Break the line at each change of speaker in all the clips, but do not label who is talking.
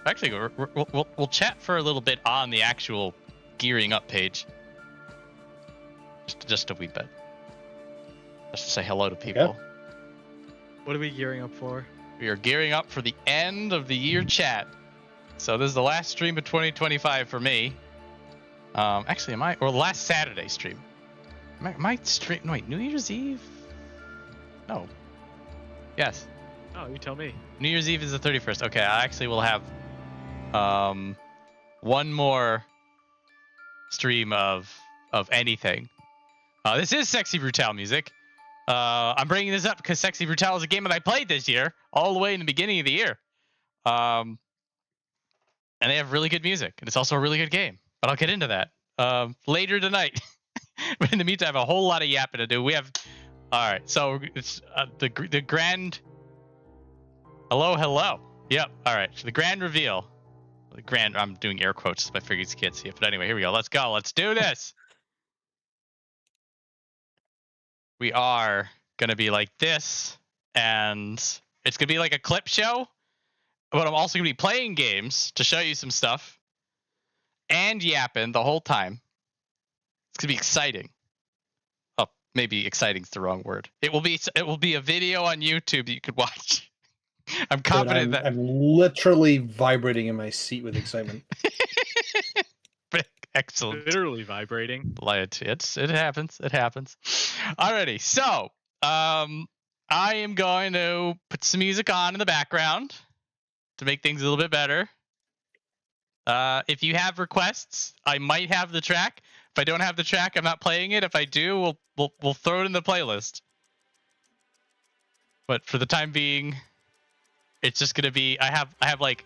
Actually, we'll chat for a little bit on the actual gearing up page. Just a wee bit. Just to say hello to people.
Okay.
What are we gearing up for?
We are gearing up for the end of the year chat. So this is the last stream of 2025 for me. Actually, or last Saturday stream. My stream, no, wait, New Year's Eve? No. Yes.
Oh, you tell me.
New Year's Eve is the 31st. Okay, I actually will have one more stream of anything. This is Sexy Brutale music. I'm bringing this up because Sexy Brutale is a game that I played this year, all the way in the beginning of the year. And they have really good music, and it's also a really good game. But I'll get into that later tonight. But in the meantime, I have a whole lot of yapping to do. We have, all right. So it's the grand. Hello. Yep. All right. So the grand reveal. The grand. I'm doing air quotes. I figured you can't see it. But anyway, here we go. Let's go. Let's do this. We are gonna be like this, and it's gonna be like a clip show. But I'm also gonna be playing games to show you some stuff, and yapping the whole time. It's gonna be exciting. Oh, maybe exciting's the wrong word. It will be a video on YouTube that you could watch. I'm confident that
I'm literally vibrating in my seat with excitement.
Excellent.
Literally vibrating.
It happens. It happens. Alrighty, so I am going to put some music on in the background to make things a little bit better. If you have requests, I might have the track. If I don't have the track, I'm not playing it. If I do, we'll throw it in the playlist. But for the time being, it's just gonna be I have like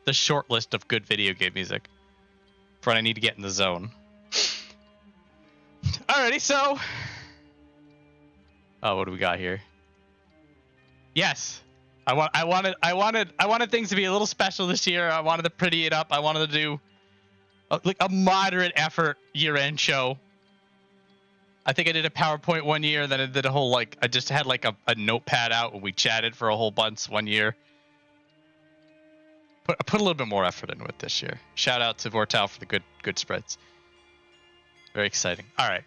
the short list of good video game music for when I need to get in the zone. Alrighty, so what do we got here? Yes. I wanted things to be a little special this year. I wanted to pretty it up. I wanted to do a moderate effort year-end show. I think I did a PowerPoint one year, then I did a whole I just had a notepad out and we chatted for a whole bunch one year. I put a little bit more effort into it this year. Shout out to Vortal for the good spreads. Very exciting. All right.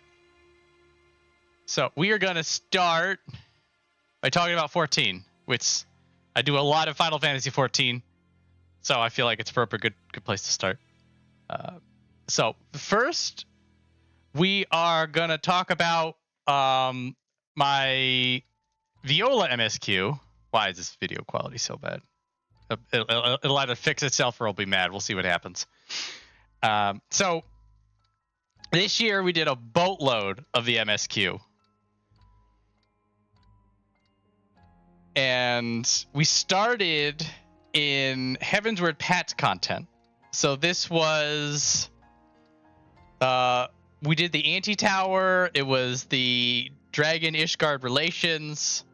So we are gonna start by talking about 14, which I do a lot of Final Fantasy 14, so I feel like it's a good place to start. So first, we are gonna talk about my Viola MSQ. Why is this video quality so bad? It'll either fix itself or I'll be mad. We'll see what happens. So this year we did a boatload of the MSQ. And we started in Heavensward Patch content. So this was we did the Anti-Tower, it was the Dragon Ishgard relations,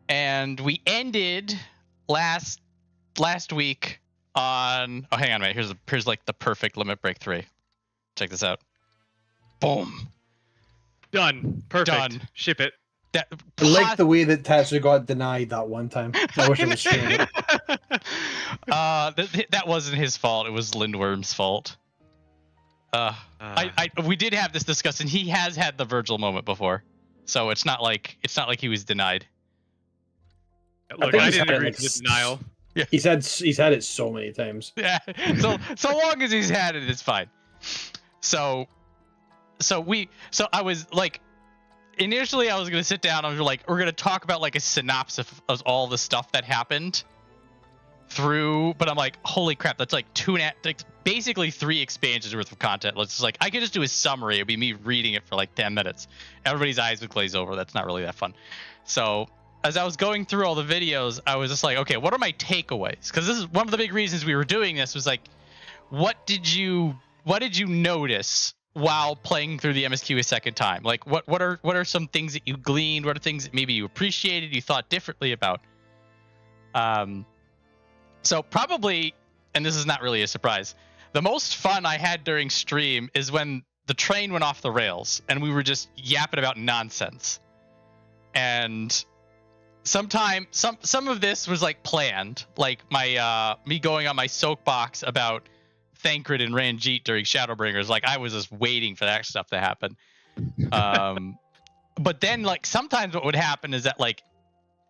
and we ended last week on hang on a minute, here's like the perfect Limit Break 3. Check this out. Boom.
Done. Perfect.
Done.
Ship it.
I like the way that Tatsu got denied that one time. I wish it was streaming.
That wasn't his fault. It was Lindworm's fault. We did have this discussion. He has had the Virgil moment before, so it's not like he was denied.
Look, I didn't agree to the denial.
Yeah.
He's had it so many times.
Yeah. So long as he's had it, it's fine. So I was like, initially I was gonna sit down. I was like, we're gonna talk about like a synopsis of all the stuff that happened through. But I'm like, holy crap, that's like basically 3 expansions worth of content. Let's just I could just do a summary. It'd be me reading it for like 10 minutes. Everybody's eyes would glaze over. That's not really that fun. So as I was going through all the videos, I was just like, okay, what are my takeaways? Because this is one of the big reasons we were doing this was like, what did you notice while playing through the MSQ a second time? Like, what are some things that you gleaned? What are things that maybe you appreciated, you thought differently about? So probably, and this is not really a surprise, the most fun I had during stream is when the train went off the rails and we were just yapping about nonsense. And some of this was like planned, like my me going on my soapbox about Thancred and Ranjit during Shadowbringers. Like I was just waiting for that stuff to happen. But then like sometimes what would happen is that like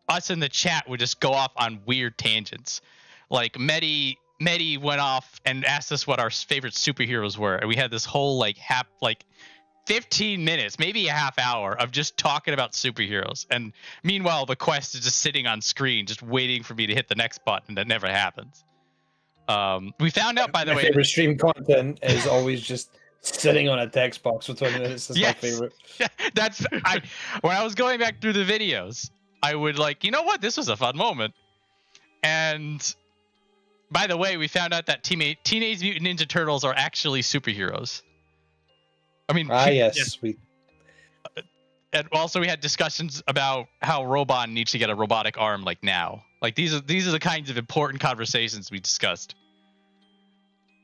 us in the chat would just go off on weird tangents. Like Medi went off and asked us what our favorite superheroes were, and we had this whole like 15 minutes, maybe a half hour of just talking about superheroes. And meanwhile, the quest is just sitting on screen, just waiting for me to hit the next button. That never happens. We found out, by the way,
favorite stream content is always just sitting on a text box for 20 minutes. That's my favorite.
That's when I was going back through the videos, I would like, you know what? This was a fun moment. And by the way, we found out that Teenage Mutant Ninja Turtles are actually superheroes. I mean,
yes.
And also we had discussions about how Robon needs to get a robotic arm like now. Like these are the kinds of important conversations we discussed.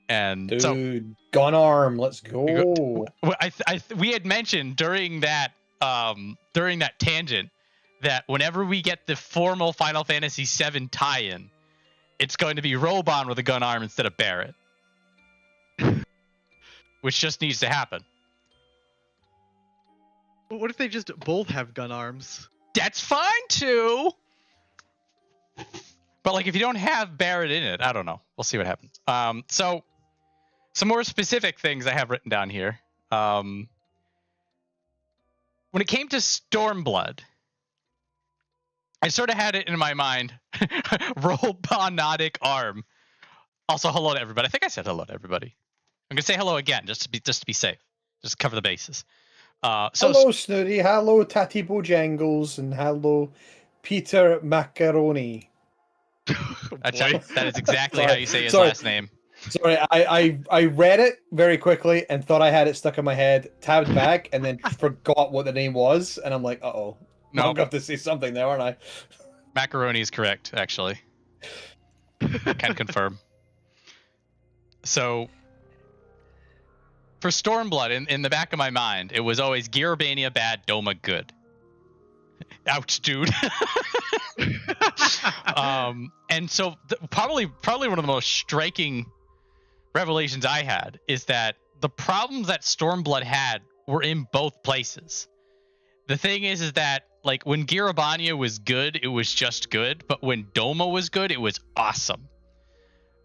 And
dude,
so
gun arm, let's go.
We had mentioned during that tangent that whenever we get the formal Final Fantasy VII tie-in, it's going to be Robon with a gun arm instead of Barret, which just needs to happen.
What if they just both have gun arms?
That's fine too. But like if you don't have Barret in it, I don't know. We'll see what happens. So some more specific things I have written down here. When it came to Stormblood, I sort of had it in my mind. Robonotic arm. Also, hello to everybody. I think I said hello to everybody. I'm gonna say hello again, just to be safe. Just cover the bases. So
hello, Snooty. Hello, Tatty Bojangles, and hello, Peter Macaroni.
That is exactly how you say his last name.
Sorry, I read it very quickly and thought I had it stuck in my head, tabbed back, and then forgot what the name was, and I'm like, uh-oh. No, I'm going to say something there, aren't I?
Macaroni is correct, actually. Can confirm. So, for Stormblood, in the back of my mind, it was always Gearbania bad, Doma good. Ouch, dude. And so probably one of the most striking revelations I had is that the problems that Stormblood had were in both places. The thing is that like when Gearbania was good, it was just good, but when Doma was good, it was awesome.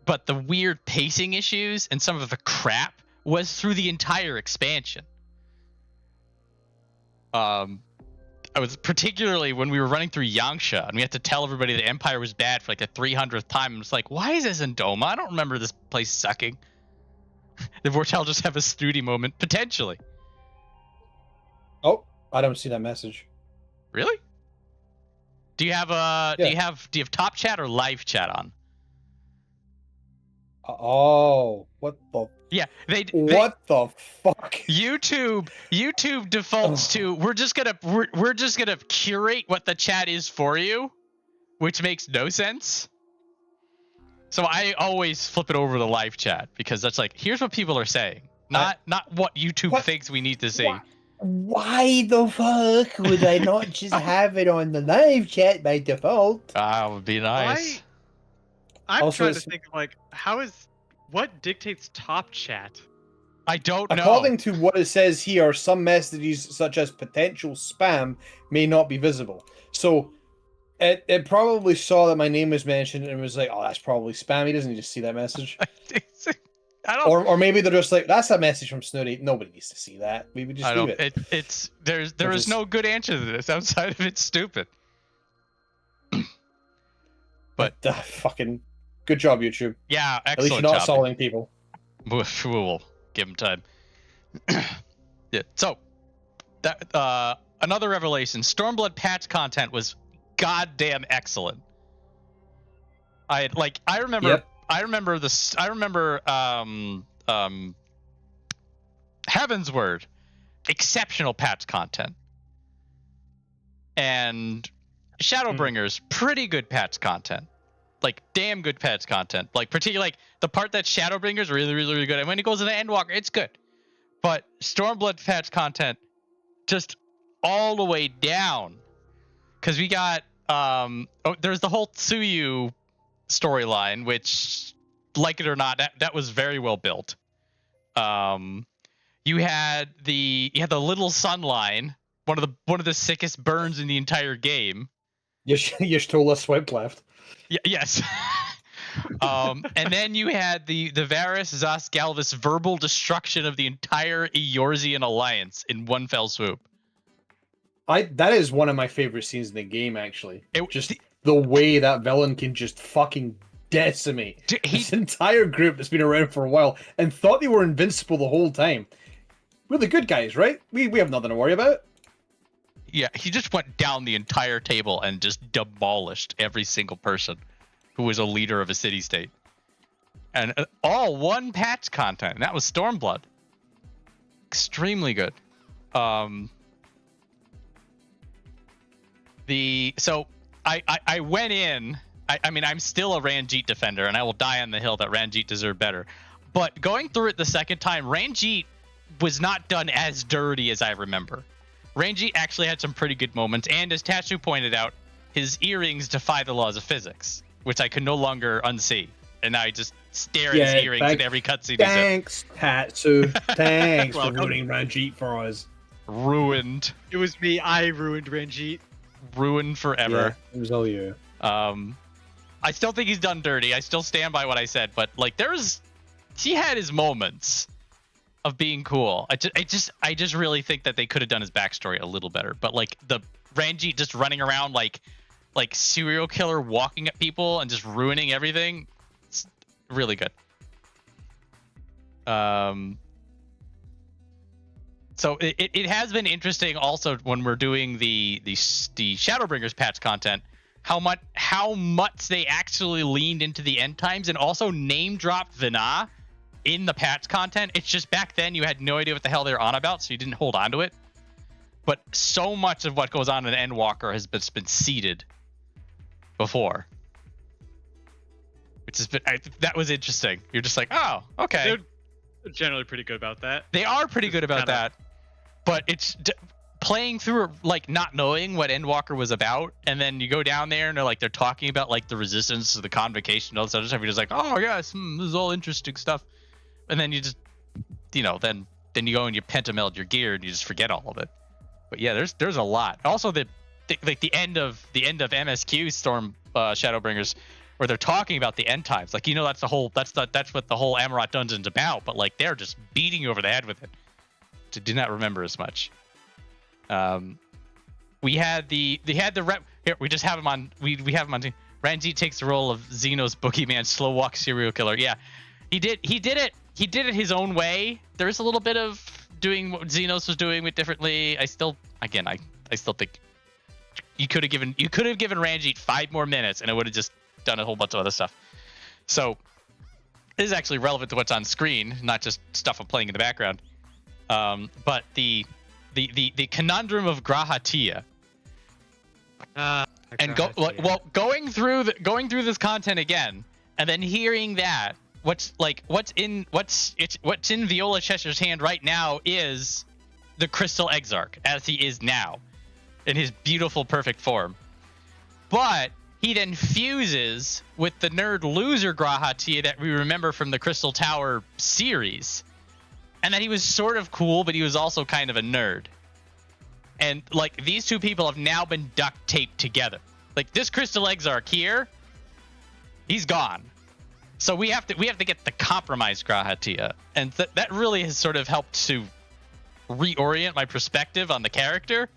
But the weird pacing issues and some of the crap was through the entire expansion. I was particularly when we were running through Yangsha and we had to tell everybody the Empire was bad for like the 300th time. I was like, why is this in Doma? I don't remember this place sucking. Did Vortel just have a snooty moment? Potentially.
Oh, I don't see that message.
Really? Do you have do you have top chat or live chat on?
Oh, what the?
Yeah,
what the fuck?
YouTube defaults to we're just gonna curate what the chat is for you, which makes no sense. So I always flip it over to live chat because that's like here's what people are saying, not what YouTube thinks we need to see.
Why the fuck would I not just have it on the live chat by default?
That would be nice.
I'm trying to think of like what dictates top chat?
I don't know.
According to what it says here, some messages such as potential spam may not be visible. So it probably saw that my name was mentioned and was like, oh, that's probably spam. He doesn't need to see that message.
I don't.
Or maybe they're just like, that's a message from Snooty. Nobody needs to see that. We would just leave it.
There is no good answer to this outside of it's stupid. But
fucking good job, YouTube.
Yeah, excellent.
At least you're not assaulting people.
We'll give them time. Yeah. So that another revelation. Stormblood patch content was goddamn excellent. I remember.
Yep.
I remember Heaven's Word, exceptional patch content, and Shadowbringers, pretty good patch content, like damn good patch content. Like particularly like the part that Shadowbringers really, really, really good, and when it goes into Endwalker, it's good. But Stormblood patch content, just all the way down, because we got there's the whole Tsuyu storyline, which, like it or not, that was very well built. You had the little sun line, one of the sickest burns in the entire game.
Y'shtola swiped left.
Yes. And then you had the Varus Zas Galvis verbal destruction of the entire Eorzean alliance in one fell swoop.
That is one of my favorite scenes in the game, actually. The way that villain can just fucking decimate this entire group that's been around for a while and thought they were invincible the whole time. We're the good guys, right? We have nothing to worry about.
Yeah, he just went down the entire table and just demolished every single person who was a leader of a city-state. And all one patch content, and that was Stormblood. Extremely good. So I went in. I mean, I'm still a Ranjit defender, and I will die on the hill that Ranjit deserved better. But going through it the second time, Ranjit was not done as dirty as I remember. Ranjit actually had some pretty good moments, and as Tatsu pointed out, his earrings defy the laws of physics, which I could no longer unsee. And I just stare at his earrings in every cutscene.
Thanks, Tatsu. Thanks for ruining Ranjit for us.
Ruined.
It was me. I ruined Ranjit.
Ruined forever.
Yeah, it was all you.
I still think he's done dirty. I still stand by what I said, but like he had his moments of being cool. I just really think that they could have done his backstory a little better. But like the Ranjit just running around like serial killer walking at people and just ruining everything, it's really good. So it has been interesting also when we're doing the Shadowbringers patch content, how much they actually leaned into the end times and also name dropped Vina in the patch content. It's just back then you had no idea what the hell they were on about, so you didn't hold on to it. But so much of what goes on in Endwalker has been seeded before, which has been that was interesting. You're just like, oh, okay.
They're generally pretty good about that.
They are pretty good about that, but it's playing through it, like not knowing what Endwalker was about, and then you go down there and they're talking about like the resistance to the convocation and all this other stuff. You're just like, oh yes, this is all interesting stuff, and then you just, then you go and you pentameld your gear and you just forget all of it. But yeah, there's a lot. Also, the end of MSQ Storm Shadowbringers, where they're talking about the end times. Like, that's what the whole Amarat dungeon's about. But like, they're just beating you over the head with it. To do not remember as much. We had the rep here. We just have him on. We have him on. Ranjit takes the role of Xeno's boogeyman, slow walk serial killer. Yeah, he did it. He did it his own way. There is a little bit of doing what Xenos was doing it differently. I still think you could have given Ranjit 5 more minutes and it would have just done a whole bunch of other stuff. So this is actually relevant to what's on screen, not just stuff I'm playing in the background. But the conundrum of Grahatia. And going through this content again, and then hearing that what's in Viola Cheshire's hand right now is the Crystal Exarch, as he is now, in his beautiful, perfect form. But he then fuses with the nerd loser Grahatia that we remember from the Crystal Tower series, and that he was sort of cool, but he was also kind of a nerd. And like, these two people have now been duct taped together. Like, this Crystal Exarch here, he's gone. So we have to get the compromised Grahatia, and that really has sort of helped to reorient my perspective on the character.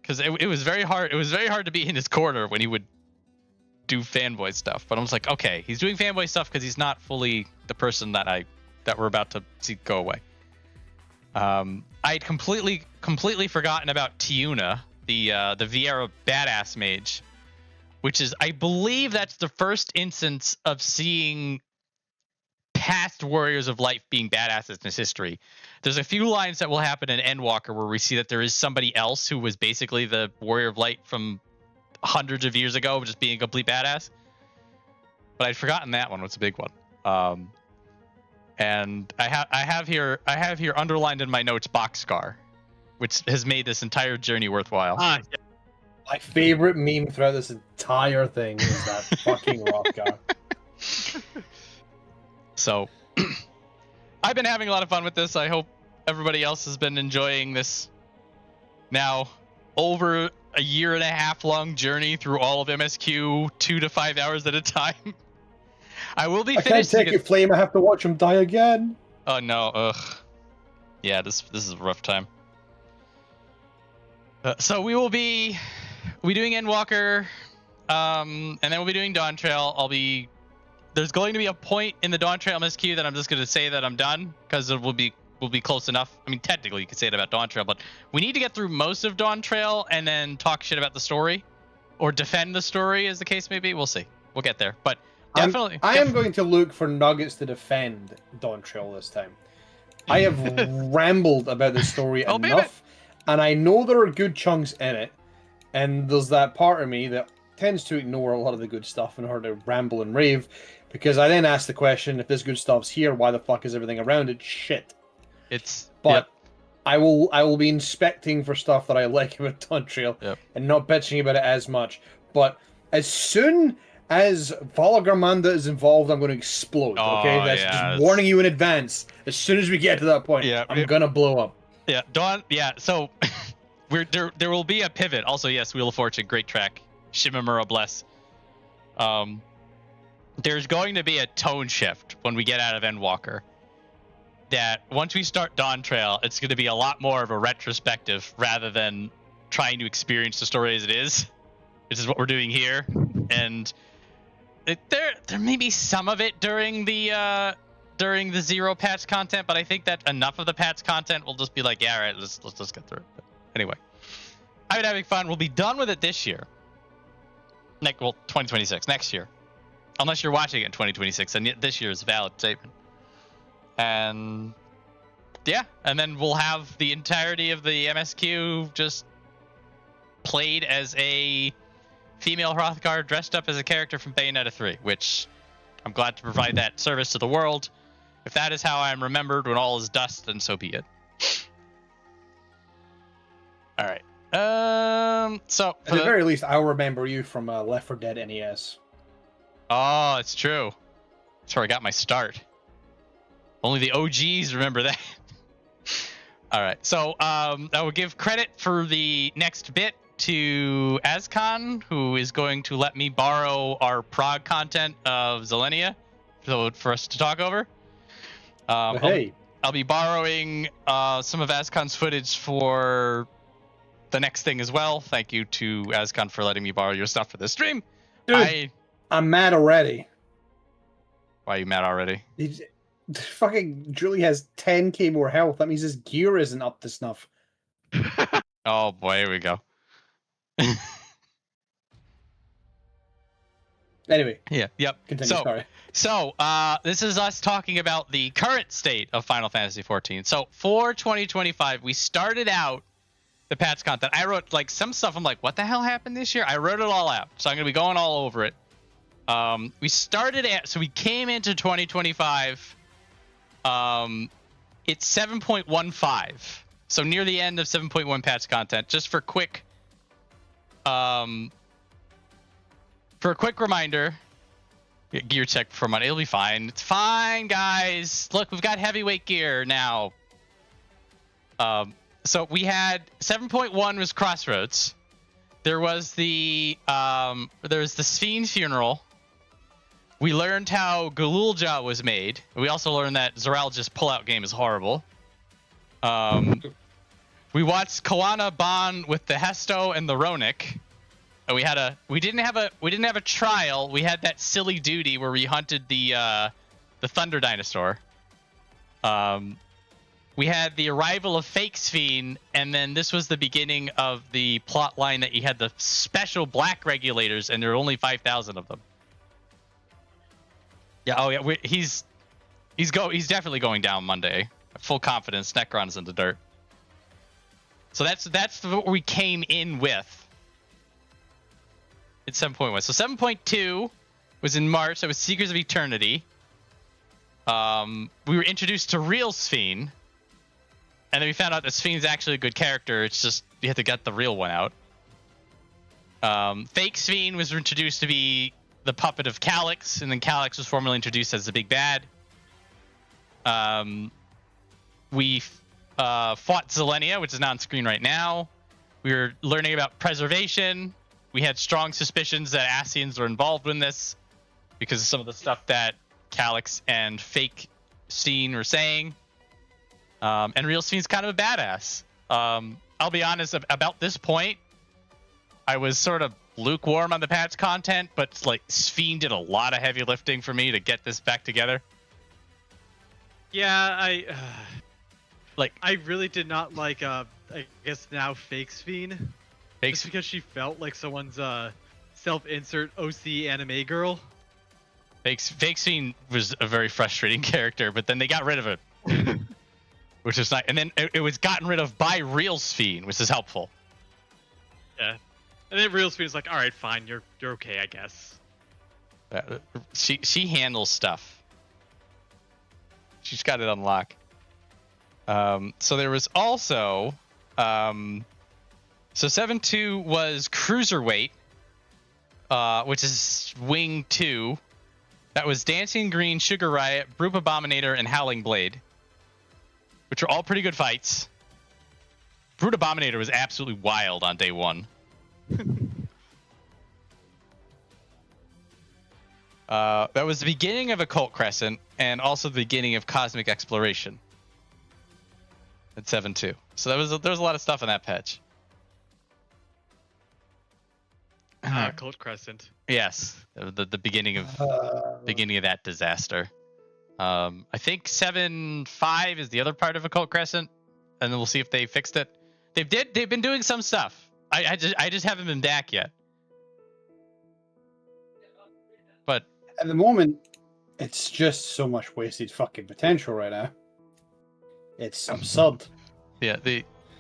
Because it was very hard. It was very hard to be in his corner when he would do fanboy stuff. But I was like, okay, he's doing fanboy stuff because he's not fully the person that we're about to see go away. I'd completely forgotten about Tiuna, the Viera badass mage, which is, I believe that's the first instance of seeing past Warriors of Light being badasses in his history. There's a few lines that will happen in Endwalker where we see that there is somebody else who was basically the Warrior of Light from hundreds of years ago, just being a complete badass. But I'd forgotten that one was a big one. And I have here underlined in my notes Boxcar, which has made this entire journey worthwhile.
My favorite meme throughout this entire thing is that fucking rock guy.
So, I've been having a lot of fun with this. I hope everybody else has been enjoying this now over a 1.5 year long journey through all of MSQ 2 to 5 hours at a time. I will be finishing.
I can't take it, Flame. I have to watch him die again.
Oh no, ugh. Yeah, this is a rough time. So we will be doing Endwalker, and then we'll be doing Dawn Trail. There's going to be a point in the Dawn Trail MSQ that I'm just going to say that I'm done, because it will be close enough. I mean, technically you could say it about Dawn Trail, but we need to get through most of Dawn Trail and then talk shit about the story, or defend the story, as the case may be. We'll see. We'll get there, but definitely.
I am going to look for nuggets to defend Dawn Trail this time. I have rambled about the story enough, and I know there are good chunks in it, and there's that part of me that tends to ignore a lot of the good stuff in order to ramble and rave, because I then ask the question, if this good stuff's here, why the fuck is everything around it shit? But I will be inspecting for stuff that I like about Dawn Trail, and not bitching about it as much. But as soon as Valagramanda is involved, I'm going to explode. Okay, that's just warning you in advance. As soon as we get to that point, I'm gonna blow up.
Yeah, Dawn. Yeah, so there will be a pivot. Also, yes, Wheel of Fortune, great track. Shimamura bless. There's going to be a tone shift when we get out of Endwalker. That once we start Dawn Trail, it's going to be a lot more of a retrospective rather than trying to experience the story as it is. Which is what we're doing here, and there may be some of it during the zero patch content, but I think that enough of the patch content will just be like, yeah, all right, let's just get through it. But anyway, I've been having fun. We'll be done with it this year. 2026, next year, unless you're watching it in 2026, and this year is a valid statement. And yeah, and then we'll have the entirety of the MSQ just played as a female Hrothgar dressed up as a character from Bayonetta 3, which I'm glad to provide that service to the world. If that is how I'm remembered when all is dust, then so be it. All right. So
at the very least, I'll remember you from Left 4 Dead NES.
Oh, it's true. That's where I got my start. Only the OGs remember that. All right. So I will give credit for the next bit to Azcon, who is going to let me borrow our prog content of Zillennia for us to talk over.
Hey.
I'll be borrowing some of Azcon's footage for the next thing as well. Thank you to Azcon for letting me borrow your stuff for this stream.
Dude, I'm mad already.
Why are you mad already?
Fucking Julie has 10k more health. That means his gear isn't up to snuff.
Oh boy, here we go.
Anyway.
Yeah. Yep.
Continue. Sorry.
So this is us talking about the current state of Final Fantasy XIV. So for 2025, we started out the patch content. I wrote like some stuff. I'm like, what the hell happened this year? I wrote it all out. So I'm gonna be going all over it. We started so we came into 2025. It's 7.15. So near the end of 7.1 patch content. Just for quick reminder, gear check for money. It'll be fine. It's fine, guys. Look, we've got heavyweight gear now. So we had 7.1 was Crossroads. There was the Sphene funeral. We learned how Galulja was made. We also learned that Zoralja's pullout game is horrible. We watched Koana bond with the Hesto and the Ronick. We didn't have a trial. We had that silly duty where we hunted the Thunder Dinosaur. We had the arrival of Fake Sphene, and then this was the beginning of the plot line that you had the special black regulators, and there are only 5,000 of them. Yeah. Oh yeah. He's definitely going down Monday. Full confidence. Necron is in the dirt. So that's what we came in with. It's 7.1. So 7.2 was in March. That was Seekers of Eternity. We were introduced to real Sphene, and then we found out that Sphene's actually a good character. It's just you have to get the real one out. Fake Sphene was introduced to be the puppet of Calyx, and then Calyx was formally introduced as the big bad. We fought Zelenia, which is not on screen right now. We were learning about preservation. We had strong suspicions that Ascians were involved in this because of some of the stuff that Calyx and Fake Sphene were saying. And Real Sphene's kind of a badass. I'll be honest, about this point, I was sort of lukewarm on the patch content, but like Sphene did a lot of heavy lifting for me to get this back together.
Yeah, I really did not like I guess now Fake Sphene. Just because she felt like someone's self-insert OC anime girl.
Fake Sphene was a very frustrating character, but then they got rid of it. Which is nice. And then it was gotten rid of by Real Sphene, which is helpful.
Yeah. And then Real Sphene's like, all right, fine, you're okay, I guess.
She handles stuff. She's got it on lock. So there was also so 7-2 was Cruiserweight, which is Wing 2. That was Dancing Green, Sugar Riot, Broop Abominator, and Howling Blade, which are all pretty good fights. Brute Abominator was absolutely wild on day one. That was the beginning of Occult Crescent and also the beginning of Cosmic Exploration at 7-2. So there was a lot of stuff in that patch.
Occult Crescent.
Yes, the beginning of that disaster. I think 7-5 is the other part of Occult Crescent, and then we'll see if they fixed it. They've been doing some stuff. I just haven't been back yet. But
at the moment, it's just so much wasted fucking potential right now. It's absurd.
Yeah,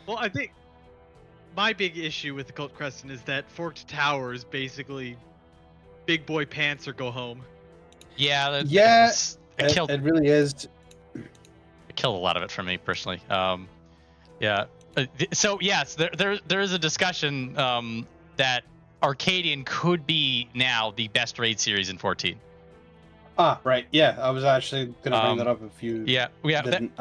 Well, I think my big issue with Occult Crescent is that Forked Tower is basically big boy pants or go home.
Yeah,
it really is.
It killed a lot of it for me personally. Yeah. So yes, there is a discussion that Arcadian could be now the best raid series in 14.
Ah, right. Yeah, I was actually gonna bring that up if you.
Yeah.
Didn't,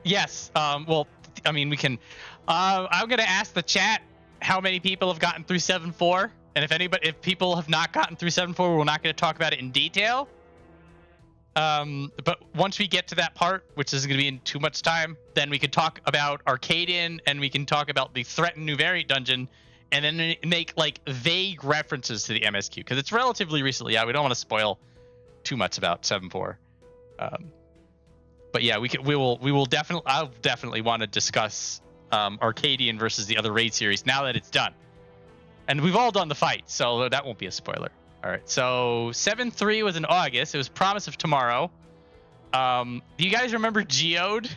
Yes. Well, I mean, we can. I'm gonna ask the chat how many people have gotten through 7-4, and if people have not gotten through 7-4, we're not going to talk about it in detail. But once we get to that part, which isn't going to be in too much time, then we can talk about Arcadian, and we can talk about the Threatened New Variant dungeon, and then make like vague references to the MSQ because it's relatively recently out. We don't want to spoil too much about 7-4. But yeah, I'll definitely want to discuss Arcadian versus the other raid series now that it's done, and we've all done the fight, so that won't be a spoiler. All right, so 7-3 was in August. It was Promise of Tomorrow. Do you guys remember Geode?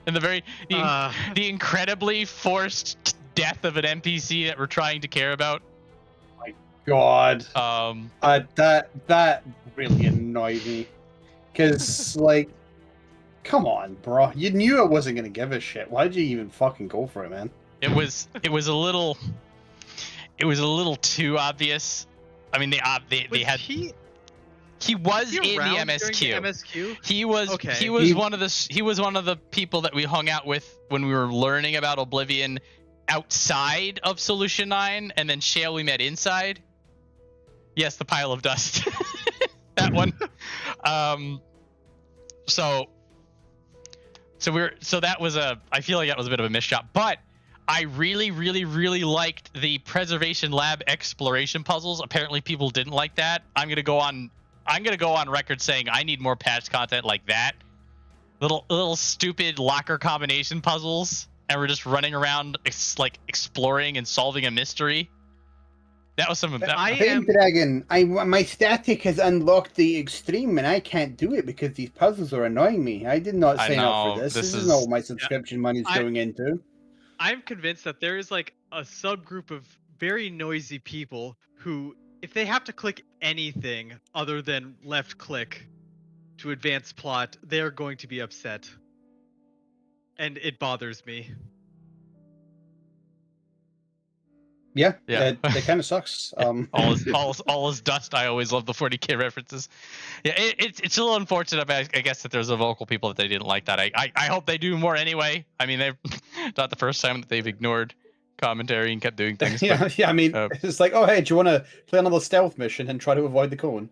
And the incredibly forced death of an NPC that we're trying to care about.
My God. That really annoyed me. Because, like, come on, bro. You knew I wasn't going to give a shit. Why did you even fucking go for it, man?
It was a little too obvious. I mean, they had he was in the MSQ. He was okay. He was one of the people that we hung out with when we were learning about Oblivion outside of Solution 9, and then Shale we met inside. Yes, the pile of dust. That one. So that was I feel like that was a bit of a missed shot, but I really, really, really liked the Preservation Lab exploration puzzles. Apparently people didn't like that. I'm gonna go on record saying I need more patch content like that. Little stupid locker combination puzzles, and we're just running around like exploring and solving a mystery. That was some of that.
Dragon, my static has unlocked the extreme, and I can't do it because these puzzles are annoying me. I did not sign up for this. This is not what my subscription money is going into.
I'm convinced that there is like a subgroup of very noisy people who, if they have to click anything other than left click to advance plot, they are going to be upset. And it bothers me.
Yeah,
Yeah.
it kind of sucks.
all is dust. I always love the 40K references. Yeah, it's a little unfortunate. I guess that there's a vocal people that they didn't like that. I hope they do more anyway. I mean, they're not the first time that they've ignored commentary and kept doing things.
Yeah,
but,
yeah. I mean, it's like, oh hey, do you want to play another stealth mission and try to avoid the cone?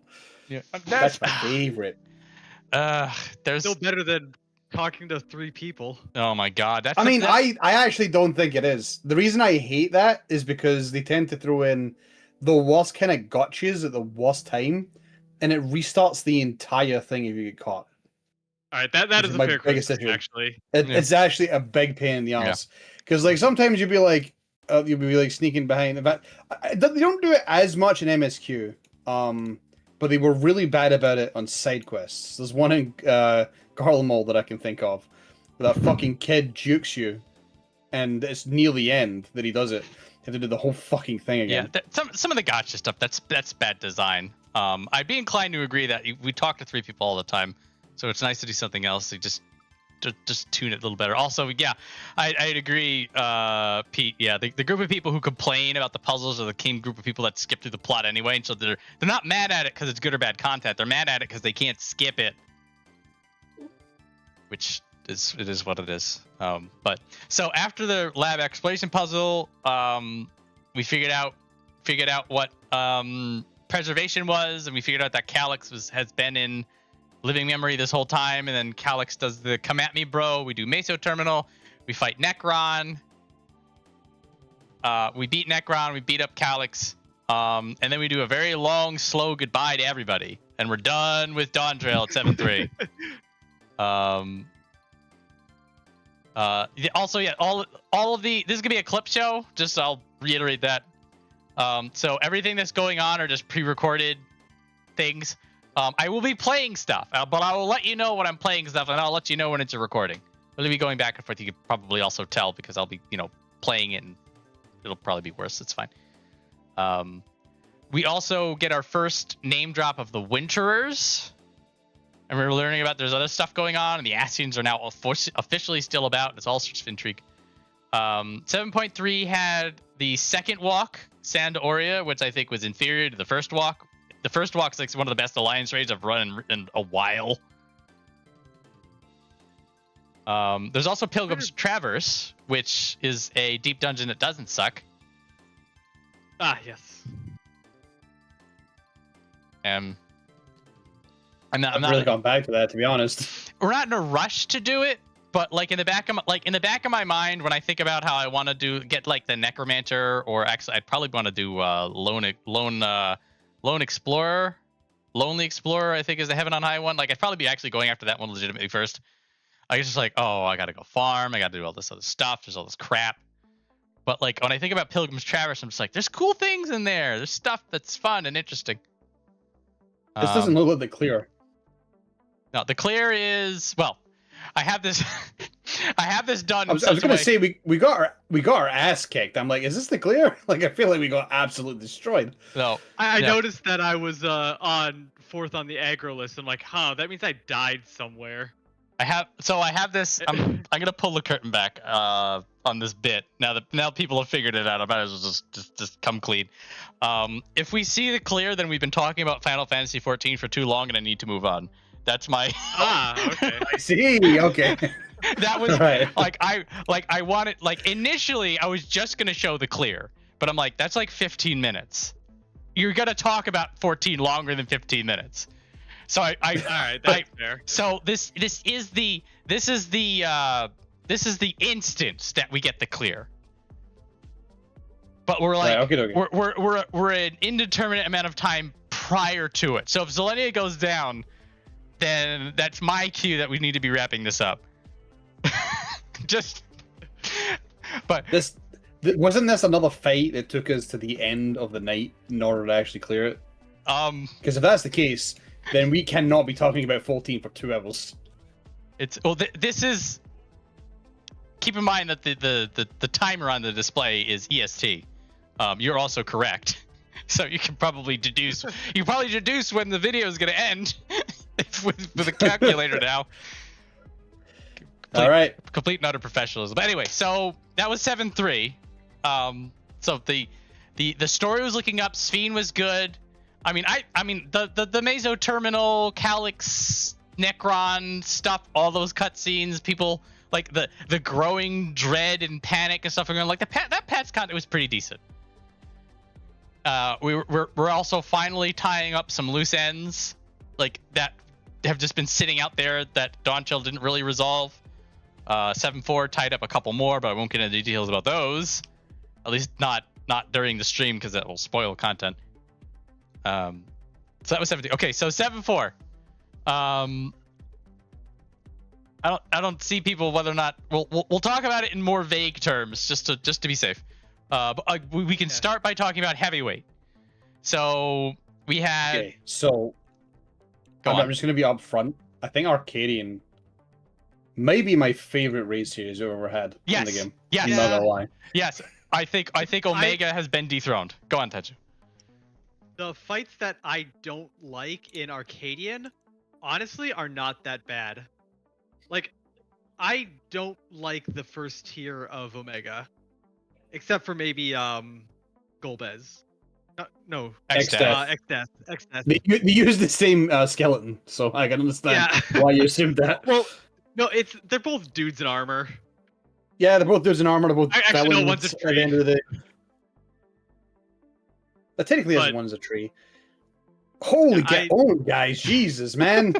yeah,
That's my favorite.
there's
Still better than talking to 3 people.
oh my god.
I mean, I actually don't think it is. The reason I hate that is because they tend to throw in the worst kind of gotchas at the worst time, and it restarts the entire thing if you get caught.
All right, that is a
my
fair
biggest
criticism,
issue.
actually.
It's actually a big pain in the ass because like sometimes you'll be like sneaking behind. In fact, they don't do it as much in MSQ, but they were really bad about it on side quests. There's one in Garlemald that I can think of. That fucking kid jukes you, and it's near the end that he does it. You have to do the whole fucking thing again.
Yeah, some of the gotcha stuff, that's bad design. I'd be inclined to agree that we talk to 3 people all the time, so it's nice to do something else to just tune it a little better. Also, yeah, I'd agree, Pete. Yeah, the group of people who complain about the puzzles are the same group of people that skip through the plot anyway, and so they're not mad at it because it's good or bad content. They're mad at it because they can't skip it, which it is what it is. But so after the lab exploration puzzle, we figured out what preservation was, and we figured out that Calyx has been in living memory this whole time, and then Calyx does the come at me bro. We do Meso Terminal, we fight Necron, we beat Necron, we beat up Calyx, and then we do a very long slow goodbye to everybody, and we're done with Dawn Trail at 7-3. Also, yeah, all of this is gonna be a clip show. Just I'll reiterate that. So everything that's going on are just pre-recorded things. I will be playing stuff, but I will let you know when I'm playing stuff, and I'll let you know when it's a recording. We'll be going back and forth. You could probably also tell because I'll be, playing it, and it'll probably be worse. It's fine. We also get our first name drop of the Winterers. And we're learning about there's other stuff going on, and the Ascians are now officially still about. It's all sorts of intrigue. 7.3 had the second walk, Sand Aurea, which I think was inferior to the first walk. The first walk's like one of the best alliance raids I've run in a while. There's also Pilgrim's Traverse, which is a deep dungeon that doesn't suck.
Ah, yes.
I'm not really gone back to that, to be honest.
We're not in a rush to do it, but like in the back of my mind, when I think about how I want to get like the Necromancer, or actually I'd probably want to do Lonely Explorer, I think is the Heaven on High one. Like I'd probably be actually going after that one legitimately first. I was just like, oh, I gotta go farm, I gotta do all this other stuff, there's all this crap. But like when I think about Pilgrim's Traverse, I'm just like, there's cool things in there. There's stuff that's fun and interesting.
This doesn't look like the clear.
No, the clear is, well, I have this done.
I was gonna say we got our ass kicked. I'm like, is this the clear? Like I feel like we got absolutely destroyed.
No,
I noticed that I was on 4th on the aggro list. I'm like, that means I died somewhere.
I have this. I'm gonna pull the curtain back on this bit now people have figured it out. I might as well just come clean. If we see the clear, then we've been talking about Final Fantasy 14 for too long, and I need to move on. That's my.
Okay.
I see. Okay.
That was
right.
I wanted, like, initially I was just gonna show the clear, but I'm like, that's like 15 minutes. You're gonna talk about 14 longer than 15 minutes. So all right, that's fair. So this is the instance that we get the clear. But we're like,
right, okay.
we're an indeterminate amount of time prior to it. So if Zilenia goes down, then that's my cue that we need to be wrapping this up. But
wasn't this another fight that took us to the end of the night in order to actually clear it? Because if that's the case, then we cannot be talking about 14 for 2 hours.
This is. Keep in mind that the timer on the display is EST. You're also correct, so you can probably deduce. You probably deduce when the video is going to end with a calculator now.
All right.
Complete and utter professionalism. But anyway, so that was 7-3. So the story was looking up. Sphene was good. I mean, the Meso Terminal, Calyx, Necron stuff, all those cutscenes, people like the growing dread and panic and stuff going on. Like that patch content was pretty decent. We're also finally tying up some loose ends, like that have just been sitting out there that Dawnchill didn't really resolve. 7.4 tied up a couple more, but I won't get into details about those. At least not during the stream because that will spoil content. So that was 17. Okay, so 7.4. I don't see people whether or not we'll talk about it in more vague terms just to be safe. But we can start by talking about heavyweight. So we had.
Okay, so I'm just gonna be upfront. I think Arcadian may be my favorite raid series I've ever had in the game.
Yes.
I'm not gonna lie.
Yes. I think Omega has been dethroned. Go on, Tetsu.
The fights that I don't like in Arcadian, honestly, are not that bad. Like, I don't like the first tier of Omega, except for maybe Golbez. No,
Exdeath.
Exdeath.
They use the same skeleton, so I can understand why you assumed that.
Well, no, they're both dudes in armor.
Yeah, they're both dudes in armor. They're both
Actually, no,
felons
one's a
at
tree.
the end of the day. Technically,
But-
one's a tree. Holy guys, Jesus, man.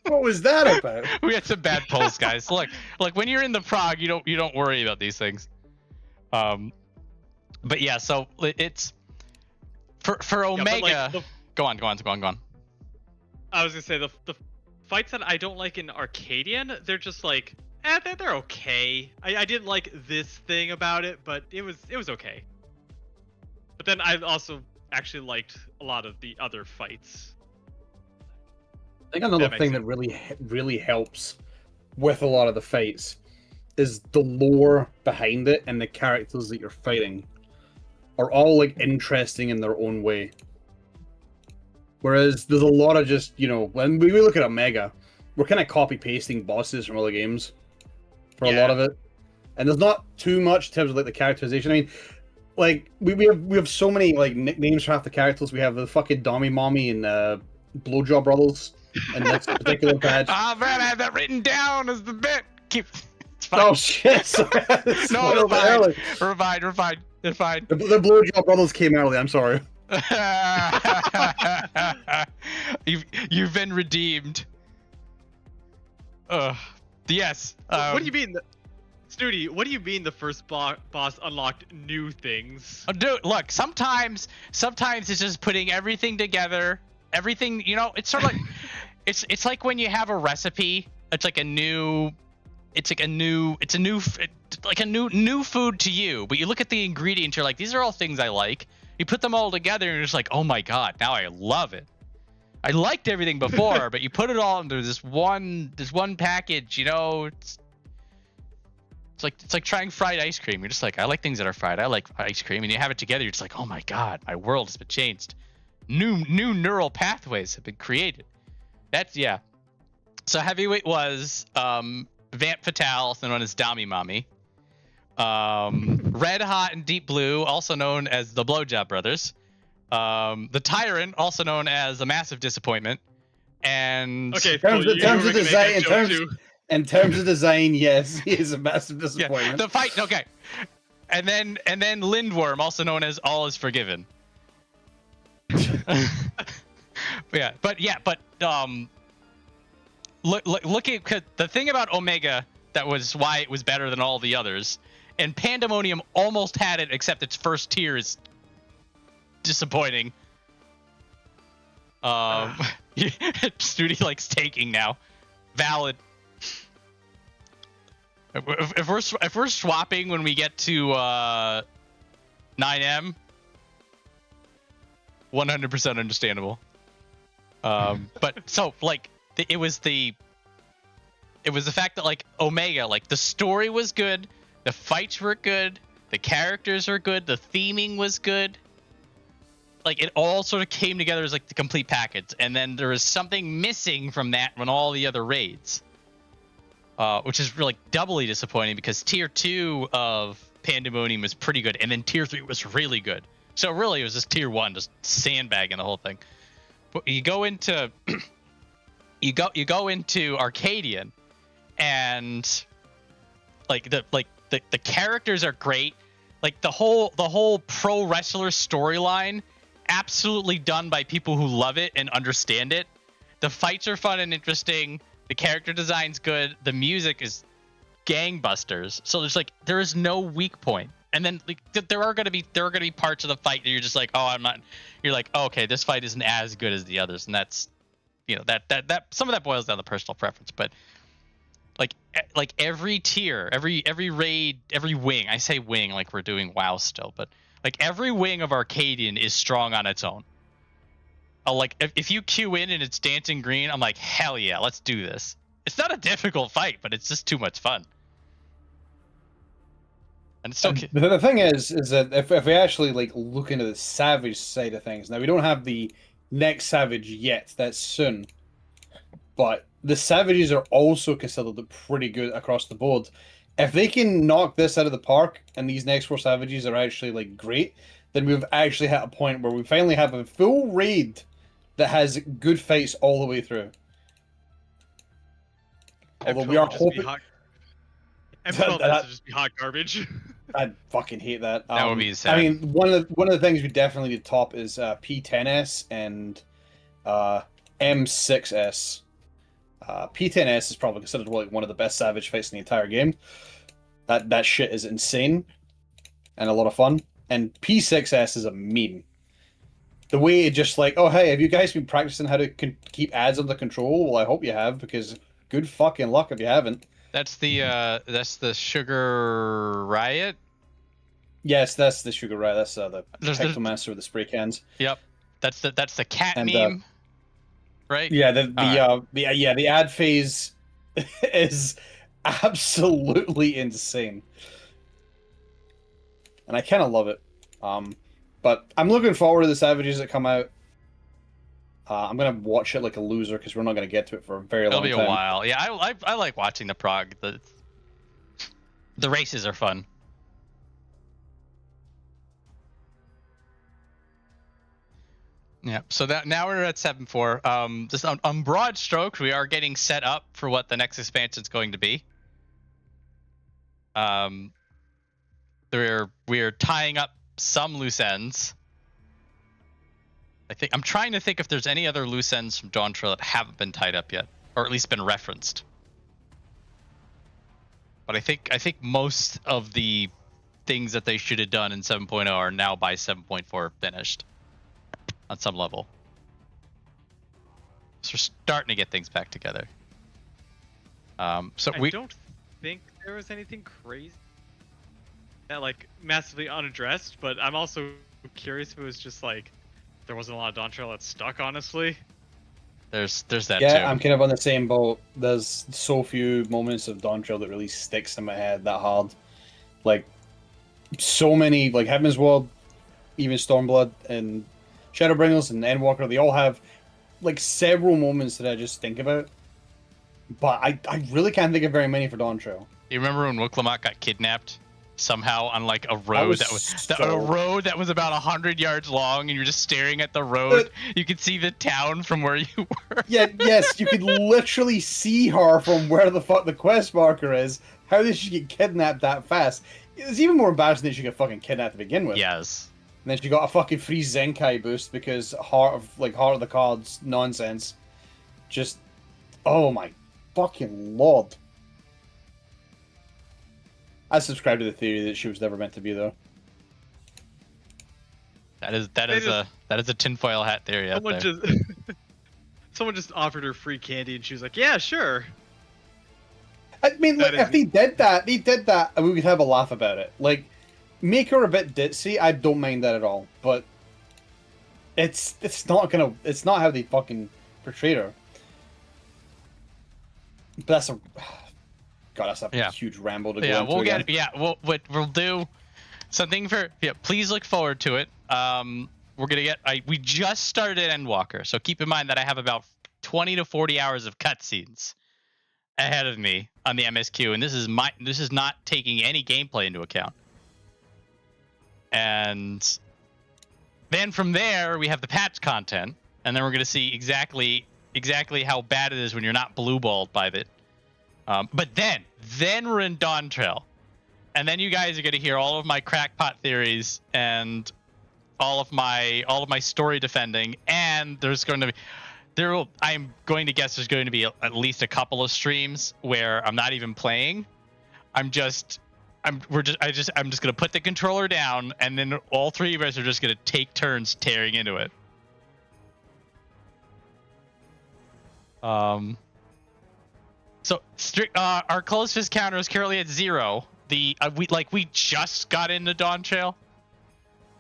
What was that about?
We had some bad polls, guys. Look, when you're in the prog, you don't worry about these things. But yeah, so it's for Omega.
Yeah, but, like,
Go on.
I was gonna say the fights that I don't like in Arcadian, they're just like, they're okay. I didn't like this thing about it, but it was okay. But then I also actually liked a lot of the other fights.
I think another thing that really helps with a lot of the fights is the lore behind it, and the characters that you're fighting are all like interesting in their own way. Whereas there's a lot of just, when we look at Omega, we're kind of copy pasting bosses from other games for a lot of it, and there's not too much in terms of like the characterization. I mean, like we have so many like nicknames for half the characters. We have the fucking Dommy Mommy and Blowjob Brothers. And that's a particular patch.
Oh man, I had that written down as the bit. It's fine.
Oh shit! Sorry.
No, we're fine. It's fine.
The Blowjob Brothers came early. I'm sorry.
You've been redeemed. Yes.
What do you mean, Snooty? What do you mean the first boss unlocked new things?
Dude, look. Sometimes it's just putting everything together. Everything, it's sort of like it's like when you have a recipe. It's like a new food to you. But you look at the ingredients, you're like, these are all things I like. You put them all together, and you're just like, oh my god, now I love it. I liked everything before, but you put it all into this one package. It's like trying fried ice cream. You're just like, I like things that are fried. I like ice cream, and you have it together. You're just like, oh my god, my world has been changed. New neural pathways have been created. So heavyweight was Vamp Fatale, also known as Dami Mommy. Red Hot and Deep Blue, also known as the Blowjob Brothers. The Tyrant, also known as the Massive Disappointment. And
in terms of design, yes, he is a massive disappointment.
The fight, okay. And then Lindworm, also known as All Is Forgiven. Look at the thing about Omega that was why it was better than all the others, and Pandemonium almost had it, except its first tier is disappointing. Studi likes taking now. Valid. If we're swapping when we get to 9M, 100% understandable. But so like it was the fact that like Omega, like the story was good, the fights were good, the characters were good, the theming was good. Like it all sort of came together as like the complete package, and then there was something missing from that when all the other raids, which is really doubly disappointing because tier 2 of Pandemonium was pretty good, and then tier 3 was really good. So really, it was just tier 1, just sandbagging the whole thing. But you go into you go into Arcadian, and the characters are great. Like the whole pro wrestler storyline, absolutely done by people who love it and understand it. The fights are fun and interesting. The character design's good. The music is gangbusters. So there is no weak point. And then like there are gonna be parts of the fight that you're just like, oh, I'm not. You're like, oh, okay, this fight isn't as good as the others, and that's, that some of that boils down to personal preference. But like every tier, every raid, every wing. I say wing like we're doing WoW still, but like every wing of Arcadian is strong on its own. Like if you queue in and it's dancing green, I'm like, hell yeah, let's do this. It's not a difficult fight, but it's just too much fun. And it's okay.
The thing is that if we actually like look into the Savage side of things, now we don't have the next Savage yet. That's soon, but the Savages are also considered pretty good across the board. If they can knock this out of the park, and these next 4 Savages are actually like great, then we've actually hit a point where we finally have a full raid that has good fights all the way through. Although we are hoping.
That would just be hot garbage.
I fucking hate that.
That would be sad.
I mean, one of the things we definitely need to top is P10S and M6S. P10S is probably considered like one of the best Savage fights in the entire game. That shit is insane and a lot of fun. And P6S is a meme. The way it just like, oh hey, have you guys been practicing how to keep ads under control? Well, I hope you have, because good fucking luck if you haven't.
That's the Sugar Riot.
Yes, that's the Sugar Riot. That's the Pixelmaster with the spray cans.
Yep, that's the cat meme, right?
Yeah, the ad phase is absolutely insane, and I kind of love it. But I'm looking forward to the Savages that come out. I'm gonna watch it like a loser because we're not gonna get to it for a very long time.
It'll be a while. Yeah, I like watching the prog. The races are fun. Yeah. So that now we're at 7.4. Just on broad strokes, we are getting set up for what the next expansion is going to be. We're tying up some loose ends. I'm trying to think if there's any other loose ends from Dawn Trail that haven't been tied up yet, or at least been referenced. But I think most of the things that they should have done in 7.0 are now by 7.4 finished on some level. So we're starting to get things back together. I
don't think there was anything crazy that like massively unaddressed, but I'm also curious if it was just like there wasn't a lot of Dawn Trail that stuck, honestly.
There's that
yeah,
too.
I'm kind of on the same boat. There's so few moments of Dawn Trail that really sticks in my head that hard. Like, so many, like Heaven's Ward, even Stormblood, and Shadowbringers, and Endwalker, they all have, like, several moments that I just think about. But I really can't think of very many for Dawn Trail.
You remember when Wicklamock got kidnapped? Somehow on like a road that was about 100 yards long, and you're just staring at the road. You could see the town from where you were.
Yeah, yes, you could literally see her from where the fuck the quest marker is. How did she get kidnapped that fast? It's even more embarrassing that she got fucking kidnapped to begin with.
Yes.
And then she got a fucking free Zenkai boost because Heart of the Cards nonsense. Just, oh my fucking lord. I subscribe to the theory that she was never meant to be, though.
That is a tinfoil hat theory out there.
Someone just offered her free candy, and she was like, "Yeah, sure."
I mean, like, if they did that, and we would have a laugh about it. Like, make her a bit ditzy. I don't mind that at all. But it's not how they fucking portray her. But that's a. God, that's a huge ramble to go into.
We'll do something for. Yeah, please look forward to it. We're gonna get. We just started Endwalker, so keep in mind that I have about 20 to 40 hours of cutscenes ahead of me on the MSQ, and this is not taking any gameplay into account. And Then from there we have the patch content, and then we're gonna see exactly how bad it is when you're not blue balled by it. But then we're in Dawn Trail, and then you guys are gonna hear all of my crackpot theories and all of my story defending, and I'm going to guess there's going to be at least a couple of streams where I'm not even playing. I'm just gonna put the controller down, and then all three of us are just gonna take turns tearing into it. So our closed fist counter is currently at 0. We just got into Dawn Trail.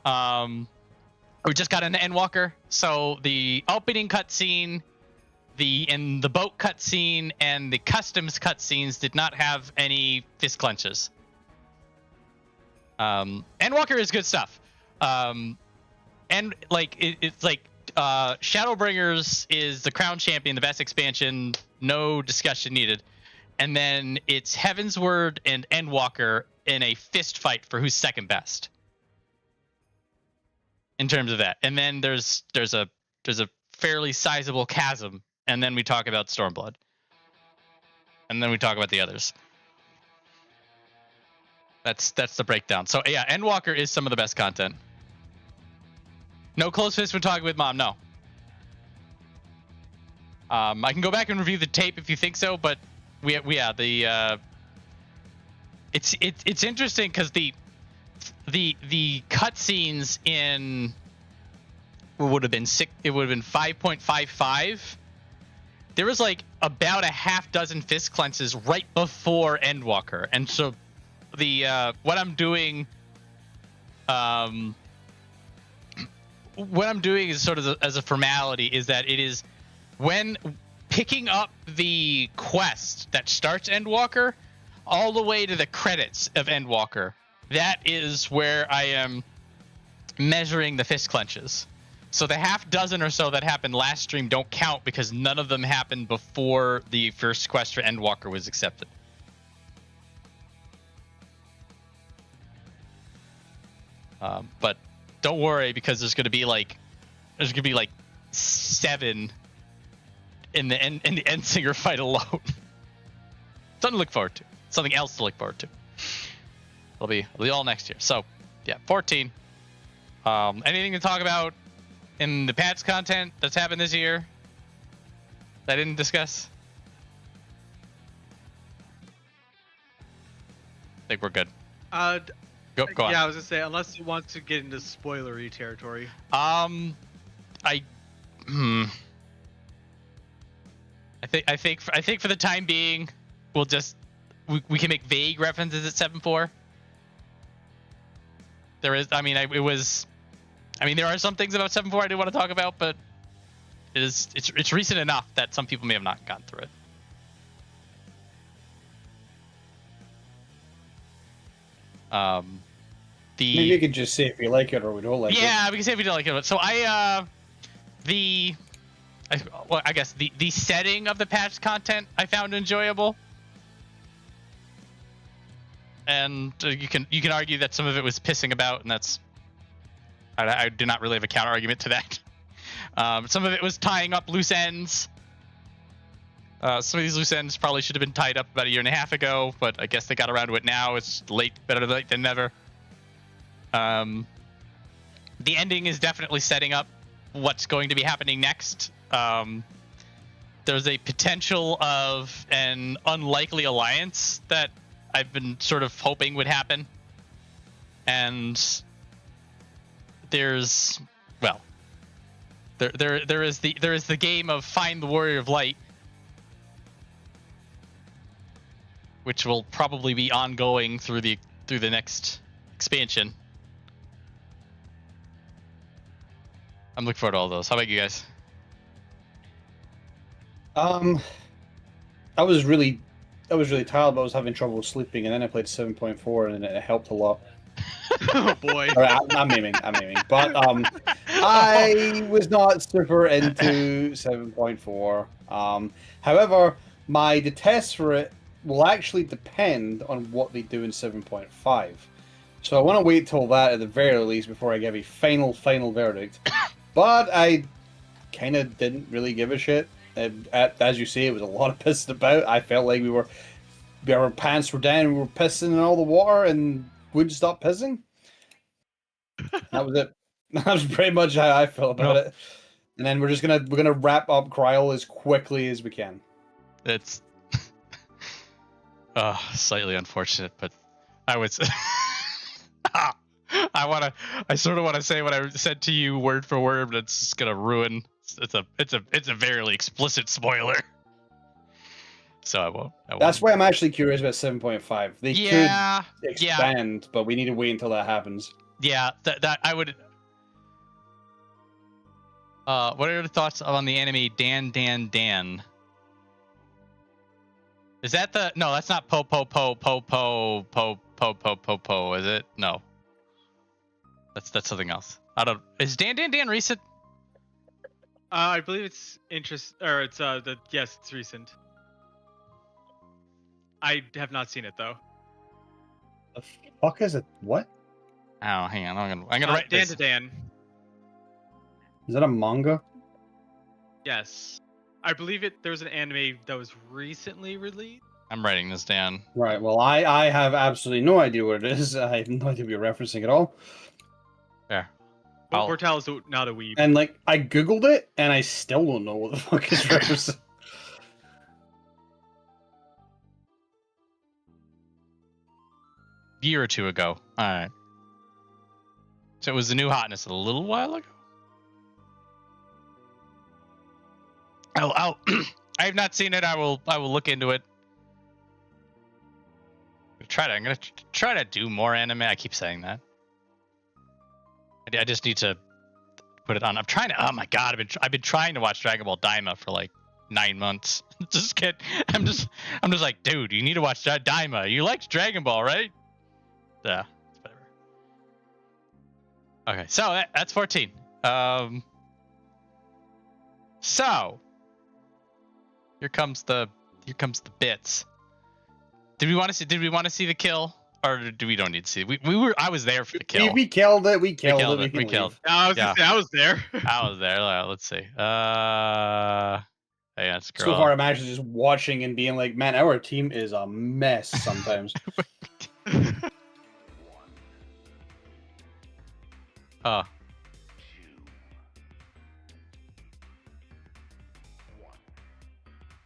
We just got into Endwalker. So the opening cutscene, the boat cutscene, and the customs cutscenes did not have any fist clenches. Endwalker is good stuff. And it's like Shadowbringers is the crown champion, the best expansion, no discussion needed. And then it's Heaven's Word and Endwalker in a fist fight for who's second best in terms of that. And then there's a fairly sizable chasm, and then we talk about Stormblood, and then we talk about the others. That's the breakdown. So yeah, Endwalker is some of the best content. No close fist when talking with Mom. No. I can go back and review the tape if you think so, but it's interesting because the cutscenes in it would have been 5.55. There was like about a half dozen fist clenches right before Endwalker, and so what I'm doing is sort of as a formality is that it is when picking up the quest that starts Endwalker all the way to the credits of Endwalker. That is where I am measuring the fist clenches. So the half dozen or so that happened last stream don't count because none of them happened before the first quest for Endwalker was accepted. But don't worry, because there's gonna be like 7 in the Endsinger fight alone. Something to look forward to. Something else to look forward to. It'll be all next year. So yeah, 14. Anything to talk about in the patch content that's happened this year that I didn't discuss? I think we're good. Go on.
Yeah, I was gonna say, unless you want to get into spoilery territory.
I think for the time being, we'll just we can make vague references at 7.4. There is, there are some things about 7.4 I do want to talk about, but it's recent enough that some people may have not gone through it.
Maybe you could just say if you like it or we don't like it.
Yeah, we can say if we don't like it. So I guess the setting of the patch content I found enjoyable, and you can argue that some of it was pissing about, and that's I do not really have a counter argument to that. Some of it was tying up loose ends. Some of these loose ends probably should have been tied up about 1.5 years ago, but I guess they got around to it now. It's late, better late than never. The ending is definitely setting up what's going to be happening next. There's a potential of an unlikely alliance that I've been sort of hoping would happen, and there is the game of Find the Warrior of Light, which will probably be ongoing through the next expansion. I'm looking forward to all those. How about you guys?
I was really tired, but I was having trouble sleeping, and then I played 7.4, and it helped a lot.
Oh boy.
All right, I'm aiming. But I was not super into 7.4. However, my detest for it will actually depend on what they do in 7.5. So I want to wait till that at the very least before I give a final verdict. But I kind of didn't really give a shit. As you say, it was a lot of pissing about. I felt like our pants were down, we were pissing in all the water and wouldn't stop pissing. That was it. That was pretty much how I felt about it. And then we're gonna wrap up Cryle as quickly as we can.
It's slightly unfortunate, but I would say I sort of want to say what I said to you word for word, but it's just gonna ruin. It's a very explicit spoiler. So I won't.
That's why I'm actually curious about 7.5. They could expand, but we need to wait until that happens.
Yeah, that I would. What are your thoughts on the anime Dan? Is that the no? That's not po, is it? No. That's something else. I don't. Is Dan recent?
I believe it's yes, it's recent. I have not seen it though.
The fuck is it? What?
Oh, hang on. I'm gonna write
Dan
this.
to Dan.
Is that a manga?
Yes, I believe it. There was an anime that was recently released.
I'm writing this down.
Right. Well, I have absolutely no idea what it is. I have no idea what you're referencing at all.
There.
But Portal is not a weeb.
And like, I googled it, and I still don't know what the fuck is referencing.
Year or two ago. All right. So it was the new hotness a little while ago. I have not seen it. I will look into it. I'm gonna try to do more anime. I keep saying that. I just need to put it on. I'm trying to. Oh my god! I've been trying to watch Dragon Ball Daima for like 9 months. I'm just like, dude, you need to watch Daima. You liked Dragon Ball, right? Yeah, whatever. Okay, so that's 14. So here comes the bits. Did we want to see the kill, or do we don't need to see? I was there for the kill.
We killed it. We killed it.
We killed.
I was there.
I was there. Let's see. Hey, let's
so far, I'm actually just watching and being like, man, our team is a mess sometimes.
Oh.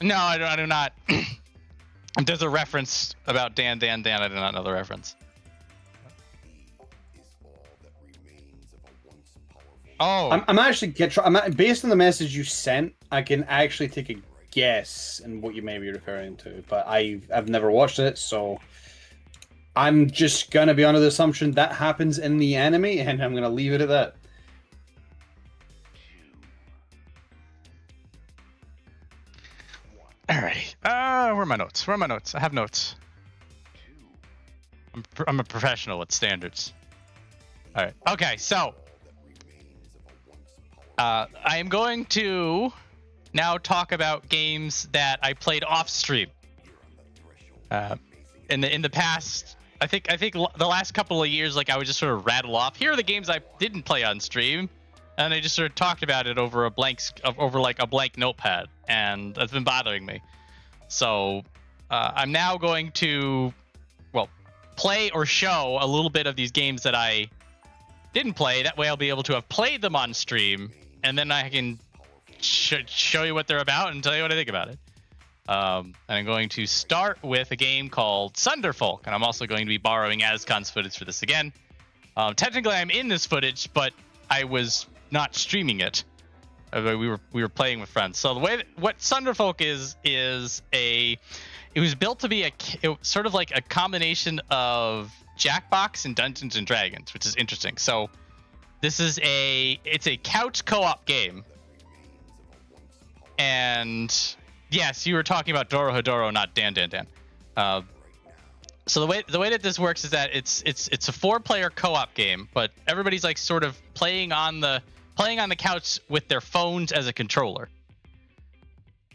No, I do not. There's a reference about Dan. I do not know the reference. Oh.
I'm actually based on the message you sent, I can actually take a guess in what you may be referring to, but I've never watched it, so I'm just gonna be under the assumption that happens in the anime, and I'm gonna leave it at that.
Alrighty. Where are my notes? I have notes. I'm a professional with standards. All right. Okay. So, I am going to now talk about games that I played off stream. In the past, I think the last couple of years, like I would just sort of rattle off. Here are the games I didn't play on stream. And I just sort of talked about it over a blank notepad, and that's been bothering me. So I'm now going to, play or show a little bit of these games that I didn't play. That way I'll be able to have played them on stream, and then I can show you what they're about and tell you what I think about it. And I'm going to start with a game called Sunderfolk, and I'm also going to be borrowing Ascon's footage for this again. Technically, I'm in this footage, but I was not streaming it. We were playing with friends. So the way what Sunderfolk is it was built to be sort of like a combination of Jackbox and Dungeons and Dragons, which is interesting. So this is it's a couch co-op game. And yes, you were talking about Doro Hedoro, not Dan. So the way that this works is that it's a 4-player co-op game, but everybody's like sort of playing on the couch with their phones as a controller.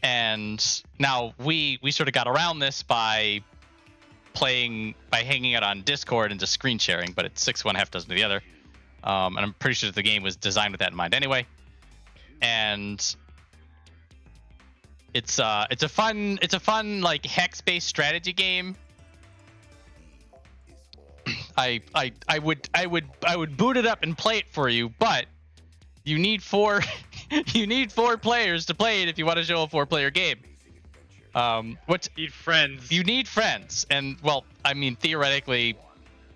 And now we sort of got around this by playing by hanging out on Discord and just screen sharing, but it's 6 one, half dozen of the other. And I'm pretty sure the game was designed with that in mind anyway. And it's a fun like hex-based strategy game. I would boot it up and play it for you, but you need 4 you need 4 players to play it if you want to show a 4-player game.
Need friends.
You need friends, and well, I mean, theoretically,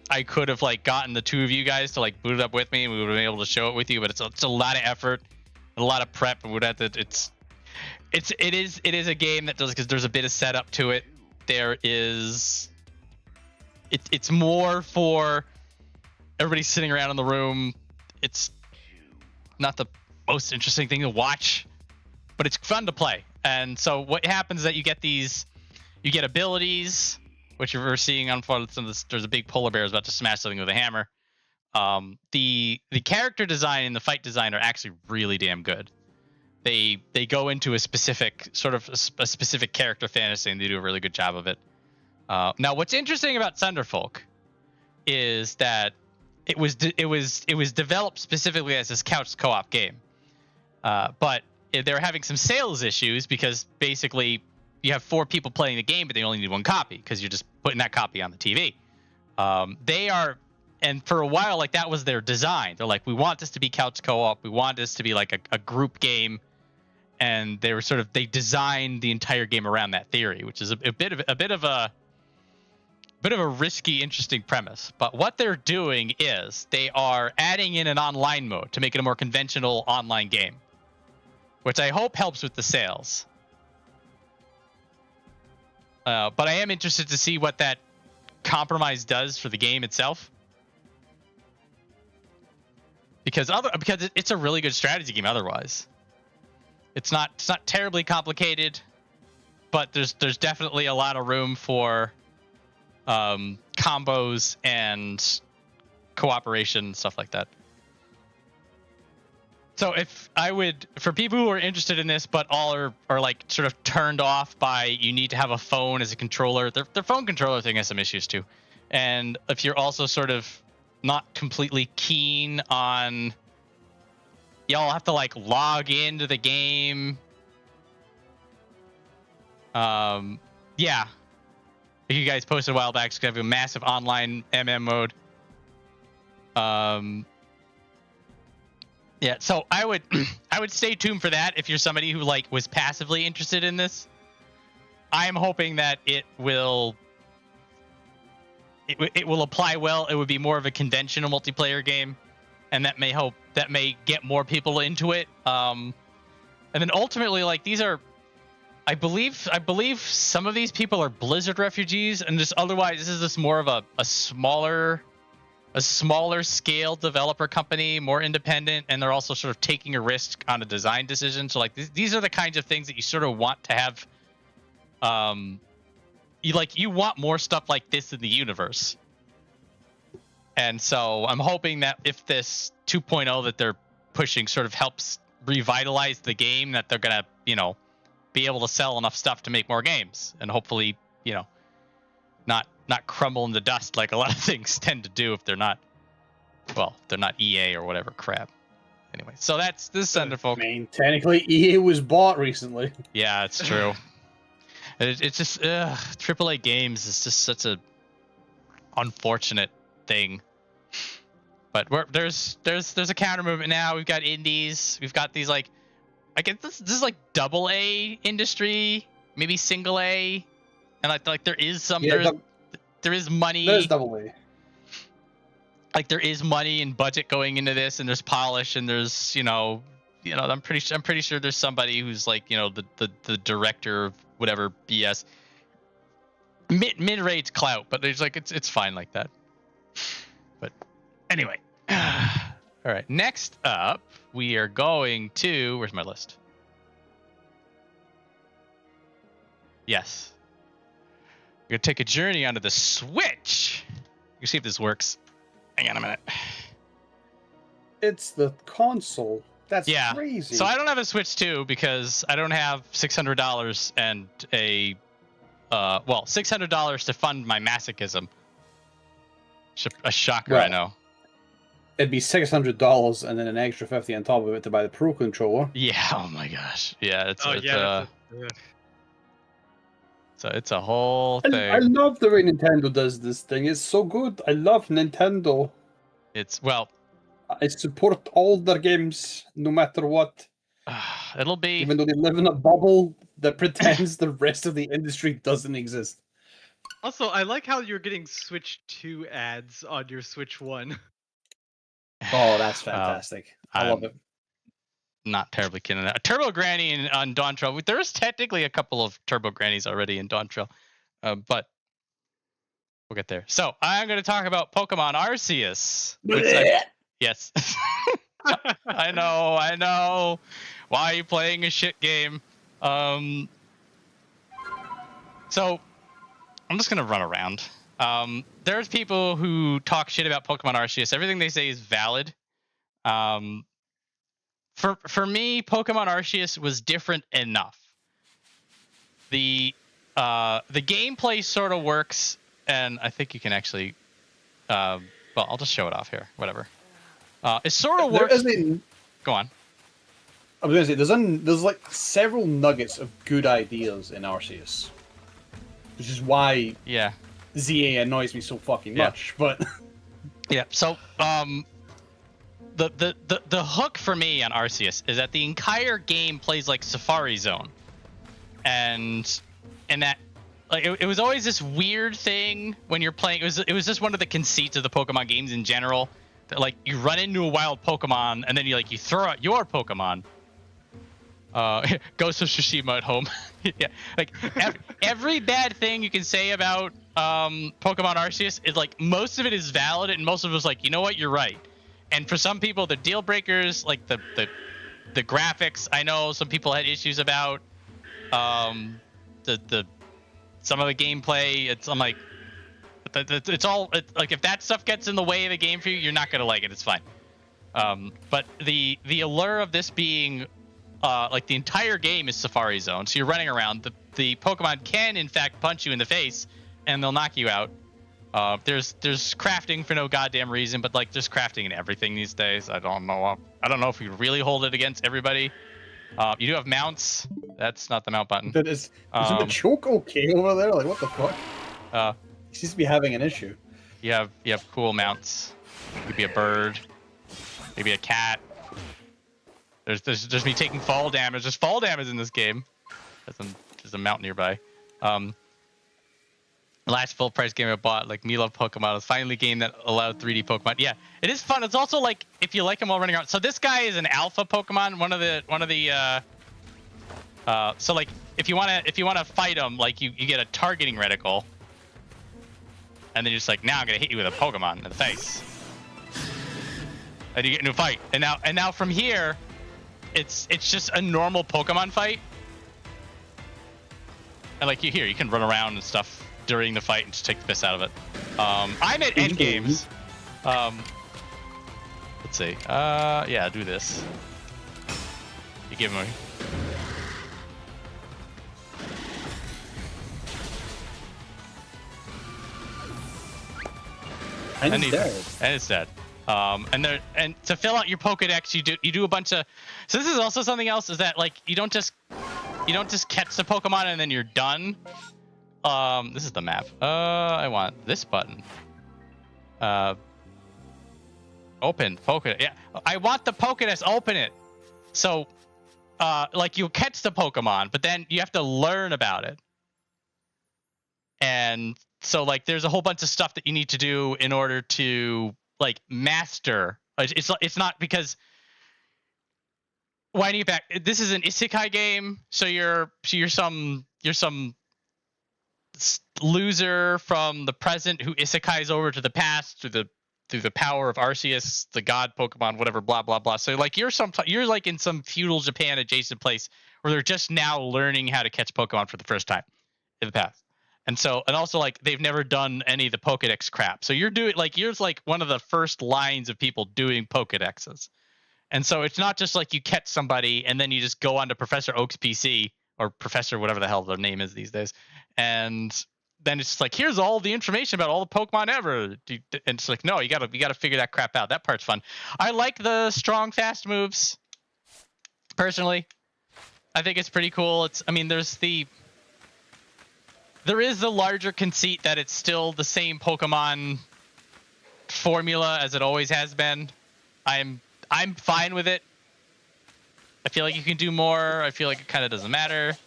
I could have like gotten the 2 of you guys to like boot it up with me, and we would have been able to show it with you. But it's a lot of effort, a lot of prep, and we'd have to. It is a game that does, because there's a bit of setup to it. There is. It's more for everybody sitting around in the room. It's not the most interesting thing to watch, but it's fun to play. And so what happens is that you get abilities, which we're seeing on some of this. There's a big polar bear is about to smash something with a hammer. The character design and the fight design are actually really damn good. They go into a specific character fantasy, and they do a really good job of it. Now, what's interesting about Sunderfolk is that it was developed specifically as this couch co-op game, but they're having some sales issues because basically you have 4 people playing the game, but they only need 1 copy because you're just putting that copy on the TV. And for a while, like that was their design. They're like, we want this to be couch co-op. We want this to be like a group game. And they designed the entire game around that theory, which is a bit of a risky, interesting premise. But what they're doing is they are adding in an online mode to make it a more conventional online game, which I hope helps with the sales. But I am interested to see what that compromise does for the game itself. Because it's a really good strategy game otherwise. It's not terribly complicated, but there's definitely a lot of room for combos and cooperation, stuff like that. So for people who are interested in this, but all are like sort of turned off by you need to have a phone as a controller, their phone controller thing has some issues too. And if you're also sort of not completely keen on, y'all have to like log into the game. Yeah. You guys posted a while back, it's gonna have a massive online MM mode. Yeah, so I would stay tuned for that if you're somebody who like was passively interested in this. I am hoping that it will apply well. It would be more of a conventional multiplayer game, and that may get more people into it. And then ultimately, like, these are, I believe some of these people are Blizzard refugees, and just otherwise this is just more of a smaller scale developer company, more independent, and they're also sort of taking a risk on a design decision. So like these are the kinds of things that you sort of want to have. You want more stuff like this in the universe. And so I'm hoping that if this 2.0 that they're pushing sort of helps revitalize the game, that they're gonna, be able to sell enough stuff to make more games, and hopefully, not crumble into dust like a lot of things tend to do if they're not EA or whatever crap. Anyway, so this is Sunderfolk.
I mean, technically EA was bought recently.
Yeah, it's true. It's just AAA games is just such a unfortunate thing. But there's a counter movement now. We've got indies. We've got these like, I guess this is like double A industry, maybe single A, and like there is some there is money.
There's double A.
Like there is money and budget going into this, and there's polish, and there's I'm pretty sure there's somebody who's like the director of whatever BS. Mid-range clout, but there's like it's fine like that. But anyway, all right. Next up, we are going to, where's my list? Yes, we're gonna take a journey onto the Switch. You see if this works. Hang on a minute.
It's the console. That's crazy.
So I don't have a Switch 2 because I don't have $600 and a well, $600 to fund my masochism. A shocker,
Well,
I know.
It'd be $600 and then an extra 50 on top of it to buy the Pro Controller.
Yeah. Oh my gosh. Yeah. It's a whole thing.
I love the way Nintendo does this thing. It's so good. I love Nintendo. I support all their games, no matter what.
It'll be,
even though they live in a bubble that pretends the rest of the industry doesn't exist.
Also, I like how you're getting Switch 2 ads on your Switch 1.
Oh, that's fantastic. I love it.
Not terribly kidding. Turbo Granny on Dawn Trail. There's technically a couple of Turbo Grannies already in Dawn Trail, but we'll get there. So I'm going to talk about Pokemon Arceus. Yes. I know. Why are you playing a shit game? So I'm just gonna run around. There's people who talk shit about Pokemon Arceus. Everything they say is valid. For me, Pokemon Arceus was different enough. The gameplay sort of works, and I think you can actually. Well, I'll just show it off here. Whatever. It sort of works. Go on.
I was going to say, there's like several nuggets of good ideas in Arceus, which is why ZA annoys me so fucking much. But
yeah, so the hook for me on Arceus is that the entire game plays like Safari Zone, and that like it was always this weird thing when you're playing. It was just one of the conceits of the Pokemon games in general. That like you run into a wild Pokemon and then you throw out your Pokemon. Ghost of Tsushima at home. Yeah, like every bad thing you can say about Pokemon Arceus is like most of it is valid and most of it is like, you know what, you're right. And for some people, the deal breakers, like the graphics, I know some people had issues about some of the gameplay. I'm like, it's all like if that stuff gets in the way of the game for you, you're not gonna like it. It's fine. But the allure of this being like the entire game is Safari Zone, so you're running around. The Pokemon can in fact punch you in the face, and they'll knock you out. There's crafting for no goddamn reason, but like there's crafting in everything these days. I don't know if you really hold it against everybody. You do have mounts. That's not the mount button.
Is the choke okay over there? Like what the fuck? He seems to be having an issue.
You have cool mounts. You could be a bird, maybe a cat. There's me taking fall damage. There's fall damage in this game. There's a mount nearby. Last full price game I bought, like Me Love Pokemon. It was finally a game that allowed 3D Pokemon. Yeah, it is fun. It's also like if you like them all running around. So this guy is an alpha Pokemon. One of the so like if you wanna fight him, like you get a targeting reticle, and then you're just like, now I'm gonna hit you with a Pokemon in the face, and you get into a fight. And now from here, it's just a normal Pokemon fight. And like you can run around and stuff during the fight and just take the piss out of it. I'm at end games. Let's see. Yeah, do this. You give him
And he's dead.
And it's dead. And to fill out your Pokedex, you do a bunch of. So this is also something else, is that like you don't just catch the Pokemon and then you're done. This is the map. I want this button. Open Pokedex. Yeah, I want the Pokedex. Open it. So, like you'll catch the Pokemon, but then you have to learn about it. And so like there's a whole bunch of stuff that you need to do in order to like master. It's not because winding it back, this is an isekai game, so you're some loser from the present who isekais over to the past through the power of Arceus, the god Pokemon, whatever, blah blah blah. So like you're like in some feudal Japan adjacent place where they're just now learning how to catch Pokemon for the first time in the past. And also like they've never done any of the Pokedex crap. So you're like one of the first lines of people doing Pokedexes. And so it's not just like you catch somebody and then you just go onto Professor Oak's PC or Professor whatever the hell their name is these days, and then it's just like, here's all the information about all the Pokemon ever. And it's like, no, you gotta figure that crap out. That part's fun. I like the strong, fast moves. Personally, I think it's pretty cool. I mean, there is the larger conceit that it's still the same Pokemon formula as it always has been. I'm fine with it. I feel like you can do more. I feel like it kind of doesn't matter.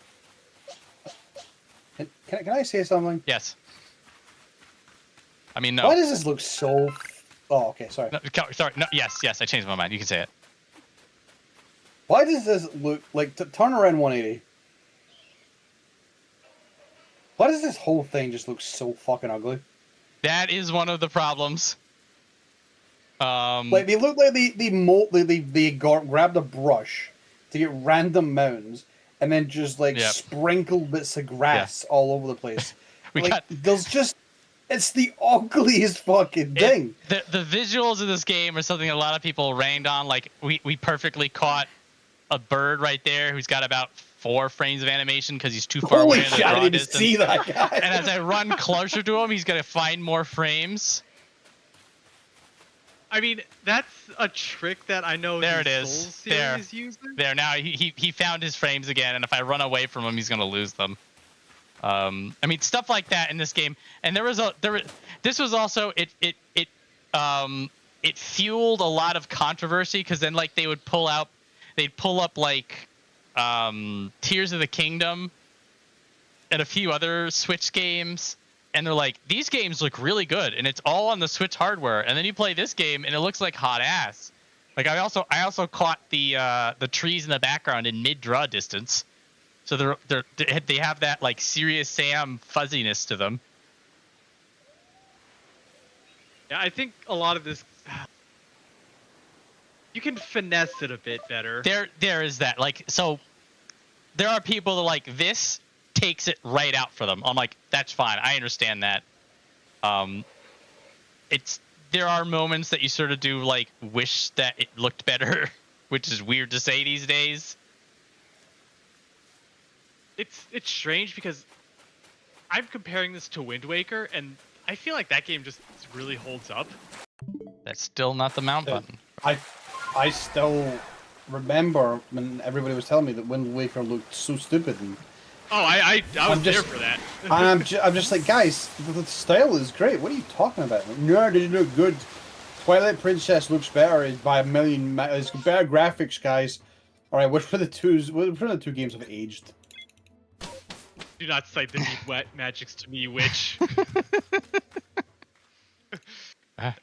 Can I say something?
Yes. I mean, no.
Why does this look so... Oh, okay, sorry.
No, sorry. No, yes, I changed my mind. You can say it.
Why does this look like... Turn around 180. Why does this whole thing just look so fucking ugly?
That is one of the problems.
Like, they look like they grabbed a brush to get random mounds and then just, like, sprinkle bits of grass all over the place. It's the ugliest fucking thing.
The visuals of this game are something a lot of people rained on. Like, we perfectly caught a bird right there who's got about 4 frames of animation because he's too far away in the draw
didn't
distance.
see that guy.
And as I run closer to him, he's going to find more frames.
I mean, that's a trick that I know
there
the
it is.
Souls series uses.
There, now he found his frames again, and if I run away from him, he's going to lose them. I mean, stuff like that in this game. And this was also it fueled a lot of controversy because then like they'd pull up like Tears of the Kingdom and a few other Switch games, and they're like, these games look really good, and it's all on the Switch hardware. And then you play this game, and it looks like hot ass. Like I also caught the trees in the background in mid draw distance, so they have that like Serious Sam fuzziness to them.
Yeah, I think a lot of this. You can finesse it a bit better.
There is that. Like, so there are people that like this takes it right out for them. I'm like, that's fine. I understand that. There are moments that you sort of do like wish that it looked better, which is weird to say these days.
It's strange because I'm comparing this to Wind Waker, and I feel like that game just really holds up.
That's still not the mount button.
I still remember when everybody was telling me that Wind Waker looked so stupid. And
I was there for that.
I'm just like, guys, the style is great. What are you talking about? No, it doesn't look good. Twilight Princess looks better. It's by a million. It's better graphics, guys. All right, which one of the two games have aged?
Do not cite the deep wet magics to me, witch.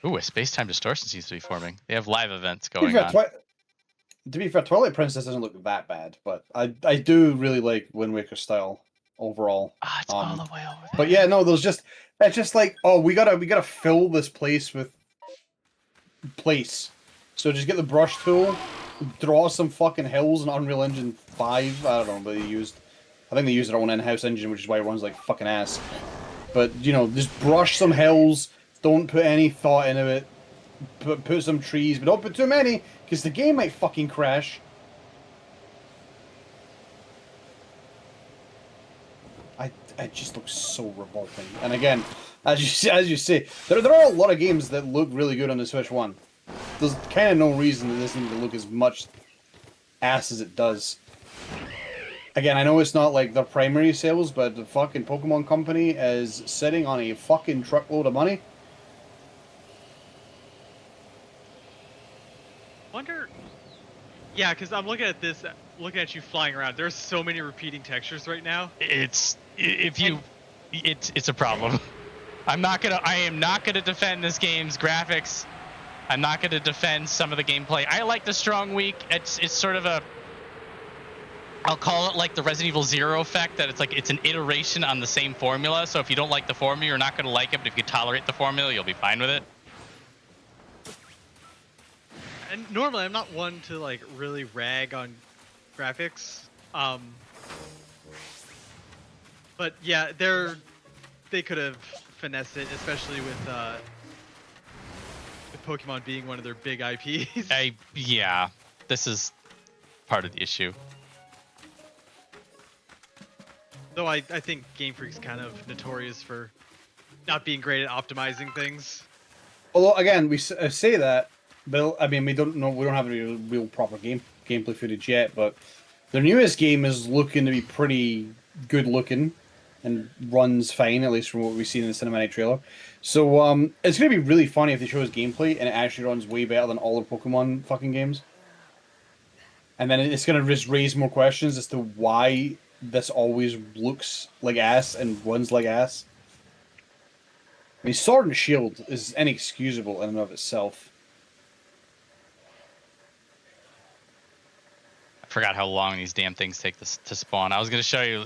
Ooh, a space-time distortion seems to be forming. They have live events going on.
To be fair, Twilight Princess doesn't look that bad, but I do really like Wind Waker style overall.
Ah, it's all the way over there.
But yeah, no, it's just like, oh, we gotta fill this place with place. So just get the brush tool, draw some fucking hills in Unreal Engine 5. I don't know, but I think they use their own in-house engine, which is why it runs like fucking ass. But you know, just brush some hills. Don't put any thought into it. Put some trees, but don't put too many, because the game might fucking crash. It just looks so revolting. And again, as you say, there are a lot of games that look really good on the Switch One. There's kind of no reason that this needs to look as much ass as it does. Again, I know it's not like their primary sales, but the fucking Pokemon Company is sitting on a fucking truckload of money.
Wonder. Yeah, because I'm looking at this, looking at you flying around. There's so many repeating textures right now.
It's a problem. I am not gonna defend this game's graphics. I'm not gonna defend some of the gameplay. I like the strong weak. It's sort of I'll call it like the Resident Evil Zero effect, that it's an iteration on the same formula. So if you don't like the formula, you're not gonna like it. But if you tolerate the formula, you'll be fine with it.
And normally I'm not one to like really rag on graphics, but yeah, they could have finessed it, especially with Pokemon being one of their big IPs.
Yeah, this is part of the issue.
Though I think Game Freak's kind of notorious for not being great at optimizing things.
Although again, we say that, but I mean, we don't have any real proper gameplay footage yet. But their newest game is looking to be pretty good looking, and runs fine, at least from what we've seen in the cinematic trailer. So it's gonna be really funny if they show us gameplay and it actually runs way better than all the Pokemon fucking games. And then it's gonna just raise more questions as to why this always looks like ass and runs like ass. I mean, Sword and Shield is inexcusable in and of itself.
I forgot how long these damn things take to spawn. I was gonna show you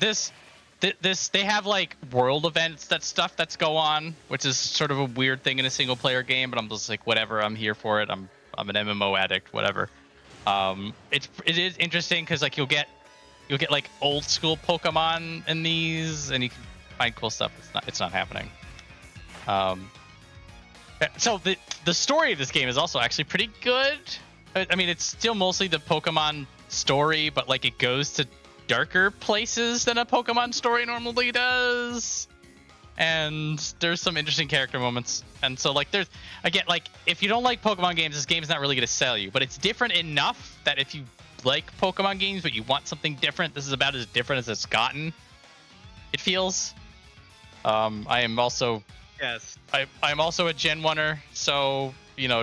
this. They have like world events, that's go on, which is sort of a weird thing in a single player game. But I'm just like, whatever. I'm here for it. I'm an MMO addict. Whatever. It is interesting because like you'll get like old school Pokemon in these, and you can find cool stuff. It's not happening. So the story of this game is also actually pretty good. I mean, it's still mostly the Pokemon story, but like it goes to darker places than a Pokemon story normally does. And there's some interesting character moments. And so like if you don't like Pokemon games, this game's not really going to sell you, but it's different enough that if you like Pokemon games but you want something different, this is about as different as it's gotten, it feels. I am also I'm also a Gen 1er, so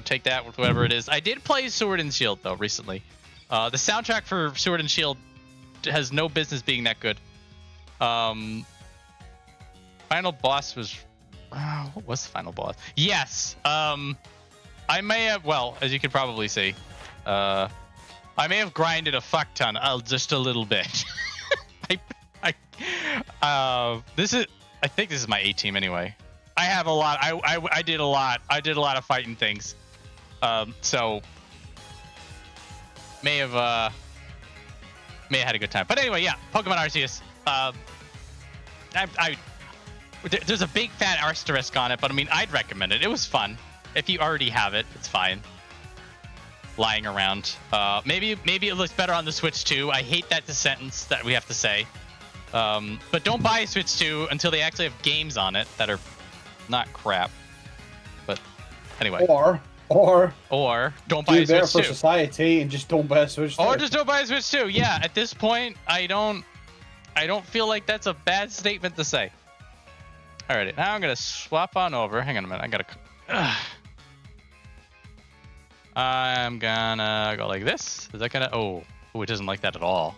take that with whatever it is. I did play Sword and Shield though recently. The soundtrack for Sword and Shield has no business being that good. Final boss was what was the final boss? Yes. I may have, well, as you can probably see, I may have grinded a fuck ton, just a little bit. I think this is my A team anyway. I have a lot. I did a lot. I did a lot of fighting things. So may have had a good time. But anyway, yeah, Pokemon Arceus. There's a big fat asterisk on it, but I mean, I'd recommend it. It was fun. If you already have it, it's fine. Lying around. Maybe it looks better on the Switch 2. I hate that sentence that we have to say. But don't buy a Switch 2 until they actually have games on it that are not crap. But anyway.
Or
don't buy a Switch 2.
For society and just don't buy a Switch 2.
Or just don't buy a Switch 2. Yeah, at this point, I don't feel like that's a bad statement to say. Alrighty, now I'm gonna swap on over. Hang on a minute, I'm gonna go like this. Is that gonna? Oh, it doesn't like that at all.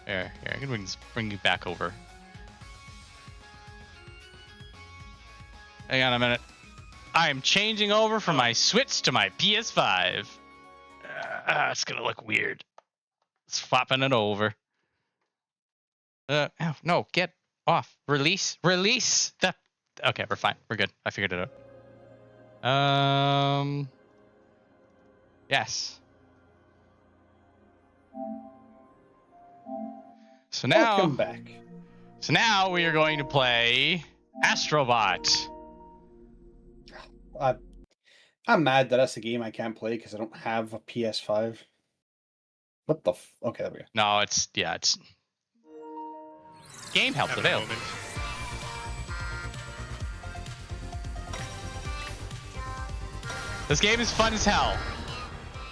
Here, I can bring you back over. Hang on a minute. I am changing over from my Switch to my PS5. It's gonna look weird. Swapping it over. No, get off. Release the. Okay, we're fine. We're good. I figured it out. Yes. So now.
Welcome back.
So now we are going to play Astrobot.
I'm mad that that's a game I can't play because I don't have a PS5. What the okay, there we go.
No, it's game help available. This game is fun as hell.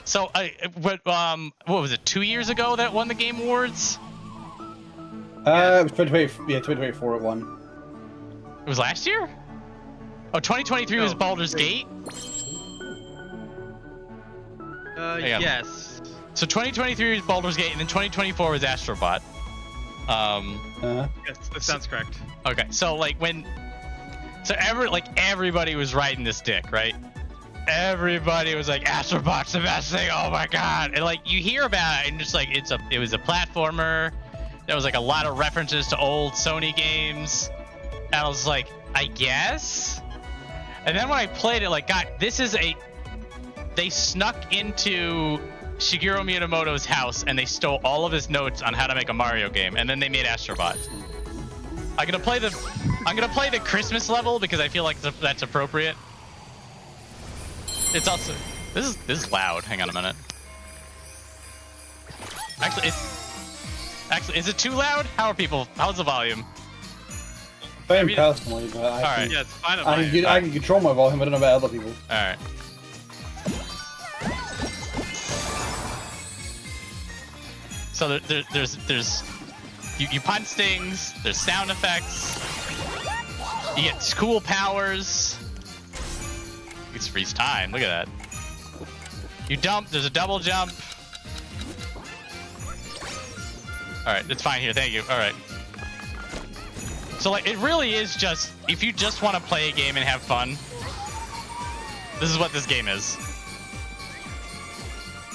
So what was it, 2 years ago that won the Game Awards?
It was 2024 it won.
It was last year? Oh, 2023 was Baldur's Gate?
Yes.
So 2023 was Baldur's Gate, and then 2024 was Astrobot.
Yes, that sounds correct.
Okay, so like everybody was riding this dick, right? Everybody was like, Astrobot's the best thing, oh my god. And like you hear about it and just like it was a platformer. There was like a lot of references to old Sony games. And I was like, I guess? And then when I played it, like, God, they snuck into Shigeru Miyamoto's house and they stole all of his notes on how to make a Mario game, and then they made Astrobot. I'm gonna play the Christmas level because I feel like that's appropriate. It's also this is loud. Hang on a minute. Actually, is it too loud? How's the volume?
Fine personally, but
Alright.
Yeah, it's fine.
I can control my volume. I don't know about other people.
All right. So there's you punch things. There's sound effects. You get cool powers. You can freeze time. Look at that. You dump. There's a double jump. All right, it's fine here. Thank you. All right. So like, it really is just, if you just want to play a game and have fun, this is what this game is.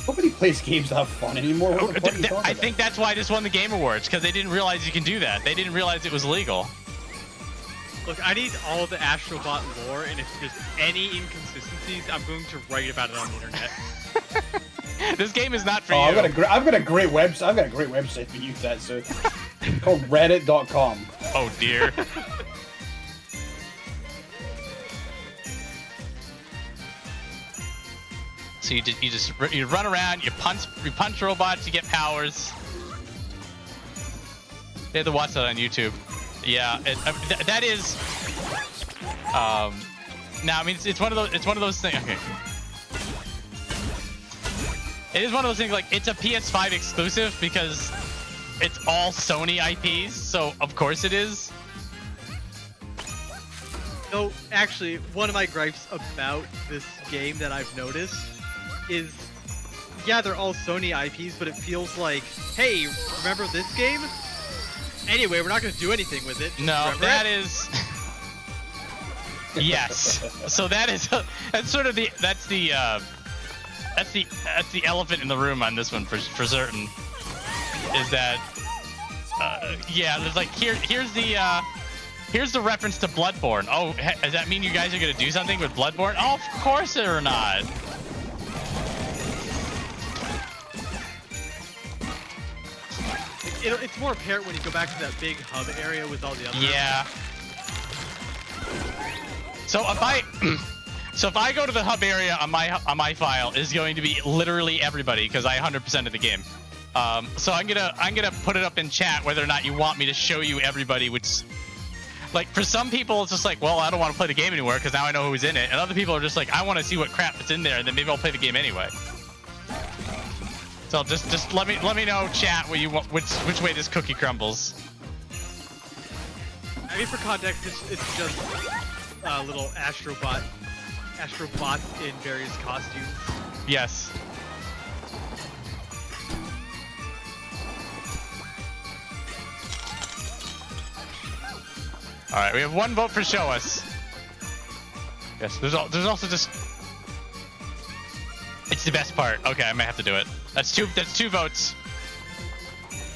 Nobody plays games to have fun anymore. What the fuck are you talking
I
about?
think that's why this won the Game Awards, because they didn't realize you can do that. They didn't realize it was legal.
Look, I need all the Astrobot lore, and if there's any inconsistencies, I'm going to write about it on the internet.
This game is not for you.
I've got a great website. I've got a great website for you, that so it's called Reddit.com.
Oh dear. So you run around, you punch robots, you get powers. They have to watch that on YouTube. Yeah, that is. No, I mean it's one of those things. Okay. It is one of those things, like, it's a PS5 exclusive because it's all Sony IPs, so of course it is.
No, actually, one of my gripes about this game that I've noticed is, yeah, they're all Sony IPs, but it feels like, hey, remember this game? Anyway, we're not going to do anything with it.
No,
Remember
that
it?
is. Yes. So that's sort of that's the elephant in the room on this one for certain. Is that yeah? There's like here's the reference to Bloodborne. Oh, does that mean you guys are gonna do something with Bloodborne? Oh, of course they're not.
It's more apparent when you go back to that big hub area with all the other.
Yeah. So if I go to the hub area on my file, is going to be literally everybody because I 100%ed the game. So I'm gonna put it up in chat whether or not you want me to show you everybody. Which, like, for some people it's just like, well, I don't want to play the game anymore because now I know who's in it, and other people are just like, I want to see what crap is in there, and then maybe I'll play the game anyway. So just let me know, chat, what you want, which way this cookie crumbles.
I mean, for context, it's just little Astrobots in various costumes.
Yes. All right, we have one vote for show us. Yes, there's also just. It's the best part. Okay, I might have to do it. That's two votes.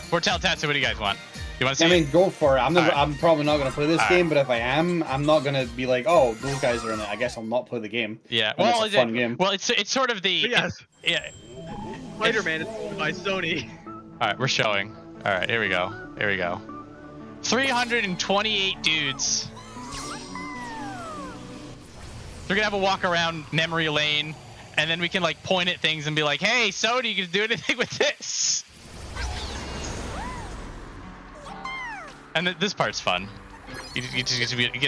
Foretell Tatsu, what do you guys want? You want to see?
I mean, go for it.
Alright.
I'm probably not going to play this
Alright.
game, but if I am, I'm not going to be like, oh, those guys are in it. I guess I'll not play the game.
Yeah.
And
Well,
it's a fun game.
Well, it's sort of the.
But yes,
Yeah.
Spider-Man is by Sony.
All right, we're showing. All right, here we go. Here we go. 328 dudes. We're gonna have a walk around memory lane, and then we can like point at things and be like, "Hey, Sony, you can do anything with this?" And this part's fun. You get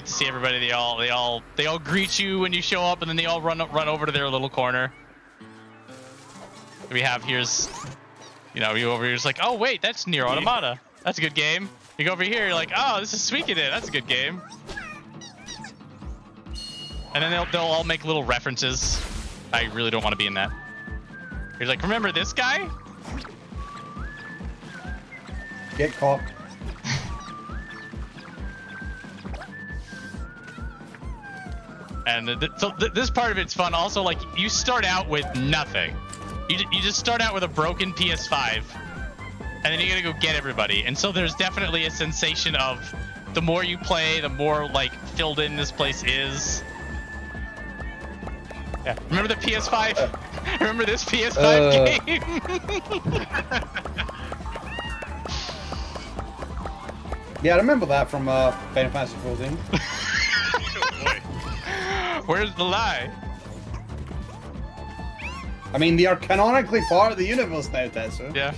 to see everybody. They all greet you when you show up, and then they all run over to their little corner. We have here's, you go over here, it's like, oh wait, that's Nier Automata. That's a good game. You go over here, you're like, oh, this is Suikoden. That's a good game. And then they'll all make little references. I really don't want to be in that. You're like, remember this guy?
Get caught.
And this part of it's fun. Also, like, you start out with nothing. You just start out with a broken PS5, and then you gotta go get everybody. And so there's definitely a sensation of the more you play, the more like filled in this place is. Yeah. Remember the PS5? Remember this PS5 game?
Yeah, I remember that from Final Fantasy 14.
Where's the lie?
I mean, they are canonically part of the universe now, Tetsu.
Yeah.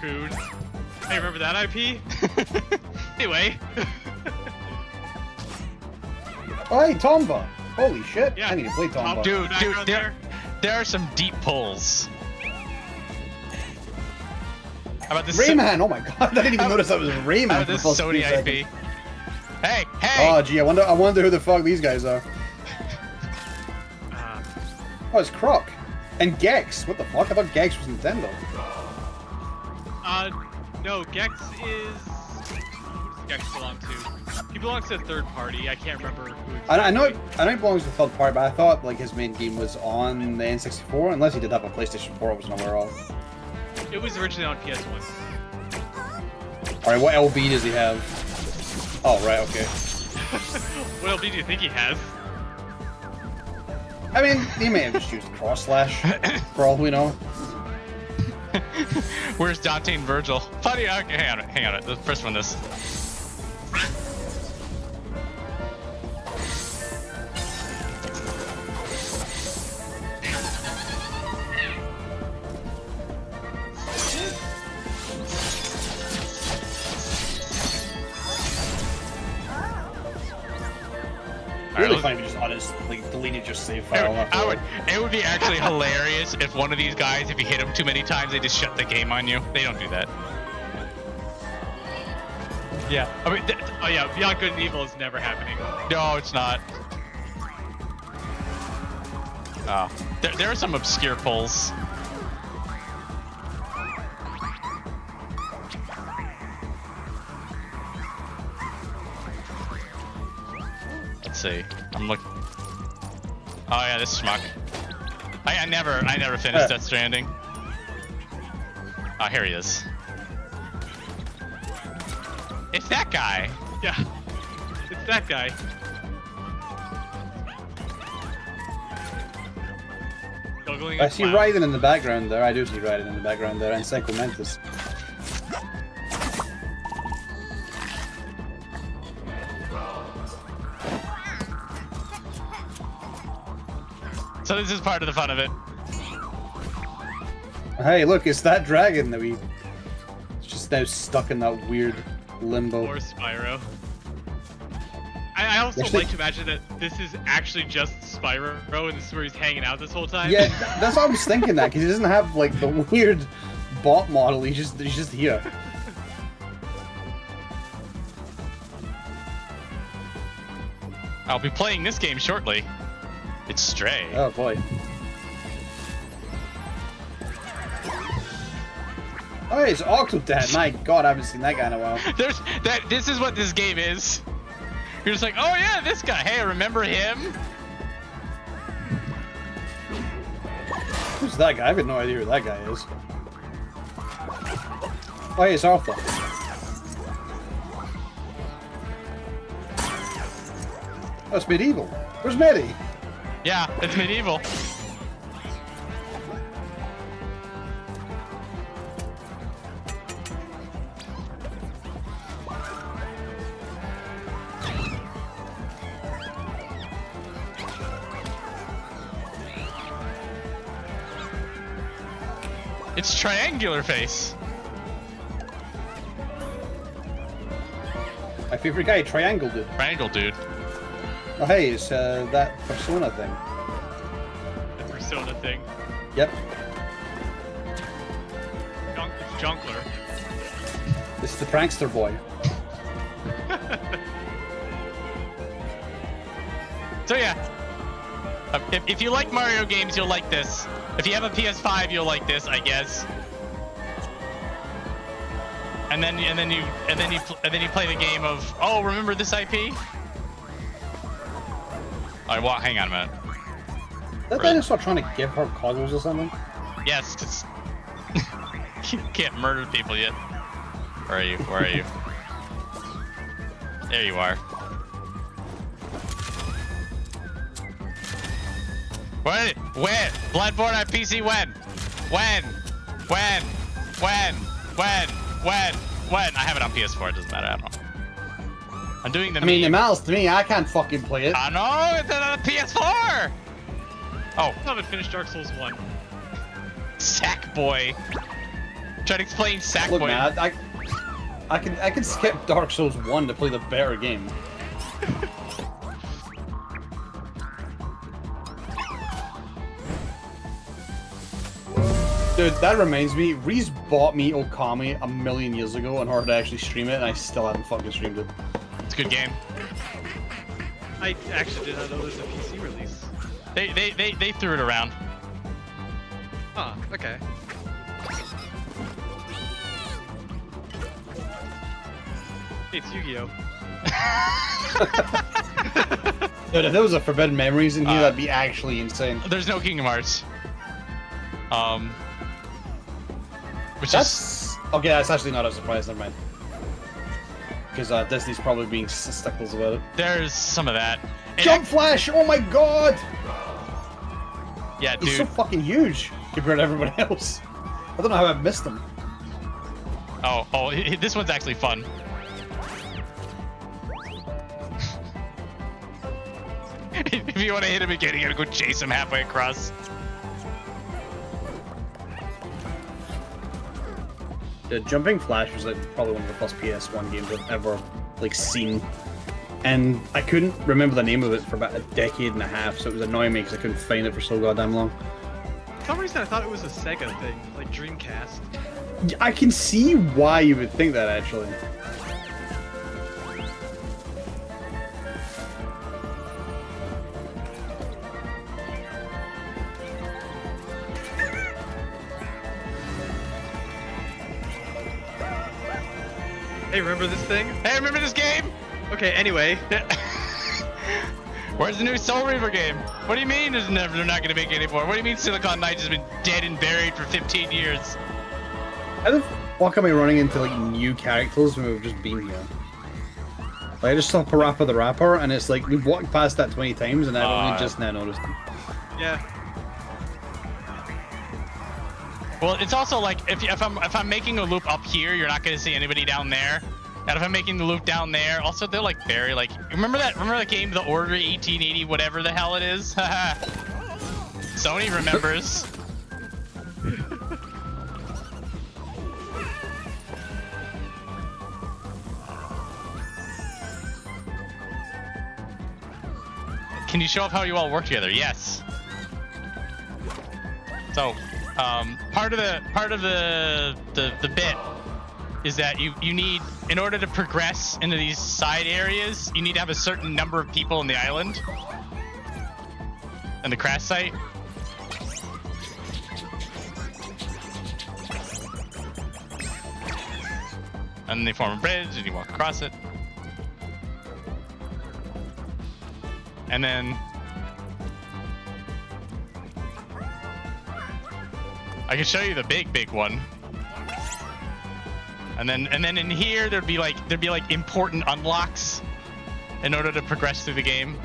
Food. Hey, remember that IP? Anyway.
Oh, hey, Tomba. Holy shit.
Yeah.
I need to play Tomba.
Dude,
Background
there are some deep pulls. How about this?
Rayman. Oh my god. I didn't even notice that was Rayman.
How about
for
this
the first
Sony
2
IP?
seconds.
Hey, hey!
Oh, gee. I wonder who the fuck these guys are. Oh, it's Croc. And Gex. What the fuck? I thought Gex was Nintendo.
No, Gex is... Who does Gex belong to? He belongs to a third party. I can't remember who exactly.
I know it belongs to the third party, but I thought like his main game was on the N64, unless he did have a PlayStation 4 I wasn't aware of.
It was originally on PS1.
Alright, what LB does he have? Oh, right, okay.
What LB do you think he has?
I mean, he may have just used cross slash, for all we know.
Where's Dante and Virgil? Funny, okay, hang on. The first one, this.
Really funny if you just deleted your save file.
It would be actually hilarious if one of these guys, if you hit them too many times, they just shut the game on you. They don't do that. Yeah. I mean,
Oh yeah, Beyond Good and Evil is never happening.
no, it's not. Oh, there are some obscure pulls. Let's see. I'm looking. Oh yeah, this schmuck. I never finished Death Stranding. Oh, here he is. It's that guy.
Yeah, it's that guy. Googling
I see Raiden in the background there. I do see Raiden in the background there, and Psycho Mantis.
So this is part of the fun of it.
Hey, look, it's that dragon that it's just now stuck in that weird limbo.
Or Spyro. I also
Actually-
like to imagine that this is actually just Spyro, and this is where he's hanging out this whole time.
Yeah, that's what I was thinking, that because he doesn't have like the weird bot model. He's just here.
I'll be playing this game shortly. It's Stray.
Oh boy. Oh, it's Octodad. My God, I haven't seen that guy in a while.
This is what this game is. You're just like, oh yeah, this guy. Hey, remember him?
Who's that guy? I have no idea who that guy is. Oh, hey, it's Arthur. Oh, it's medieval. Where's Medi?
Yeah, it's medieval. It's triangular face.
My favorite guy, Triangle Dude.
Triangle dude.
Oh, hey, it's that Persona thing.
The Persona thing.
Yep.
It's Jonkler.
This is the prankster boy.
So yeah, if you like Mario games, you'll like this. If you have a PS5, you'll like this, I guess. And then you play the game of, oh, remember this IP? Alright, well, hang on a minute.
That guy just start trying to give her cuddles or something?
Yes, because you can't murder people yet. Where are you? Where are you? There you are. When? Bloodborne on PC when? When? I have it on PS4, it doesn't matter, I don't know. I'm doing the
I mean, it
meme.
matters to me, I can't fucking play it.
I know, it's on the PS4! Oh,
I haven't finished Dark Souls 1.
sack boy. Try to explain
Look,
Sackboy.
man, I can skip Dark Souls 1 to play the better game. Dude, that reminds me, Reese bought me Okami a million years ago in order to actually stream it, and I still haven't fucking streamed it.
It's a good game.
I actually did not know there's a PC release.
They threw it around.
Ah, okay. It's Yu-Gi-Oh!
Dude, if there was a Forbidden Memories in here, that'd be actually insane.
There's no Kingdom Hearts. Which
That's okay. That's actually not a surprise. Never mind. Because Disney's probably being sticklers about it.
there's some of that. And
Jump Flash! Oh my god!
yeah,
He's so
dude.
fucking huge compared to everybody else. I don't know how I've missed him.
Oh, this one's actually fun. If you want to hit him again, you gotta go chase him halfway across.
The Jumping Flash was like probably one of the first PS1 games I've ever like seen, and I couldn't remember the name of it for about a decade and a half, so it was annoying me because I couldn't find it for so goddamn long.
For some reason I thought it was a Sega thing, like Dreamcast.
I can see why you would think that actually.
Hey, remember this thing?
Hey, remember this game?
Okay, anyway.
Where's the new Soul Reaver game? What do you mean they're not gonna make it anymore? What do you mean Silicon Knights has been dead and buried for 15 years?
How the fuck am I running into like new characters when we've just been here? Like I just saw Parappa the Rapper, and it's like we've walked past that 20 times, and I've only just now noticed them.
Yeah.
Well, it's also like if I'm making a loop up here, you're not gonna see anybody down there. And if I'm making the loop down there, also they're like very like remember that game, The Order 1880, whatever the hell it is? Sony remembers. Can you show off how you all work together? Yes. So, part of the bit is that you need, in order to progress into these side areas, you need to have a certain number of people in the island and the crash site. And they form a bridge and you walk across it. And then I can show you the big one. And then in here there'd be like important unlocks in order to progress through the game.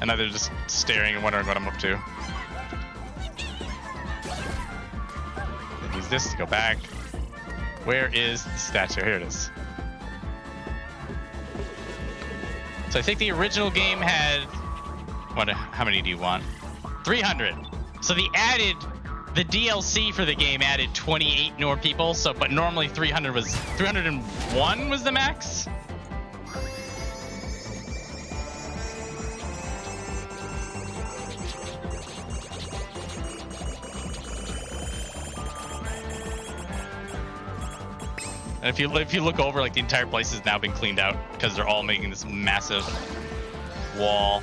And now they're just staring and wondering what I'm up to. Use this to go back. Where is the statue? Here it is. So I think the original game had how many do you want? 300. So the DLC for the game added 28 more people. So, but normally 301 was the max. And if you look over, like the entire place has now been cleaned out because they're all making this massive wall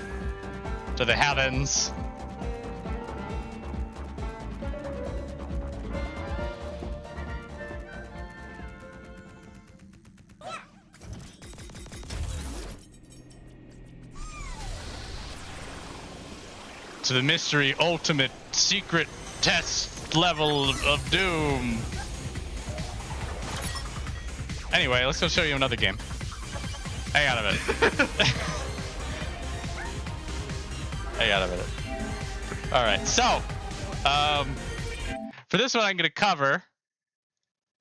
to the heavens. To the mystery ultimate secret test level of doom. Anyway, let's go show you another game. Hang on a minute. Hang on a minute. All right, so for this one, I'm gonna cover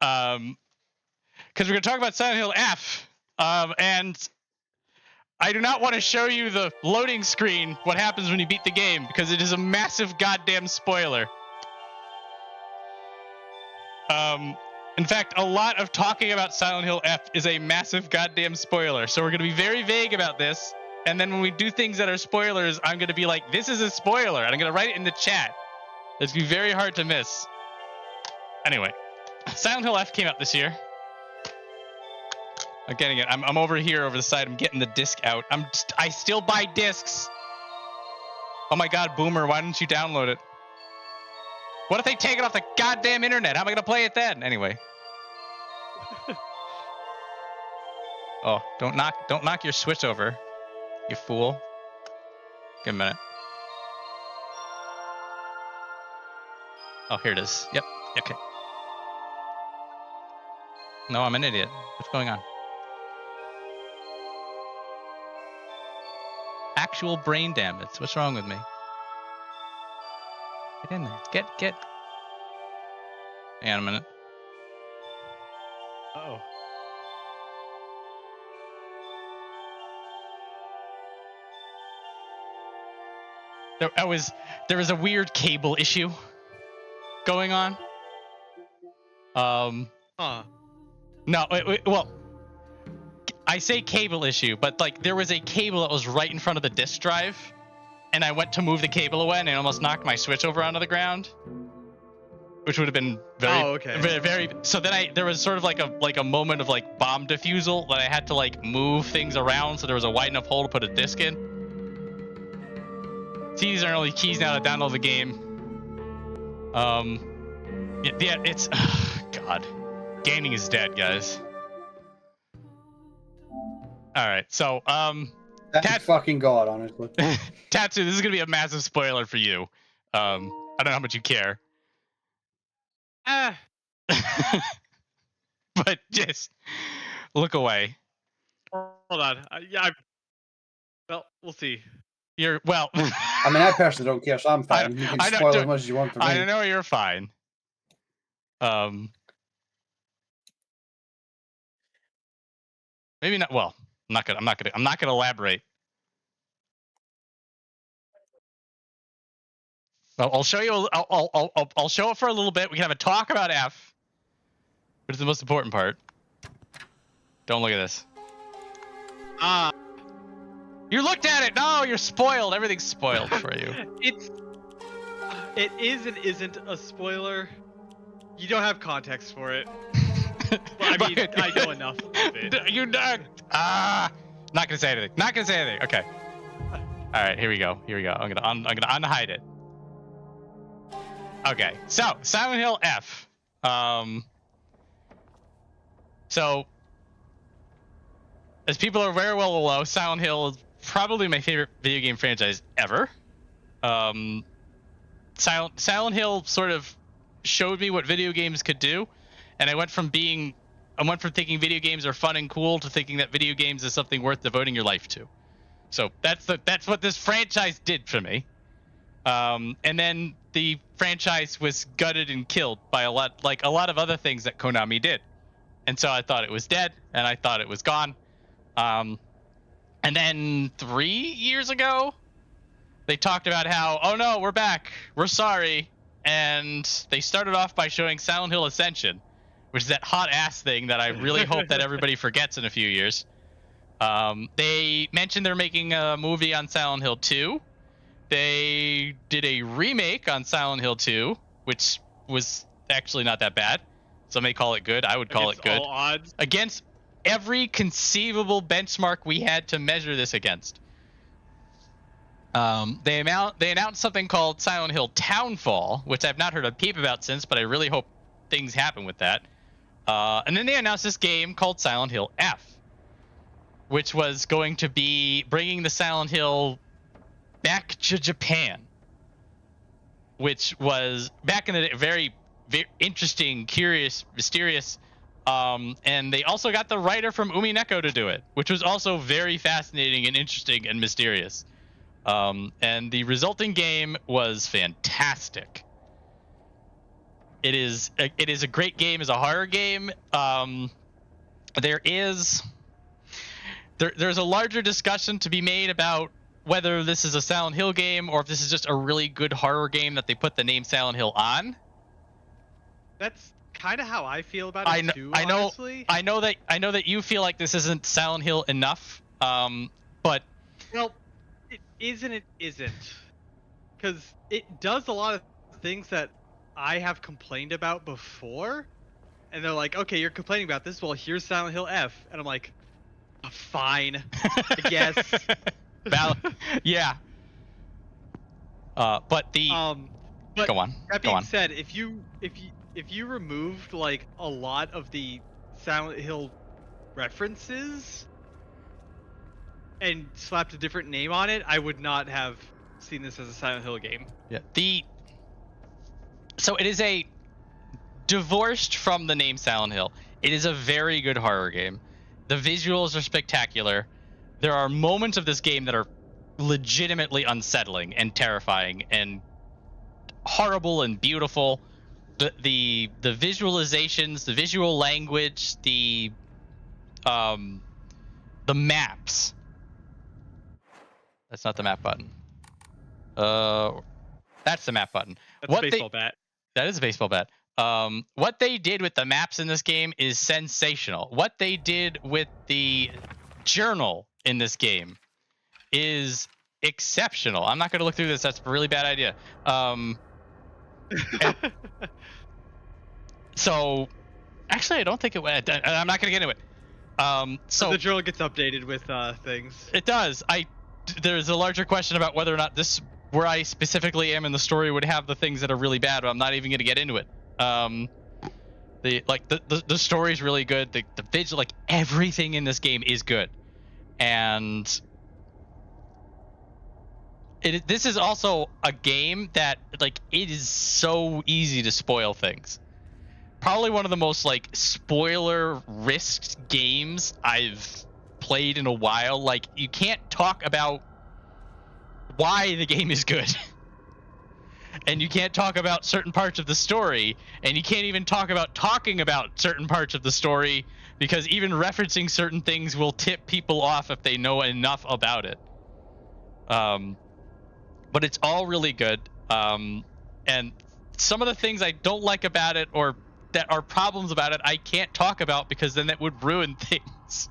because we're gonna talk about Silent Hill F, and I do not want to show you the loading screen, what happens when you beat the game, because it is a massive goddamn spoiler. In fact, a lot of talking about Silent Hill F is a massive goddamn spoiler. So we're going to be very vague about this. And then when we do things that are spoilers, I'm going to be like, this is a spoiler. And I'm going to write it in the chat. It's going to be very hard to miss. Anyway, Silent Hill F came out this year. I'm getting it. I'm over here over the side. I'm getting the disc out. I still buy discs. Oh my god, Boomer, why didn't you download it? What if they take it off the goddamn internet? How am I going to play it then? Anyway. Oh, don't knock your Switch over, you fool. Give me a minute. Oh, here it is. Yep. Okay. No, I'm an idiot. What's going on? Actual brain damage. What's wrong with me? Get in there. Get. Hang on a minute.
Uh-oh.
There was a weird cable issue going on.
Huh.
No, well, I say cable issue, but like there was a cable that was right in front of the disk drive, and I went to move the cable away, and I almost knocked my Switch over onto the ground, which would have been very. So then there was sort of like a moment of like bomb defusal that I had to like move things around so there was a wide enough hole to put a disc in. See, these are only keys now to download the game. Yeah, it's God. Gaming is dead, guys. All right, so
Thank fucking God, honestly.
Tatsu, this is gonna be a massive spoiler for you. I don't know how much you care. But just look away.
Hold on. Yeah. Well, we'll see.
Well.
I mean, I personally don't care, so I'm fine. You can spoil as much as you want for me.
I know you're fine. Maybe not. Well, I'm not gonna elaborate. I'll show you. I'll show it for a little bit. We can have a talk about F, which is the most important part. Don't look at this. You looked at it. No, you're spoiled. Everything's spoiled for you.
It is and isn't a spoiler. You don't have context for it. Well, I mean, I know enough of it.
You're not. Not gonna say anything. Not gonna say anything. Okay. All right. Here we go. I'm gonna unhide it. Okay. So Silent Hill F. So as people are very well below, Silent Hill is probably my favorite video game franchise ever. Silent Hill sort of showed me what video games could do, and I went from thinking video games are fun and cool to thinking that video games is something worth devoting your life to. So that's what this franchise did for me. And then the franchise was gutted and killed by a lot of other things that Konami did. And so I thought it was dead, and I thought it was gone. And then 3 years ago, they talked about how, oh no, we're back, we're sorry. And they started off by showing Silent Hill Ascension, which is that hot ass thing that I really hope that everybody forgets in a few years. They mentioned they're making a movie on Silent Hill 2. They did a remake on Silent Hill 2, which was actually not that bad. Some may call it good. I would call it good.
All odds.
Against every conceivable benchmark we had to measure this against. They announced something called Silent Hill Townfall, which I've not heard a peep about since, but I really hope things happen with that. And then they announced this game called Silent Hill F, which was going to be bringing the Silent Hill back to Japan, which was back in the day, very, very interesting, curious, mysterious. And they also got the writer from Umineko to do it, which was also very fascinating and interesting and mysterious. And the resulting game was fantastic. It is a great game as a horror game. There's a larger discussion to be made about whether this is a Silent Hill game or if this is just a really good horror game that they put the name Silent Hill on.
That's kind of how I feel about it too.
I know.
Honestly.
I know that you feel like this isn't Silent Hill enough. But
well, it isn't. It isn't, because it does a lot of things that I have complained about before, and they're like, "Okay, you're complaining about this. Well, here's Silent Hill F," and I'm like, oh, "Fine, I guess."
Yeah. But the
but
go on.
That
Go
being
on.
said, if you removed like a lot of the Silent Hill references and slapped a different name on it, I would not have seen this as a Silent Hill game.
Yeah. So it is a divorced from the name Silent Hill. It is a very good horror game. The visuals are spectacular. There are moments of this game that are legitimately unsettling and terrifying and horrible and beautiful. The visualizations, the visual language, the maps. That's not the map button. That's the map button.
That's a baseball bat.
That is a baseball bat. What they did with the maps in this game is sensational. What they did with the journal in this game is exceptional. I'm not going to look through this. That's a really bad idea. So, actually, I don't think it went. I'm not going to get into it. So
the journal gets updated with things.
It does. There's a larger question about whether or not this, where I specifically am in the story, would have the things that are really bad, but I'm not even going to get into it. The story's really good. The visual, like everything in this game is good, and this is also a game that like it is so easy to spoil things. Probably one of the most like spoiler risked games I've played in a while. Like you can't talk about why the game is good. And you can't talk about certain parts of the story, and you can't even talk about talking about certain parts of the story, because even referencing certain things will tip people off if they know enough about it. But it's all really good. And some of the things I don't like about it, or that are problems about it, I can't talk about because then that would ruin things.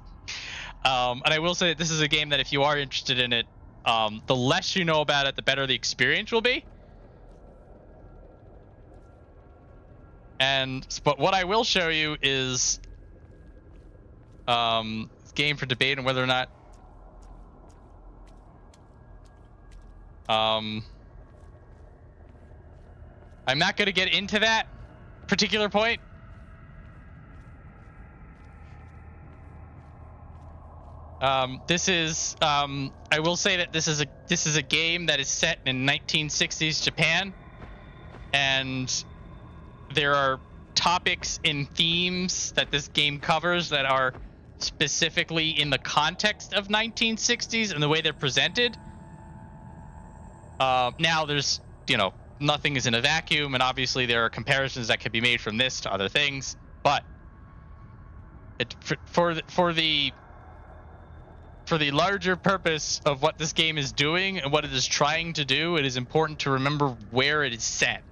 And I will say that this is a game that if you are interested in it, the less you know about it, the better the experience will be. But what I will show you is game for debate on whether or not I'm not going to get into that particular point. This is I will say that this is a game that is set in 1960s Japan, and there are topics and themes that this game covers that are specifically in the context of 1960s and the way they're presented. Now there's, nothing is in a vacuum, and obviously there are comparisons that could be made from this to other things, but for the larger purpose of what this game is doing and what it is trying to do, it is important to remember where it is set.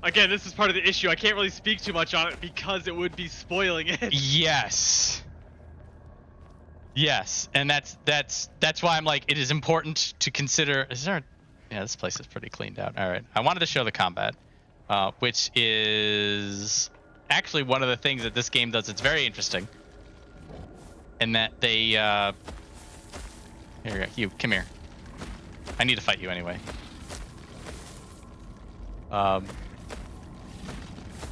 Again, this is part of the issue. I can't really speak too much on it because it would be spoiling it.
Yes, and that's why I'm like, it is important to consider. This place is pretty cleaned out. All right, I wanted to show the combat, which is actually one of the things that this game does. It's very interesting, and that they here you go. You come here. I need to fight you anyway.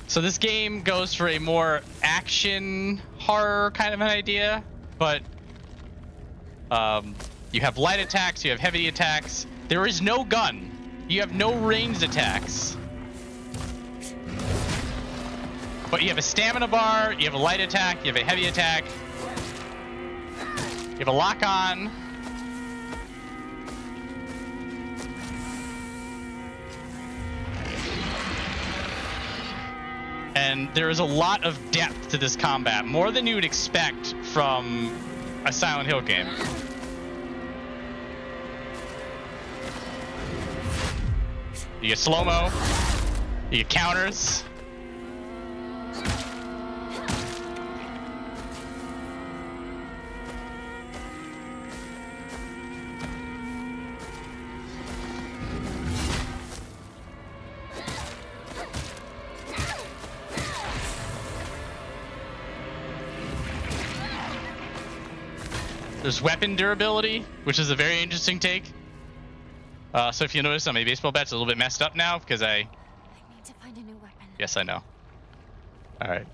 So this game goes for a more action horror kind of an idea, but you have light attacks, you have heavy attacks. There is no gun. You have no ranged attacks. But you have a stamina bar, you have a light attack, you have a heavy attack. You have a lock-on. And there is a lot of depth to this combat, more than you would expect from a Silent Hill game. You get slow-mo. You get counters. There's weapon durability, which is a very interesting take. So if you notice on my baseball bat's a little bit messed up now because I
need to find a new weapon.
Yes, I know. All right.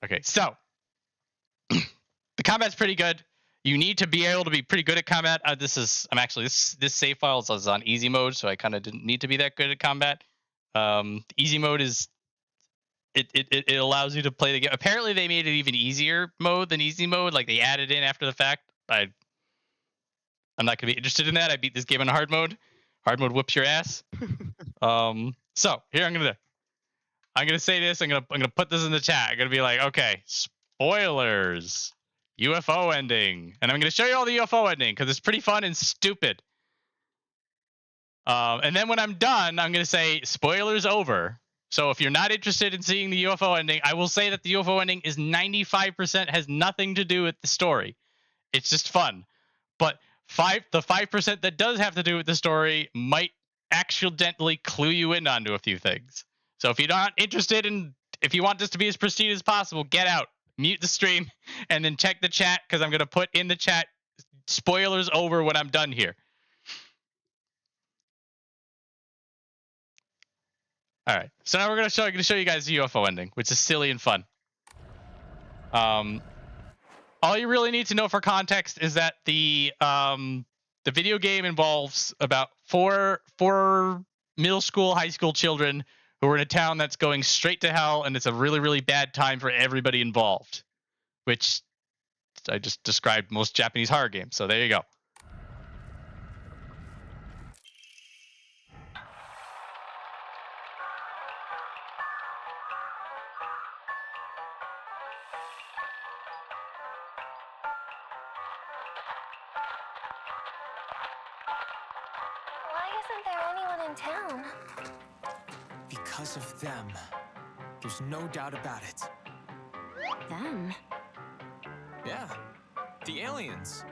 Okay, so the combat's pretty good. You need to be able to be pretty good at combat. This save file is on easy mode, so I kind of didn't need to be that good at combat. Easy mode is it allows you to play the game. Apparently, they made it even easier mode than easy mode. Like they added in after the fact. I'm not gonna be interested in that. I beat this game in hard mode. Hard mode whoops your ass. So here I'm gonna say this. I'm gonna put this in the chat. I'm gonna be like, okay, spoilers, UFO ending, and I'm gonna show you all the UFO ending because it's pretty fun and stupid. And then when I'm done, I'm gonna say spoilers over. So if you're not interested in seeing the UFO ending, I will say that the UFO ending is 95% has nothing to do with the story. It's just fun. But the 5% that does have to do with the story might accidentally clue you in onto a few things. So if you're not interested if you want this to be as pristine as possible, get out, mute the stream, and then check the chat because I'm going to put in the chat spoilers over when I'm done here. All right, so now I'm going to show you guys the UFO ending, which is silly and fun. All you really need to know for context is that the video game involves about four middle school, high school children who are in a town that's going straight to hell, and it's a really, really bad time for everybody involved, which I just described most Japanese horror games. So there you go.
Town.
Because of them. There's no doubt about it.
Them?
Yeah. The aliens.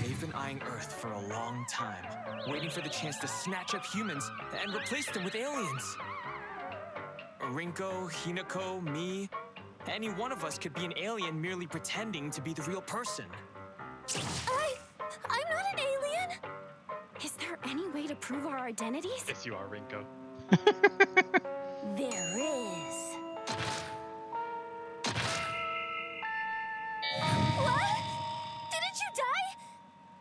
They've been eyeing Earth for a long time, waiting for the chance to snatch up humans and replace them with aliens. Rinko, Hinako, me, any one of us could be an alien merely pretending to be the real person.
I'm not an alien! Is there any way to prove our identities?
Yes, you are, Rinko.
There is. What? Didn't you die?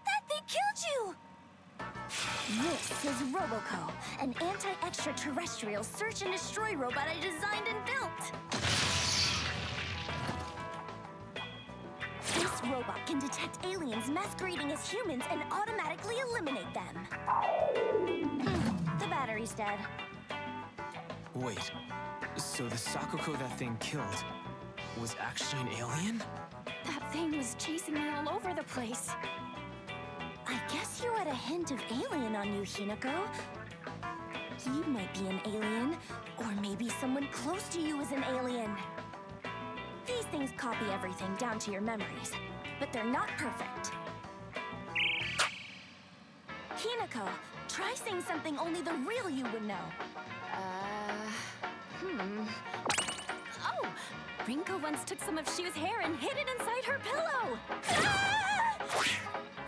That thing killed you! This is Roboco, an anti-extraterrestrial search and destroy robot I designed and built. This robot can detect aliens masquerading as humans and automatically eliminate them. The battery's dead.
Wait, so the Sakuko that thing killed was actually an alien?
That thing was chasing me all over the place. I guess you had a hint of alien on you, Hinako. You might be an alien, or maybe someone close to you is an alien. These things copy everything down to your memories, but they're not perfect. Hinako, try saying something only the real you would know. Oh, Rinko once took some of Shu's hair and hid it inside her pillow. Ah!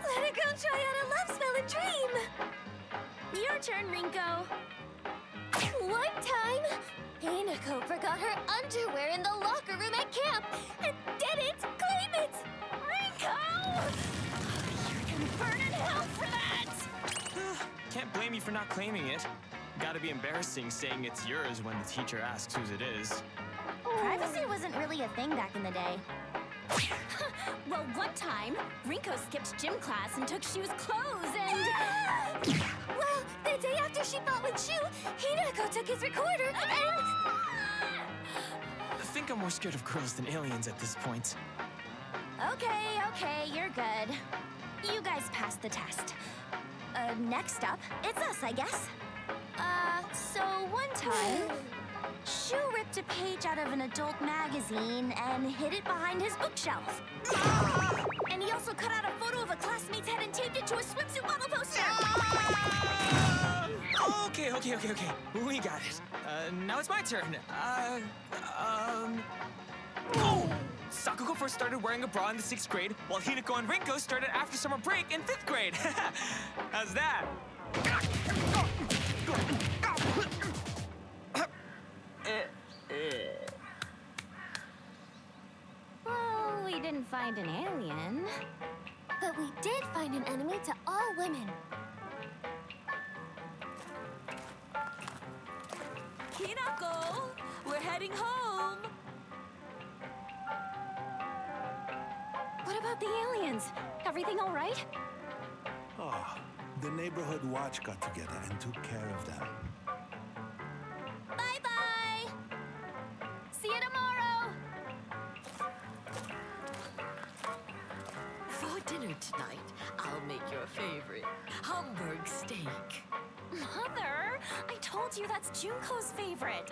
Let it go try out a love spell and dream. Your turn, Rinko. One time, Hinako forgot her underwear in the locker room at camp and didn't claim it! Rinko! You're gonna burn in hell for that!
Can't blame you for not claiming it. Gotta be embarrassing saying it's yours when the teacher asks whose it is.
Privacy wasn't really a thing back in the day. Well, one time, Rinko skipped gym class and took Shu's clothes and... Well, the day after she fought with Shu, Hinako took his recorder and...
I think I'm more scared of girls than aliens at this point.
Okay, you're good. You guys passed the test. Next up, it's us, I guess. So one time, Shu ripped a page out of an adult magazine and hid it behind his bookshelf. And he also cut out a photo of a classmate's head and taped it to a swimsuit model poster.
Okay. We got it. Now it's my turn. Oh! Sakuko first started wearing a bra in the 6th grade, while Hinako and Rinko started after summer break in 5th grade. How's that?
Well, we didn't find an alien. But we did find an enemy to all women.
Hinako, we're heading home.
What about the aliens? Everything all right?
Oh, the neighborhood watch got together and took care of them.
Bye-bye! See you tomorrow!
For dinner tonight, I'll make your favorite Hamburg steak.
Mother, I told you that's Junko's favorite.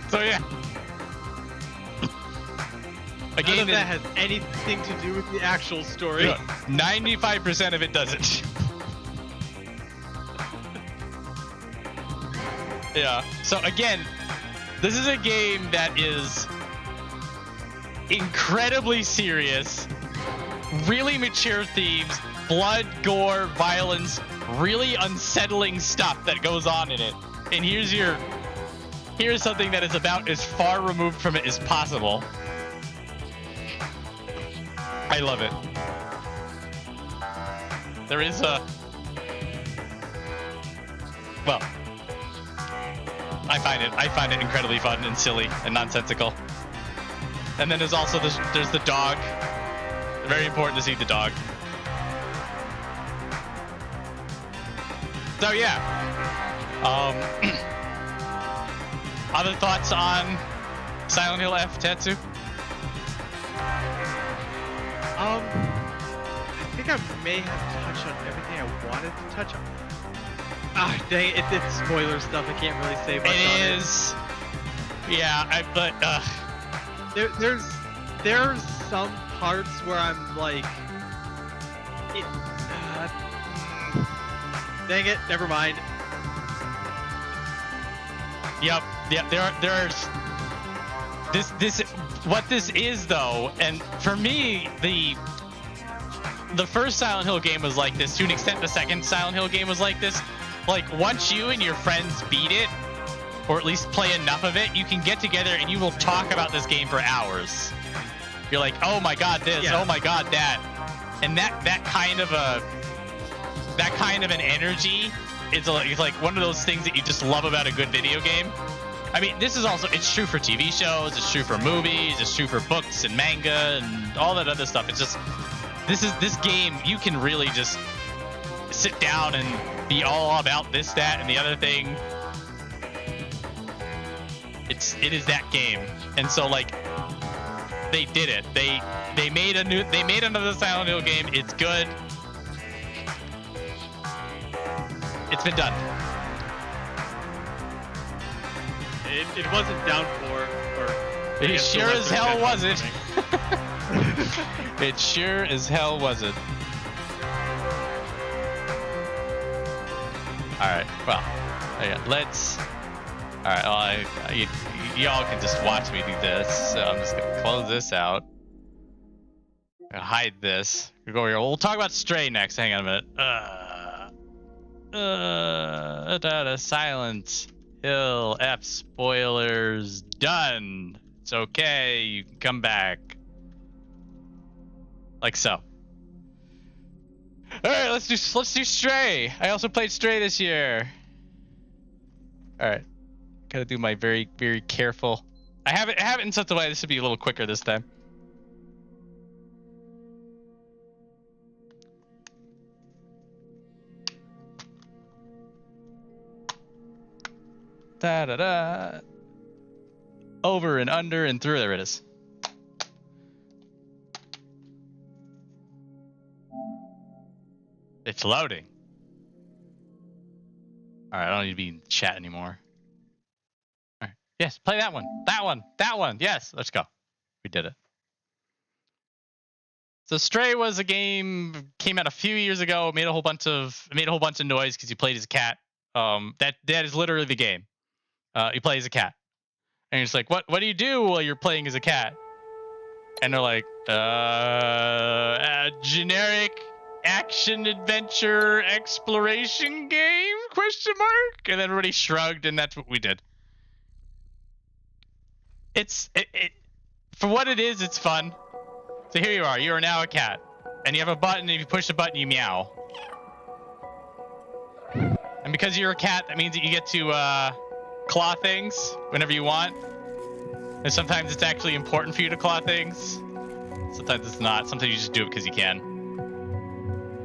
So yeah. A
None
game
of that has anything to do with the actual story.
95% of it doesn't. Yeah. So again, this is a game that is incredibly serious, really mature themes, blood, gore, violence, really unsettling stuff that goes on in it. And here's something that is about as far removed from it as possible. I love it. There is a... Well, I find it incredibly fun and silly and nonsensical. And then there's also there's the dog. Very important to see the dog. So yeah. Other thoughts on Silent Hill F, Tetsu?
I think I may have touched on everything I wanted to touch on. Ah, dang it, it's spoiler stuff. I can't really say much on it.
It is. Yeah, but
there's some parts where I'm like, dang it, never mind.
Yep. There's this what this is though, and for me the first Silent Hill game was like this. To an extent, the second Silent Hill game was like this. Like once you and your friends beat it, or at least play enough of it, you can get together and you will talk about this game for hours. You're like, oh my god, this,
yeah.
Oh my god, that, and that kind of an energy. It's like one of those things that you just love about a good video game. I mean, this is also, it's true for TV shows, it's true for movies, it's true for books and manga and all that other stuff. It's just, this game, you can really just sit down and be all about this, that, and the other thing. It is that game. And so like, they did it. They made another Silent Hill game. It's good. It's been done.
It wasn't down for, or
it sure as hell wasn't. It sure as hell wasn't. All right. Well, yeah, let's. All right. Well, y'all can just watch me do this. So I'm just gonna close this out. Gonna hide this. We'll go here. We'll talk about Stray next. Hang on a minute. Silent Hill F spoilers done. It's okay. You can come back. Like so. All right, let's do Stray. I also played Stray this year. All right. Gotta do my very, very careful. I have it in such a way this should be a little quicker this time. Da da da. Over and under and through. There it is. It's loading. All right, I don't need to be in chat anymore. All right. Yes, play that one. That one. That one. Yes, let's go. We did it. So Stray was a game came out a few years ago. Made a whole bunch of noise because you played as a cat. That is literally the game. You play as a cat, and it's like, what do you do while you're playing as a cat? And they're like, a generic action adventure exploration game ? And then everybody shrugged, and that's what we did. It for what it is, it's fun. So here you are. You are now a cat, and you have a button. And if you push the button, you meow. And because you're a cat, that means that you get to claw things whenever you want. And sometimes it's actually important for you to claw things. Sometimes it's not. Sometimes you just do it because you can.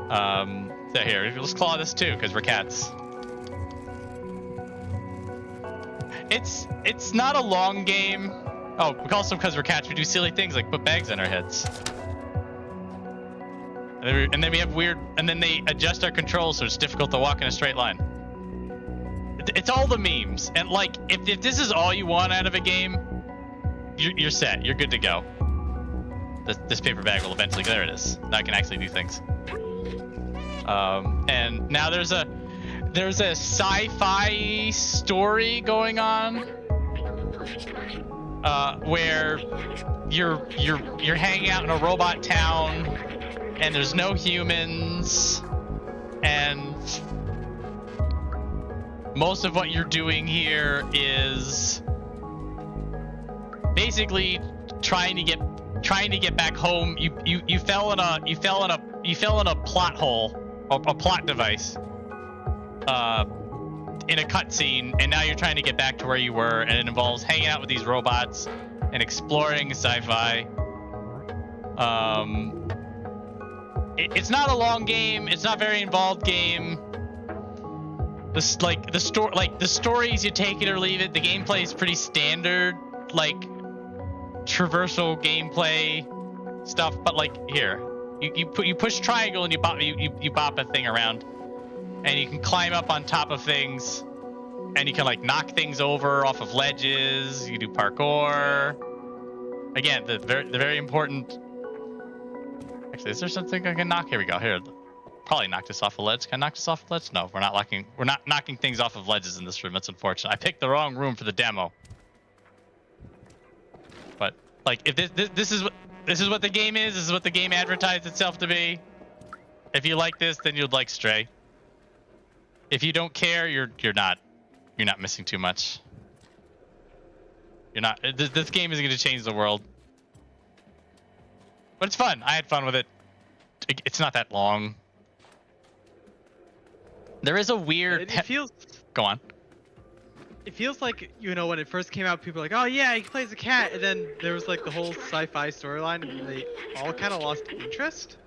So here, let's claw this too, because we're cats. It's not a long game. Oh, also because we're cats, we do silly things like put bags on our heads. And then we have weird, and then they adjust our controls so it's difficult to walk in a straight line. It's all the memes, and like if this is all you want out of a game, you're set. You're good to go. This paper bag will eventually. There it is. Now I can actually do things. And now there's a sci-fi story going on, where you're hanging out in a robot town, and there's no humans, and most of what you're doing here is basically trying to get back home. You fell in a plot hole, or a plot device, in a cutscene, and now you're trying to get back to where you were, and it involves hanging out with these robots and exploring sci-fi. It's not a long game. It's not a very involved game. The stories, you take it or leave it. The gameplay is pretty standard, like traversal gameplay stuff. But like here, you push triangle and you bop a thing around, and you can climb up on top of things, and you can like knock things over off of ledges. You do parkour. Again, the very important. Actually, is there something I can knock? Here we go. Here. Probably knock this off a ledge. Can I knock this off a ledge? No, we're not knocking things off of ledges in this room. That's unfortunate. I picked the wrong room for the demo. But like, if this is what the game is. This is what the game advertised itself to be. If you like this, then you'd like Stray. If you don't care, you're not missing too much. You're not. This game isn't going to change the world. But it's fun. I had fun with it. It's not that long. There is a weird.
It feels.
Go on.
It feels like, you know, when it first came out, people were like, oh yeah, he plays a cat, and then there was like the whole sci-fi storyline, and they all kind of lost interest.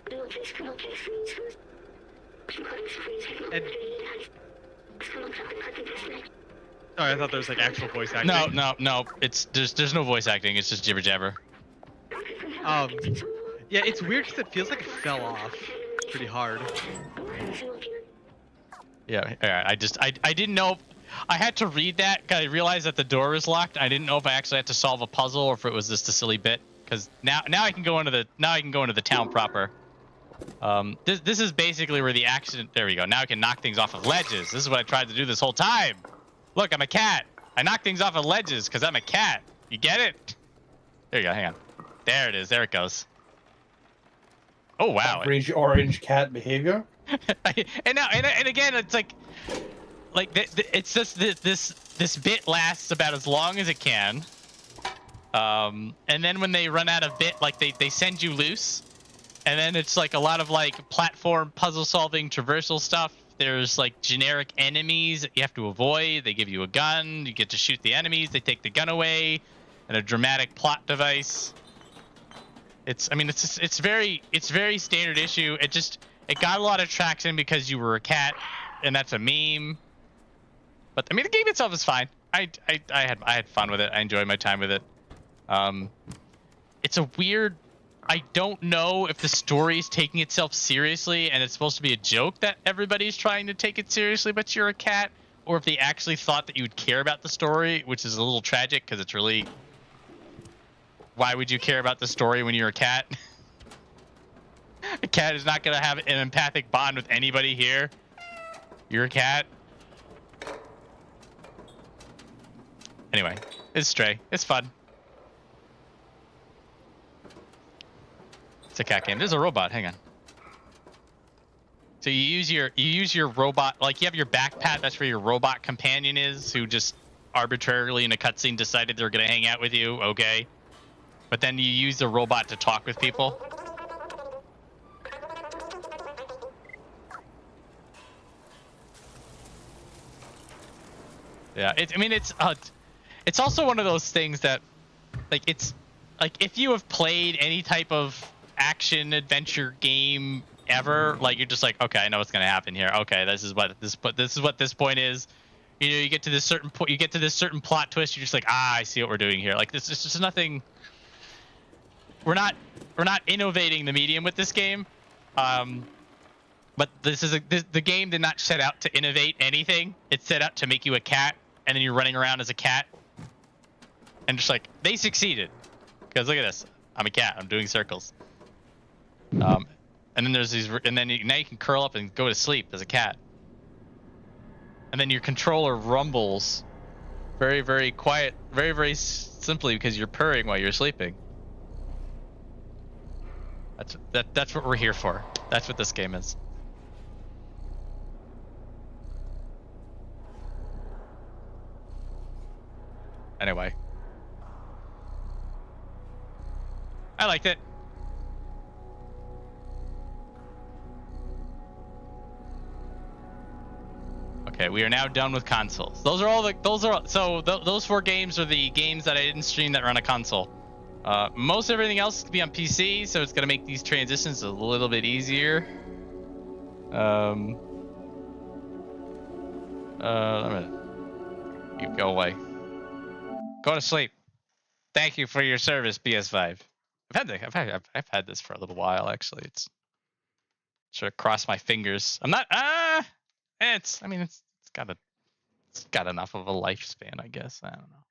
And sorry, I thought there was like actual voice acting.
No. There's no voice acting. It's just jibber jabber.
Yeah, it's weird because it feels like it fell off pretty hard.
Yeah, I didn't know. I had to read that because I realized that the door was locked. I didn't know if I actually had to solve a puzzle or if it was just a silly bit. Because now I can go into the town proper. This is basically where the action. There we go. Now I can knock things off of ledges. This is what I tried to do this whole time. Look, I'm a cat. I knock things off of ledges because I'm a cat. You get it? There you go. Hang on. There it is. There it goes. Oh wow!
Orange cat behavior.
and again, it's like it's just this bit lasts about as long as it can. And then when they run out of bit, like they send you loose, and then it's like a lot of like platform puzzle solving traversal stuff There's like generic enemies that you have to avoid. They give you a gun. You get to shoot the enemies. They take the gun away, and a dramatic plot device. It's very standard issue. It got a lot of traction because you were a cat, and that's a meme. But I mean, the game itself is fine. I had fun with it. I enjoyed my time with it. It's a weird. I don't know if the story is taking itself seriously and it's supposed to be a joke that everybody's trying to take it seriously, but you're a cat, or if they actually thought that you would care about the story, which is a little tragic because it's really. Why would you care about the story when you're a cat? A cat is not going to have an empathic bond with anybody here. You're a cat. Anyway, it's Stray. It's fun. It's a cat game. There's a robot. Hang on. So you use your robot, like you have your backpack. That's where your robot companion is, who just arbitrarily in a cutscene decided they're going to hang out with you. Okay. But then you use the robot to talk with people. Yeah, it's also one of those things that, like, it's like if you have played any type of action adventure game ever, like you're just like, okay, I know what's gonna happen here. Okay, this is what this point is. You know, you get to this certain point, you get to this certain plot twist. You're just like, I see what we're doing here. Like this is just nothing. We're not innovating the medium with this game. But the game did not set out to innovate anything. It set out to make you a cat, and then you're running around as a cat. And just like, they succeeded. Because look at this. I'm a cat. I'm doing circles. And then there's these, and then now you can curl up and go to sleep as a cat. And then your controller rumbles very, very quiet, very, very simply because you're purring while you're sleeping. That's what we're here for. That's what this game is. Anyway. I liked it. Okay, we are now done with consoles. Those four games are the games that I didn't stream that run a console. Most everything else can be on PC, so it's gonna make these transitions a little bit easier. You go away. Go to sleep. Thank you for your service, PS5. I've had this for a little while actually. It's sort of cross my fingers. I'm not. It's got enough of a lifespan, I guess. I don't know.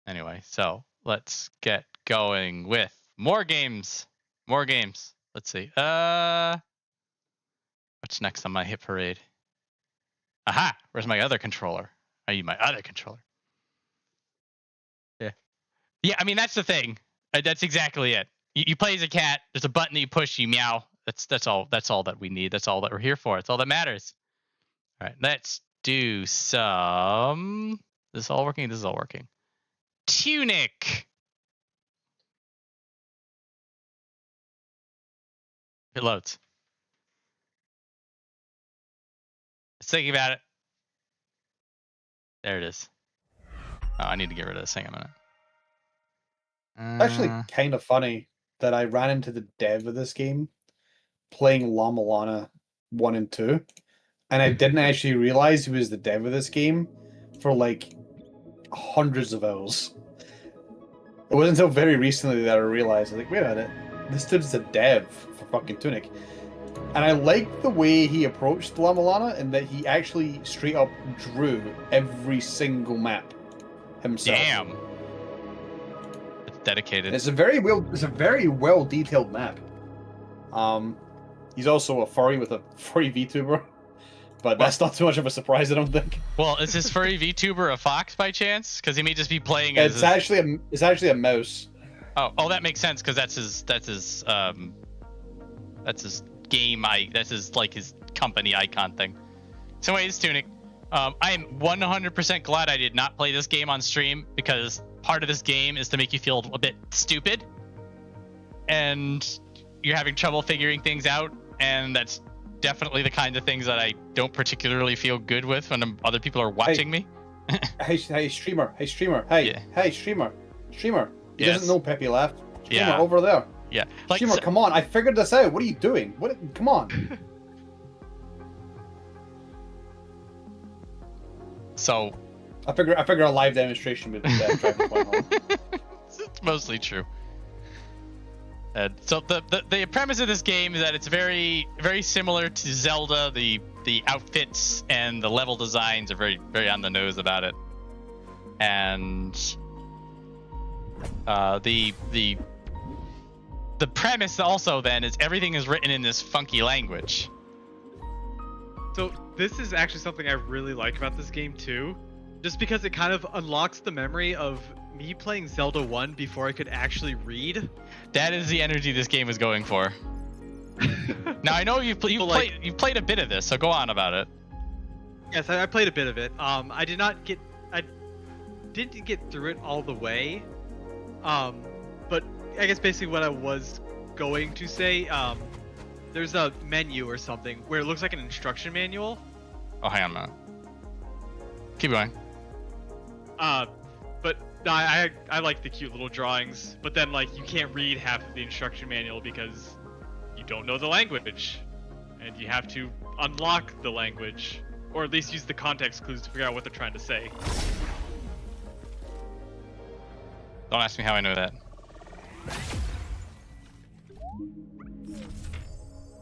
Anyway, so let's get going with more games. More games. Let's see. What's next on my hit parade? Aha! Where's my other controller? I need my other controller. Yeah. Yeah, I mean, that's the thing. That's exactly it. You play as a cat. There's a button that you push, you meow. That's all that we need. That's all that we're here for. It's all that matters. All right, let's do some... This is all working? This is all working. Tunic! It loads. Let's think about it. There it is. Oh, I need to get rid of this. Hang on a minute.
Actually, kind of funny that I ran into the dev of this game playing La Milana 1 and 2, and I didn't actually realize he was the dev of this game for like hundreds of hours. It wasn't until very recently that I realized, like, wait a minute, this dude's a dev for fucking Tunic. And I liked the way he approached La Milana, and that he actually straight up drew every single map himself.
Damn. Dedicated.
It's a very well detailed map. He's also a furry with a furry VTuber, but that's not too much of a surprise, I don't think.
Well, is his furry VTuber a fox by chance? Because he may just be playing as.
It's actually a mouse.
Oh, that makes sense because that's his game. That's his company icon thing. So anyways, Tunic. I am 100% glad I did not play this game on stream because part of this game is to make you feel a bit stupid and you're having trouble figuring things out, and that's definitely the kind of things that I don't particularly feel good with when other people are watching me.
Hey, streamer. Hey, streamer. Hey,
Yeah.
hey, streamer. Streamer. He
Yes.
doesn't know Peppy left. Streamer,
Yeah.
over there.
Yeah. Like,
Streamer, come on. I figured this out. What are you doing? What? Come on.
So
I figure a live demonstration would drive the point home.
it's mostly true. So the premise of this game is that it's very similar to Zelda. The outfits and the level designs are very on the nose about it, and the premise also then is everything is written in this funky language.
So this is actually something I really like about this game too, just because it kind of unlocks the memory of me playing Zelda 1 before I could actually read.
That is the energy this game is going for. Now I know you've played a bit of this, so go on about it.
Yes, I played a bit of it. I didn't get through it all the way. But I guess basically what I was going to say, there's a menu or something where it looks like an instruction manual.
Oh, hang on a minute. Keep going.
But no, I like the cute little drawings, but then like you can't read half of the instruction manual because you don't know the language, and you have to unlock the language, or at least use the context clues to figure out what they're trying to say.
Don't ask me how I know that.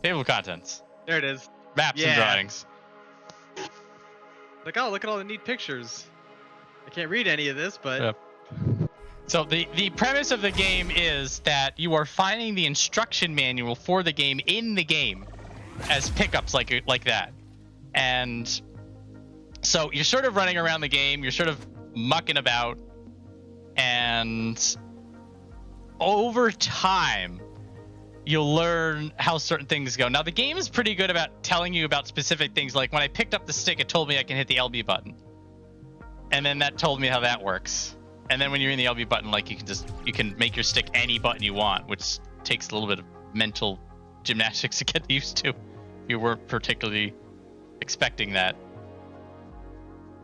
Table of contents.
There it is.
Maps and drawings.
Like, oh, look at all the neat pictures. I can't read any of this, but...
Yep. So the premise of the game is that you are finding the instruction manual for the game in the game as pickups like that. And so you're sort of running around the game, you're sort of mucking about, and over time you'll learn how certain things go. Now the game is pretty good about telling you about specific things, like when I picked up the stick it told me I can hit the LB button. And then that told me how that works. And then when you're in the LB button, like you can make your stick any button you want, which takes a little bit of mental gymnastics to get used to. You weren't particularly expecting that.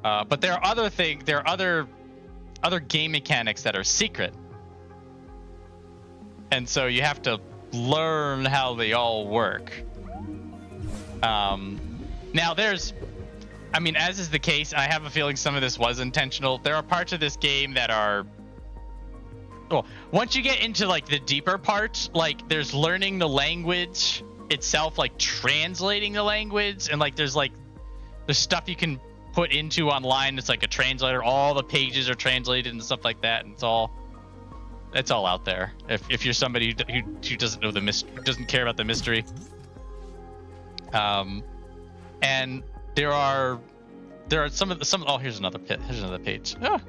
But there are other things, there are other game mechanics that are secret. And so you have to learn how they all work. Now as is the case, I have a feeling some of this was intentional. There are parts of this game that are... Well, once you get into like the deeper parts, like there's learning the language itself, like translating the language, and like there's stuff you can put into online. It's like a translator. All the pages are translated and stuff like that, and it's all out there. If you're somebody who doesn't know doesn't care about the mystery. And there are some oh, here's another page. Ah.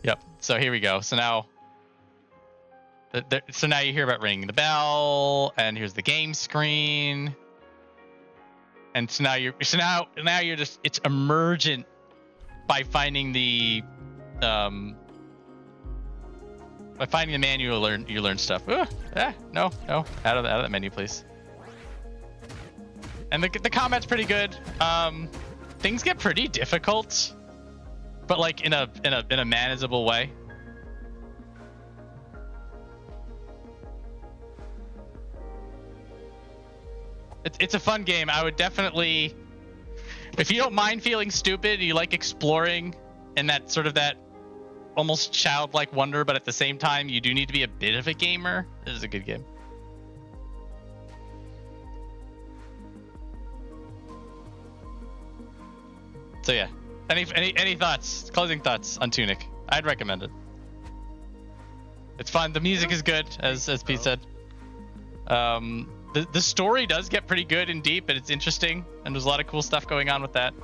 Yep. So here we go. So now you hear about ringing the bell, and here's the game screen. And so now you're just, it's emergent by finding the manual, you learn stuff. No, out of that menu, please. And the combat's pretty good. Things get pretty difficult, but like in a manageable way. It's a fun game. I would definitely, if you don't mind feeling stupid, you like exploring and that sort of that almost childlike wonder, but at the same time you do need to be a bit of a gamer, this is a good game. So yeah, any thoughts, closing thoughts on Tunic? I'd recommend it. It's fun. The music is good, as Pete said. The story does get pretty good and deep, and it's interesting, and there's a lot of cool stuff going on with that.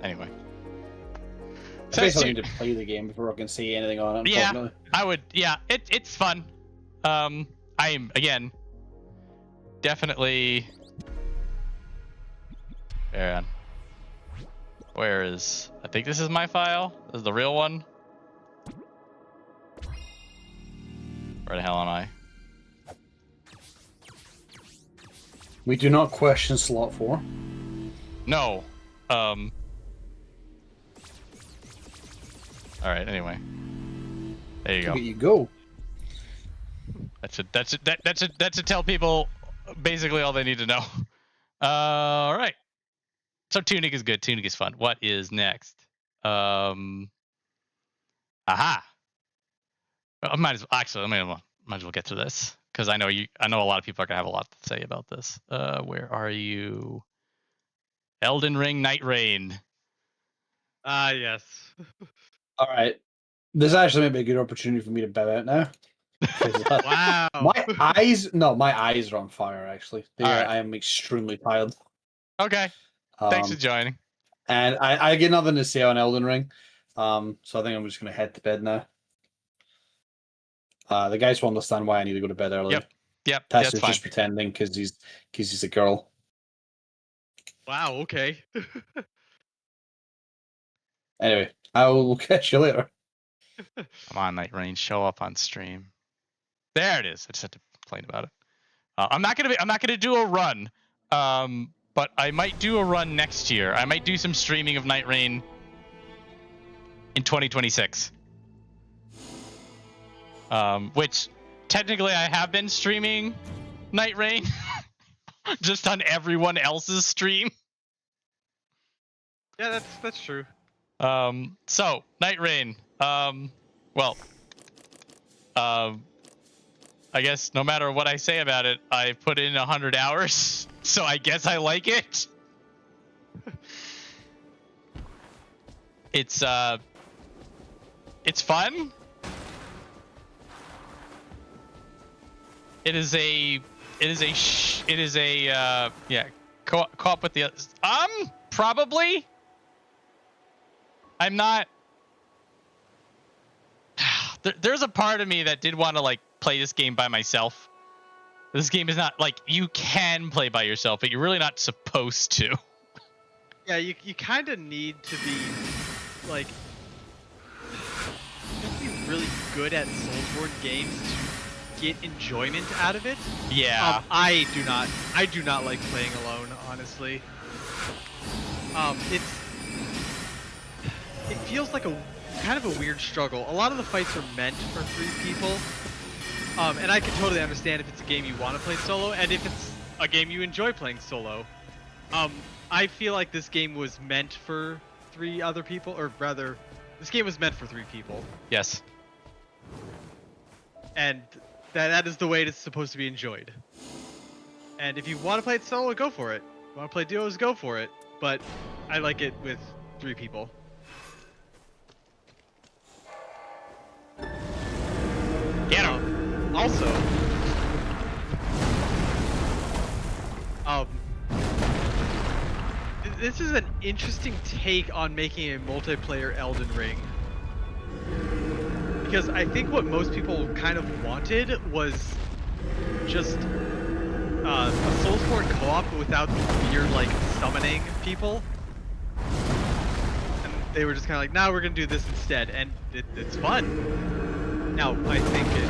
Anyway.
I basically need to play the game before I can see anything on it.
Yeah, I would. Yeah, it's fun. I am, again, definitely... Where is... I think this is my file. This is the real one. Where the hell am I?
We do not question slot 4.
No. All right. Anyway, there you go.
Look at you go.
That should tell people basically all they need to know. All right. So Tunic is good. Tunic is fun. What is next? Aha. I might as well get to this because I know a lot of people are gonna have a lot to say about this. Where are you? Elden Ring Nightreign.
Ah, yes.
All right. This actually may be a good opportunity for me to bow out now.
Wow.
My eyes are on fire, actually.
Right.
I am extremely tired.
Okay. Thanks for joining.
And I get nothing to say on Elden Ring. So I think I'm just going to head to bed now. The guys will understand why I need to go to bed early.
Yep.
Tess
That's
is
fine.
just pretending because he's a girl.
Wow, okay.
Anyway, I will catch you later.
Come on, Nightreign, show up on stream. There it is. I just had to complain about it. I'm not gonna do a run, but I might do a run next year. I might do some streaming of Nightreign in 2026. Which technically I have been streaming Nightreign, just on everyone else's stream.
Yeah, that's true.
So Nightreign. I guess no matter what I say about it, I put in 100 hours, so I guess I like it. It's fun. It is a co-op with the others. Probably. I'm not. There's a part of me that did want to like play this game by myself. This game is not like you can play by yourself, but you're really not supposed to.
Yeah, you kind of need to be like you have to be really good at Soulsborne games to get enjoyment out of it.
Yeah.
I do not like playing alone, honestly. It feels like a kind of a weird struggle. A lot of the fights are meant for 3 people. And I can totally understand if it's a game you want to play solo, and if it's a game you enjoy playing solo. I feel like this game was meant for 3 other people, or rather, this game was meant for 3 people.
Yes.
And that is the way it's supposed to be enjoyed. And if you want to play it solo, go for it. If you want to play duos, go for it. But I like it with 3 people.
Get him.
Also, this is an interesting take on making a multiplayer Elden Ring. Because I think what most people kind of wanted was just a Soulsborne co-op without the weird, like, summoning people. And they were just kind of like, nah, we're going to do this instead. And it's fun. Now, I think it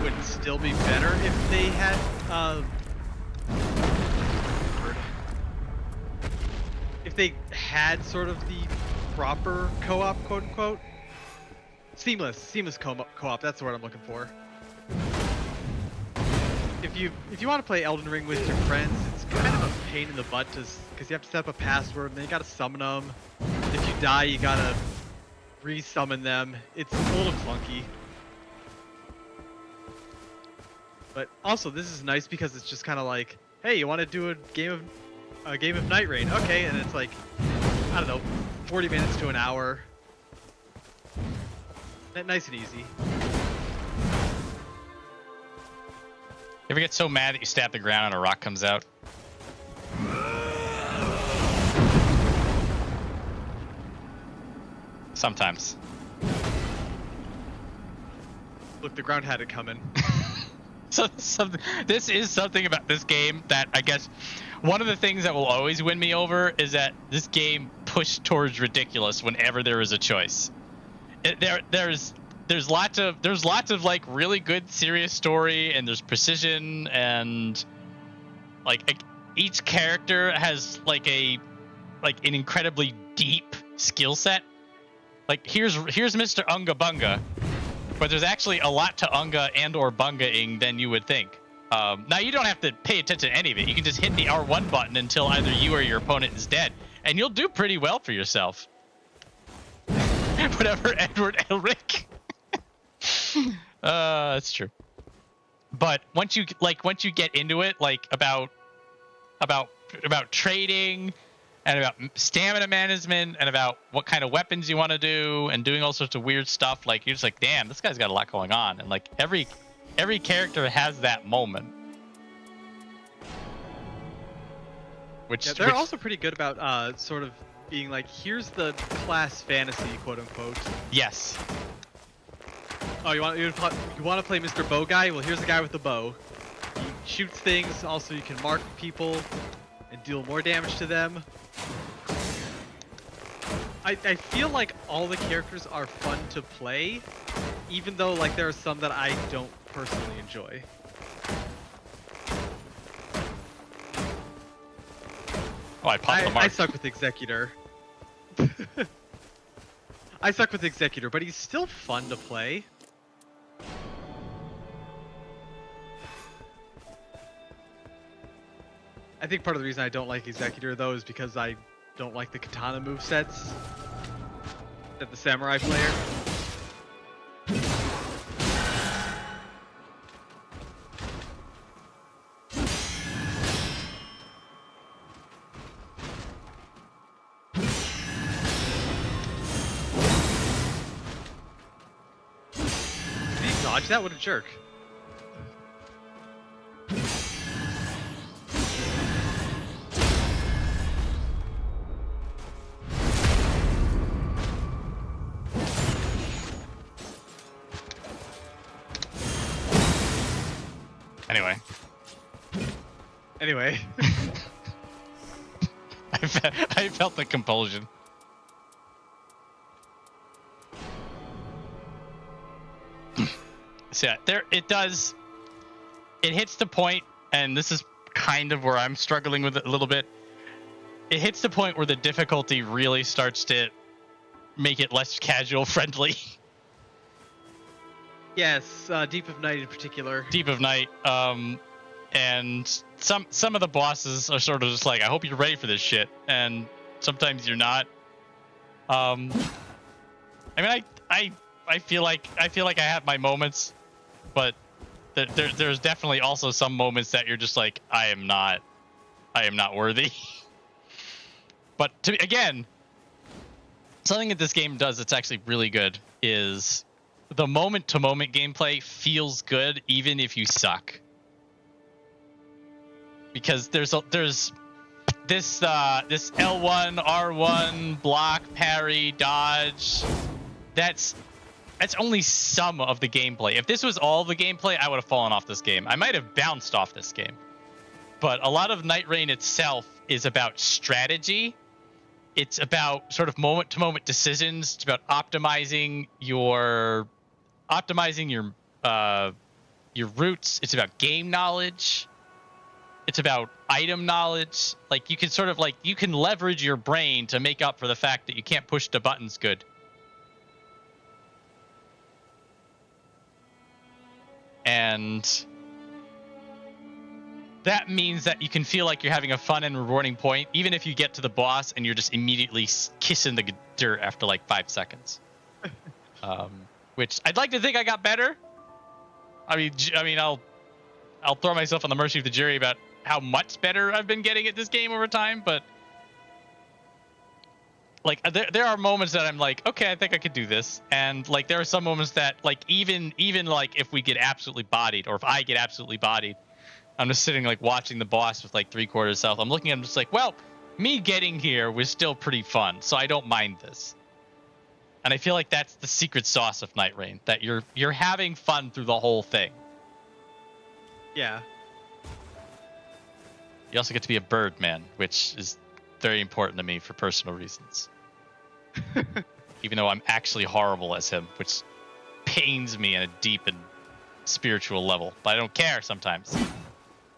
would still be better if they had, if they had sort of the proper co-op, quote-unquote. Seamless co-op, that's the word I'm looking for. If you want to play Elden Ring with your friends, it's kind of a pain in the butt because you have to set up a password and then you gotta summon them. If you die, you gotta re-summon them. It's a little clunky. But also, this is nice because it's just kind of like, hey, you want to do a game of Nightreign? Okay, and it's like, I don't know, 40 minutes to an hour. Nice and easy.
You ever get so mad that you stab the ground and a rock comes out? Sometimes.
Look, the ground had it coming.
This is something about this game that I guess one of the things that will always win me over is that this game pushed towards ridiculous whenever there is a choice. There's lots of like really good serious story, and there's precision, and like each character has like an incredibly deep skill set. Like here's Mr. Unga Bunga, but there's actually a lot to Unga and or Bunga-ing than you would think. Now you don't have to pay attention to any of it. You can just hit the R1 button until either you or your opponent is dead, and you'll do pretty well for yourself. Whatever, Edward Elric. That's true. But once you get into it, like about trading and about stamina management and about what kind of weapons you want to do and doing all sorts of weird stuff, like you're just like, damn, this guy's got a lot going on, and like every character has that moment.
They're also pretty good about sort of being like, here's the class fantasy, quote unquote.
Yes.
Oh, you want to play Mr. Bow Guy? Well, here's the guy with the bow. He shoots things. Also, you can mark people and deal more damage to them. I feel like all the characters are fun to play, even though like there are some that I don't personally enjoy.
Oh, I popped the mark.
I suck with Executor. I suck with Executor, but he's still fun to play. I think part of the reason I don't like Executor though is because I don't like the katana movesets that the samurai player. Did he dodge that? What a jerk. Anyway.
I felt the compulsion. So yeah, it hits the point, and this is kind of where I'm struggling with it a little bit. It hits the point where the difficulty really starts to make it less casual friendly.
Yes, Deep of Night in particular.
Deep of Night, and some of the bosses are sort of just like, I hope you're ready for this shit, and sometimes you're not. I mean, I feel like I have my moments, but there's definitely also some moments that you're just like, I am not worthy. But again, something that this game does that's actually really good is the moment-to-moment gameplay feels good even if you suck. Because there's this L1, R1, block, parry, dodge. That's only some of the gameplay. If this was all the gameplay, I would have fallen off this game. I might have bounced off this game. But a lot of Nightreign itself is about strategy. It's about sort of moment-to-moment decisions. It's about optimizing your routes. It's about game knowledge. It's about item knowledge. Like you can leverage your brain to make up for the fact that you can't push the buttons good. And that means that you can feel like you're having a fun and rewarding point, even if you get to the boss and you're just immediately kissing the dirt after like 5 seconds. Which I'd like to think I got better. I mean, I'll throw myself on the mercy of the jury about how much better I've been getting at this game over time, but like there are moments that I'm like, okay, I think I could do this, and like there are some moments that like even like if we get absolutely bodied, or if I get absolutely bodied, I'm just sitting like watching the boss with like 3/4 health. I'm looking at him just like, well, me getting here was still pretty fun, so I don't mind this. And I feel like that's the secret sauce of Nightreign, that you're having fun through the whole thing.
Yeah.
You also get to be a bird man, which is very important to me for personal reasons. Even though I'm actually horrible as him, which pains me on a deep and spiritual level. But I don't care sometimes.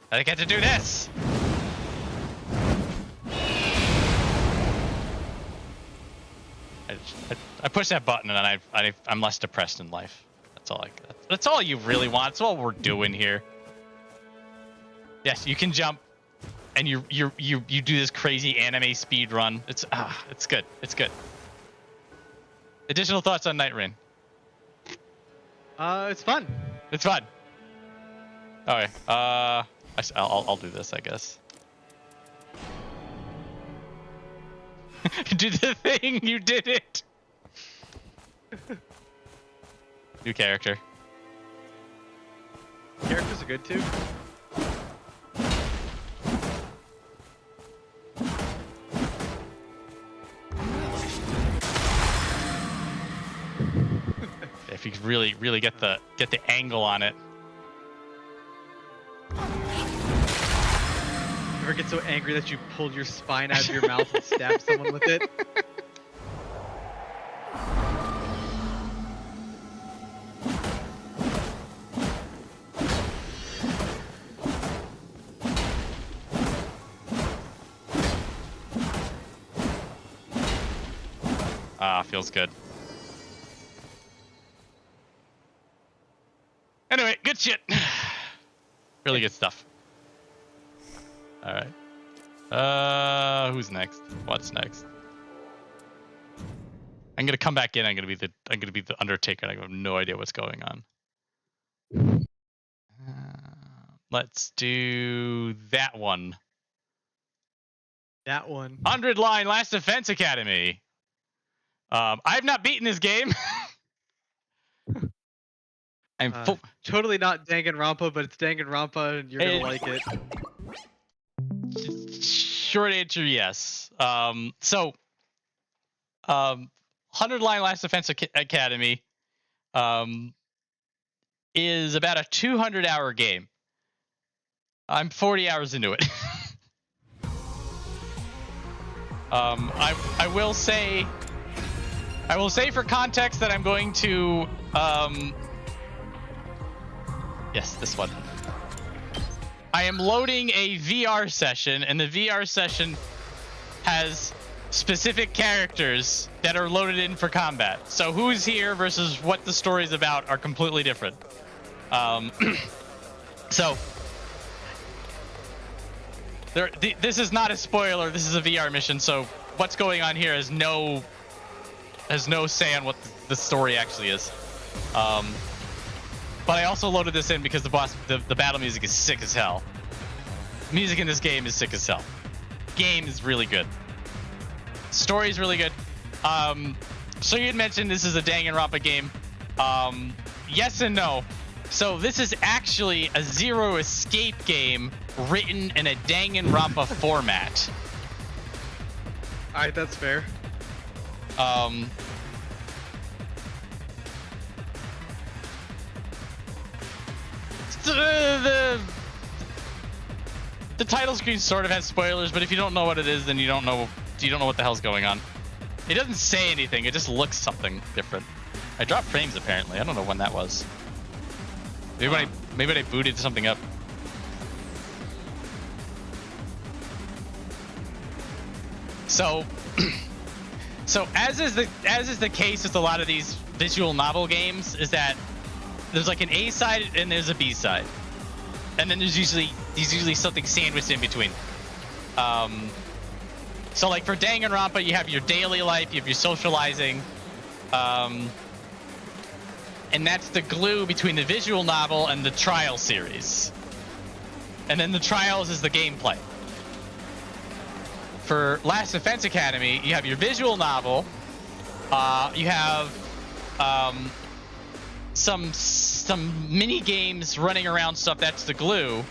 I get to do this! I push that button and I'm less depressed in life. That's all you really want. That's all we're doing here. Yes, you can jump, and you do this crazy anime speed run. It's good. It's good. Additional thoughts on Nightreign?
It's fun.
It's fun. Okay. I'll do this, I guess. Do the thing. You did it. New character.
Characters are good too.
If you really get the angle on it.
Ever get so angry that you pulled your spine out of your mouth and stabbed someone with it?
Feels good. Anyway, good shit. Really good stuff. All right. Who's next? What's next? I'm gonna come back in. I'm gonna be the Undertaker. And I have no idea what's going on. Let's do that one.
That one.
100 line Last Defense Academy. I've not beaten this game. I'm
totally not Danganronpa, but it's Danganronpa, and you're gonna like it.
Short answer, yes. 100 line Last Defense Academy is about a 200-hour game. I'm 40 hours into it. I will say for context that I'm going to yes, this one. I am loading a VR session, and the VR session has specific characters that are loaded in for combat. So who's here versus what the story's about are completely different. So this is not a spoiler. This is a VR mission. So what's going on here has no say on what the story actually is. But I also loaded this in because the battle music is sick as hell. Music in this game is sick as hell. Game is really good. Story is really good. So you had mentioned this is a Danganronpa game. Yes and no. So this is actually a Zero Escape game written in a Danganronpa format.
Alright, that's fair.
The title screen sort of has spoilers, but if you don't know what it is, then you don't know what the hell's going on. It doesn't say anything. It just looks something different. I dropped frames apparently. I don't know when that was. Maybe when I booted something up. So as is the case with a lot of these visual novel games, is that there's like an A side and there's a B side, and then there's usually something sandwiched in between. So like for Danganronpa, you have your daily life, you have your socializing, and that's the glue between the visual novel and the Trial series. And then the Trials is the gameplay. For Last Defense Academy, you have your visual novel, you have some mini games running around stuff. That's the glue.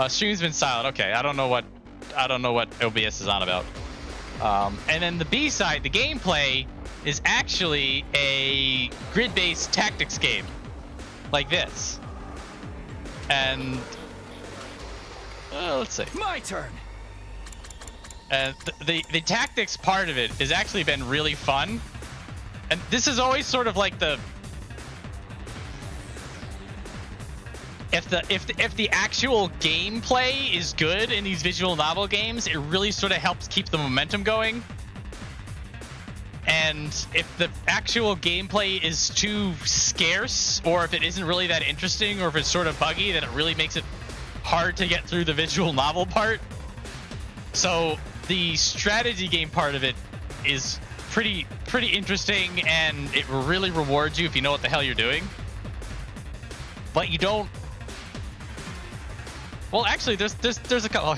Stream's been silent. Okay, I don't know what OBS is on about. And then the B side, the gameplay, is actually a grid-based tactics game, like this. And let's see.
My turn.
the tactics part of it has actually been really fun, and this is always sort of like the if the actual gameplay is good in these visual novel games, it really sort of helps keep the momentum going. And if the actual gameplay is too scarce, or if it isn't really that interesting, or if it's sort of buggy, then it really makes it hard to get through the visual novel part. So the strategy game part of it is pretty interesting, and it really rewards you if you know what the hell you're doing. But you don't. Well, actually, there's a couple.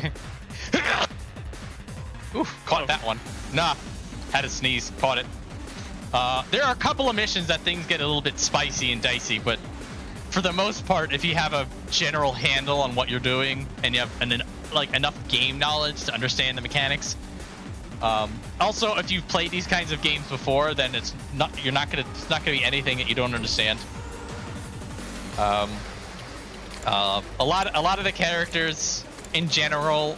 Oof, caught that one. Nah, had to sneeze, caught it. There are a couple of missions that things get a little bit spicy and dicey, but for the most part, if you have a general handle on what you're doing and you have enough game knowledge to understand the mechanics. Also, if you've played these kinds of games before, then it's not gonna be anything that you don't understand. A lot of the characters in general,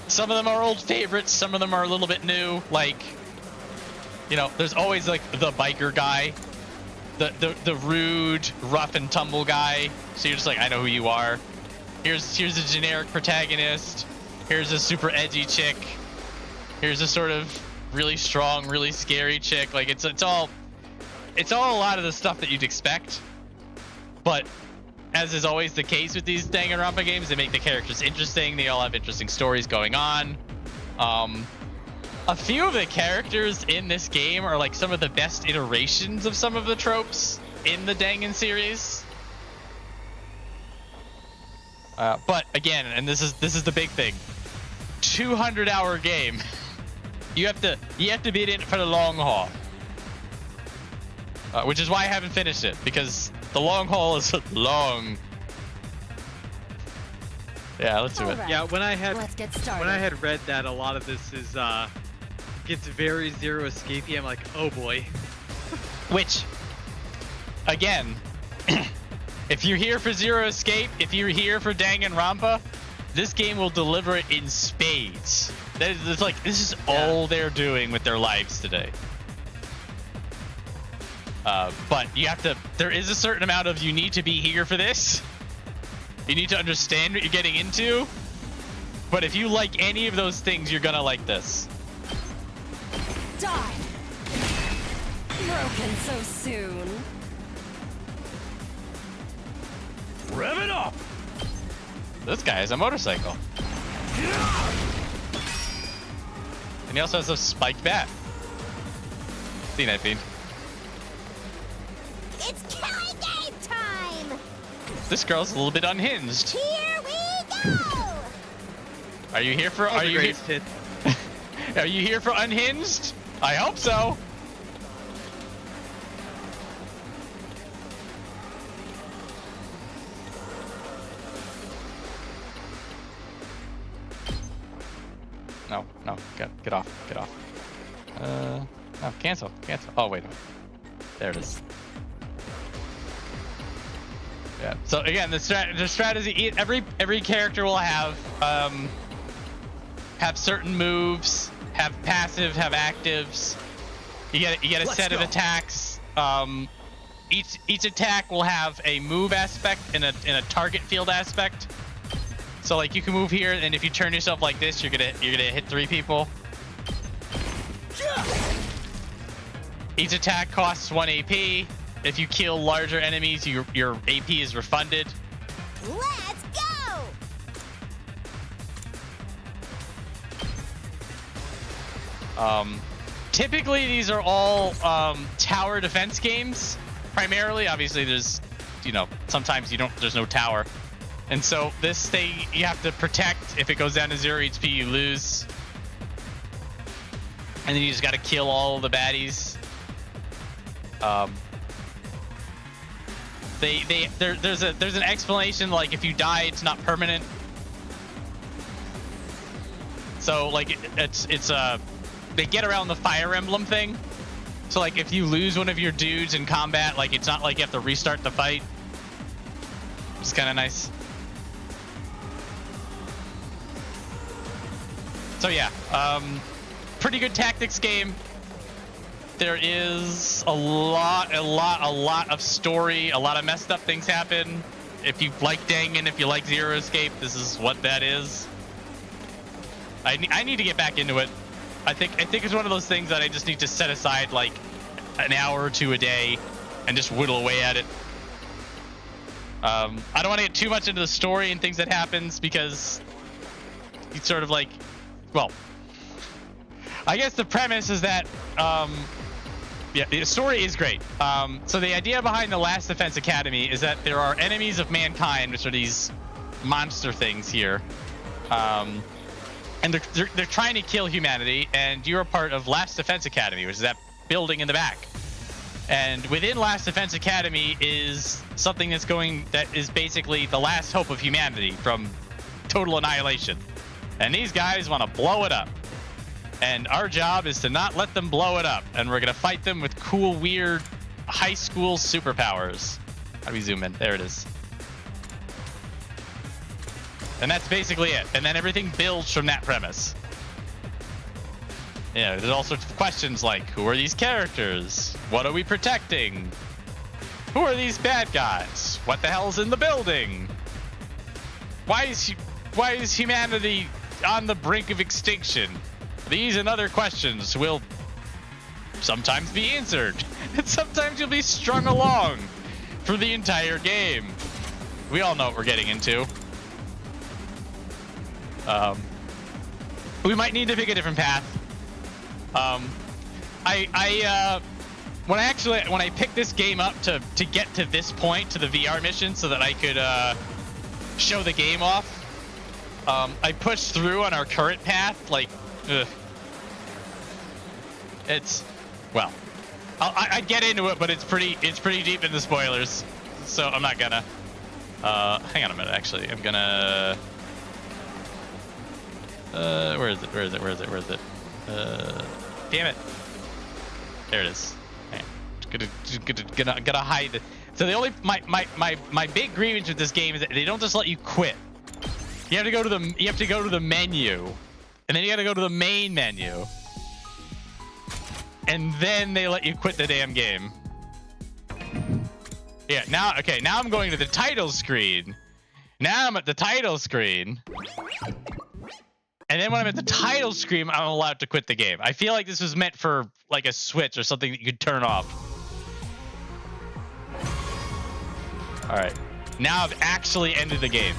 some of them are old favorites, some of them are a little bit new. Like, you know, there's always like the biker guy, the rude, rough and tumble guy. So you're just like, I know who you are. Here's a generic protagonist. Here's a super edgy chick. Here's a sort of really strong, really scary chick. Like it's all a lot of the stuff that you'd expect. But as is always the case with these Danganronpa games, they make the characters interesting. They all have interesting stories going on. A few of the characters in this game are like some of the best iterations of some of the tropes in the Dangan series. But again, and this is the big thing, 200-hour game. You have to be in it for the long haul, which is why I haven't finished it, because the long haul is long. Yeah, let's do it.
Yeah, when I
Let's get started.
had read that a lot of this is gets very Zero Escapey, I'm like, oh boy.
Which, again, if you're here for Zero Escape, if you're here for Danganronpa, this game will deliver it in spades. It's like, this is all they're doing with their lives today. But you have to, there is a certain amount of, you need to be here for this. You need to understand what you're getting into. But if you like any of those things, you're gonna like this.
Die! Broken so soon.
Rev it up!
This guy has a motorcycle. And he also has a spiked bat. See, Night Fiend.
It's killing game time!
This girl's a little bit unhinged.
Here we go!
Are you here for? Are you here? Are you here for unhinged? I hope so. No, get off. No, cancel. Oh, wait. There it is. Yeah. So again, the strategy. Every character will have certain moves, have passive, have actives. You get a set of attacks. Each attack will have a move aspect and a target field aspect. So like you can move here, and if you turn yourself like this, you're gonna hit 3 people. Each attack costs 1 AP. If you kill larger enemies, your AP is refunded.
Let's go!
Typically these are all tower defense games. Primarily, obviously, there's, sometimes there's no tower. And so this thing, you have to protect. If it goes down to 0 HP, you lose. And then you just got to kill all of the baddies. There's an explanation, like if you die, it's not permanent. So like they get around the Fire Emblem thing. So like if you lose one of your dudes in combat, like it's not like you have to restart the fight. It's kind of nice. So yeah, pretty good tactics game. There is a lot of story. A lot of messed up things happen. If you like Dangan, if you like Zero Escape, this is what that is. I need to get back into it. I think it's one of those things that I just need to set aside like an hour or two a day and just whittle away at it. I don't want to get too much into the story and things that happens because it's sort of like, well, I guess the premise is that, yeah, the story is great. So the idea behind the Last Defense Academy is that there are enemies of mankind, which are these monster things here. And they're trying to kill humanity, and you're a part of Last Defense Academy, which is that building in the back. And within Last Defense Academy is something that is basically the last hope of humanity from total annihilation. And these guys want to blow it up. And our job is to not let them blow it up. And we're going to fight them with cool, weird high school superpowers. How do we zoom in? There it is. And that's basically it. And then everything builds from that premise. Yeah, there's all sorts of questions like, who are these characters? What are we protecting? Who are these bad guys? What the hell's in the building? Why is humanity on the brink of extinction? These and other questions will sometimes be answered, and sometimes you'll be strung along for the entire game. We all know what we're getting into. We might need to pick a different path. When I picked this game up to get to this point, to the VR mission, so that I could show the game off, I pushed through on our current path. Like, ugh. It's, well, I'd get into it, but it's pretty deep in the spoilers, so I'm not gonna. Hang on a minute, actually, I'm gonna. Where is it? Damn it. There it is. Gonna hide it. So the only my big grievance with this game is that they don't just let you quit. You have to go to the menu, and then you got to go to the main menu, and then they let you quit the damn game. Yeah. Now I'm going to the title screen. Now I'm at the title screen. And then when I'm at the title screen, I'm allowed to quit the game. I feel like this was meant for like a switch or something that you could turn off. All right. Now I've actually ended the game.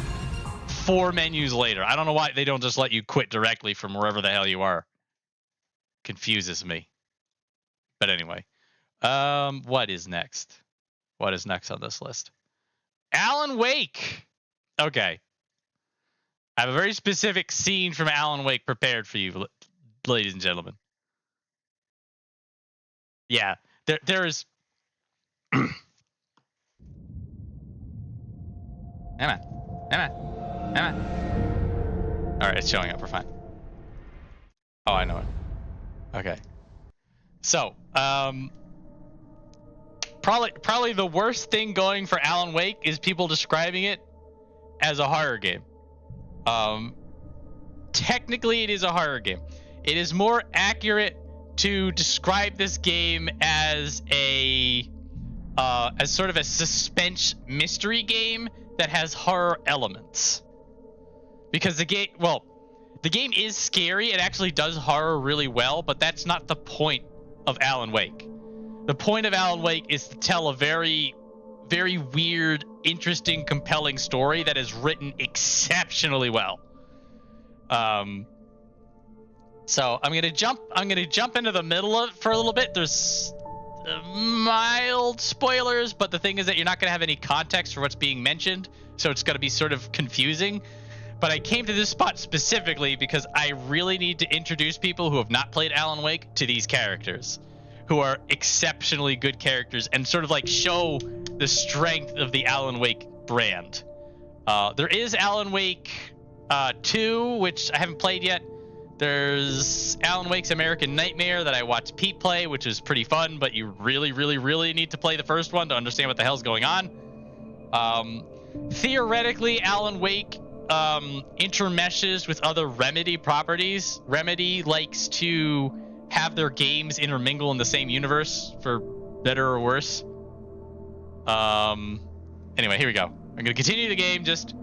4 menus later. I don't know why they don't just let you quit directly from wherever the hell you are. Confuses me. But anyway. What is next? What is next on this list? Alan Wake. Okay. I have a very specific scene from Alan Wake prepared for you, ladies and gentlemen. Yeah, there's... Emma. Alright, it's showing up. We're fine. Oh, I know it. Okay. So, probably the worst thing going for Alan Wake is people describing it as a horror game. Technically it is a horror game. It is more accurate to describe this game as as sort of a suspense mystery game that has horror elements. Because the game is scary. It actually does horror really well, but that's not the point of Alan Wake. The point of Alan Wake is to tell a very, very weird, interesting, compelling story that is written exceptionally well. So I'm gonna jump into the middle of it for a little bit. There's mild spoilers, but the thing is that you're not gonna have any context for what's being mentioned, so it's gonna be sort of confusing. But I came to this spot specifically because I really need to introduce people who have not played Alan Wake to these characters, who are exceptionally good characters, and sort of like show the strength of the Alan Wake brand. There is Alan Wake 2, which I haven't played yet. There's Alan Wake's American Nightmare that I watched Pete play, which is pretty fun, but you really, really, really need to play the first one to understand what the hell's going on. Theoretically, Alan Wake intermeshes with other Remedy properties. Remedy likes to have their games intermingle in the same universe, for better or worse. Anyway, here we go. I'm gonna continue the game. Just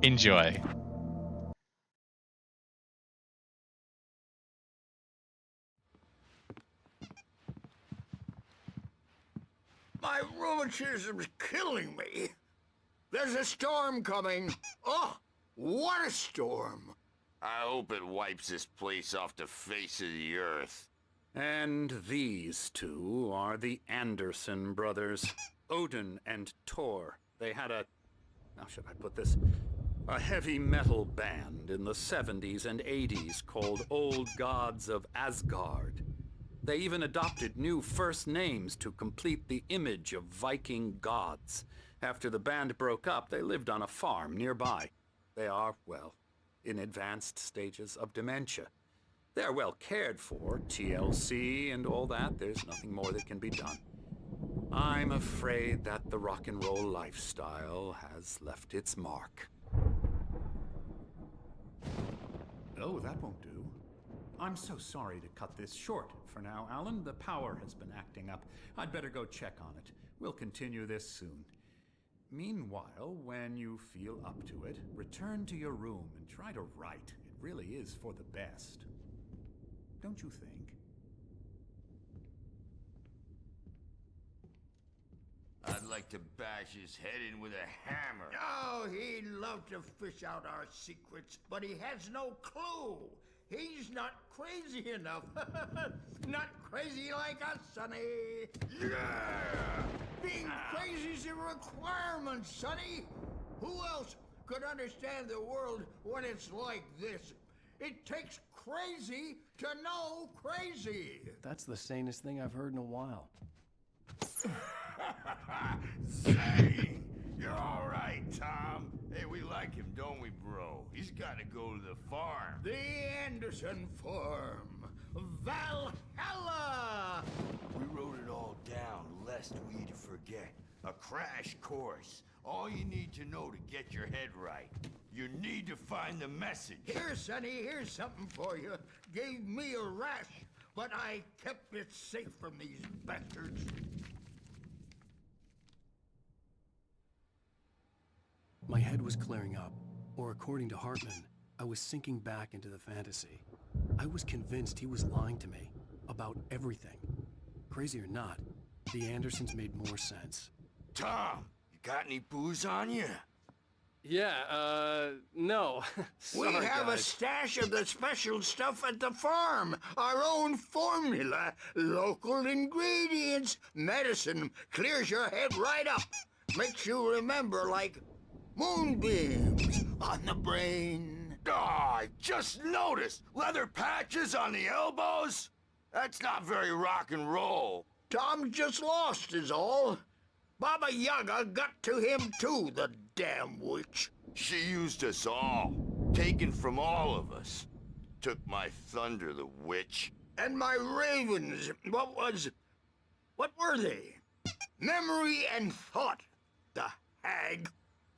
enjoy.
My rheumatism's killing me. There's a storm coming. Oh, what a storm.
I hope it wipes this place off the face of the earth.
And these two are the Anderson brothers, Odin and Thor. They had how should I put this? A heavy metal band in the 70s and 80s called Old Gods of Asgard. They even adopted new first names to complete the image of Viking gods. After the band broke up, they lived on a farm nearby. They are, well, in advanced stages of dementia. They're well cared for, TLC and all that. There's nothing more that can be done. I'm afraid that the rock and roll lifestyle has left its mark.
Oh, that won't do. I'm so sorry to cut this short for now, Alan. The power has been acting up. I'd better go check on it. We'll continue this soon. Meanwhile, when you feel up to it, return to your room and try to write. It really is for the best. Don't you think?
I'd like to bash his head in with a hammer.
Oh, he'd love to fish out our secrets, but he has no clue. He's not crazy enough. Not crazy like us, Sonny. Yeah! Being crazy's a requirement, Sonny. Who else could understand the world when it's like this? It takes crazy to know crazy.
That's the sanest thing I've heard in a while.
Say, you're all right, Tom. Hey, we like him, don't we, bro? He's got to go to the farm.
The Anderson farm. Valhalla!
We wrote it all down, lest we forget. A crash course. All you need to know to get your head right. You need to find the message.
Here, Sonny, here's something for you. Gave me a rash, but I kept it safe from these bastards.
My head was clearing up, or according to Hartman, I was sinking back into the fantasy. I was convinced he was lying to me about everything. Crazy or not, the Andersons made more sense.
Tom, you got any booze on you?
Yeah, no.
We have a stash of the special stuff at the farm. Our own formula, local ingredients, medicine, clears your head right up. Makes you remember like moonbeams on the brain.
Oh, I just noticed. Leather patches on the elbows? That's not very rock and roll.
Tom just lost is all. Baba Yaga got to him too, the damn witch.
She used us all. Taken from all of us. Took my thunder, the witch.
And my ravens. What were they? Memory and thought. The hag.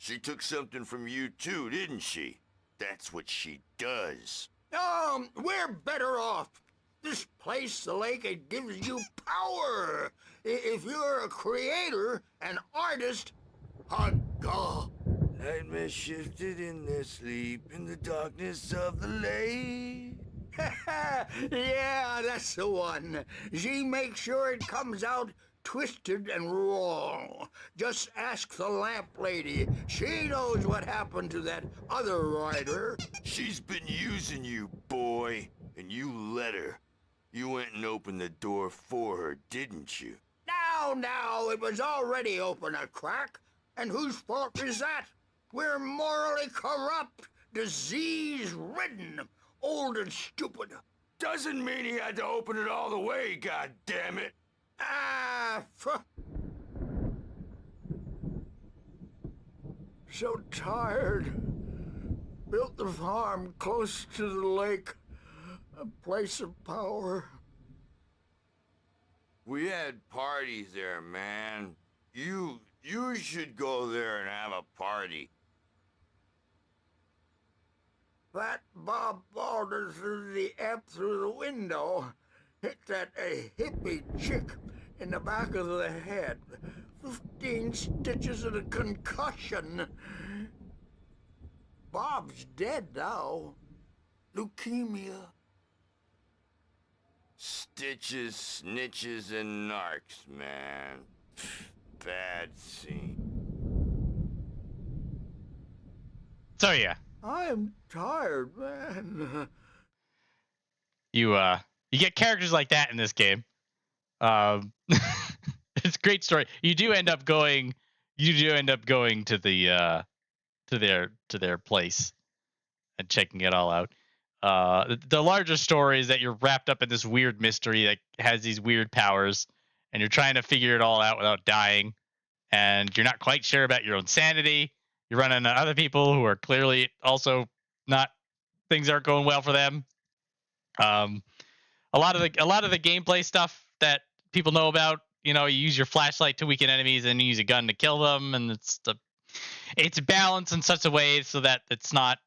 She took something from you too, didn't she? That's what she does.
We're better off. This place, the lake, it gives you power. If you're a creator, an artist, God.
Nightmare shifted in their sleep in the darkness of the lake.
Yeah, that's the one. She makes sure it comes out twisted and wrong. Just ask the lamp lady. She knows what happened to that other writer.
She's been using you, boy, and you let her. You went and opened the door for her, didn't you?
Now, it was already open a crack. And whose fault is that? We're morally corrupt, disease-ridden, old and stupid.
Doesn't mean he had to open it all the way, goddammit.
So tired. Built the farm close to the lake. A place of power.
We had parties there, man. You should go there and have a party.
That Bob Balder threw the app through the window. Hit that a hippie chick in the back of the head. 15 stitches and a concussion. Bob's dead now. Leukemia.
Stitches, snitches, and narcs, man. Bad scene.
So yeah,
I'm tired, man.
you get characters like that in this game. It's a great story. You do end up going to the to their place and checking it all out. The larger story is that you're wrapped up in this weird mystery that has these weird powers, and you're trying to figure it all out without dying, and you're not quite sure about your own sanity. You're running into other people who are clearly also not, things aren't going well for them. A lot of the gameplay stuff that people know about, you use your flashlight to weaken enemies and you use a gun to kill them, and it's balanced in such a way so that it's not,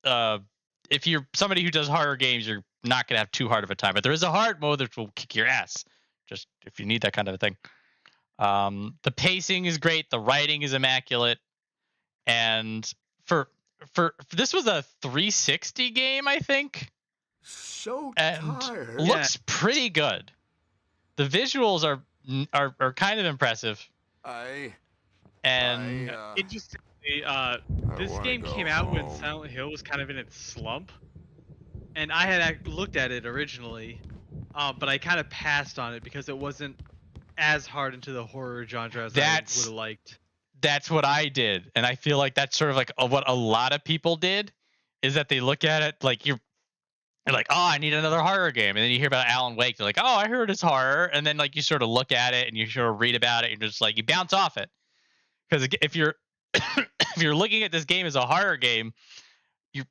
if you're somebody who does horror games, you're not going to have too hard of a time. But there is a hard mode that will kick your ass, just if you need that kind of a thing. The pacing is great. The writing is immaculate. And for this was a 360 game, I think.
So
and
tired.
Looks pretty good. The visuals are kind of impressive.
Interestingly, this game came out when Silent Hill was kind of in its slump, and I had looked at it originally, but I kind of passed on it because it wasn't as hard into the horror genre as I would have liked.
That's what I did, and I feel like that's sort of like what a lot of people did, is that they look at it like you're like, oh, I need another horror game, and then you hear about Alan Wake, they're like, oh, I heard it's horror, and then like you sort of look at it and you sort of read about it, and just like you bounce off it, because if you're if you're looking at this game as a horror game,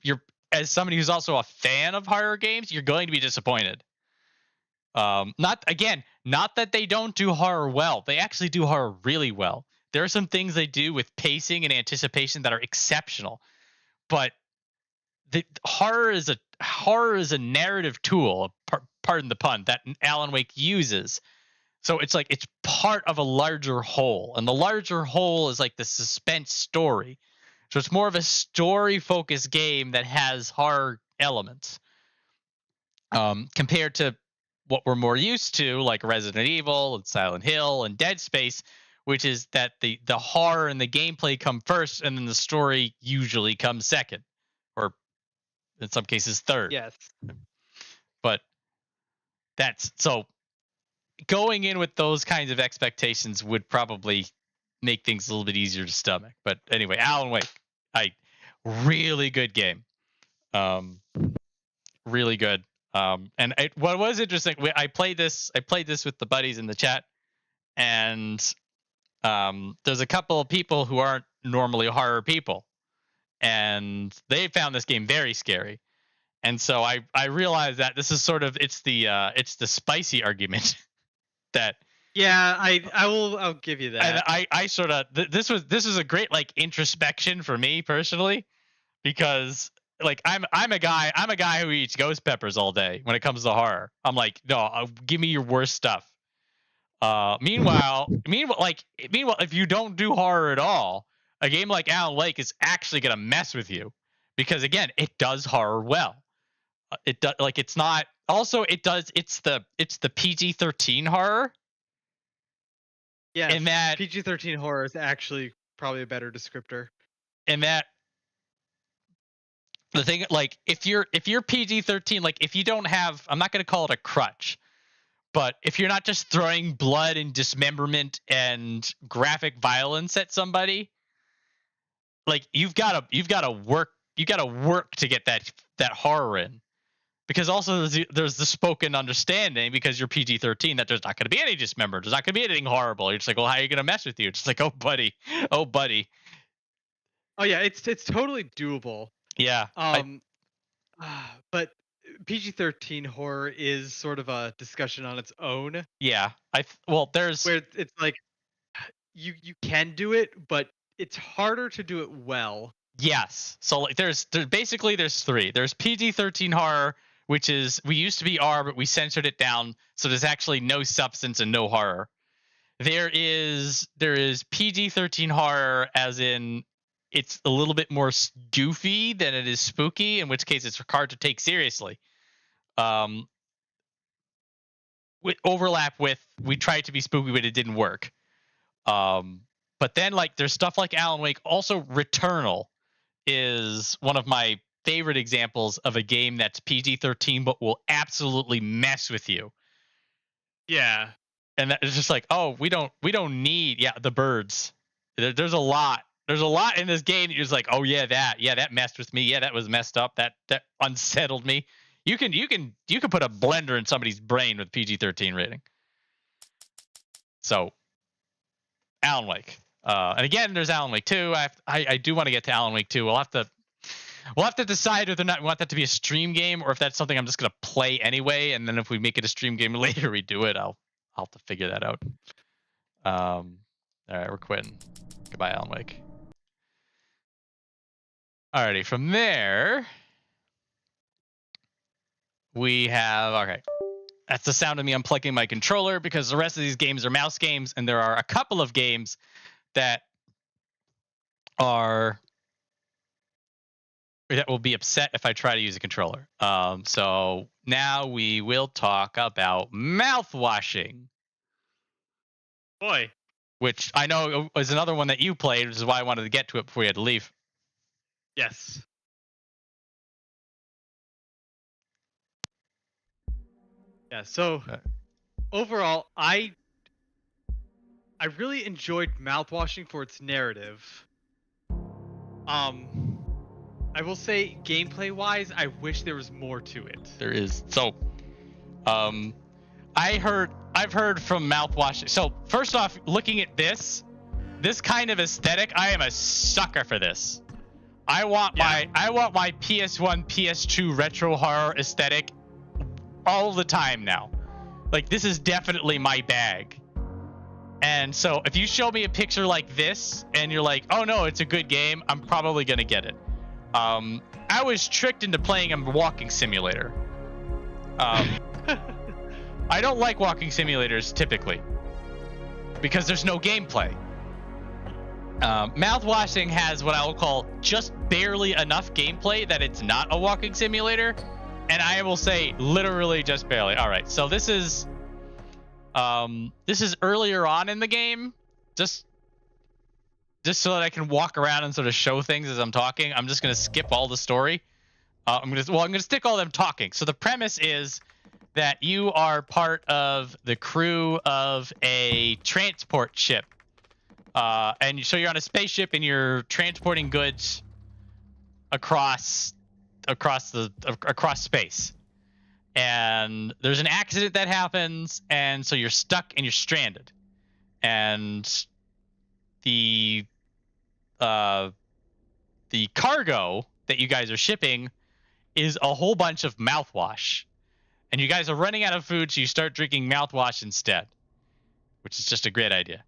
you're as somebody who's also a fan of horror games, you're going to be disappointed. Not that they don't do horror well, they actually do horror really well. There are some things they do with pacing and anticipation that are exceptional, but the horror is a narrative tool, pardon the pun, that Alan Wake uses. So it's like it's part of a larger whole, and the larger whole is like the suspense story. So it's more of a story-focused game that has horror elements, compared to what we're more used to, like Resident Evil and Silent Hill and Dead Space, which is that the horror and the gameplay come first, and then the story usually comes second, or in some cases third.
Yes.
But that's so going in with those kinds of expectations would probably make things a little bit easier to stomach. But anyway, Alan Wake, really good game. Really good. And what was interesting, I played this with the buddies in the chat, and there's a couple of people who aren't normally horror people, and they found this game very scary. And so I realized that this is sort of it's the spicy argument that
I'll give you that.
And I sort of this was a great like introspection for me personally, because like I'm a guy who eats ghost peppers all day when it comes to horror. I'm like, no, give me your worst stuff. Meanwhile, if you don't do horror at all, a game like Alan Wake is actually gonna mess with you, because again, it does horror well. It does, like, it's not. Also, it does. It's the PG-13 horror.
Yeah,
in that
PG-13 horror is actually probably a better descriptor.
In that, the thing, like, if you're PG-13, like, if you don't have, I'm not going to call it a crutch, but if you're not just throwing blood and dismemberment and graphic violence at somebody, like, you've got to work to get that horror in. Because also there's the spoken understanding, because you're PG-13, that there's not going to be any dismemberment. There's not going to be anything horrible. You're just like, well, how are you going to mess with you? It's just like, oh, buddy. Oh, yeah,
it's totally doable.
Yeah.
But PG-13 horror is sort of a discussion on its own.
Yeah. There's
where it's like you can do it, but it's harder to do it well,
Yes. So like there's basically there's three. There's PG-13 horror, which is we used to be R, but we censored it down, so there's actually no substance and no horror. There is PG-13 horror, as in it's a little bit more goofy than it is spooky, in which case it's hard to take seriously. With overlap with we tried to be spooky, but it didn't work. But then like there's stuff like Alan Wake. Also, Returnal is one of my favorite examples of a game that's PG-13 but will absolutely mess with you.
Yeah.
And that is just like, oh, we don't need the birds. There's a lot in this game that you're just like, oh yeah, that messed with me. Yeah, that was messed up. That unsettled me. You can put a blender in somebody's brain with PG-13 rating. So, Alan Wake, and again, there's Alan Wake 2. I do want to get to Alan Wake 2. We'll have to decide whether or not we want that to be a stream game or if that's something I'm just gonna play anyway. And then if we make it a stream game later, we do it. I'll have to figure that out. All right, we're quitting. Goodbye, Alan Wake. Alrighty, from there. We have, okay, that's the sound of me unplugging my controller because the rest of these games are mouse games, and there are a couple of games that will be upset if I try to use a controller. So now we will talk about Mouthwashing.
Boy.
Which I know is another one that you played, which is why I wanted to get to it before you had to leave.
Yes. Yeah, so overall, I really enjoyed Mouthwashing for its narrative. I will say, gameplay-wise, I wish there was more to it.
There is. So, I've heard from Mouthwashing. So, first off, looking at this kind of aesthetic, I am a sucker for this. I want my PS1, PS2 retro horror aesthetic all the time now. Like, this is definitely my bag. And so if you show me a picture like this and you're like, oh no, it's a good game, I'm probably gonna get it. I was tricked into playing a walking simulator. I don't like walking simulators typically because there's no gameplay. Mouthwashing has what I will call just barely enough gameplay that it's not a walking simulator. And I will say literally just barely. All right, so this is earlier on in the game, just so that I can walk around and sort of show things as I'm talking. I'm just gonna skip all the story. I'm gonna stick all them talking. So the premise is that you are part of the crew of a transport ship, and so you're on a spaceship and you're transporting goods across space, and there's an accident that happens, and so you're stuck and you're stranded, and the cargo that you guys are shipping is a whole bunch of mouthwash, and you guys are running out of food, so you start drinking mouthwash instead, which is just a great idea.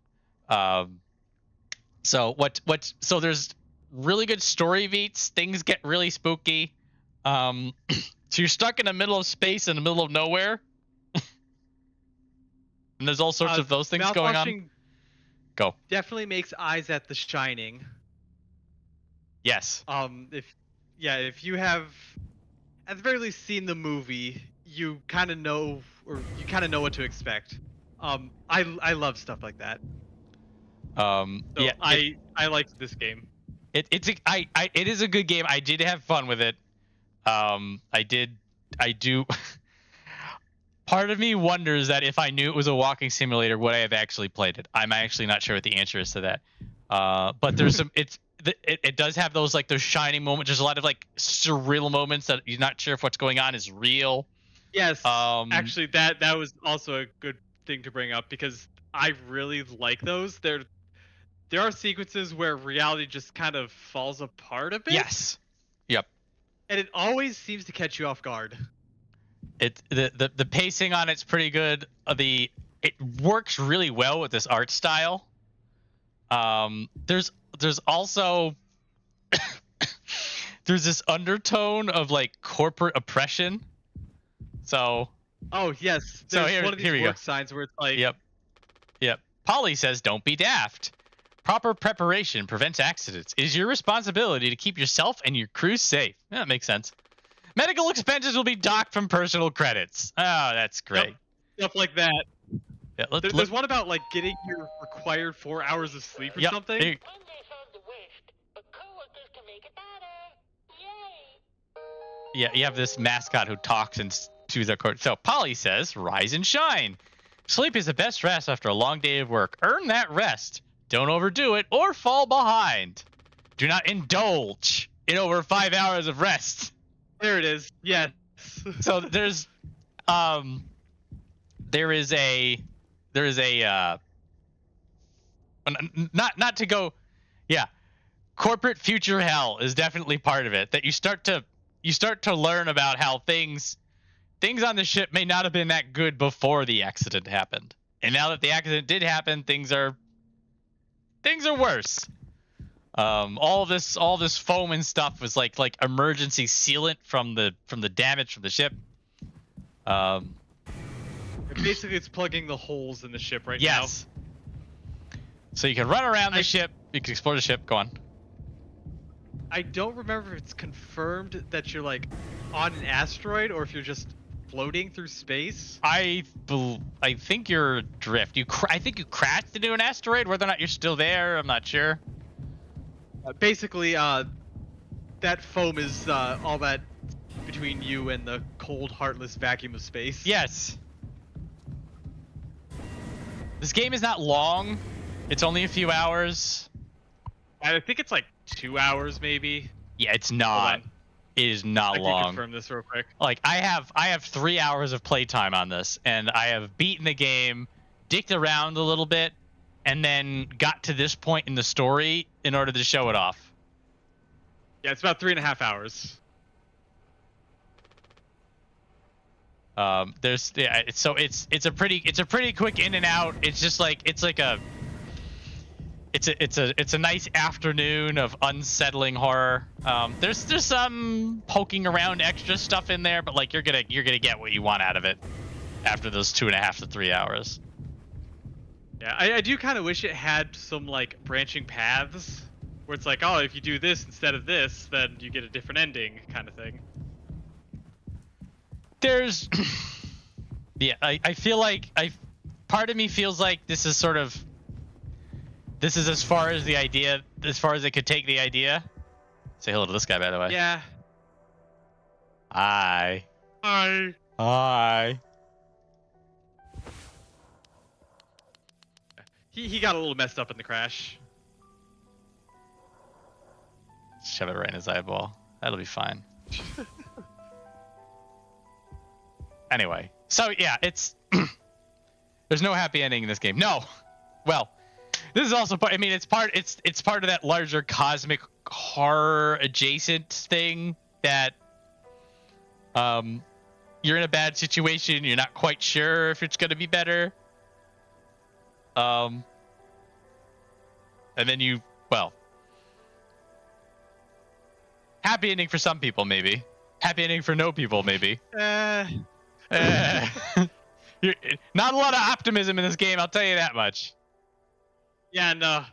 So there's really good story beats. Things get really spooky. So you're stuck in the middle of space in the middle of nowhere. And there's all sorts of those things going on. Go.
Definitely makes eyes at The Shining.
Yes.
If you have at the very least seen the movie, you kind of know what to expect. I love stuff like that. I liked this game.
It is a good game. I did have fun with it. I do. Part of me wonders that if I knew it was a walking simulator, would I have actually played it? I'm actually not sure what the answer is to that. But there's some. It does have those shining moments. There's a lot of surreal moments that you're not sure if what's going on is real.
Yes. Actually, that was also a good thing to bring up because I really like those. There are sequences where reality just kind of falls apart a bit.
Yes. Yep.
And it always seems to catch you off guard.
The pacing on it's pretty good. It works really well with this art style. There's also there's this undertone of like corporate oppression. So.
Oh yes.
So
There's one of these work signs where it's like.
Yep. Polly says, "Don't be daft. Proper preparation prevents accidents. It is your responsibility to keep yourself and your crew safe." Yeah, that makes sense. Medical expenses will be docked from personal credits. Oh, that's great.
Stuff like that.
Yeah,
There's one about like getting your required 4 hours of sleep or something.
Yeah, you have this mascot who talks and to the court. So Polly says, "Rise and shine. Sleep is the best rest after a long day of work. Earn that rest. Don't overdo it or fall behind. Do not indulge in over 5 hours of rest."
There it is. Yes.
So there is a not to go, yeah. Corporate future hell is definitely part of it. That you start to learn about how things on the ship may not have been that good before the accident happened, and now that the accident did happen, things are worse. All this foam and stuff was like emergency sealant from the damage from the ship.
Basically, it's plugging the holes in the ship right now.
Yes. So you can run around the ship. You can explore the ship. Go on.
I don't remember if it's confirmed that you're like on an asteroid or if you're just floating through space.
I think you're adrift. I think you crashed into an asteroid. Whether or not you're still there, I'm not sure.
Basically, that foam is all that between you and the cold, heartless vacuum of space.
Yes. This game is not long. It's only a few hours.
I think it's like 2 hours, maybe.
Yeah, it's not. It is not long.
I can confirm this real quick.
Like I have 3 hours of playtime on this, and I have beaten the game, dicked around a little bit, and then got to this point in the story in order to show it off.
Yeah, it's about 3.5 hours.
It's a pretty quick in and out. It's just like it's a nice afternoon of unsettling horror. There's some poking around extra stuff in there, but like you're gonna get what you want out of it after those 2.5 to 3 hours.
Yeah, I do kind of wish it had some like branching paths where it's like, oh, if you do this instead of this, then you get a different ending kind of thing.
There's yeah, I feel like part of me feels like this is as far as it could take the idea. Say hello to this guy, by the way.
Yeah.
Hi.
He got a little messed up in the crash.
Shove it right in his eyeball. That'll be fine. Anyway, so yeah, it's there's no happy ending in this game. No. Well, this is also part. I mean, it's part of that larger cosmic horror adjacent thing that you're in a bad situation. You're not quite sure if it's gonna be better. And then happy ending for some people, maybe. Happy ending for no people, maybe. Not a lot of optimism in this game, I'll tell you that much.
Yeah, no.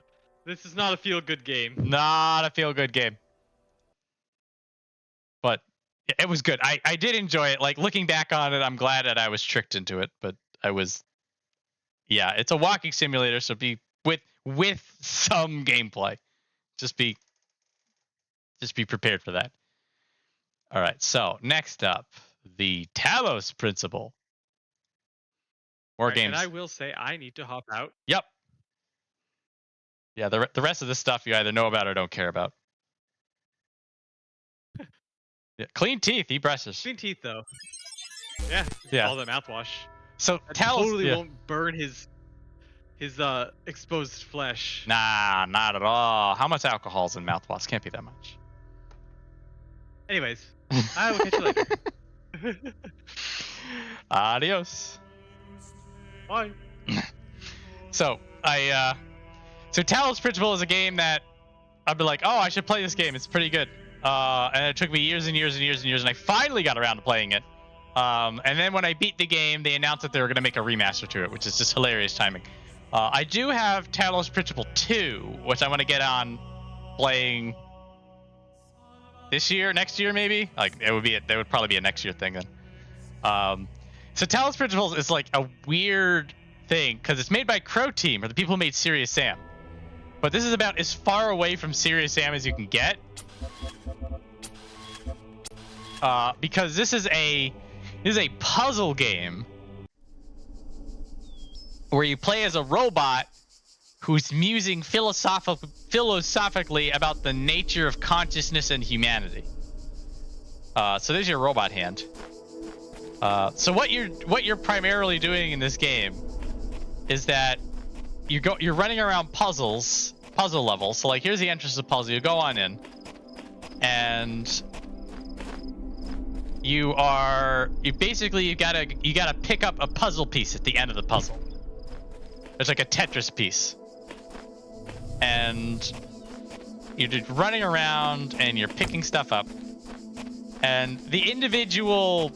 This is not a feel-good game.
Not a feel-good game. But it was good. I did enjoy it. Like, looking back on it, I'm glad that I was tricked into it. But yeah, it's a walking simulator, so be with some gameplay. Just be prepared for that. All right, so next up, the Talos Principle. More games.
And I will say, I need to hop out.
Yep. Yeah, the rest of this stuff you either know about or don't care about. Yeah, clean teeth, he brushes.
Clean teeth, though. Yeah.
Yeah.
All that mouthwash.
So
that
Talos
totally won't burn his exposed flesh.
Nah, not at all. How much alcohol's in mouthwash? Can't be that much.
Anyways, I will catch you later.
Adios.
Bye.
So Talos Principle is a game that I'd be like, oh, I should play this game. It's pretty good. and it took me years and years and years and years, and I finally got around to playing it. And then when I beat the game, they announced that they were going to make a remaster to it, which is just hilarious timing. I do have Talos Principle 2, which I want to get on playing this year, next year maybe. Like it would probably be a next year thing then. So Talos Principle is like a weird thing because it's made by Crow Team, or the people who made Serious Sam. But this is about as far away from Serious Sam as you can get. Because this is a puzzle game where you play as a robot who's musing philosophically about the nature of consciousness and humanity. So there's your robot hand. So what you're primarily doing in this game is that you're running around puzzle levels. So like here's the entrance of the puzzle. You go on in, and you gotta pick up a puzzle piece at the end of the puzzle. It's like a Tetris piece, and you're just running around and you're picking stuff up, and the individual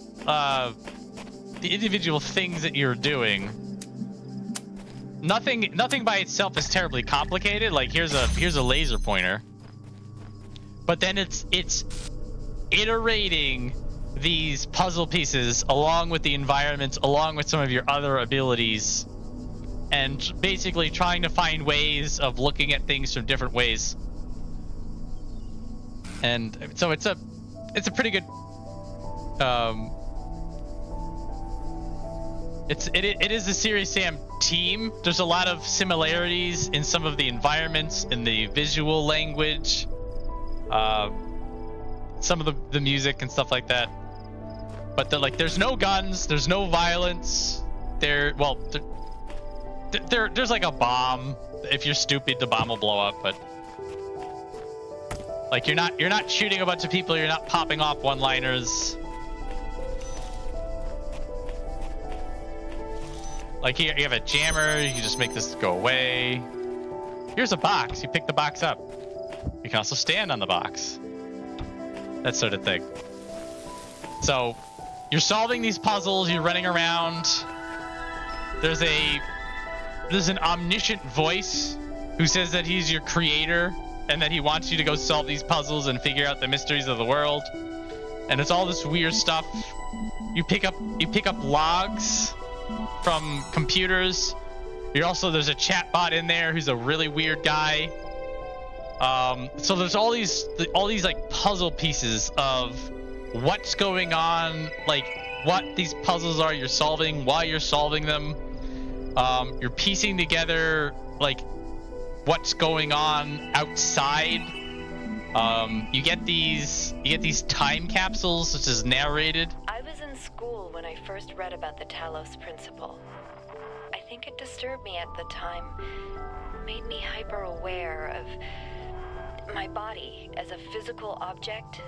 things that you're doing, nothing by itself is terribly complicated. Like here's a laser pointer, but then it's iterating these puzzle pieces along with the environments, along with some of your other abilities, and basically trying to find ways of looking at things from different ways. And so it's a pretty good it is the Serious Sam team. There's a lot of similarities in some of the environments, in the visual language, some of the music and stuff like that. But there's no guns, there's no violence. There's like a bomb. If you're stupid, the bomb will blow up. But like you're not shooting a bunch of people. You're not popping off one-liners. Like here, you have a jammer. You can just make this go away. Here's a box. You pick the box up. You can also stand on the box. That sort of thing. So you're solving these puzzles. You're running around. There's an omniscient voice who says that he's your creator and that he wants you to go solve these puzzles and figure out the mysteries of the world. And it's all this weird stuff. You pick up logs from computers. There's a chat bot in there who's a really weird guy. So there's all these like puzzle pieces of what's going on, like what these puzzles are you're solving, why you're solving them. You're piecing together like what's going on outside. You get these time capsules, which is narrated.
I was in school when I first read about the Talos Principle. I think it disturbed me at the time, made me hyper aware of my body as a physical object.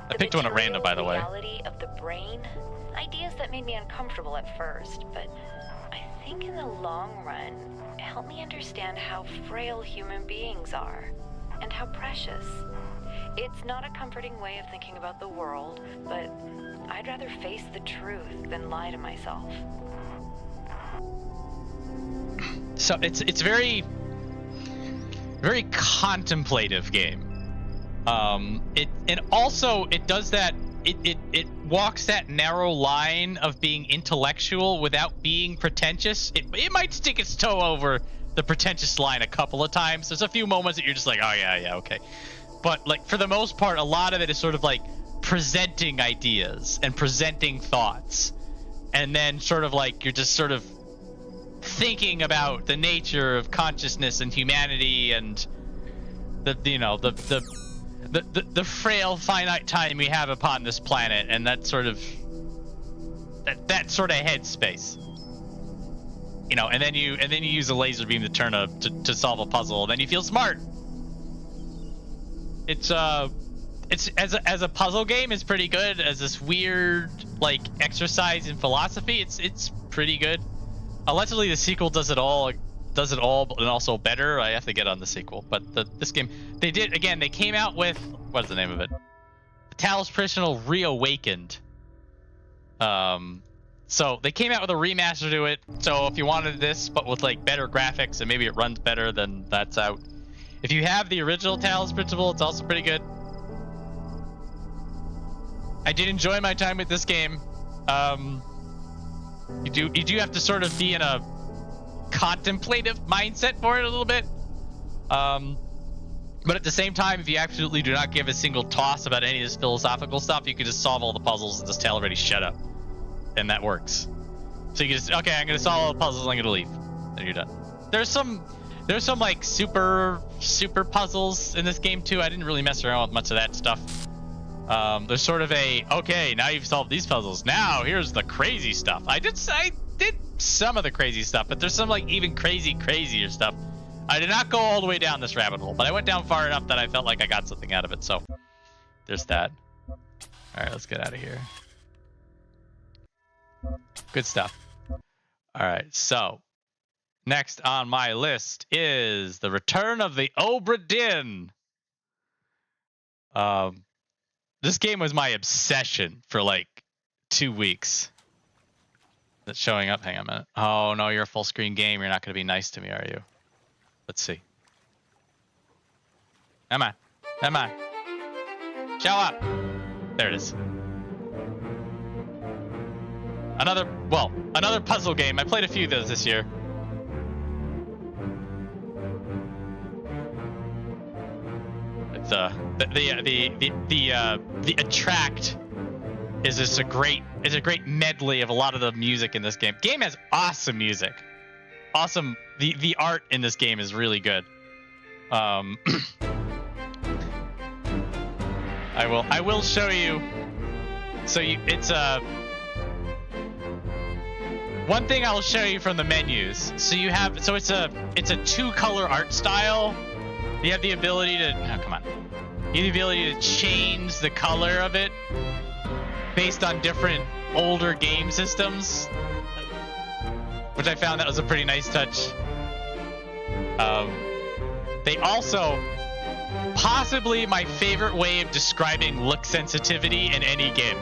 I picked one at random, by the way.
Reality of the brain. Ideas that made me uncomfortable at first, but I think in the long run, it helped me understand how frail human beings are and how precious. It's not a comforting way of thinking about the world, but I'd rather face the truth than lie to myself.
So it's very, very contemplative game. It does that. It walks that narrow line of being intellectual without being pretentious. It might stick its toe over the pretentious line a couple of times. There's a few moments that you're just like, oh yeah, okay. But like for the most part, a lot of it is sort of like presenting ideas and presenting thoughts, and then sort of like you're just sort of thinking about the nature of consciousness and humanity and the frail finite time we have upon this planet, and that sort of headspace. And then you use a laser beam to solve a puzzle, and then you feel smart. It's as a puzzle game, it's pretty good. As this weird like exercise in philosophy, it's pretty good. Allegedly the sequel does it all and also better. I have to get on the sequel, but this game they came out with, what's the name of it? Talos Principle Reawakened. So they came out with a remaster to it. So if you wanted this, but with like better graphics and maybe it runs better, then that's out. If you have the original Talos Principle, it's also pretty good. I did enjoy my time with this game. You do have to sort of be in a contemplative mindset for it a little bit. But at the same time, if you absolutely do not give a single toss about any of this philosophical stuff, you can just solve all the puzzles and just tell everybody shut up. And that works. So you can just, okay, I'm gonna solve all the puzzles and I'm gonna leave. Then you're done. There's some like super puzzles in this game too. I didn't really mess around with much of that stuff. There's sort of a, okay, now you've solved these puzzles. Now here's the crazy stuff. I did some of the crazy stuff, but there's some like even crazier stuff. I did not go all the way down this rabbit hole, but I went down far enough that I felt like I got something out of it. So there's that. All right, let's get out of here. Good stuff. All right, so next on my list is the return of the Obra Dinn. This game was my obsession for like 2 weeks. That's showing up. Hang on a minute. Oh no, you're a full screen game. You're not going to be nice to me, are you? Let's see. Come on. Come on. Show up. There it is. Another puzzle game. I played a few of those this year. It's the Attract is just a great medley of a lot of the music in this game. Game has awesome music. Awesome. The art in this game is really good. I will show you. So it's one thing I'll show you from the menus. So you have, it's a 2-color art style. You have the ability to, oh, come on. You have the ability to change the color of it based on different older game systems, which I found that was a pretty nice touch. They also, possibly my favorite way of describing look sensitivity in any game.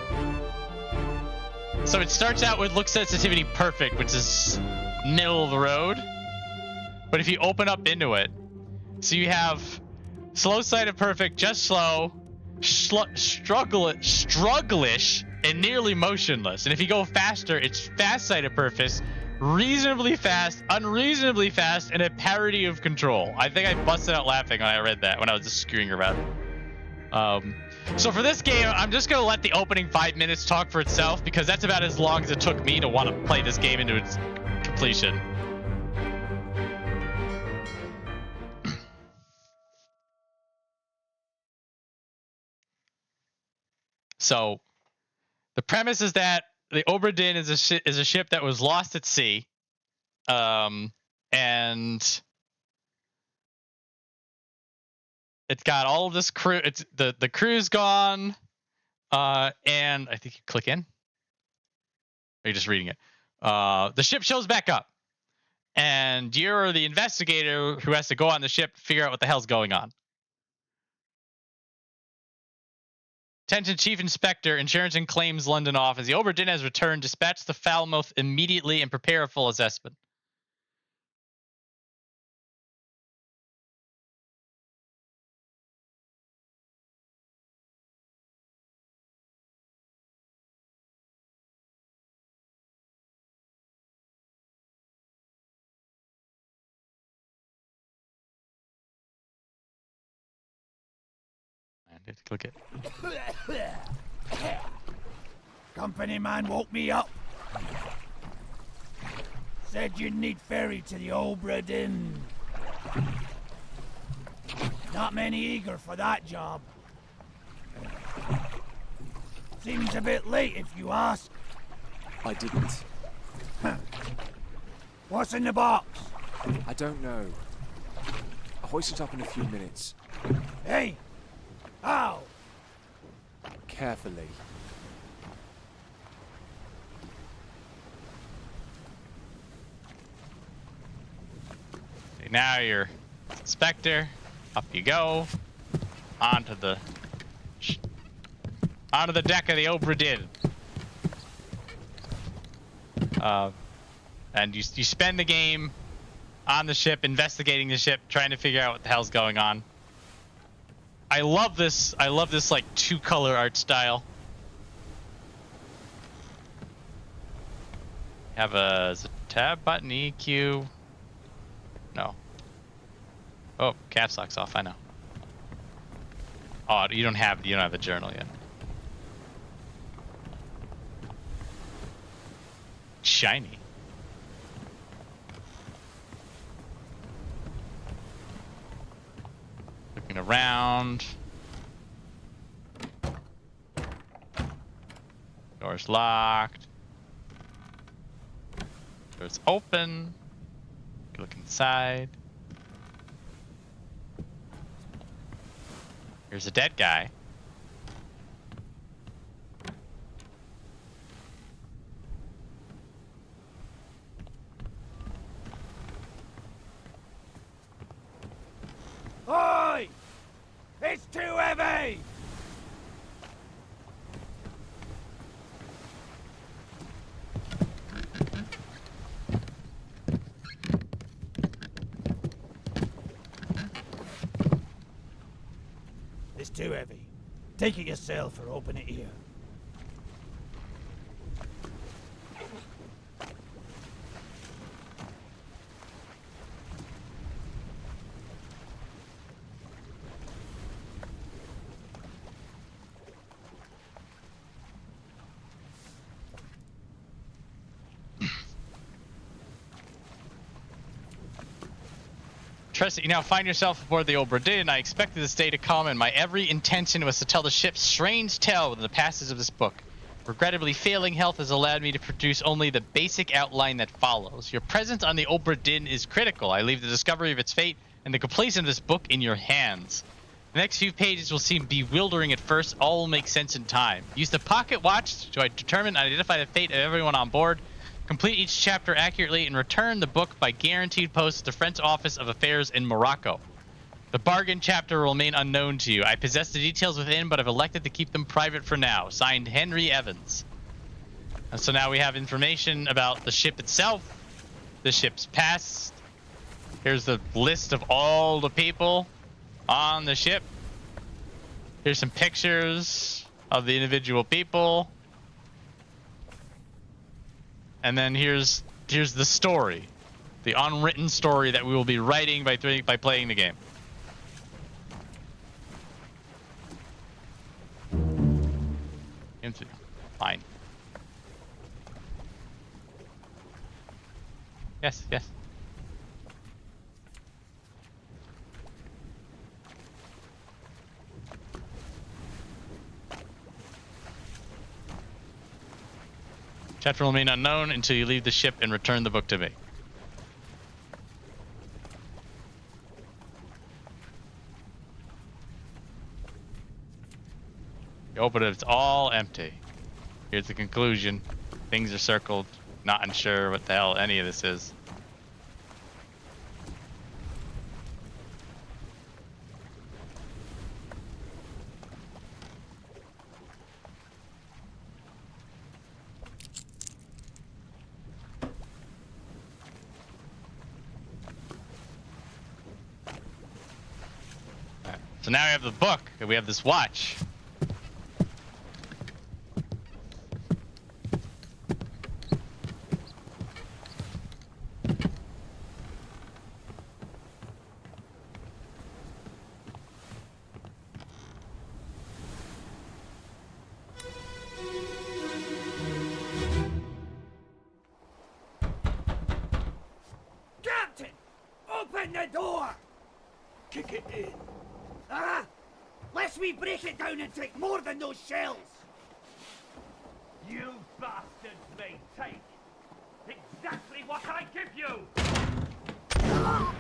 So it starts out with look sensitivity perfect, which is middle of the road. But if you open up into it, so you have slow side of perfect, just slow, strugglish, and nearly motionless. And if you go faster, it's fast side of perfect, reasonably fast, unreasonably fast, and a parody of control. I think I busted out laughing when I read that, when I was just screwing around. So for this game, I'm just going to let the opening 5 minutes talk for itself, because that's about as long as it took me to want to play this game into its completion. So the premise is that the Obra Dinn is a ship that was lost at sea, and it's got all of this crew. It's the crew's gone, and I think you click in. Or you're just reading it. The ship shows back up, and you're the investigator who has to go on the ship to figure out what the hell's going on. Attention Chief Inspector, Insurance and Claims London Office. The Obra Dinn has returned. Dispatch the Falmouth immediately and prepare a full assessment. I have to click it.
Company man woke me up. Said you'd need ferry to the Obra Dinn. Not many eager for that job. Seems a bit late if you ask.
I didn't.
What's in the box?
I don't know. I'll hoist it up in a few minutes.
Hey! How?
Carefully.
Now you're Inspector. Up you go. Onto the onto the deck of the Obra Dinn. And you spend the game on the ship, investigating the ship, trying to figure out what the hell's going on. I love this like 2-color art style. Have is a tab button, EQ. No. Oh, caps lock's off. I know. Oh, you don't have a journal yet. Shiny. Looking around. Door's locked. Door's open. Look inside. Here's a dead guy.
Oi! It's too heavy! It's too heavy. Take it yourself or open it here.
Trust that you now find yourself aboard the Obra Dinn. I expected this day to come, and my every intention was to tell the ship's strange tale within the passage of this book. Regrettably, failing health has allowed me to produce only the basic outline that follows. Your presence on the Obra Dinn is critical. I leave the discovery of its fate and the completion of this book in your hands. The next few pages will seem bewildering at first. All will make sense in time. Use the pocket watch to determine and identify the fate of everyone on board. Complete each chapter accurately and return the book by guaranteed post to the French Office of Affairs in Morocco. The bargain chapter will remain unknown to you. I possess the details within, but I've elected to keep them private for now. Signed, Henry Evans. And so now we have information about the ship itself, the ship's past. Here's the list of all the people on the ship. Here's some pictures of the individual people. And then here's the story, the unwritten story that we will be writing by playing the game. Fine. Yes, yes. Chapter will remain unknown until you leave the ship and return the book to me. You open it, it's all empty. Here's the conclusion. Things are circled. Not unsure what the hell any of this is. So now we have the book, and we have this watch.
Captain! Open the door! Kick it in. Ah! Lest we break it down and take more than those shells!
You bastards may take exactly what I give you!
Ah!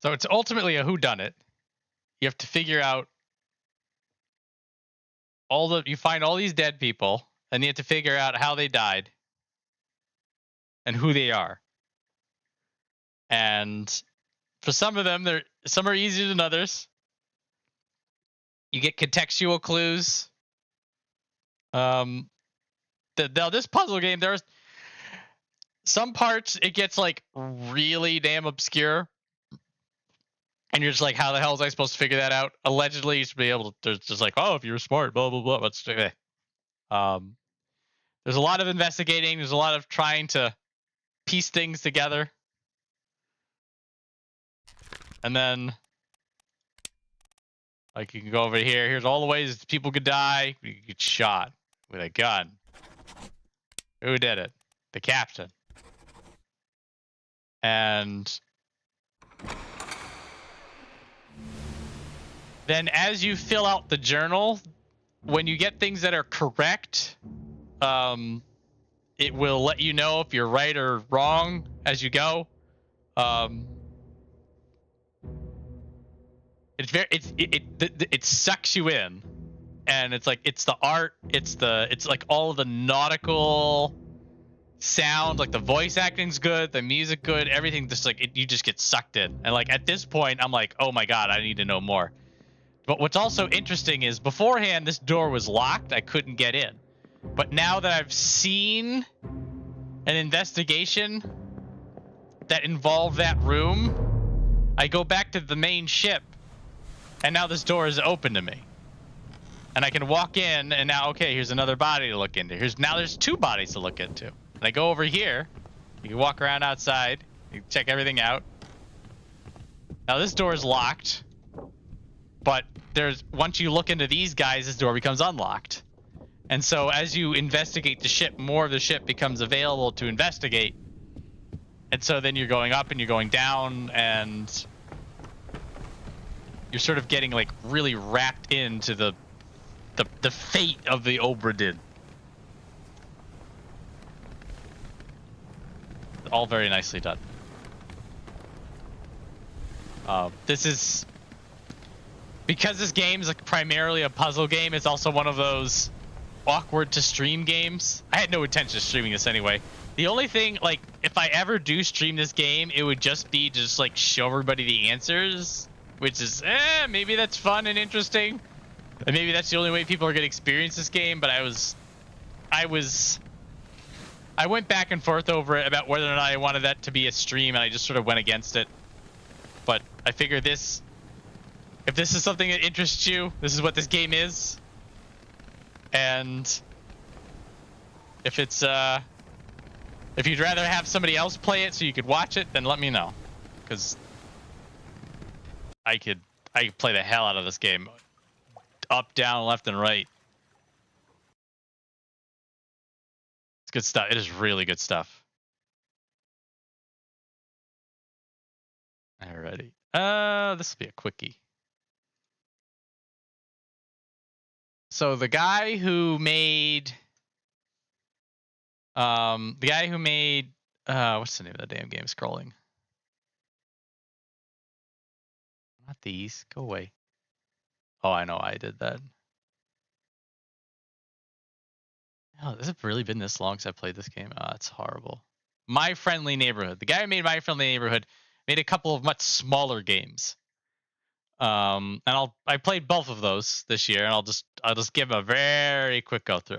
So it's ultimately a whodunit. You have to figure out you find all these dead people, and you have to figure out how they died and who they are. And for some of them, some are easier than others. You get contextual clues. Now this puzzle game, there's some parts it gets like really damn obscure. And you're just like, how the hell is I supposed to figure that out? Allegedly, you should be able to. There's just like, oh, if you're smart, blah blah blah. Let's do it. There's a lot of investigating. There's a lot of trying to piece things together. And then, like, you can go over here. Here's all the ways people could die. You could get shot with a gun. Who did it? The captain. And then as you fill out the journal, when you get things that are correct, it will let you know if you're right or wrong as you go. It sucks you in, and it's like it's the art, it's like all of the nautical sound, like the voice acting's good, the music good, everything just like you just get sucked in. And like at this point, I'm like, oh my god, I need to know more. But what's also interesting is beforehand, this door was locked. I couldn't get in. But now that I've seen an investigation that involved that room, I go back to the main ship, and now this door is open to me. And I can walk in, and now, okay, here's another body to look into. Now there's two bodies to look into. And I go over here. You can walk around outside. You can check everything out. Now this door is locked. But once you look into these guys, this door becomes unlocked. And so as you investigate the ship, more of the ship becomes available to investigate. And so then you're going up and you're going down, and you're sort of getting like really wrapped into the fate of the Obra Dinn. All very nicely done. This is, because this game is like primarily a puzzle game, it's also one of those awkward to stream games. I had no intention of streaming this anyway. The only thing, like, if I ever do stream this game, it would just be to just like show everybody the answers, which is, maybe that's fun and interesting. And maybe that's the only way people are going to experience this game. But I went back and forth over it about whether or not I wanted that to be a stream, and I just sort of went against it. But I figure if this is something that interests you, this is what this game is. And if it's if you'd rather have somebody else play it so you could watch it, then let me know, because I could play the hell out of this game, up, down, left, and right. It's good stuff. It is really good stuff. Alrighty. This will be a quickie. So the guy who made what's the name of the damn game? Scrolling. Not these. Go away. Oh, I know I did that. Oh, has it really been this long since I played this game? Oh, it's horrible. My Friendly Neighborhood. The guy who made My Friendly Neighborhood made a couple of much smaller games. And I played both of those this year, and I'll just give a very quick go through.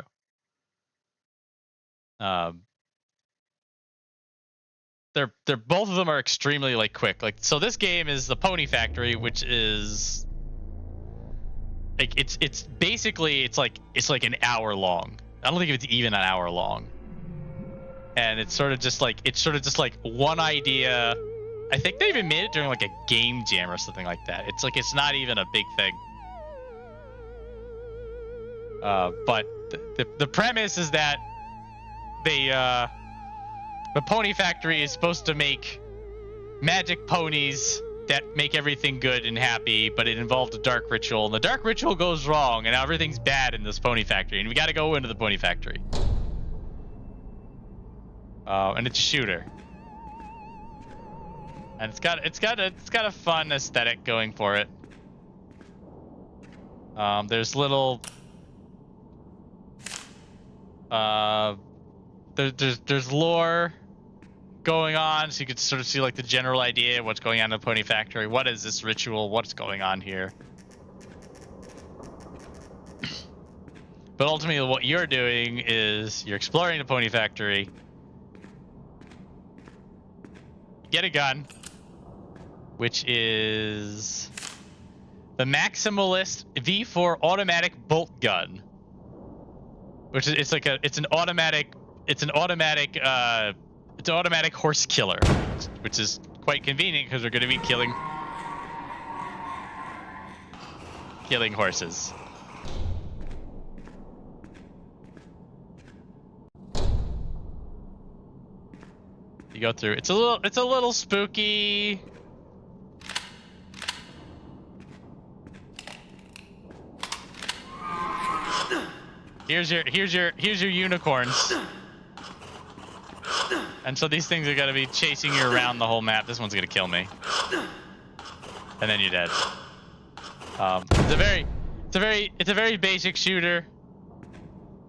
They're both of them are extremely like quick. Like, so this game is the Pony Factory, which is like it's basically it's like an hour long. I don't think it's even an hour long. And it's sort of just like one idea. I think they even made it during like a game jam or something like that. It's like it's not even a big thing. But the premise is that the pony factory is supposed to make magic ponies that make everything good and happy, but it involved a dark ritual, and the dark ritual goes wrong, and now everything's bad in this pony factory, and we got to go into the pony factory. And it's a shooter, and it's got a fun aesthetic going for it. There's little there's lore going on, so you can sort of see like the general idea of what's going on in the pony factory. What is this ritual? What's going on here? But ultimately what you're doing is you're exploring the pony factory. Get a gun, which is the Maximalist V4 automatic bolt gun, which is it's an automatic horse killer, which is quite convenient because we're going to be killing horses. You go through. It's a little spooky. Here's your unicorns. And so these things are gonna be chasing you around the whole map. This one's gonna kill me, and then you're dead. It's a very basic shooter.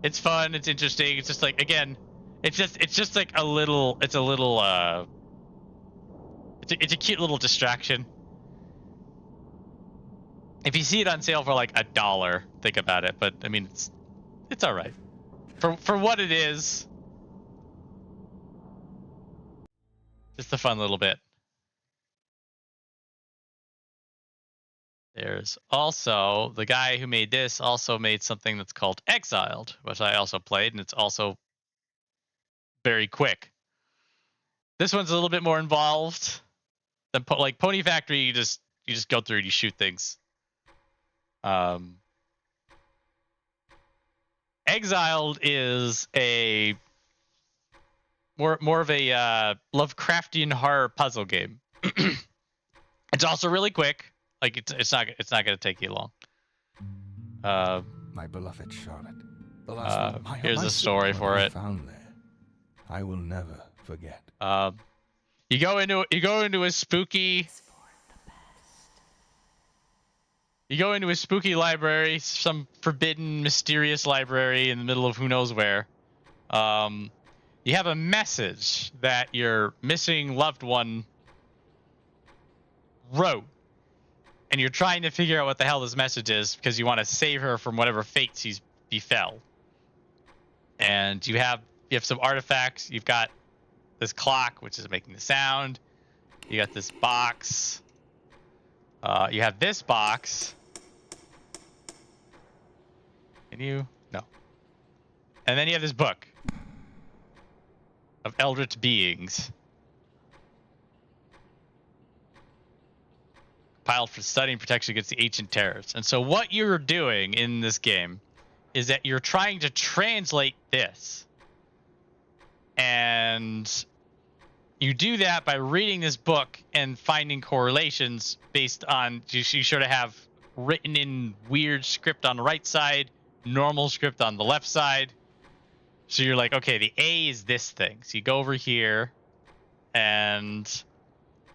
It's fun. It's interesting. It's just like, again, it's just like a little. It's a cute little distraction. If you see it on sale for like $1, think about it. But I mean, it's all right for what it is. Just a fun little bit. There's also the guy who made this also made something that's called Exiled, which I also played, and it's also very quick. This one's a little bit more involved than like Pony Factory. You just go through and you shoot things. Exiled is a more of a Lovecraftian horror puzzle game. It's also really quick. Like it's not going to take you long.
My beloved Charlotte. The last
here's the story for it.
Found there. I will never forget.
You go into a spooky. You go into a spooky library, some forbidden, mysterious library in the middle of who knows where. You have a message that your missing loved one wrote, and you're trying to figure out what the hell this message is because you want to save her from whatever fate she's befell. And you have some artifacts. You've got this clock, which is making the sound. You got this box. You have this box. Can you? No. And then you have this book of eldritch beings compiled for study and protection against the ancient terrors. And so what you're doing in this game is that you're trying to translate this. And you do that by reading this book and finding correlations based on, you sort of have written in weird script on the right side, normal script on the left side. So you're like, okay, the A is this thing. So you go over here and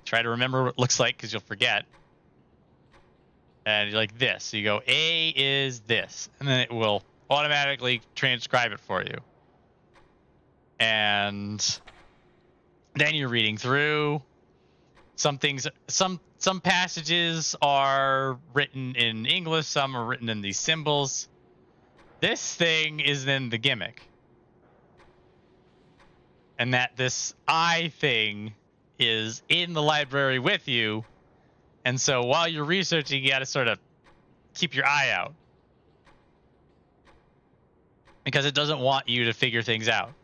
try to remember what it looks like because you'll forget. And you're like this. So you go, A is this. And then it will automatically transcribe it for you. And then you're reading through. Some things, some passages are written in English. Some are written in these symbols. This thing is then the gimmick. And that this I thing is in the library with you. And so while you're researching, you got to sort of keep your eye out. Because it doesn't want you to figure things out.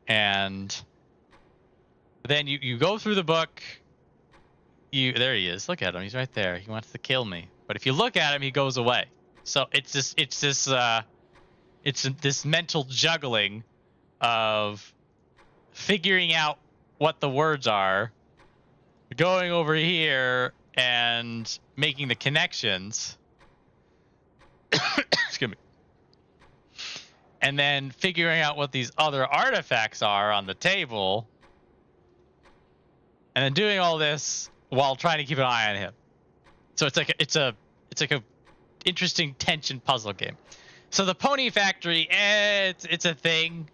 And then you go through the book. There he is. Look at him. He's right there. He wants to kill me. But if you look at him, he goes away. So it's this mental juggling of figuring out what the words are, going over here and making the connections. Excuse me. And then figuring out what these other artifacts are on the table. And then doing all this while trying to keep an eye on him. So it's like a interesting tension puzzle game. So the Pony Factory, it's a thing.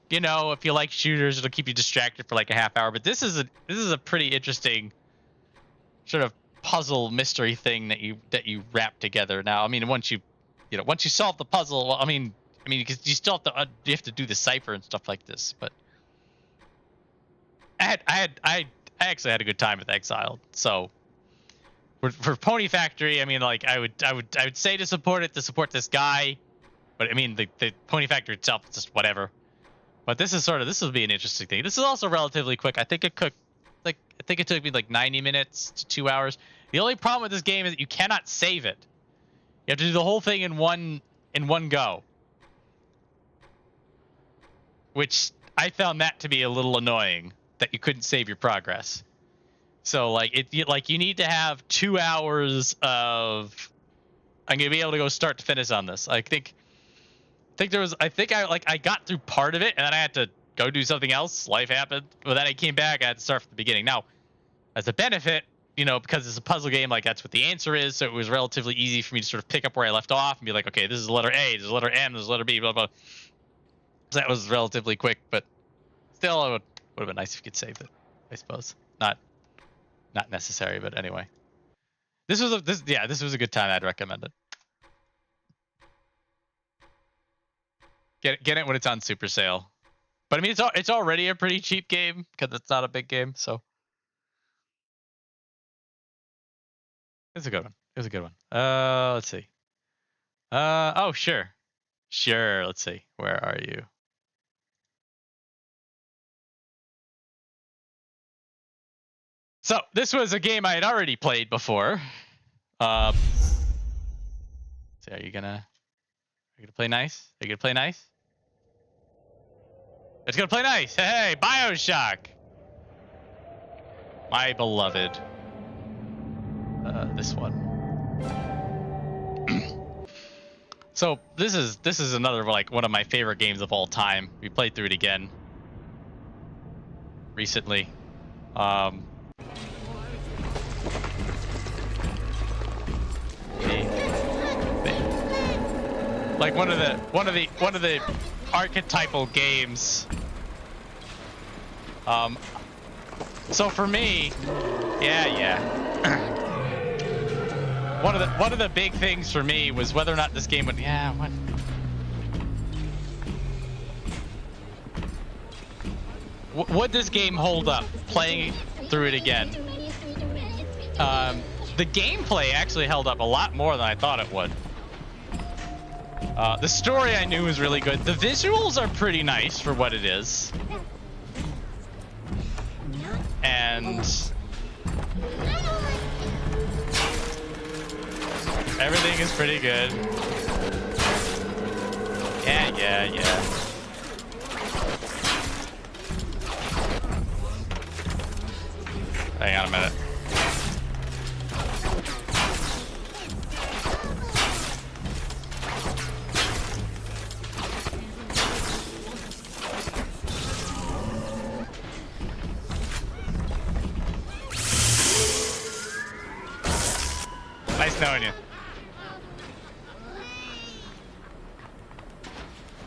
You know, if you like shooters, it'll keep you distracted for like a half hour. But this is a pretty interesting sort of puzzle mystery thing that you wrap together. Now, I mean, once you solve the puzzle, well, I mean, because you still have to do the cipher and stuff like this. But I actually had a good time with Exiled. So for Pony Factory, I mean, like I would say to support this guy, but I mean the Pony Factory itself is just whatever. But this will be an interesting thing. This is also relatively quick. I think it took me like 90 minutes to 2 hours. The only problem with this game is that you cannot save it. You have to do the whole thing in one go. Which I found that to be a little annoying, that you couldn't save your progress. So like you need to have 2 hours of I'm gonna be able to go start to finish on this. I think I got through part of it and then I had to go do something else. Life happened. But then I came back, I had to start from the beginning. Now, as a benefit, you know, because it's a puzzle game, like that's what the answer is, so it was relatively easy for me to sort of pick up where I left off and be like, okay, this is the letter A, this is the letter M, this is the letter B, blah blah. So that was relatively quick, but still it would have been nice if you could save it, I suppose. Not necessary, but anyway. This was a good time. I'd recommend it. Get it when it's on super sale. But I mean, it's already a pretty cheap game because it's not a big game, so it's a good one. It was a good one. Let's see. Oh sure. Let's see. Where are you? So this was a game I had already played before. So are you gonna play nice? Are you gonna play nice? It's gonna play nice. Hey, Bioshock. My beloved. This one. So this is another like one of my favorite games of all time. We played through it again recently. Like one of the archetypal games. So for me, yeah. One of the big things for me was whether or not this game would would this game hold up playing through it again. The gameplay actually held up a lot more than I thought it would. The story I knew was really good. The visuals are pretty nice for what it is. And everything is pretty good. Yeah. Hang on a minute. Nice knowing you.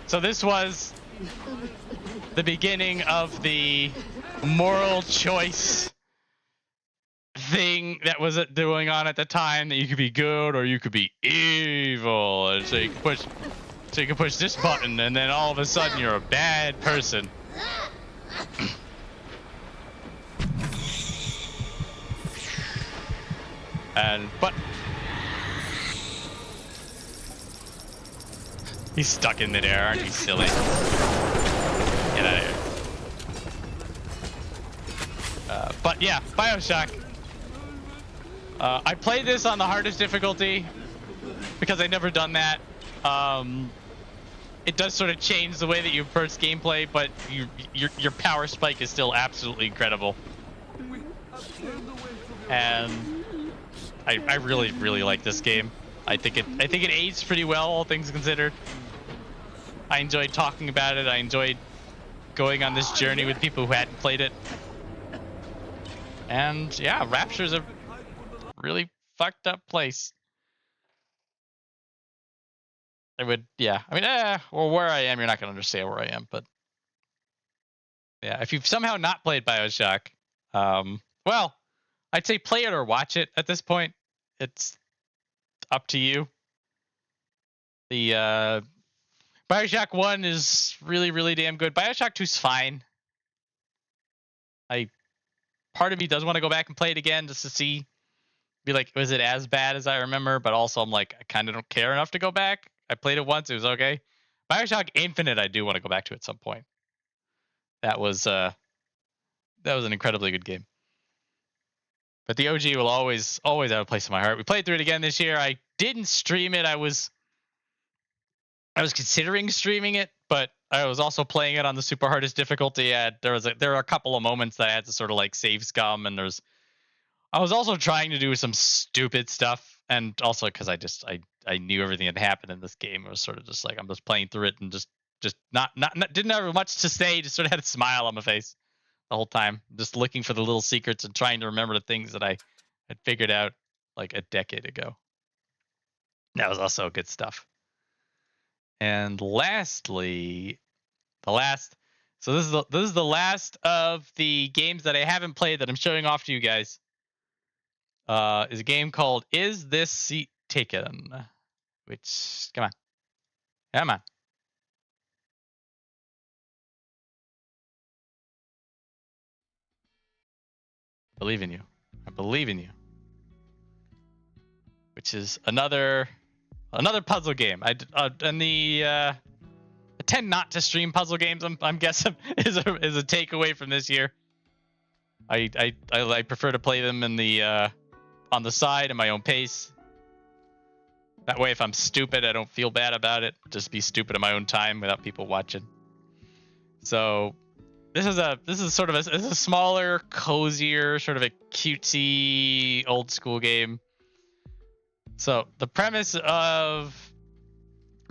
So this was the beginning of the moral choice thing that was going on at the time, that you could be good or you could be evil. And so you can push this button and then all of a sudden you're a bad person. But he's stuck in midair, aren't you silly? Get out of here. But yeah, Bioshock. I played this on the hardest difficulty. because I've never done that. It does sort of change the way that you approach gameplay, but your power spike is still absolutely incredible. And I really like this game. I think it aged pretty well, all things considered. I enjoyed talking about it. I enjoyed going on this journey with people who hadn't played it. And yeah, Rapture's a really fucked up place. I mean, well, where I am, you're not gonna understand where I am, but yeah, if you've somehow not played Bioshock, well, I'd say play it or watch it at this point. It's up to you. The Bioshock 1 is really damn good. Bioshock 2's fine. Part of me does want to go back and play it again just to see, be like, was it as bad as I remember? But also I'm like, I kind of don't care enough to go back. I played it once, it was okay. Bioshock Infinite I do want to go back to at some point. That was an incredibly good game. But the OG will always have a place in my heart. We played through it again this year. I didn't stream it. I was considering streaming it, but I was also playing it on the super hardest difficulty. There were a couple of moments that I had to sort of like save scum, and I was also trying to do some stupid stuff, and also because I knew everything that happened in this game. It was sort of just like I'm just playing through it and just not didn't have much to say. Just sort of had a smile on my face the whole time, just looking for the little secrets and trying to remember the things that I had figured out like a decade ago. That was also good stuff. And lastly, so this is the last of the games that I haven't played that I'm showing off to you guys. Is a game called Is This Seat Taken? Which, come on. Believe in you. I believe in you. Which is another puzzle game. I tend not to stream puzzle games. I'm guessing is a takeaway from this year. I prefer to play them in the on the side at my own pace. That way, if I'm stupid, I don't feel bad about it. Just be stupid at my own time without people watching. So this is a smaller, cozier, sort of a cutesy, old school game. So the premise of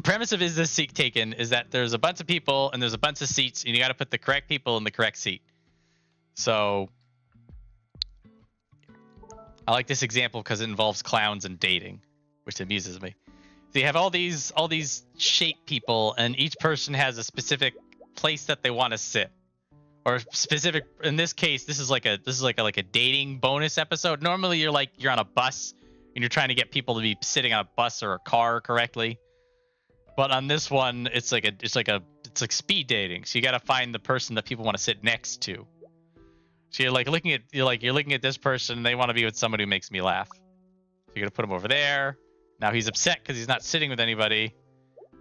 Is This Seat Taken is that there's a bunch of people and there's a bunch of seats, and you got to put the correct people in the correct seat. So I like this example because it involves clowns and dating, which amuses me. So you have all these shape people, and each person has a specific place that they want to sit, or specific. In this case, this is like a dating bonus episode. Normally, you're on a bus and you're trying to get people to be sitting on a bus or a car correctly. But on this one, it's like speed dating. So you got to find the person that people want to sit next to. So you're looking at this person, and they want to be with somebody who makes me laugh. So you're gonna put him over there. Now he's upset because he's not sitting with anybody.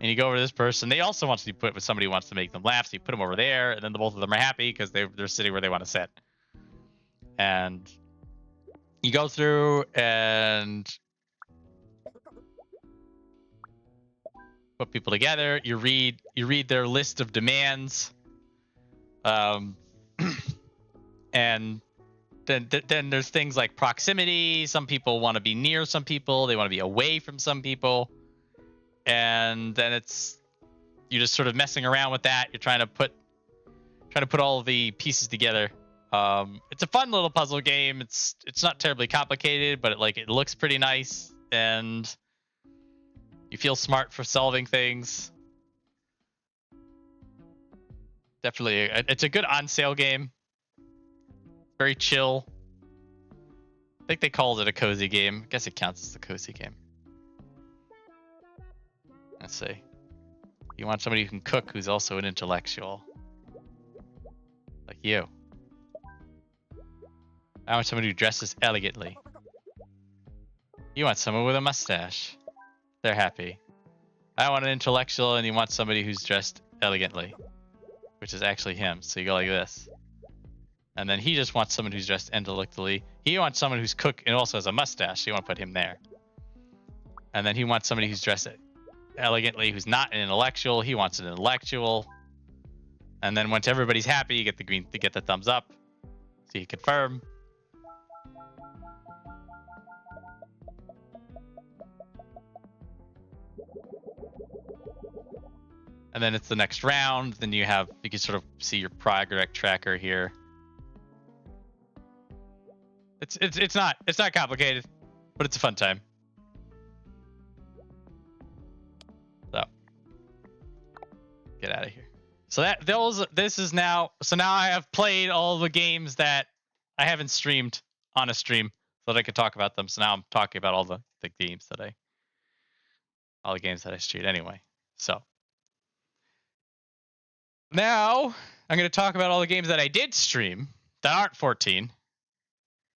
And you go over to this person. They also want to be put with somebody who wants to make them laugh. So you put them over there, and then the both of them are happy because they're sitting where they want to sit. And you go through and put people together. You read their list of demands. And then there's things like proximity. Some people want to be near some people. They want to be away from some people. And then you're just sort of messing around with that. You're trying to put all of the pieces together. It's a fun little puzzle game. It's not terribly complicated, but it looks pretty nice, and you feel smart for solving things. Definitely, it's a good on sale game. Very chill. I think they called it a cozy game. I guess it counts as a cozy game. Let's see. You want somebody who can cook who's also an intellectual. Like you. I want somebody who dresses elegantly. You want someone with a mustache. They're happy. I want an intellectual, and you want somebody who's dressed elegantly. Which is actually him. So you go like this. And then he just wants someone who's dressed intellectually. He wants someone who's cooked and also has a mustache. So you want to put him there. And then he wants somebody who's dressed elegantly, who's not an intellectual. He wants an intellectual. And then once everybody's happy, you get the thumbs up. So you confirm. And then it's the next round. Then you can sort of see your progress tracker here. It's not complicated, but it's a fun time. So get out of here. So now I have played all the games that I haven't streamed on a stream so that I could talk about them. So now I'm talking about all the games that I streamed anyway. So now I'm going to talk about all the games that I did stream that aren't 14.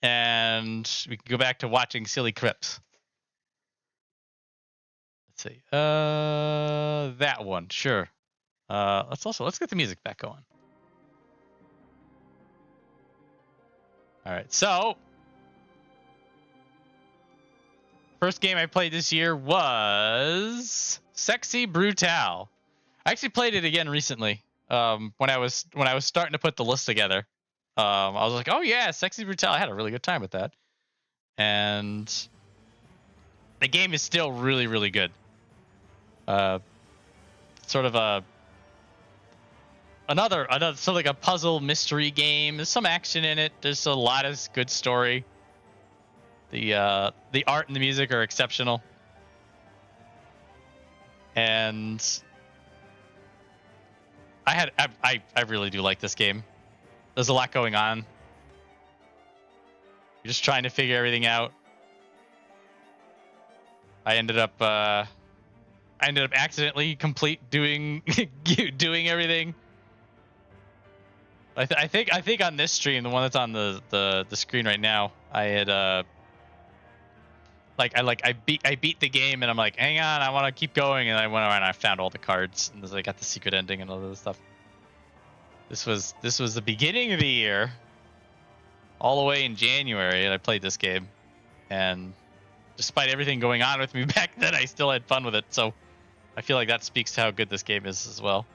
And we can go back to watching silly clips. Let's see. That one, sure. Let's get the music back going. All right, so first game I played this year was Sexy Brutale. I actually played it again recently. When I was starting to put the list together. I was like, oh yeah, Sexy Brutale. I had a really good time with that. And the game is still really, really good. Sort of another sort of like a puzzle mystery game. There's some action in it. There's a lot of good story. The art and the music are exceptional. And I really do like this game. There's a lot going on. You're just trying to figure everything out. I ended up accidentally doing everything. I think on this stream, the one that's on the screen right now, I had I beat the game and I'm like, hang on, I want to keep going, and I went around and I found all the cards and I got the secret ending and all this stuff. This was the beginning of the year, all the way in January, and I played this game, and despite everything going on with me back then, I still had fun with it. So I feel like that speaks to how good this game is as well.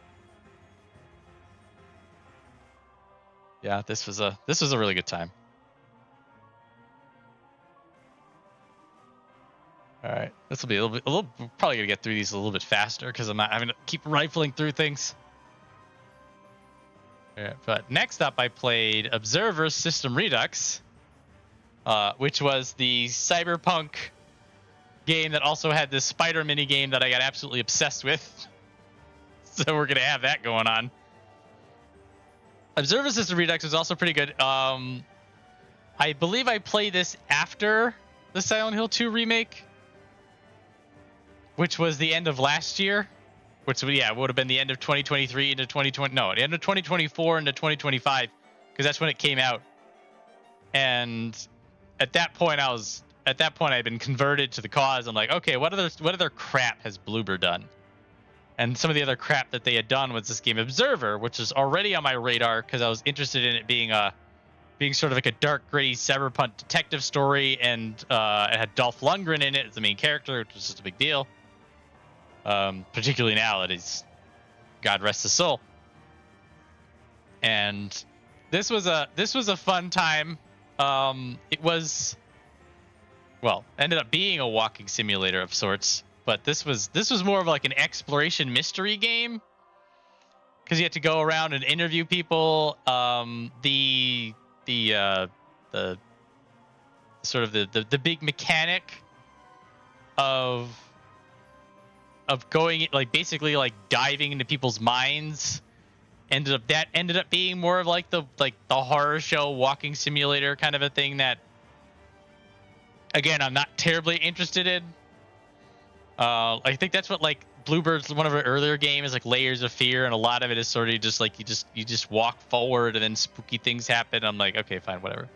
Yeah, this was a really good time. All right, this will be probably gonna get through these a little bit faster because I'm not having to keep rifling through things. Yeah, but next up, I played Observer System Redux, which was the cyberpunk game that also had this spider mini game that I got absolutely obsessed with. So we're gonna have that going on. Observer System Redux was also pretty good. I believe I played this after the Silent Hill 2 remake, which was the end of last year. Which would have been the end of 2023 into 2020. No, the end of 2024 into 2025, because that's when it came out. And at that point, I'd been converted to the cause. I'm like, okay, what other crap has Bloober done? And some of the other crap that they had done was this game Observer, which is already on my radar because I was interested in it being sort of like a dark, gritty cyberpunk detective story, and it had Dolph Lundgren in it as the main character, which was just a big deal. Particularly now that he's, God rest his soul. And this was a fun time. It was, ended up being a walking simulator of sorts, but this was more of like an exploration mystery game because you had to go around and interview people. The sort of the big mechanic of going, like, basically like diving into people's minds ended up being more of like the horror show walking simulator kind of a thing that, again, I'm not terribly interested in. I think that's what, like, Bluebird's one of her earlier games, like Layers of Fear, and a lot of it is sort of just like you just walk forward and then spooky things happen. I'm like, okay, fine, whatever.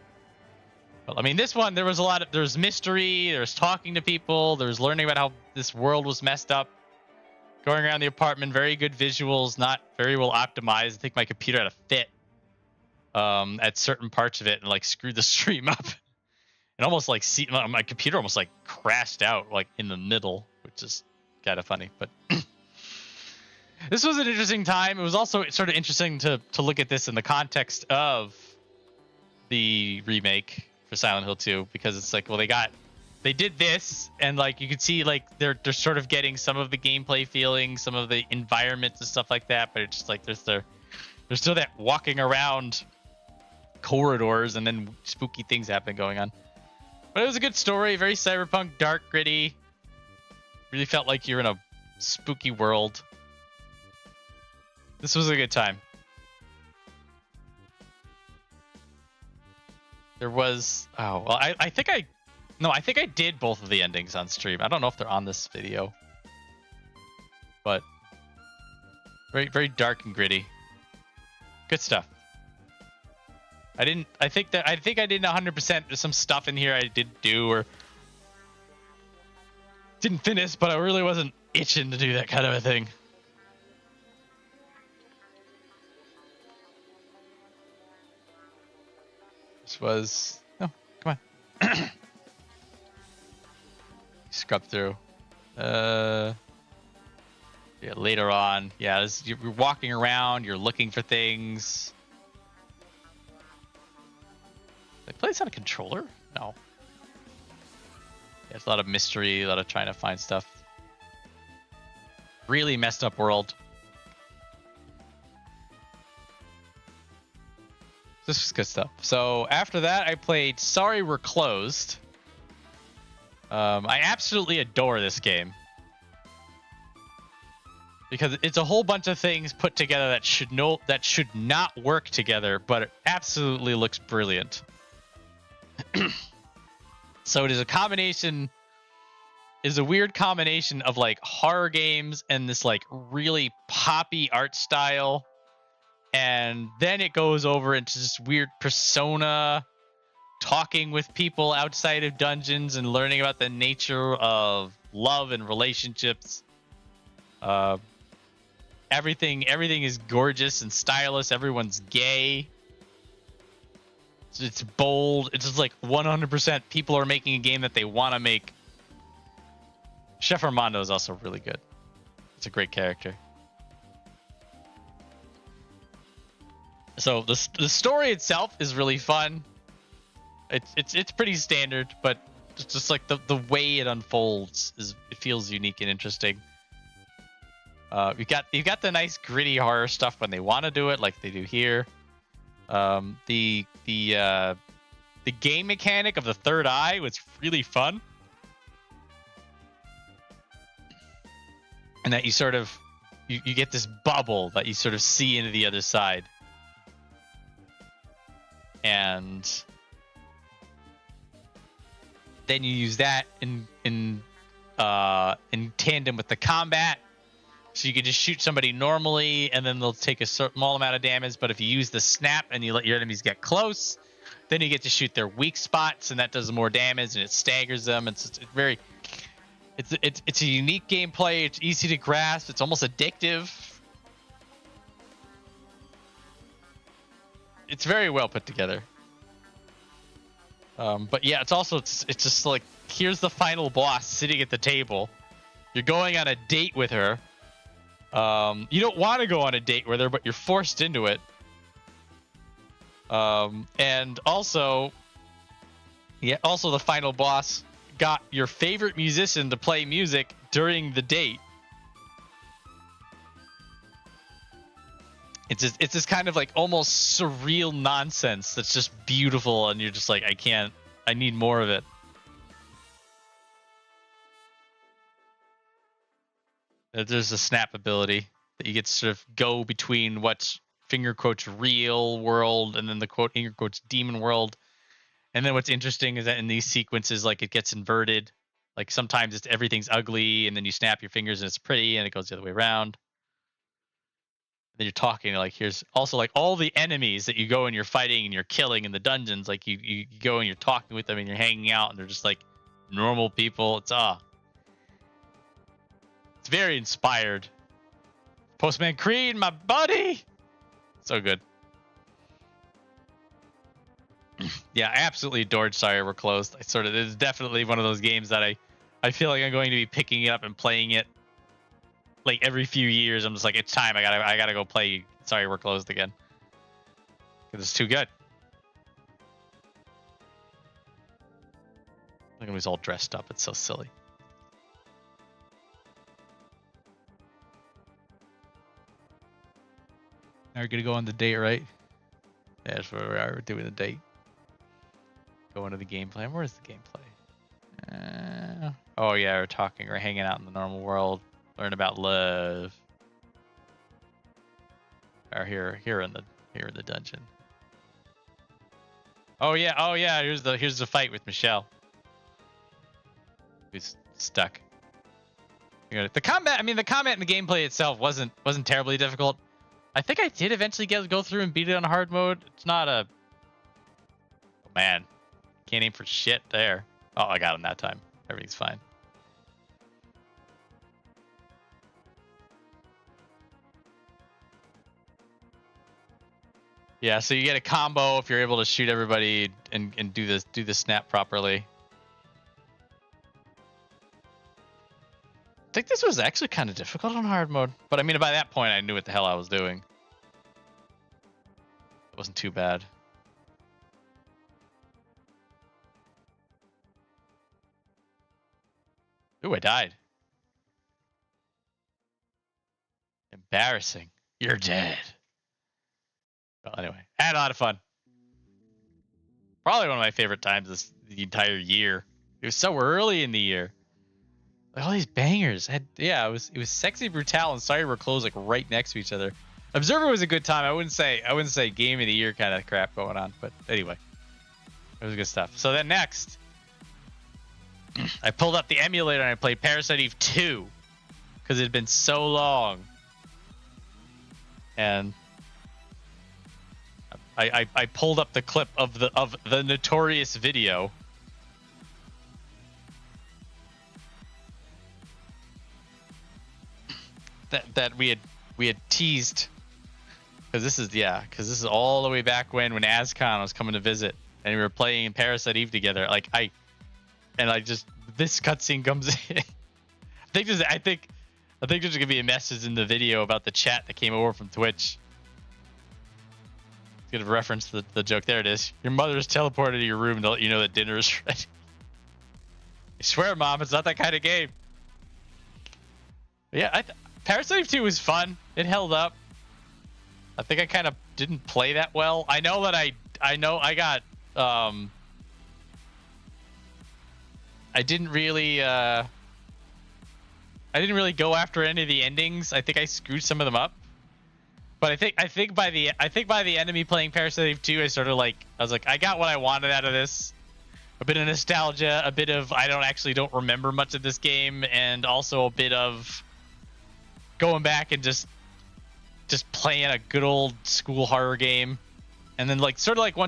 But I mean, this one, there was mystery, there was talking to people, there was learning about how this world was messed up. Going around the apartment, very good visuals, not very well optimized. I think my computer had a fit at certain parts of it and like screwed the stream up. and almost like my computer almost like crashed out like in the middle, which is kind of funny. But this was an interesting time. It was also sort of interesting to look at this in the context of the remake for Silent Hill 2, because it's like, well, they did this, and like you could see like they're sort of getting some of the gameplay feeling, some of the environments and stuff like that, but it's just like there's still that walking around corridors and then spooky things happen going on. But it was a good story, very cyberpunk, dark, gritty. Really felt like you're in a spooky world. This was a good time. There was, oh, well, I think I did both of the endings on stream. I don't know if they're on this video, but very, very dark and gritty. Good stuff. I think I didn't 100%. There's some stuff in here I did do or didn't finish, but I really wasn't itching to do that kind of a thing. This was, oh, come on. Scrub through. Yeah, later on. Yeah, you're walking around, you're looking for things. They play this on a controller? No. Yeah, it's a lot of mystery, a lot of trying to find stuff. Really messed up world. This was good stuff. So after that, I played Sorry We're Closed. I absolutely adore this game because it's a whole bunch of things put together that should not work together, but it absolutely looks brilliant. So it is a weird combination of like horror games and this like really poppy art style, and then it goes over into this weird Persona, talking with people outside of dungeons and learning about the nature of love and relationships. Everything is gorgeous and stylish. Everyone's gay. It's bold. It's just like 100% people are making a game that they want to make. Chef Armando is also really good. It's a great character. So the story itself is really fun. It's pretty standard, but it's just like the way it unfolds it feels unique and interesting. You've got the nice gritty horror stuff when they want to do it, like they do here. The game mechanic of the third eye was really fun, and that you sort of you get this bubble that you sort of see into the other side, and then you use that in tandem with the combat. So you can just shoot somebody normally, and then they'll take a small amount of damage. But if you use the snap and you let your enemies get close, then you get to shoot their weak spots, and that does more damage, and it staggers them. It's a unique gameplay. It's easy to grasp. It's almost addictive. It's very well put together. But yeah, it's just like, here's the final boss sitting at the table. You're going on a date with her. You don't want to go on a date with her, but you're forced into it. And also the final boss got your favorite musician to play music during the date. It's this kind of like almost surreal nonsense that's just beautiful, and you're just like, I need more of it. There's a snap ability that you get to sort of go between what's finger quotes real world and then the quote finger quotes demon world. And then what's interesting is that in these sequences, like, it gets inverted. Like sometimes everything's ugly, and then you snap your fingers and it's pretty, and it goes the other way around. Then you're talking, like, here's also like all the enemies that you go and you're fighting and you're killing in the dungeons. Like you go and you're talking with them and you're hanging out, and they're just like normal people. It's very inspired. Postman Creed, my buddy. So good. Yeah, I absolutely adored Sorry We're Closed. It's definitely one of those games that I feel like I'm going to be picking it up and playing it like every few years. I'm just like, it's time. I gotta go play Sorry We're Closed again. Because it's too good. Look at him, he's all dressed up. It's so silly. Now we're gonna go on the date, right? Yeah, that's where we are. We're doing the date. Going to the gameplay. Where's the gameplay? Oh yeah, we're hanging out in the normal world, learn about love. Or here in the dungeon. Oh yeah, here's the fight with Michelle. Who's stuck. The combat, the combat and the gameplay itself wasn't terribly difficult. I think I did eventually go through and beat it on hard mode. It's not a... Oh man, can't aim for shit there. Oh, I got him that time. Everything's fine. Yeah, so you get a combo if you're able to shoot everybody and do the snap properly. I think this was actually kind of difficult on hard mode, but by that point I knew what the hell I was doing. It wasn't too bad. Ooh, I died. Embarrassing. You're dead. Well, anyway, I had a lot of fun. Probably one of my favorite times the entire year. It was so early in the year. Like all these bangers. It was Sexy Brutale and Sorry We're Closed like right next to each other. Observer was a good time. I wouldn't say game of the year kind of crap going on, but anyway, it was good stuff. So then next, I pulled up the emulator and I played Parasite Eve 2 because it had been so long, and I pulled up the clip of the notorious video. That we had teased, because this is all the way back when Azcon was coming to visit and we were playing Parasite Eve together. This cutscene comes in. I think there's gonna be a message in the video about the chat that came over from Twitch. It's gonna reference the joke. There it is. Your mother's teleported to your room to let you know that dinner is ready. I swear, Mom, it's not that kind of game. But yeah, Parasite Eve 2 was fun. It held up. I think I kind of didn't play that well. I know that I got I didn't really go after any of the endings. I think I screwed some of them up. But I think by the end of me playing Parasite Eve 2, I was like, I got what I wanted out of this. A bit of nostalgia, a bit of I don't remember much of this game, and also a bit of going back and just playing a good old school horror game. And then once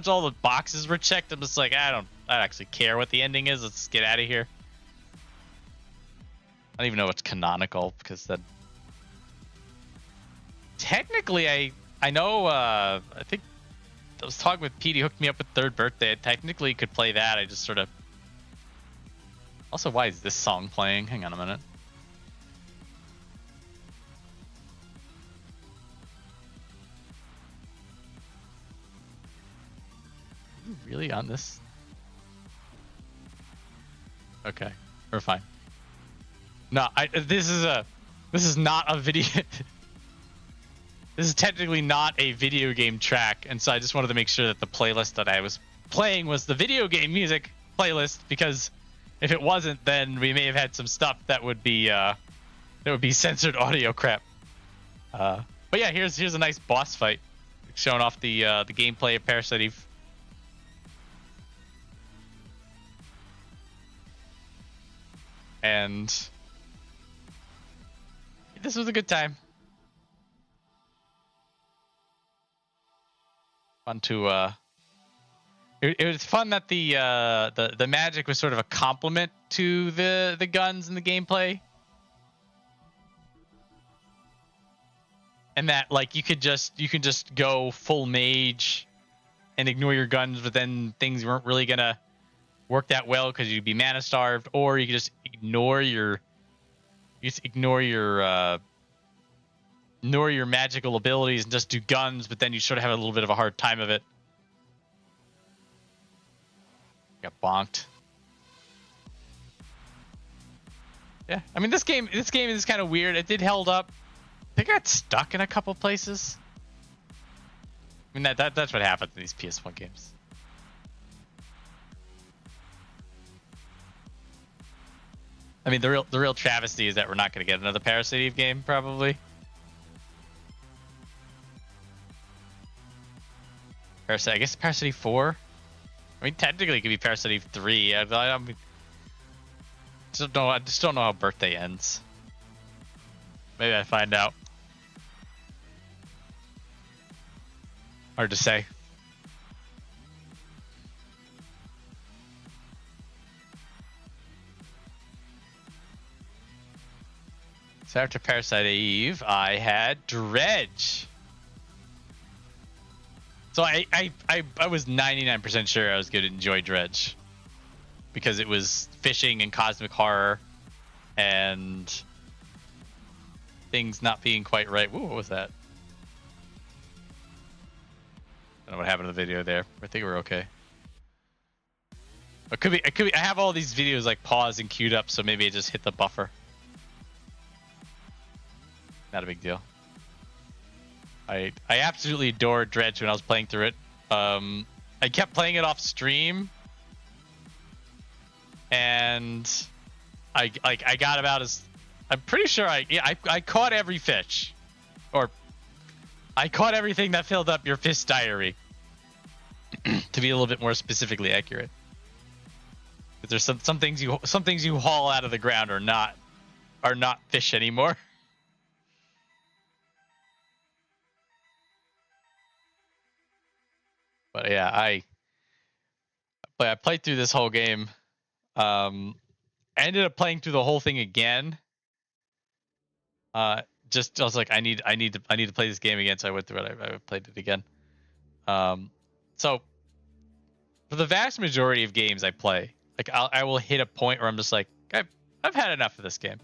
all the boxes were checked, I'm just like, I don't actually care what the ending is. Let's get out of here. I don't even know what's canonical, because that technically I know I think I was talking with Pete. He hooked me up with Third Birthday. I technically could play that. I just sort of... Also, why is this song playing? Hang on a minute. Really on this? Okay, we're fine. No, this is not a video. This is technically not a video game track, and so I just wanted to make sure that the playlist that I was playing was the video game music playlist, because if it wasn't, then we may have had some stuff that would be censored audio crap. But yeah, here's a nice boss fight, showing off the gameplay of Parasite Eve. And this was a good time. Fun to it was fun that the magic was sort of a complement to the guns and the gameplay. And that you can just go full mage and ignore your guns, but then things weren't really gonna work that well because you'd be mana starved, or you could just ignore your magical abilities and just do guns, but then you sort of have a little bit of a hard time of it. Got bonked. Yeah, I mean this game is kind of weird. It did held up. I think I got stuck in a couple places. I mean that's what happens in these PS1 games. I mean the real travesty is that we're not going to get another Parasite Eve game probably. I guess Parasite Eve 4. I mean technically it could be Parasite Eve 3. I just don't know how birthday ends. Maybe I find out. Hard to say. So after Parasite Eve, I had Dredge. So I was 99% sure I was going to enjoy Dredge. Because it was fishing and cosmic horror. And things not being quite right. Ooh, what was that? I don't know what happened to the video there. I think we're okay. It could be. I have all these videos like paused and queued up, so maybe it just hit the buffer. Not a big deal. I absolutely adored Dredge when I was playing through it. I kept playing it off stream, and I got about as. I'm pretty sure I caught every fish, or I caught everything that filled up your fish diary. To be a little bit more specifically accurate, because there's some things you haul out of the ground are not fish anymore. But yeah, I played through this whole game. I ended up playing through the whole thing again. I was like, I need to play this game again, so I went through it. I played it again. So for the vast majority of games I play, like I will hit a point where I'm just like, I've had enough of this game.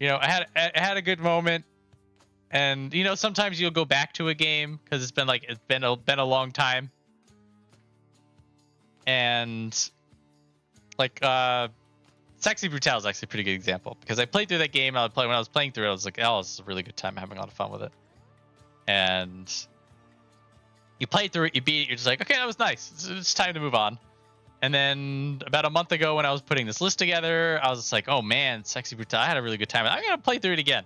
You know, I had a good moment, and you know, sometimes you'll go back to a game because it's been a long time. And like Sexy Brutale is actually a pretty good example, because I played through that game. When I was playing through it, I was like, oh, this is a really good time. I'm having a lot of fun with it. And you play through it, you beat it, you're just like, okay, that was nice. It's time to move on. And then about a month ago, when I was putting this list together, I was just like, oh man, Sexy Brutale, I had a really good time. I'm gonna play through it again.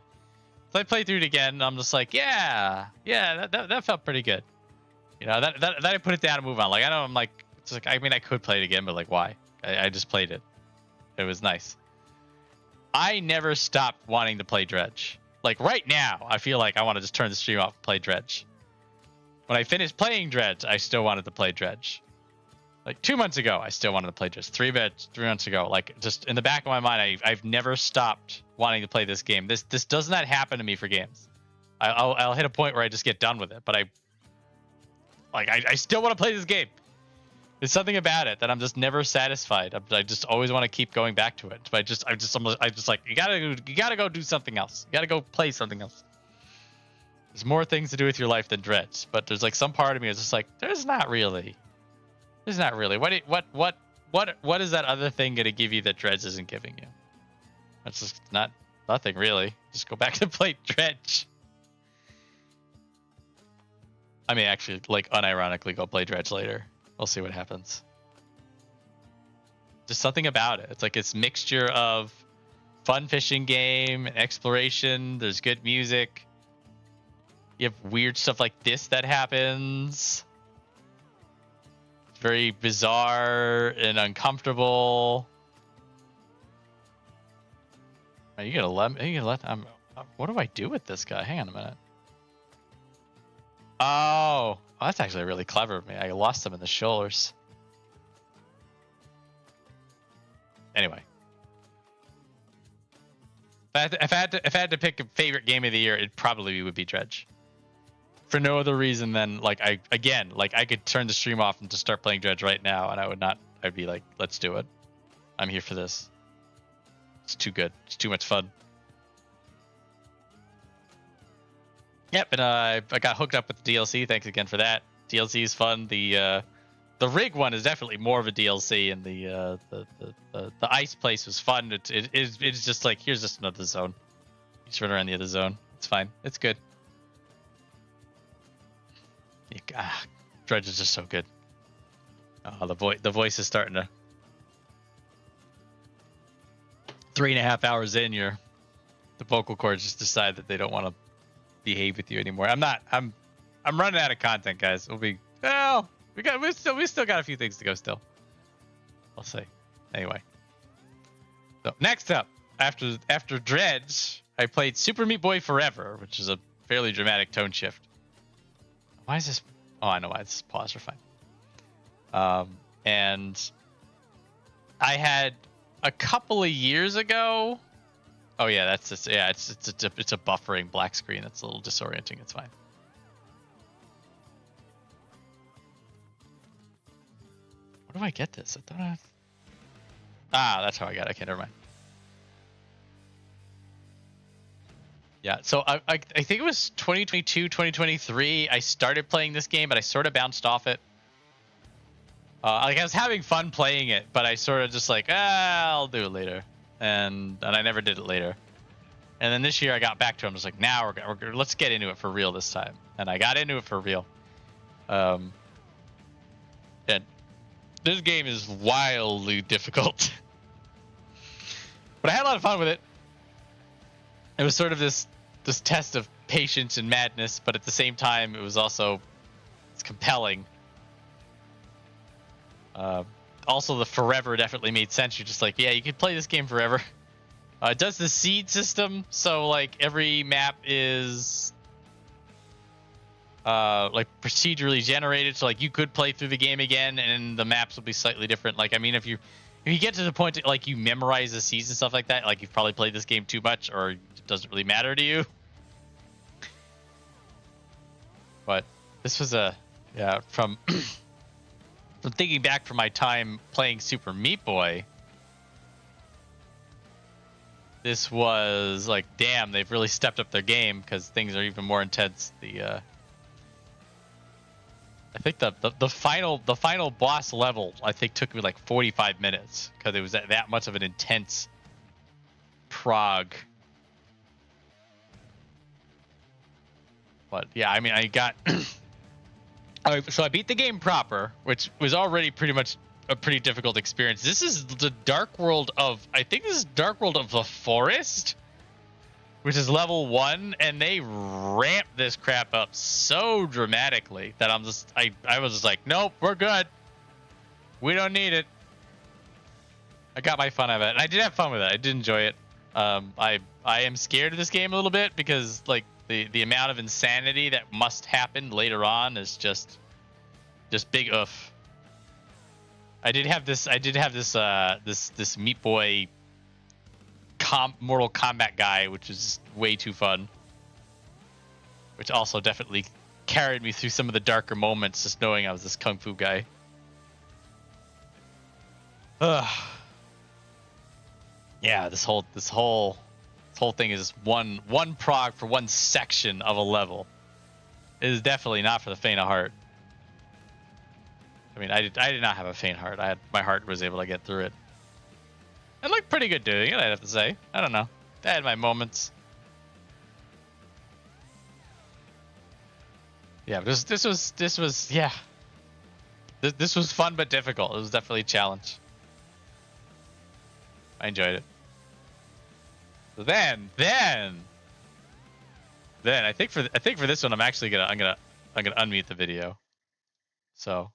So I played through it again, and I'm just like, yeah, that felt pretty good. You know, that I put it down and move on. Like I know I'm like, it's like, I mean, I could play it again, but like, why? I just played it. It was nice. I never stopped wanting to play Dredge. Like right now, I feel like I want to just turn the stream off and play Dredge. When I finished playing Dredge, I still wanted to play Dredge. Like 2 months ago, I still wanted to play Dredge. 3 months ago, like just in the back of my mind, I've never stopped wanting to play this game. This does not happen to me for games. I'll hit a point where I just get done with it, but I still want to play this game. There's something about it that I'm just never satisfied. I just always want to keep going back to it. But I'm just like, you gotta go do something else. You gotta go play something else. There's more things to do with your life than Dredge. But there's like some part of me is just like, there's not really. What is that other thing gonna give you that Dredge isn't giving you? That's just nothing really. Just go back to play Dredge. I may actually like unironically go play Dredge later. We'll see what happens. Just something about it. It's like this mixture of fun fishing game and exploration. There's good music. You have weird stuff like this that happens. It's very bizarre and uncomfortable. Are you gonna let? What do I do with this guy? Hang on a minute. Oh, that's actually really clever of me. I lost him in the shoulders. Anyway, if I had to pick a favorite game of the year, it probably would be Dredge. for no other reason than like I could turn the stream off and just start playing Dredge right now, and I would not. I'd be like, let's do it. I'm here for this. It's too good. It's too much fun. Yep, and I got hooked up with the DLC. Thanks again for that. DLC is fun. The rig one is definitely more of a DLC, and the ice place was fun. It's just like, here's just another zone. You just run around the other zone. It's fine. It's good. Dredge is just so good. Oh, the voice is starting to. 3.5 hours in, the vocal cords just decide that they don't want to behave with you anymore. I'm running out of content, guys. We still got a few things to go still. I'll say. Anyway. So next up, after Dredge, I played Super Meat Boy Forever, which is a fairly dramatic tone shift. Why is this? Oh, I know why. This is pause for fine. And I had a couple of years ago. Oh yeah, that's just, yeah. It's a buffering black screen. That's a little disorienting. It's fine. Where do I get this? I thought that's how I got it. Okay, never mind. Yeah, so I think it was 2022, 2023. I started playing this game, but I sort of bounced off it. Like I was having fun playing it, but I sort of just like, I'll do it later, and I never did it later. And then this year I got back to it. I'm just like, now let's get into it for real this time, and I got into it for real. And this game is wildly difficult, but I had a lot of fun with it. It was sort of this test of patience and madness, but at the same time, it was also compelling. Also, the forever definitely made sense. You're just like, yeah, you could play this game forever. It does the seed system, so like every map is like procedurally generated, so like you could play through the game again, and the maps will be slightly different. Like, I mean, if you get to the point that, like, you memorize the seeds and stuff like that, like you've probably played this game too much, or it doesn't really matter to you. But this was from thinking back from my time playing Super Meat Boy, this was like, damn, they've really stepped up their game because things are even more intense. I think the final boss level, I think, took me like 45 minutes because it was that much of an intense prog. But yeah, I mean, I got so I beat the game proper, which was already pretty much a pretty difficult experience. This is the Dark World of, I think this is Dark World of the Forest, which is level 1, and they ramp this crap up so dramatically that I was just like, nope, we're good. We don't need it. I got my fun out of it, and I did have fun with it. I did enjoy it. I am scared of this game a little bit because like the amount of insanity that must happen later on is just big oof. I did have this Meat Boy Mortal Kombat guy, which is way too fun, which also definitely carried me through some of the darker moments, just knowing I was this kung fu guy. Yeah, this whole thing is one prog for one section of a level. It is definitely not for the faint of heart. I mean, I did not have a faint heart. My heart was able to get through it. I looked pretty good doing it, I'd have to say. I don't know. I had my moments. Yeah, this was yeah. This was fun but difficult. It was definitely a challenge. I enjoyed it. So then I think for this one I'm gonna unmute the video. So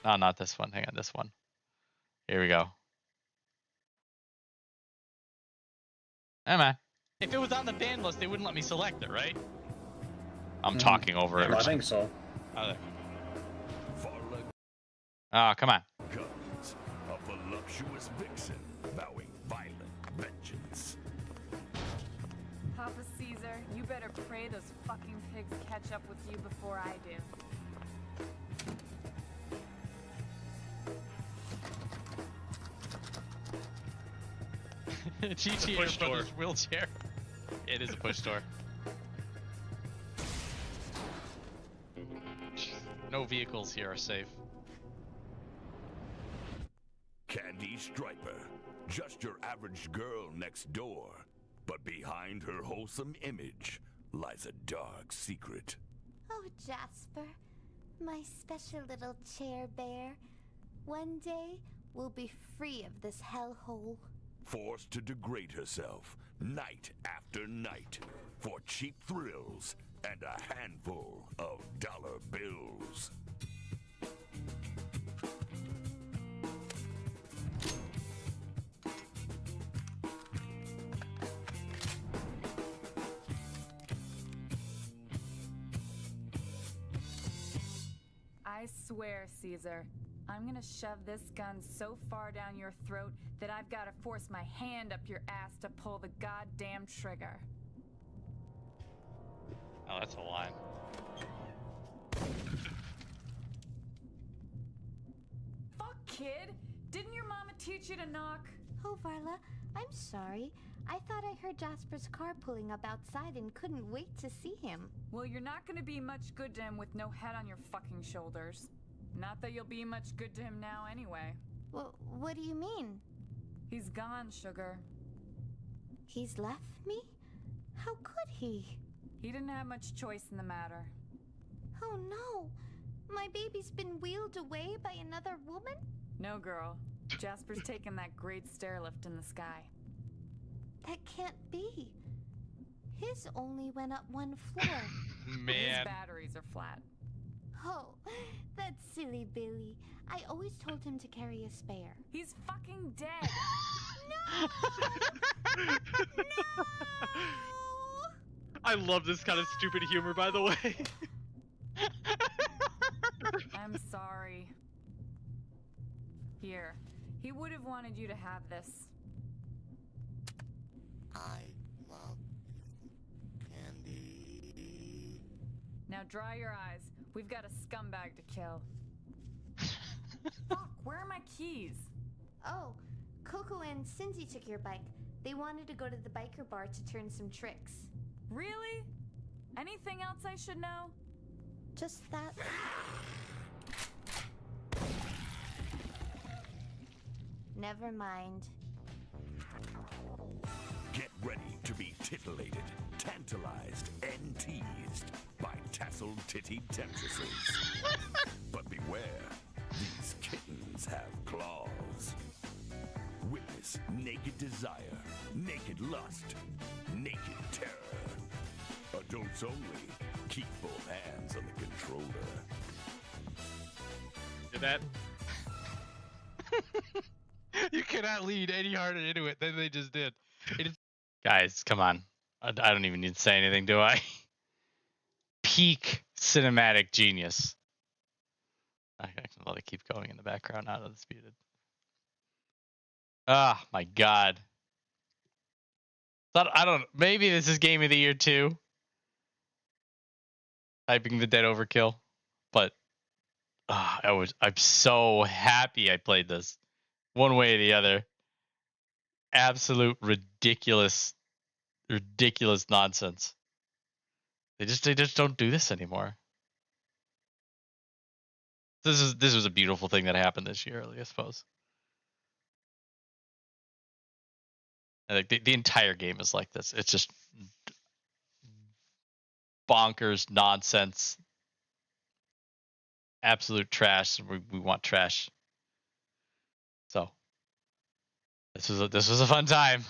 no, not this one. Hang on, this one. Here we go. Hey man, if it was on the ban list, they wouldn't let me select it, right? I'm talking over it.
I think so.
Oh, come on.
Comes a voluptuous vixen vowing violent vengeance.
Papa sees Caesar. You better pray those fucking pigs catch up with you before I do.
GTA Brothers wheelchair. It is a push door. No vehicles here are safe.
Candy Striper, just your average girl next door. But behind her wholesome image lies a dark secret.
Oh, Jasper, my special little chair bear. One day, we'll be free of this hellhole.
Forced to degrade herself night after night for cheap thrills and a handful of dollar bills.
I swear, Caesar, I'm gonna shove this gun so far down your throat that I've gotta force my hand up your ass to pull the goddamn trigger.
Oh, that's a line.
Fuck, kid! Didn't your mama teach you to knock?
Oh, Varla, I'm sorry. I thought I heard Jasper's car pulling up outside and couldn't wait to see him.
Well, you're not gonna be much good to him with no head on your fucking shoulders. Not that you'll be much good to him now anyway.
What do you mean?
He's gone, sugar.
He's left me? How could he?
He didn't have much choice in the matter.
Oh no! My baby's been wheeled away by another woman?
No, girl. Jasper's taken that great stair lift in the sky.
That can't be. His only went up one floor.
Man.
His batteries are flat.
Oh, that silly Billy. I always told him to carry a spare.
He's fucking dead.
No!
I love this kind of stupid humor, by the way.
I'm sorry. Here. He would have wanted you to have this.
I love candy.
Now dry your eyes. We've got a scumbag to kill. Fuck, where are my keys?
Oh, Coco and Cindy took your bike. They wanted to go to the biker bar to turn some tricks.
Really? Anything else I should know?
Just that. Never mind.
Get ready to be titillated, tantalized, and teased by tasseled titty temptresses. But beware, these kittens have claws. Witness naked desire, naked lust, naked terror. Adults only. Keep both hands on the controller.
Did that?
You cannot lead any harder into it than they just did. Guys, come on. I don't even need to say anything, do I? Peak cinematic genius. I can let it keep going in the background now that it's muted. Ah, my God. I don't. Maybe this is Game of the Year too. Typing the dead overkill, but I'm so happy I played this. One way or the other. Absolute ridiculous nonsense. They just don't do this anymore. This was a beautiful thing that happened this year, I suppose. I think the entire game is like this. It's just bonkers nonsense, absolute trash. We want trash. So this was a fun time.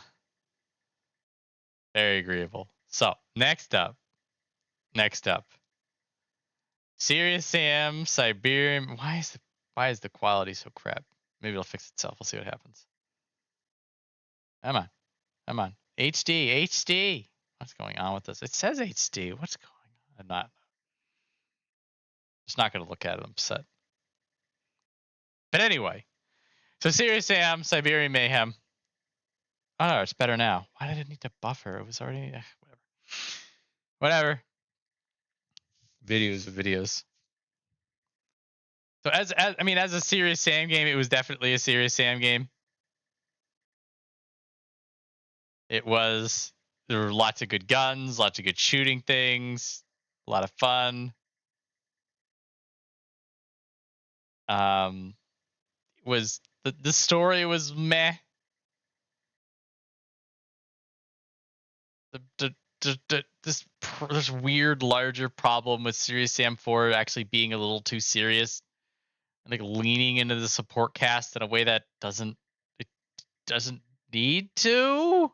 Very agreeable. So next up. Serious Sam, Siberian. Why is the quality so crap? Maybe it'll fix itself. We'll see what happens. Come on. HD. What's going on with this? It says HD. What's going on? I'm not. Just not going to look at it. I'm upset. But anyway, so Serious Sam, Siberian Mayhem. Oh, it's better now. Why did it need to buffer? It was already whatever. Whatever. Videos of videos. So as a Serious Sam game, it was definitely a Serious Sam game. There were lots of good guns, lots of good shooting things, a lot of fun. Was the story was meh. This weird larger problem with Serious Sam 4 actually being a little too serious, and like leaning into the support cast in a way that doesn't need to.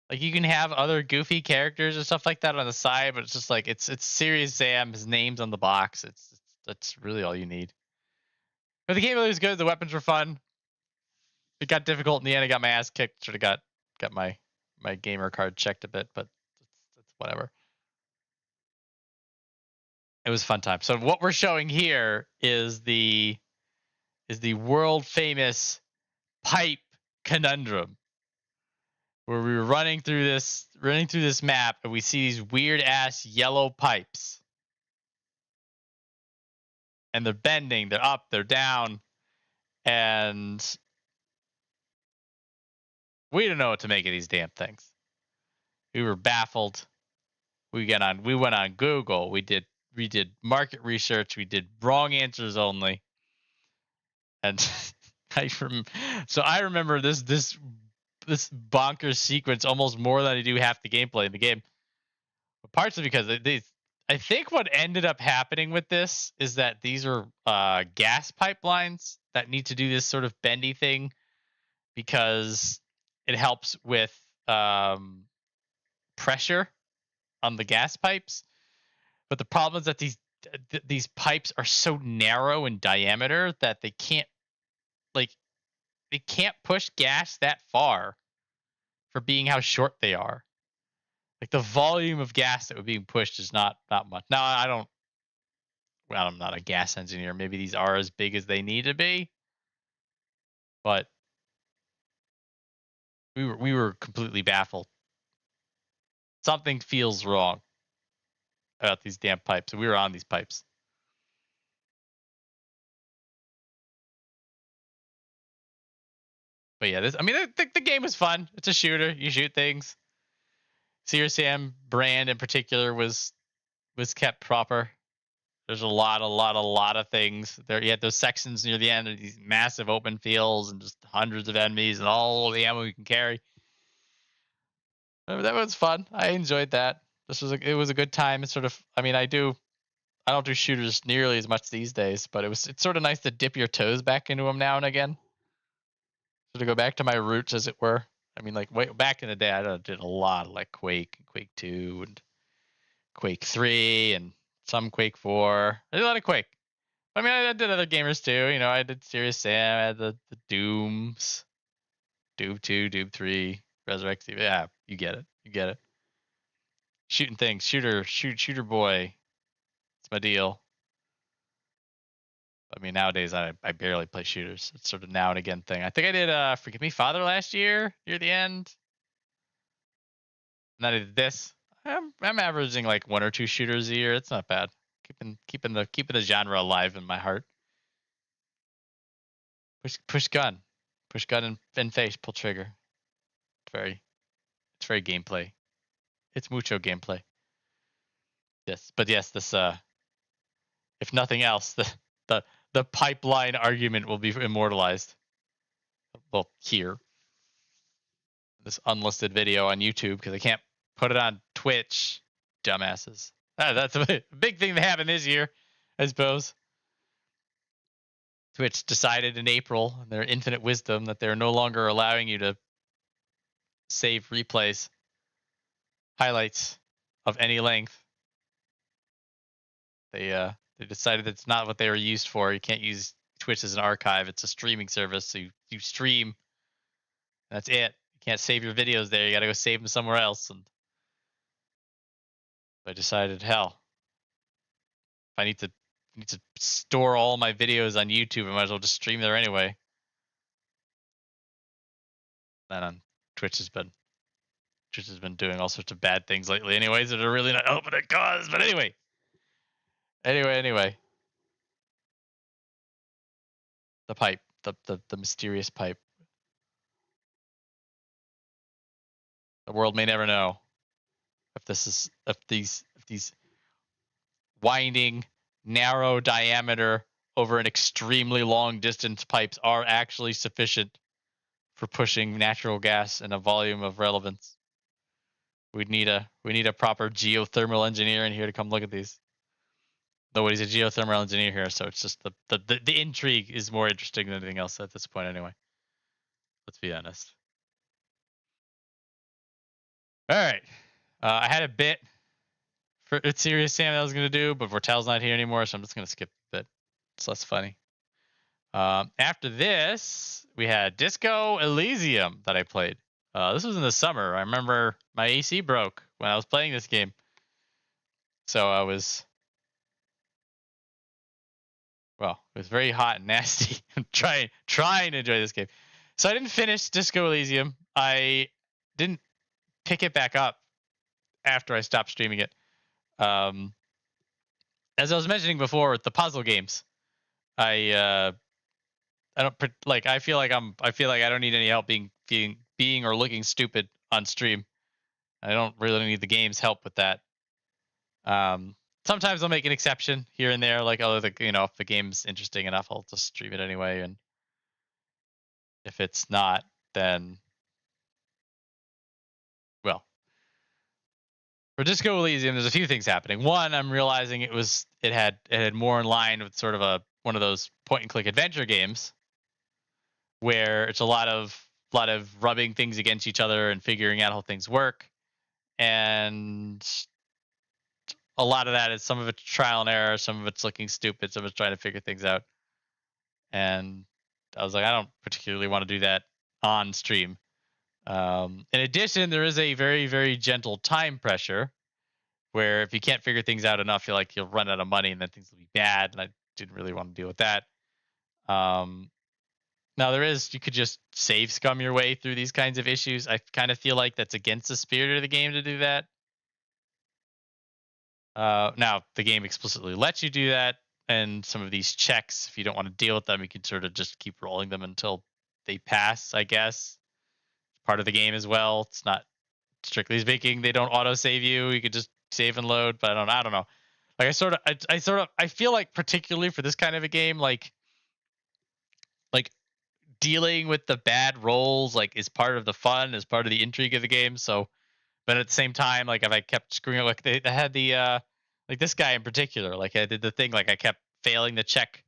Like, you can have other goofy characters or stuff like that on the side, but it's just like it's Serious Sam. His name's on the box. That's really all you need. But the game really was good. The weapons were fun. It got difficult in the end. I got my ass kicked. Sort of got my gamer card checked a bit, but it's whatever. It was a fun time. So what we're showing here is the world famous pipe conundrum, where we were running through this map and we see these weird ass yellow pipes, and they're bending, they're up, they're down, and we didn't know what to make of these damn things. We were baffled. We went on Google. We did market research. We did wrong answers only. And I remember this bonkers sequence almost more than I do half the gameplay in the game. But partially because I think what ended up happening with this is that these are gas pipelines that need to do this sort of bendy thing, because it helps with pressure on the gas pipes. But the problem is that these pipes are so narrow in diameter that they can't push gas that far for being how short they are. Like, the volume of gas that would be pushed is not much. Now, I'm not a gas engineer. Maybe these are as big as they need to be, but we were completely baffled. Something feels wrong about these damn pipes. We were on these pipes. But yeah, the game was fun. It's a shooter. You shoot things. Serious Sam brand in particular was kept proper. There's a lot of things there. You had those sections near the end of these massive open fields and just hundreds of enemies and all the ammo you can carry. That was fun. I enjoyed that. It was a good time. It's sort of, I don't do shooters nearly as much these days, but it's sort of nice to dip your toes back into them now and again. So to go back to my roots, as it were. Way back in the day, I did a lot of like Quake, Quake 2, and Quake 3, and some Quake 4. I did a lot of Quake. I did other gamers too. I did Serious Sam. I had the Dooms, Doom 2, Doom 3, Resurrect. Yeah, you get it. Shooting things, shooter boy. It's my deal. Nowadays I barely play shooters. It's sort of now and again thing. I think I did Forgive Me Father last year near the end. And then I did this. I'm averaging like 1 or 2 shooters a year. It's not bad. Keeping the genre alive in my heart. Push gun and face, pull trigger. It's very gameplay. It's mucho gameplay. Yes, but yes, this if nothing else, the pipeline argument will be immortalized. Well, here. This unlisted video on YouTube, because I can't put it on Twitch. Dumbasses. That's a big thing that happened this year, I suppose. Twitch decided in April, in their infinite wisdom, that they're no longer allowing you to save replays, highlights of any length. They decided that's not what they were used for. You can't use Twitch as an archive. It's a streaming service, so you stream. That's it. You can't save your videos there. You got to go save them somewhere else. And I decided, hell, if I need to store all my videos on YouTube, I might as well just stream there anyway. Then on Twitch has been which has been doing all sorts of bad things lately anyways that are really not helping the cause. But anyway. The pipe. The mysterious pipe. The world may never know if these winding, narrow diameter over an extremely long distance pipes are actually sufficient for pushing natural gas in a volume of relevance. We need a proper geothermal engineer in here to come look at these. Nobody's a geothermal engineer here, so it's just the intrigue is more interesting than anything else at this point anyway. Let's be honest. All right. I had a bit for It's Serious Sam that I was going to do, but Vortel's not here anymore, so I'm just going to skip the bit. It's less funny. After this, we had Disco Elysium that I played. This was in the summer. I remember my AC broke when I was playing this game. So I was... Well, it was very hot and nasty. I'm trying to enjoy this game. So I didn't finish Disco Elysium. I didn't pick it back up after I stopped streaming it. As I was mentioning before with the puzzle games, I don't like. I feel like I don't need any help being or looking stupid on stream. I don't really need the game's help with that. Sometimes I'll make an exception here and there, like if the game's interesting enough, I'll just stream it anyway. And if it's not, then well. For Disco Elysium, there's a few things happening. One, I'm realizing it had more in line with sort of one of those point and click adventure games, where it's a lot of rubbing things against each other and figuring out how things work, and a lot of that is some of it's trial and error, some of it's looking stupid, some of it's trying to figure things out. And I was like, I don't particularly want to do that on stream. In addition, there is a very, very gentle time pressure where if you can't figure things out enough, you'll run out of money and then things will be bad. And I didn't really want to deal with that. Now you could just save scum your way through these kinds of issues. I kind of feel like that's against the spirit of the game to do that. Now the game explicitly lets you do that, and some of these checks, if you don't want to deal with them, you can sort of just keep rolling them until they pass, I guess. Part of the game as well. It's not strictly speaking, they don't auto save you. You could just save and load, but I don't know. Like I feel like particularly for this kind of a game, like dealing with the bad rolls is part of the fun, is part of the intrigue of the game. So, but at the same time, like if I kept screwing up, like they had the like this guy in particular, like I did the thing, like I kept failing the check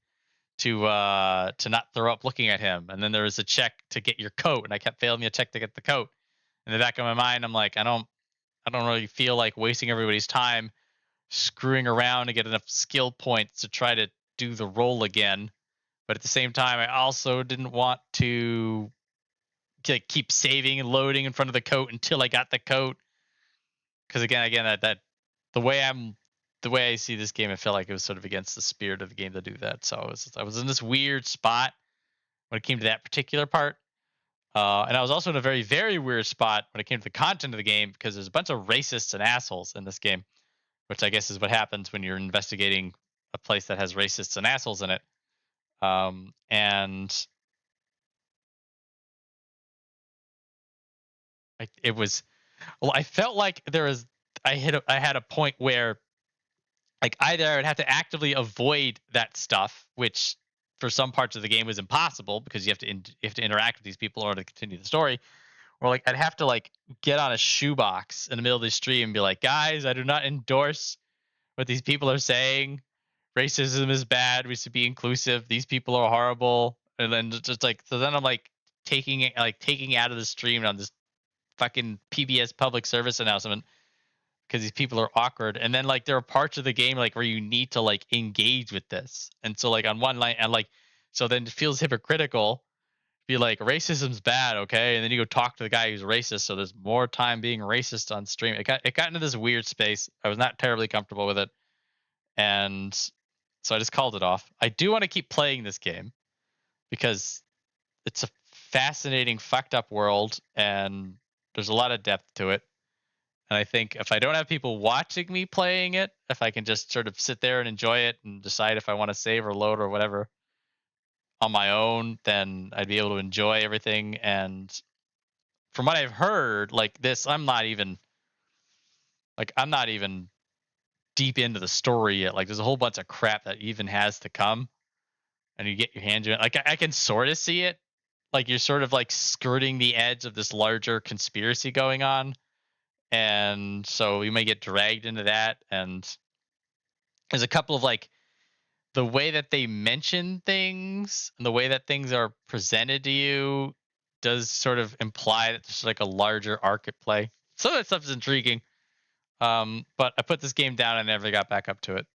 to not throw up looking at him, and then there was a check to get your coat, and I kept failing the check to get the coat. In the back of my mind, I'm like, I don't really feel like wasting everybody's time screwing around to get enough skill points to try to do the roll again. But at the same time, I also didn't want to keep saving and loading in front of the coat until I got the coat. Because again, that the way I see this game, I felt like it was sort of against the spirit of the game to do that. So I was in this weird spot when it came to that particular part. And I was also in a very, very weird spot when it came to the content of the game, because there's a bunch of racists and assholes in this game, which I guess is what happens when you're investigating a place that has racists and assholes in it. And I felt like I had a point where either I would have to actively avoid that stuff, which for some parts of the game was impossible because you have to interact with these people in order to continue the story, or I'd have to get on a shoebox in the middle of the stream and be like, guys, I do not endorse what these people are saying. Racism is bad. We should be inclusive. These people are horrible. And then so then I'm taking out of the stream on this fucking PBS public service announcement because these people are awkward. And then there are parts of the game where you need to engage with this. And so on one line, and so then it feels hypocritical. Be like, racism's bad, okay? And then you go talk to the guy who's racist. So there's more time being racist on stream. It got into this weird space. I was not terribly comfortable with it. And so I just called it off. I do want to keep playing this game because it's a fascinating, fucked up world, and there's a lot of depth to it. And I think if I don't have people watching me playing it, if I can just sort of sit there and enjoy it and decide if I want to save or load or whatever on my own, then I'd be able to enjoy everything. And from what I've heard, like this, I'm not even deep into the story yet. Like there's a whole bunch of crap that even has to come, and you get your hands in it. Like I can sort of see it. Like you're sort of like skirting the edge of this larger conspiracy going on. And so we may get dragged into that. And there's a couple of like the way that they mention things and the way that things are presented to you does sort of imply that there's like a larger arc at play. Some of that stuff is intriguing. But I put this game down and never got back up to it.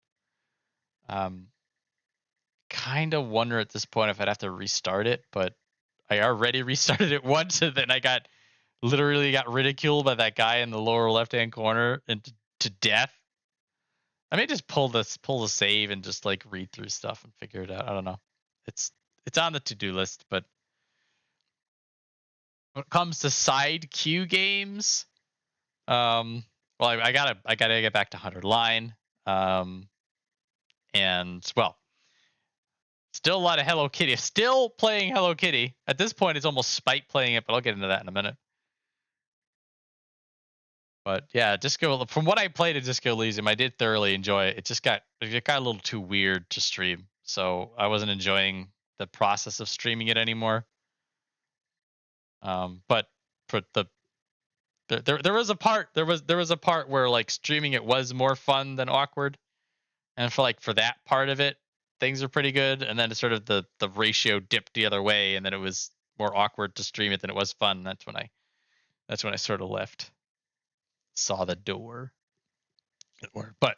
Kind of wonder at this point if I'd have to restart it, but I already restarted it once and then I literally got ridiculed by that guy in the lower left-hand corner and to death. I may just pull the save and just like read through stuff and figure it out. I don't know. It's on the to-do list, but when it comes to side queue games, well, I gotta get back to 100 Line, and well, still a lot of Hello Kitty. Still playing Hello Kitty. At this point, it's almost spite playing it, but I'll get into that in a minute. But yeah, from what I played at Disco Elysium, I did thoroughly enjoy it. It got a little too weird to stream, so I wasn't enjoying the process of streaming it anymore. But for there was a part where like streaming it was more fun than awkward, and for that part of it, things are pretty good. And then sort of the ratio dipped the other way, and then it was more awkward to stream it than it was fun. That's when I sort of left. Saw the door. But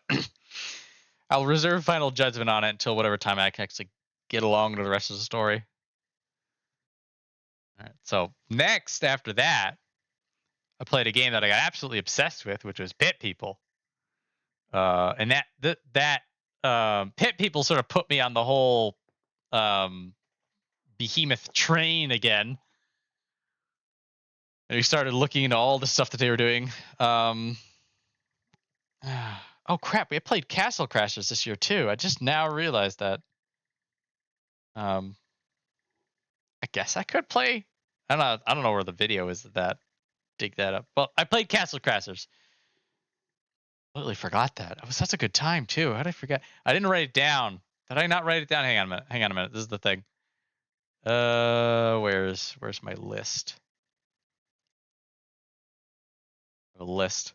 I'll reserve final judgment on it until whatever time I can actually get along to the rest of the story. All right. So next, after that, I played a game that I got absolutely obsessed with, which was Pit People. And that Pit People sort of put me on the whole behemoth train again. And we started looking into all the stuff that they were doing. Oh crap! We played Castle Crashers this year too. I just now realized that. I guess I could play. I don't know where the video is of that. Dig that up. Well, I played Castle Crashers. Totally forgot that. It was such a good time too. How did I forget? I didn't write it down. Did I not write it down? Hang on a minute. This is the thing. Where's my list? A list.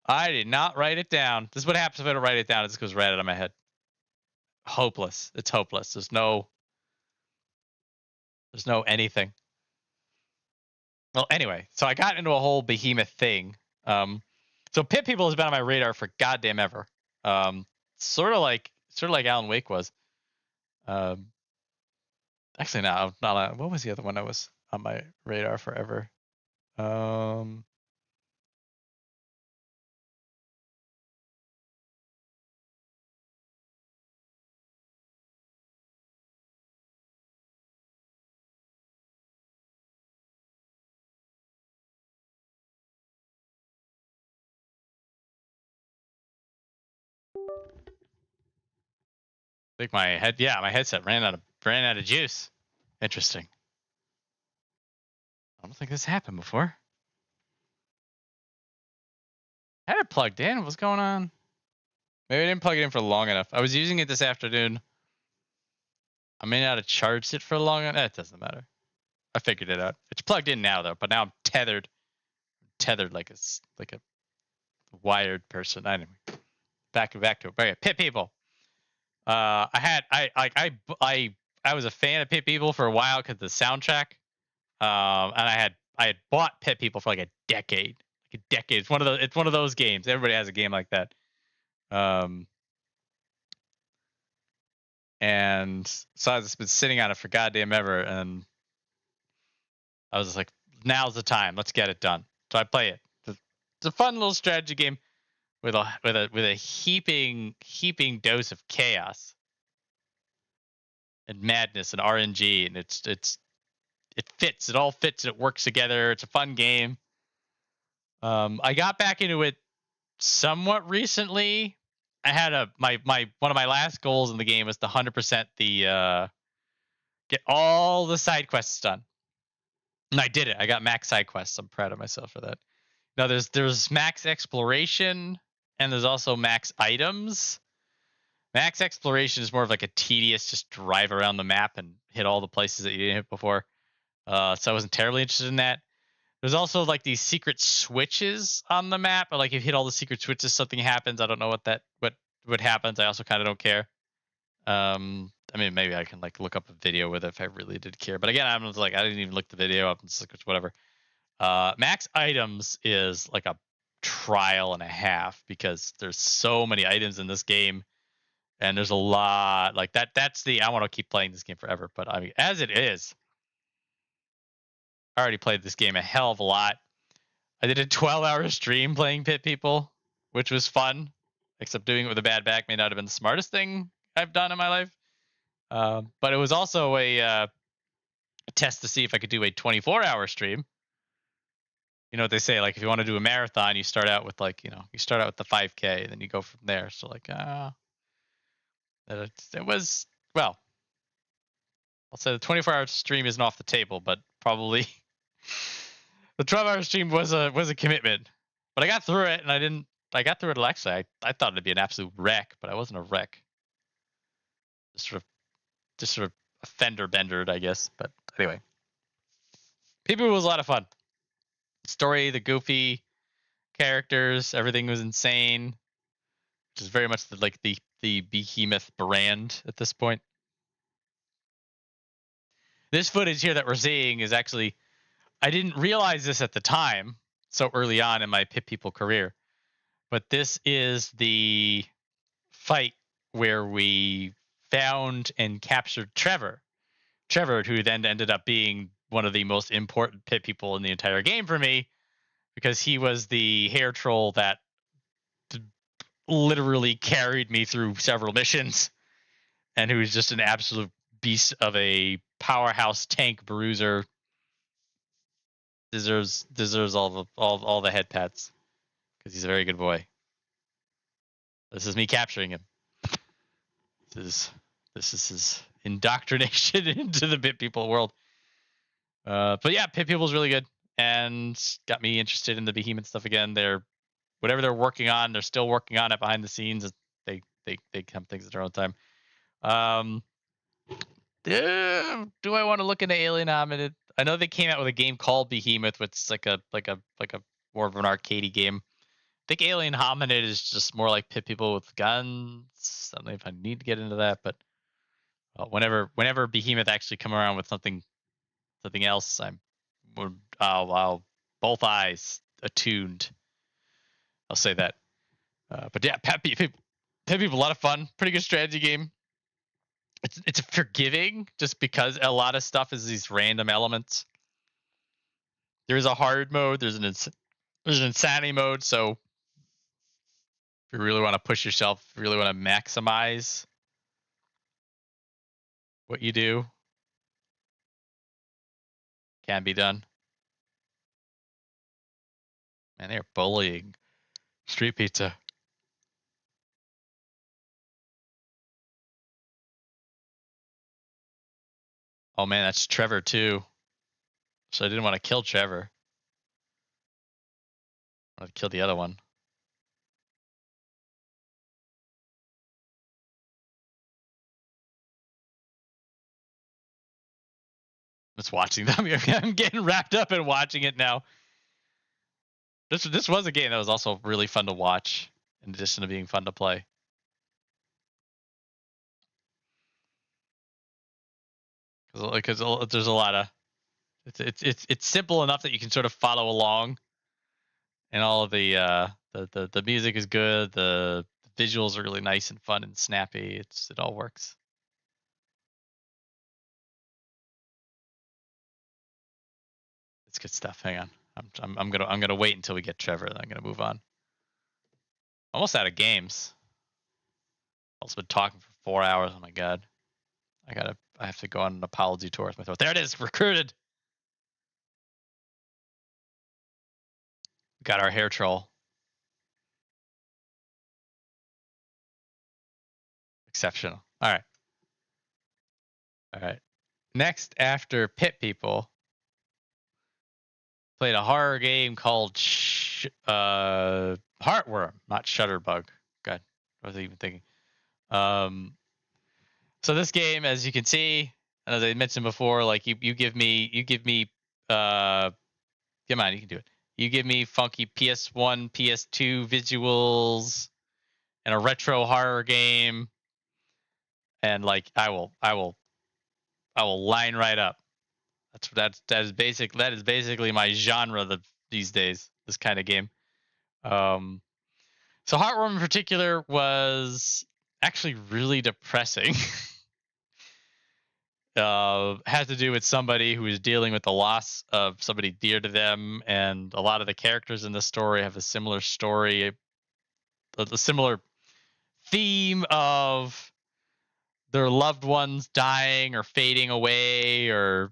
I did not write it down. This is what happens if I don't write it down. It just goes right out of my head. Hopeless. It's hopeless. There's no anything. Well, anyway, so I got into a whole behemoth thing. So Pit People has been on my radar for goddamn ever. Sort of like Alan Wake was. Actually, no, not. What was the other one that was on my radar forever? I think my headset ran out of juice. Interesting. I don't think this happened before. I had it plugged in. What's going on? Maybe I didn't plug it in for long enough. I was using it this afternoon. I may not have charged it for long enough. It doesn't matter. I figured it out. It's plugged in now though, but now I'm tethered like a wired person. Anyway, back to it. Okay, Pit People. I was a fan of Pit People for a while because the soundtrack. And I had bought Pit People for like a decade. It's one of those games. Everybody has a game like that. And so I've just been sitting on it for goddamn ever, and I was just like, now's the time. Let's get it done. So I play it. It's a fun little strategy game with a heaping dose of chaos and madness and RNG, and it fits. It all fits. And it works together. It's a fun game. I got back into it somewhat recently. I had one of my last goals in the game was to 100% the get all the side quests done, and I did it. I got max side quests. I'm proud of myself for that. Now there's max exploration and there's also max items. Max exploration is more of like a tedious, just drive around the map and hit all the places that you didn't hit before. So I wasn't terribly interested in that. There's also like these secret switches on the map, or like if you hit all the secret switches, something happens. I don't know what happens. I also kind of don't care. I mean, maybe I can like look up a video with it if I really did care. But again, I'm just like, I didn't even look the video up and just whatever. Max items is like a trial and a half because there's so many items in this game, and there's a lot like that. I want to keep playing this game forever. But I mean, as it is, I already played this game a hell of a lot. I did a 12-hour stream playing Pit People, which was fun, except doing it with a bad back may not have been the smartest thing I've done in my life. But it was also a test to see if I could do a 24-hour stream. You know what they say, like if you want to do a marathon, you start out with the 5K, and then you go from there. So like, it was, well, I'll say the 24-hour stream isn't off the table, but probably the 12-hour stream was a commitment. But I got through it, and I got through it. Actually, I thought it'd be an absolute wreck, but I wasn't a wreck. Just sort of a fender bendered, I guess. But anyway, People was a lot of fun. Story, the goofy characters, everything was insane. Which is very much the Behemoth brand at this point. This footage here that we're seeing is actually, I didn't realize this at the time, so early on in my Pit People career, but this is the fight where we found and captured Trevor. Trevor, who then ended up being one of the most important Pit People in the entire game for me, because he was the hair troll that literally carried me through several missions, and who was just an absolute beast of a powerhouse tank bruiser. Deserves all the head pats because he's a very good boy. This is me capturing him. This is his indoctrination into the Pit People world. But yeah, Pit People's really good and got me interested in the Behemoth stuff again. Whatever they're working on, they're still working on it behind the scenes. They come things at their own time. Do I want to look into Alien Hominid? I know they came out with a game called Behemoth, which is like a more of an arcadey game. I think Alien Hominid is just more like Pit People with guns. I don't know if I need to get into that, but whenever Behemoth actually come around with something else, I'll both eyes attuned. I'll say that. But yeah, Pit People, a lot of fun. Pretty good strategy game. It's forgiving just because a lot of stuff is these random elements. There is a hard mode. There's an insanity mode. So if you really want to push yourself, if you really want to maximize what you do, can be done. Man, they're bullying Street Pizza. Oh man, that's Trevor too. So I didn't want to kill Trevor. I wanted to kill the other one. Just watching them. I'm getting wrapped up in watching it now. This was a game that was also really fun to watch, in addition to being fun to play. Because there's a lot of it's simple enough that you can sort of follow along, and all of the music is good. The visuals are really nice and fun and snappy. It all works. It's good stuff. Hang on, I'm gonna wait until we get Trevor. Then I'm gonna move on. Almost out of games. Also been talking for 4 hours. Oh my god. I have to go on an apology tour with my throat. There it is, recruited. Got our hair troll. Exceptional. All right. All right. Next, after Pit People, played a horror game called Heartworm, not Shutterbug. God, what was I even thinking? So this game, as you can see, and as I mentioned before, like you give me come on, you can do it. You give me funky PS1, PS2 visuals and a retro horror game, and like I will line right up. That is basically my genre these days. This kind of game. So Heartworm in particular was actually really depressing. Had to do with somebody who is dealing with the loss of somebody dear to them, and a lot of the characters in the story have a similar story, a similar theme of their loved ones dying or fading away, or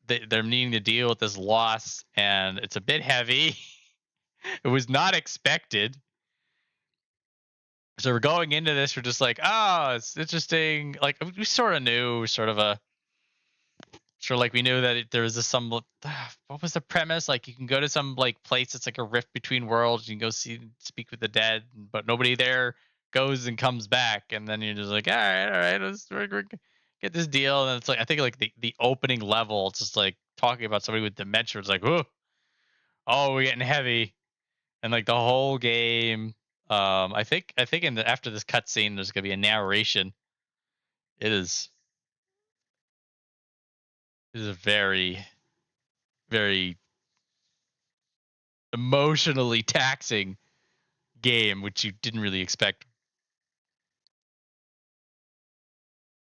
they're needing to deal with this loss, and it's a bit heavy. It was not expected. So we're going into this, we're just like, oh, it's interesting. Like we sort of knew, like we knew that there was some. What was the premise? Like you can go to some like place that's like a rift between worlds. You can go speak with the dead, but nobody there goes and comes back. And then you're just like, all right, we're get this deal. And it's like I think like the opening level, it's just like talking about somebody with dementia. It's like, oh, we're getting heavy, and like the whole game. I think after this cutscene, there's gonna be a narration. It is a very, very emotionally taxing game, which you didn't really expect.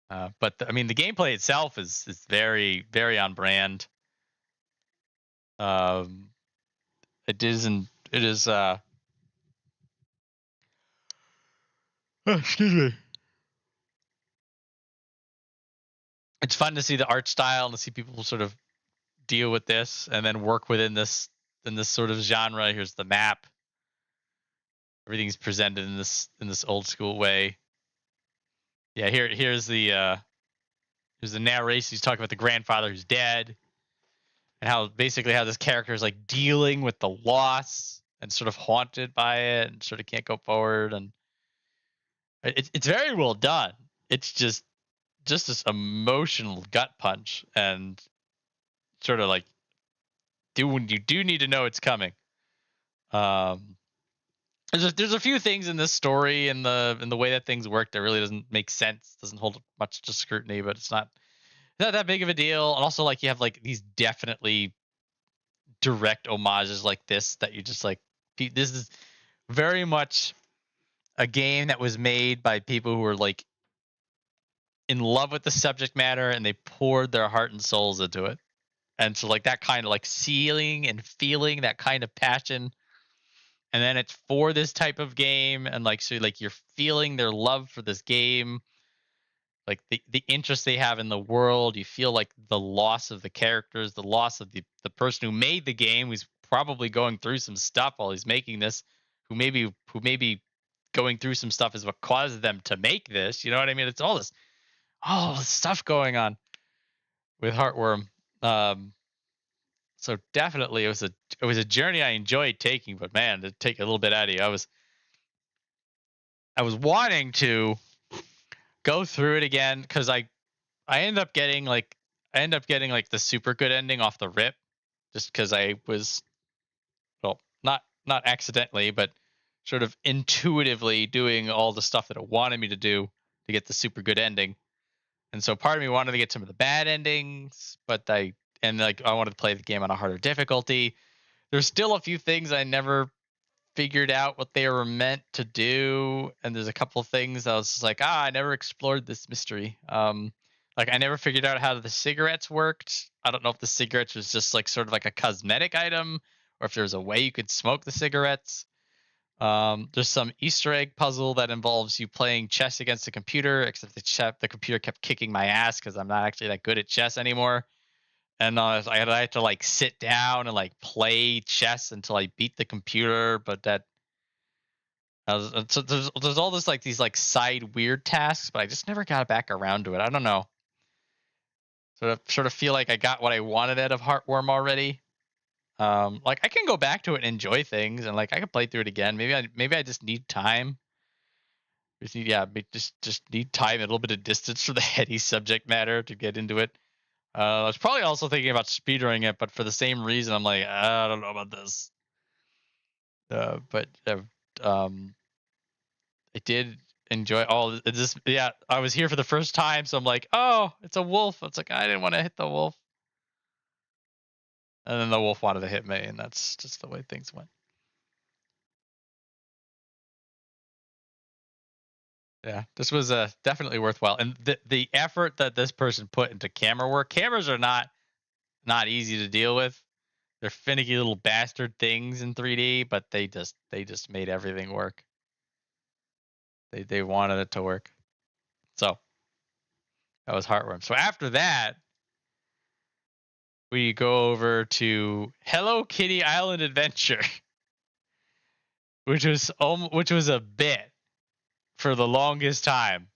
But I mean, the gameplay itself is very, very on brand. It is. Excuse me. It's fun to see the art style and to see people sort of deal with this and then work within this sort of genre. Here's the map. Everything's presented in this old school way. Yeah, here's the narration. He's talking about the grandfather who's dead, and how this character is like dealing with the loss and sort of haunted by it and sort of can't go forward. And it's very well done. It's just this emotional gut punch, and sort of like you do need to know it's coming. There's a few things in this story and the way that things work that really doesn't make sense, doesn't hold much to scrutiny, but it's not that big of a deal. And also, like, you have like these definitely direct homages like this that you just like. This is very much a game that was made by people who were like in love with the subject matter, and they poured their heart and souls into it. And so like that kind of like seeing and feeling that kind of passion, and then it's for this type of game, and like so like you're feeling their love for this game, like the interest they have in the world. You feel like the loss of the characters, the loss of the person who made the game, who's probably going through some stuff while he's making this, who may be going through some stuff is what caused them to make this. You know what I mean? It's all this stuff going on with Heartworm. So definitely it was a journey I enjoyed taking, but man, to take a little bit out of you, I was wanting to go through it again, because I ended up getting like the super good ending off the rip, just because I was, well, not accidentally, but sort of intuitively doing all the stuff that it wanted me to do to get the super good ending. And so part of me wanted to get some of the bad endings, but I wanted to play the game on a harder difficulty. There's still a few things I never figured out what they were meant to do, and there's a couple of things I was just like, I never explored this mystery. Like I never figured out how the cigarettes worked. I don't know if the cigarettes was just like sort of like a cosmetic item, or if there's a way you could smoke the cigarettes. There's some Easter egg puzzle that involves you playing chess against a computer, except the computer kept kicking my ass because I'm not actually that good at chess anymore. And I had to like sit down and like play chess until I beat the computer, but so there's all this like these like side weird tasks, but I just never got back around to it. I don't know. Sort of feel like I got what I wanted out of Heartworm already. Like I can go back to it and enjoy things, and like I can play through it again. Maybe I just need time. Just need time and a little bit of distance for the heady subject matter to get into it. I was probably also thinking about speedrunning it, but for the same reason, I'm like, I don't know about this. I did enjoy all this. Yeah, I was here for the first time, so I'm like, oh, it's a wolf. It's like I didn't want to hit the wolf, and then the wolf wanted to hit me, and that's just the way things went. Yeah, this was definitely worthwhile, and the effort that this person put into camera work. Cameras are not easy to deal with. They're finicky little bastard things in 3D, but they just made everything work. They wanted it to work. So that was Heartworm. So after that, we go over to Hello Kitty Island Adventure, which was a bit for the longest time.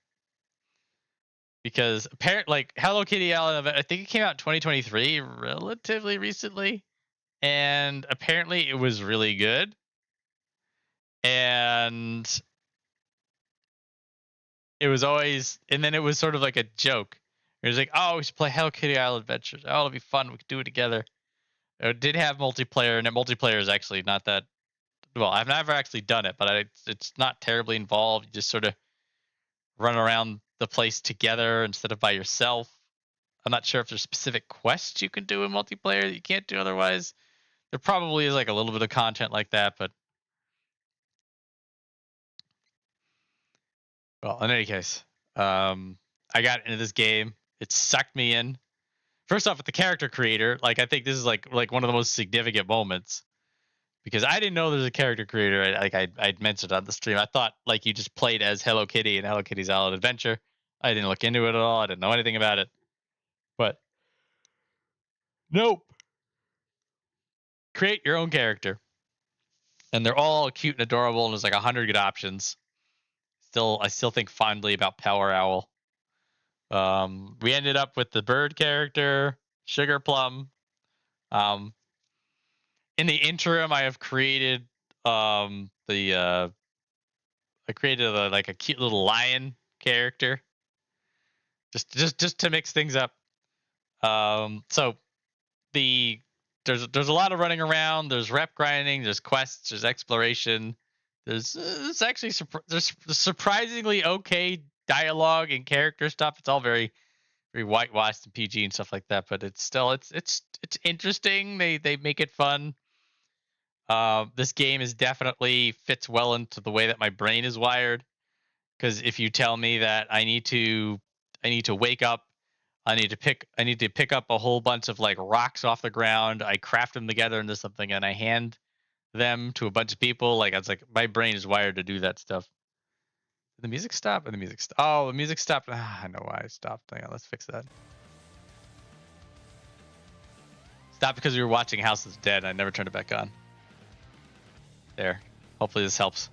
Because apparently, like Hello Kitty Island, I think it came out in 2023, relatively recently, and apparently it was really good. And it was always, and then it was sort of like a joke. It was like, oh, we should play Hello Kitty Island Adventures. Oh, it'll be fun. We could do it together. It did have multiplayer, and multiplayer is actually not that well. I've never actually done it, but it's not terribly involved. You just sort of run around the place together instead of by yourself. I'm not sure if there's specific quests you can do in multiplayer that you can't do otherwise. There probably is like a little bit of content like that, but well, in any case, I got into this game. It sucked me in. First off, with the character creator, like I think this is like one of the most significant moments because I didn't know there's a character creator. I'd mentioned on the stream. I thought like you just played as Hello Kitty in Hello Kitty's Island Adventure. I didn't look into it at all. I didn't know anything about it. But nope. Create your own character. And they're all cute and adorable, and there's like 100 good options. I still think fondly about Power Owl. We ended up with the bird character, Sugar Plum. In the interim, I have created I created a cute little lion character, just to mix things up. So there's a lot of running around. There's rep grinding. There's quests. There's exploration. There's actually there's surprisingly okay dialogue and character stuff. It's all very whitewashed and PG and stuff like that, but it's still it's interesting. They make it fun. This game is definitely fits well into the way that my brain is wired. Because if you tell me that I need to wake up, I need to pick up a whole bunch of like rocks off the ground, I craft them together into something, and I hand them to a bunch of people. Like it's like my brain is wired to do that stuff. Did the music stop? Or the music stopped? Oh, the music stopped. I know why it stopped. Hang on, let's fix that. Stopped because we were watching House is Dead. And I never turned it back on. There. Hopefully this helps.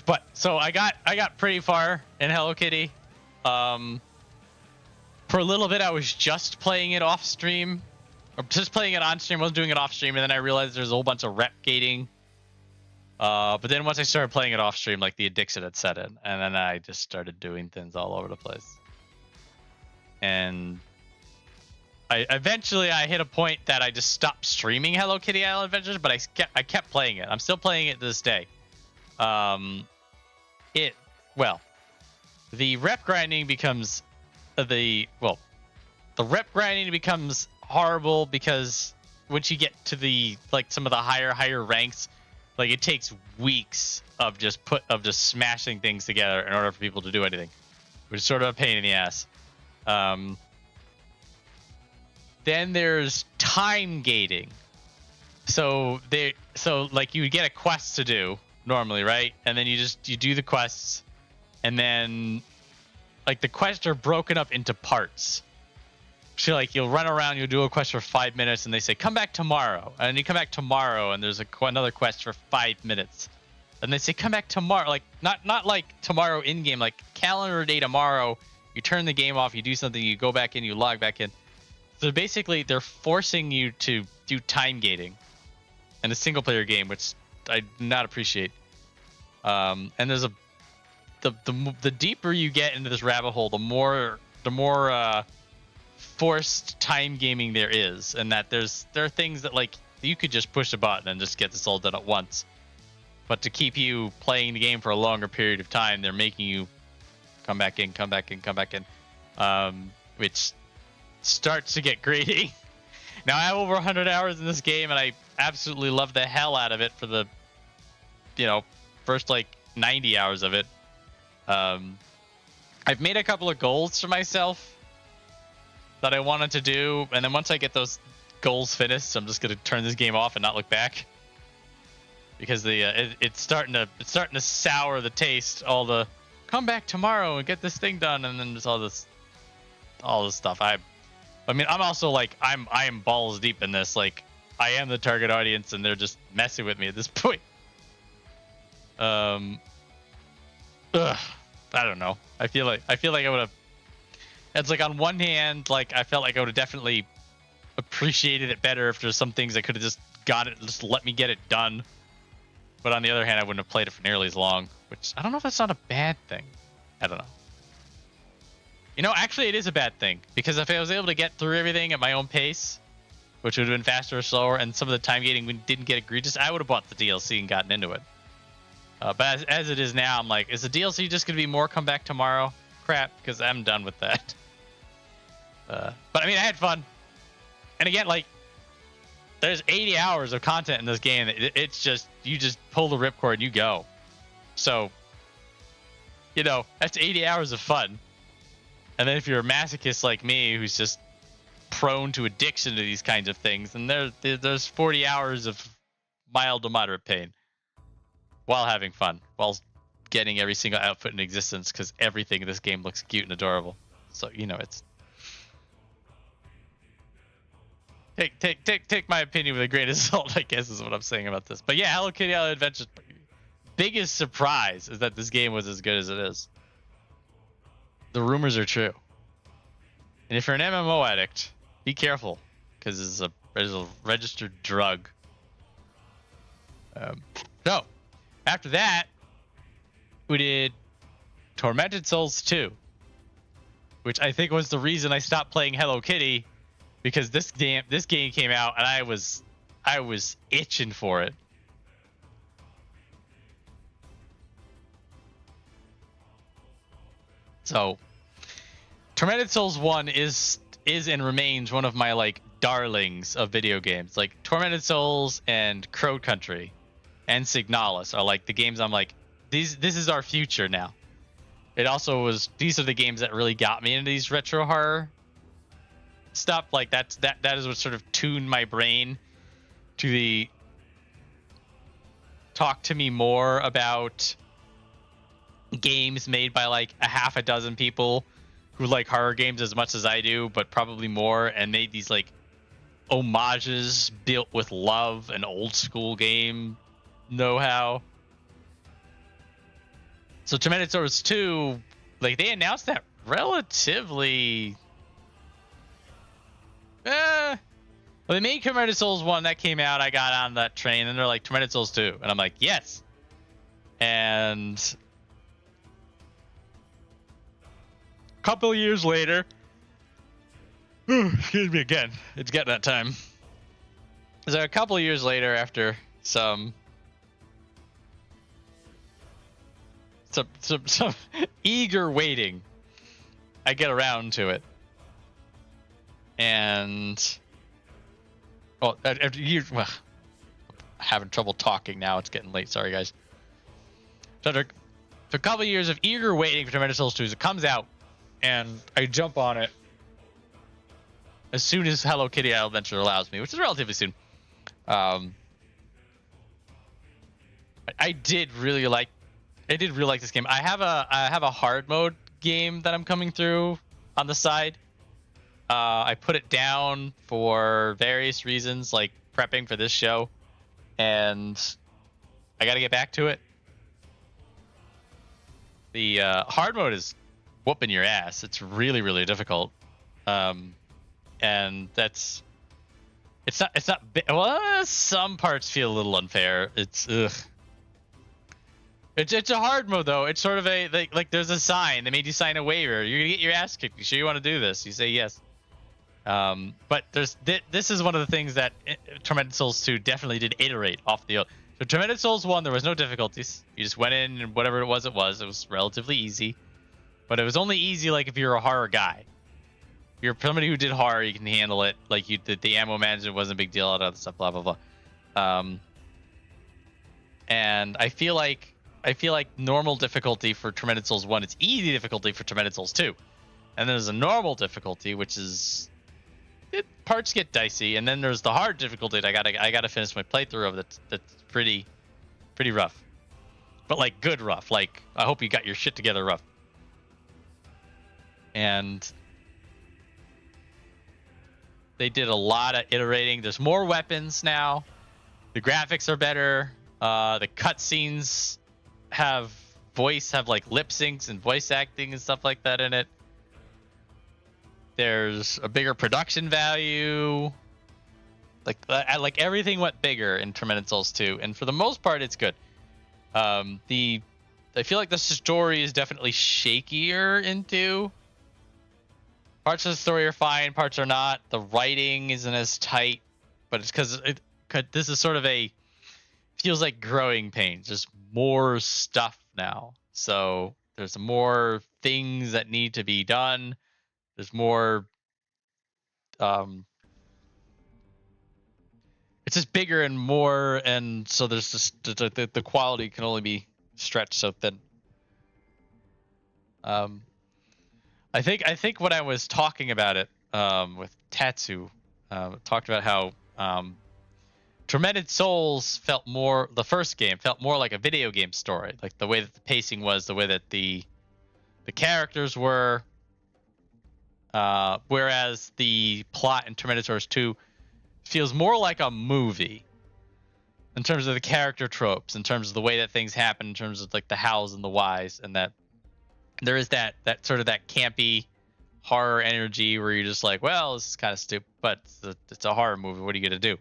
But so I got pretty far in Hello Kitty. For a little bit I was just playing it off stream, or just playing it on stream. I wasn't doing it off stream, and then I realized there's a whole bunch of rep gating. But then once I started playing it off stream, like the addiction had set in, and then I just started doing things all over the place. And I eventually hit a point that I just stopped streaming Hello Kitty Island Adventures, but I kept playing it. I'm still playing it to this day. The rep grinding becomes the rep grinding becomes horrible because once you get to the some of the higher ranks, like it takes weeks of just smashing things together in order for people to do anything, which is sort of a pain in the ass. Then there's time gating. so like you get a quest to do normally, right? And then you do the quests, and then like the quests are broken up into parts. So like you'll run around, you'll do a quest for 5 minutes, and they say come back tomorrow, and you come back tomorrow, and there's another quest for 5 minutes, and they say come back tomorrow, like not like tomorrow in game, like calendar day tomorrow. You turn the game off, you do something, you go back in, you log back in. So basically, they're forcing you to do time gating in a single player game, which I do not appreciate. And there's the deeper you get into this rabbit hole, the more forced time gaming there is, and that there are things that like you could just push a button and just get this all done at once. But to keep you playing the game for a longer period of time, they're making you come back in, which starts to get greedy. Now I have over 100 hours in this game, and I absolutely love the hell out of it for the, first like 90 hours of it. I've made a couple of goals for myself that I wanted to do, and then once I get those goals finished, I'm just gonna turn this game off and not look back, because it's starting to sour the taste. All the come back tomorrow and get this thing done, and then there's all this stuff. I mean, I'm also like I am balls deep in this. Like I am the target audience, and they're just messing with me at this point. I don't know. I feel like I would have. It's like on one hand, like I felt like I would have definitely appreciated it better if there's some things I could have just got it, just let me get it done. But on the other hand, I wouldn't have played it for nearly as long, which I don't know if that's not a bad thing. I don't know. Actually, it is a bad thing, because if I was able to get through everything at my own pace, which would have been faster or slower, and some of the time gating didn't get egregious, I would have bought the DLC and gotten into it. But as it is now, I'm like, is the DLC just going to be more come back tomorrow crap? Because I'm done with that. But I mean, I had fun. And again, like, there's 80 hours of content in this game. It's just, you just pull the ripcord and you go. So, that's 80 hours of fun. And then if you're a masochist like me, who's just prone to addiction to these kinds of things, then there's 40 hours of mild to moderate pain while having fun, while getting every single outfit in existence, because everything in this game looks cute and adorable. So, it's... Take my opinion with a grain of salt, I guess, is what I'm saying about this. But yeah, Hello Kitty Island Adventures' biggest surprise is that this game was as good as it is. The rumors are true. And if you're an MMO addict, be careful, because it's a registered drug. So, after that, we did Tormented Souls 2, which I think was the reason I stopped playing Hello Kitty, because this game came out and I was itching for it. So, Tormented Souls 1 is and remains one of my like darlings of video games. Like Tormented Souls and Crow Country and Signalis are like the games I'm like, this is our future now. It also was, these are the games that really got me into these retro horror stuff. Like that is what sort of tuned my brain to the talk to me more about games made by like a half a dozen people who like horror games as much as I do, but probably more, and made these like homages built with love and old school game know-how. So Tormented Souls 2, like they announced that relatively well, they made Tormented Souls 1, that came out, I got on that train, and they're like Tormented Souls 2, and I'm like, yes. And a couple of years later, excuse me again, it's getting that time. So a couple of years later, after some eager waiting, I get around to it. And after years, well, having trouble talking now. It's getting late. Sorry, guys. So after a couple of years of eager waiting for Tormented Souls 2, it comes out, and I jump on it as soon as Hello Kitty Island Adventure allows me, which is relatively soon. I did really like this game. I have a hard mode game that I'm coming through on the side. I put it down for various reasons, like prepping for this show, and I got to get back to it. The hard mode is whooping your ass. It's really, really difficult, and it's not. Well, some parts feel a little unfair. It's ugh. It's a hard mode though. It's sort of a like there's a sign. They made you sign a waiver. You're gonna get your ass kicked. You sure you want to do this? You say yes. But this is one of the things that Tormented Souls 2 definitely did iterate off the. So Tormented Souls 1, there was no difficulties. You just went in and whatever it was. It was relatively easy, but it was only easy like if you're a horror guy. If you're somebody who did horror, you can handle it. Like you did, the ammo management wasn't a big deal. All that other stuff, blah blah blah. And I feel like normal difficulty for Tormented Souls 1, it's easy difficulty for Tormented Souls 2. And then there's a normal difficulty, which is parts get dicey, and then there's the hard difficulty that I gotta finish my playthrough of that's pretty rough. But like good rough. Like I hope you got your shit together rough. And they did a lot of iterating. There's more weapons now. The graphics are better. The cutscenes have like lip syncs and voice acting and stuff like that in it. There's a bigger production value. Like everything went bigger in Tormented Souls 2, and for the most part, it's good. I feel like the story is definitely shakier in 2. Parts of the story are fine, parts are not. The writing isn't as tight, but it's because this is sort of feels like growing pains. There's more stuff now, so there's more things that need to be done. There's more. It's just bigger and more, and so there's just the quality can only be stretched so thin. I think when I was talking about it with Tatsu, talked about how Tormented Souls felt more. The first game felt more like a video game story, like the way that the pacing was, the way that the characters were. Whereas the plot in Tormented Souls 2 feels more like a movie in terms of the character tropes, in terms of the way that things happen, in terms of like the hows and the whys, and that there is that sort of that campy horror energy where you're just like, well, this is kind of stupid, but it's a horror movie. What are you gonna do?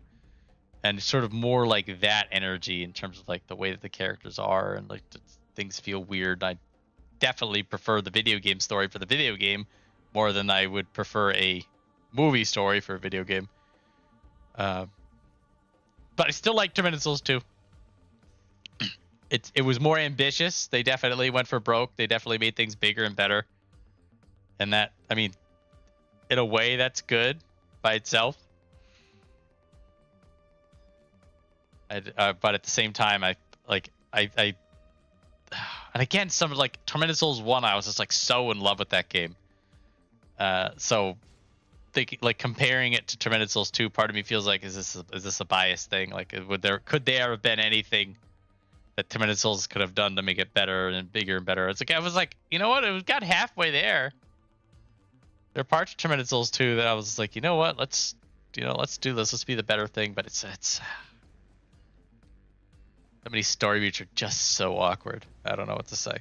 And it's sort of more like that energy in terms of like the way that the characters are, and like things feel weird. I definitely prefer the video game story for the video game more than I would prefer a movie story for a video game. But I still like Tormented Souls 2. It was more ambitious. They definitely went for broke. They definitely made things bigger and better. And that, I mean, in a way, that's good by itself. But at the same time, and again, some like Tormented Souls 1, I was just like so in love with that game. So like comparing it to Tormented Souls 2, part of me feels like, is this a biased thing? Like, could there have been anything that Tormented Souls could have done to make it better and bigger and better? It's like, I was like, you know what? It got halfway there. There are parts of Tormented Souls 2 that I was like, you know what? Let's do this. Let's be the better thing. But it's so many story beats are just so awkward. I don't know what to say.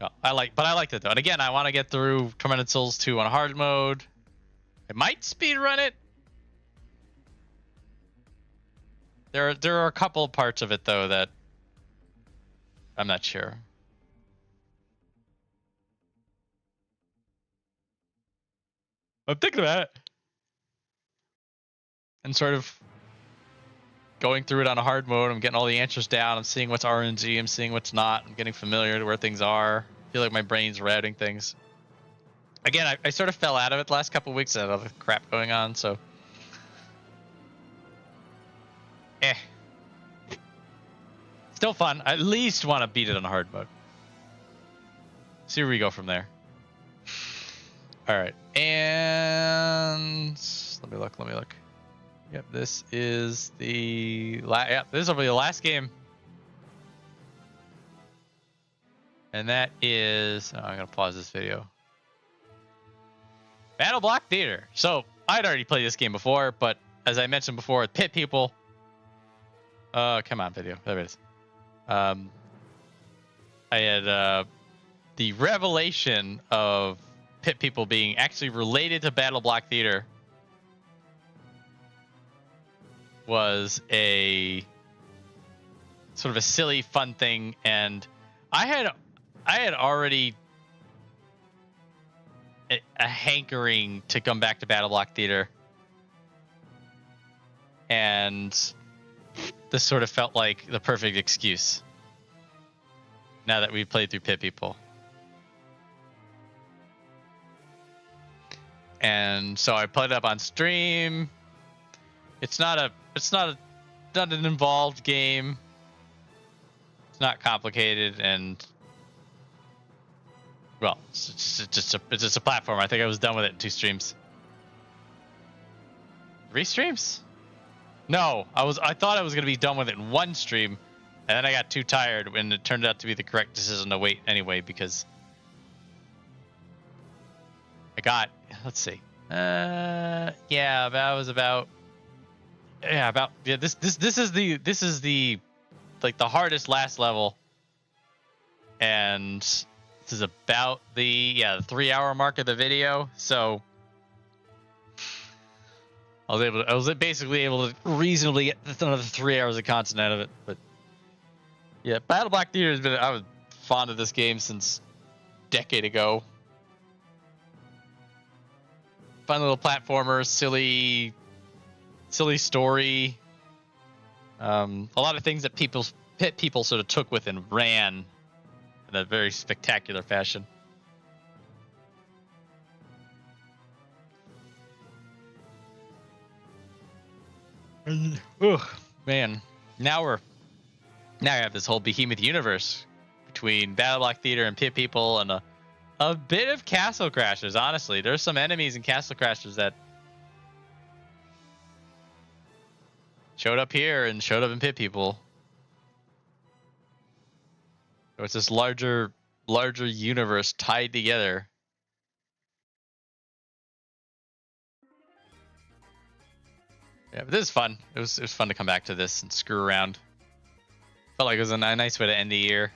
No, I liked it though. And again, I want to get through Tormented Souls 2 on hard mode. I might speedrun it. There are a couple of parts of it though that I'm not sure. I'm thinking about it. And sort of going through it on a hard mode. I'm getting all the answers down. I'm seeing what's RNG. I'm seeing what's not. I'm getting familiar to where things are. I feel like my brain's routing things. Again, I sort of fell out of it the last couple of weeks. I had other crap going on, so. Still fun. I at least want to beat it on hard mode. See where we go from there. All right, and let me look. Yep, this is the this will be the last game And that is, oh, I'm gonna pause this video. Battleblock Theater. So I'd already played this game before, but as I mentioned before, with Pit People. Come on, video. There it is. I had the revelation of Pit People being actually related to Battleblock Theater was a sort of a silly, fun thing, and I had already a hankering to come back to Battleblock Theater, and this sort of felt like the perfect excuse now that we played through Pit People. And so I put it up on stream. It's not an involved game. It's not complicated, and well, it's just a platform. I think I was done with it in 2 streams. 3 streams? No, I thought I was gonna be done with it in 1 stream, and then I got too tired, and it turned out to be the correct decision to wait anyway, because I got, let's see, this is the like the hardest last level, and this is about the 3-hour mark of the video, so I was basically able to reasonably get another 3 hours of content out of it. But yeah, Battleblock Theater has been, I was fond of this game since a decade ago. Fun little platformer, silly story. A lot of things that Pit People sort of took with and ran in a very spectacular fashion. Ugh, man. Now I have this whole behemoth universe between Battleblock Theater and Pit People, and a bit of Castle Crashers. Honestly, there's some enemies in Castle Crashers that showed up here and showed up in Pit People. So it's this larger universe tied together. Yeah, but this is fun. It was fun to come back to this and screw around. Felt like it was a nice way to end the year.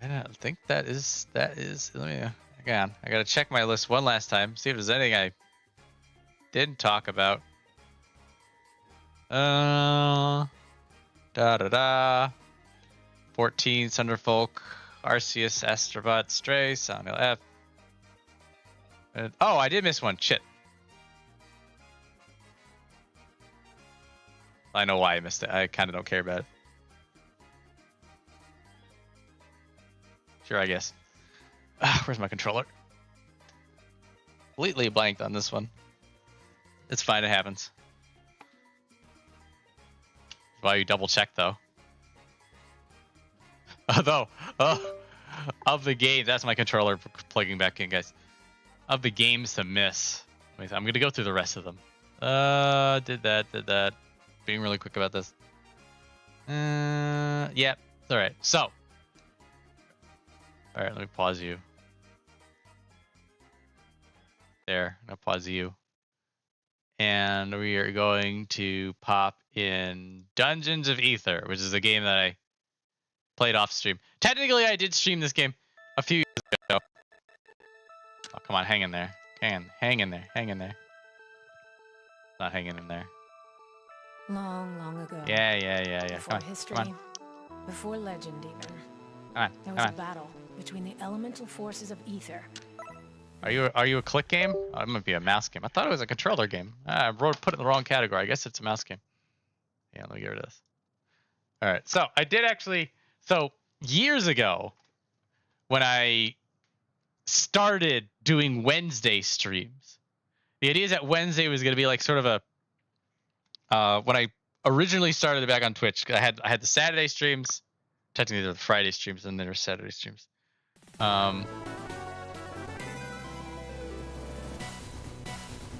And I think that is. Let me hang on. I gotta check my list one last time. See if there's anything I didn't talk about. 14 Sunderfolk, Arceus, Astrobot, Stray, Hill F. Oh, I did miss one. Shit. I know why I missed it. I kind of don't care about it. Sure, I guess. Where's my controller? Completely blanked on this one. It's fine. It happens. Why you double check though? Although, of the game, that's my controller plugging back in, guys. Of the games to miss, I'm gonna go through the rest of them. Did that. Being really quick about this. Yeah, it's all right. So, all right, let me pause you. There, I'll pause you. And we are going to pop in Dungeons of Aether, which is a game that I played off stream. Technically, I did stream this game a few years ago. Oh, come on, hang in there. Hang in there. Not hanging in there.
Long ago.
Yeah.
Before history, before legend even.
There
was a battle between the elemental forces of Aether.
Are you a click game? Oh, it might be a mouse game. I thought it was a controller game. I put it in the wrong category. I guess it's a mouse game. Yeah, let me get rid of this. All right. So I did actually. So years ago, when I started doing Wednesday streams, the idea is that Wednesday was going to be like sort of a. When I originally started back on Twitch, I had the Saturday streams. Technically, they're the Friday streams, and then there's Saturday streams.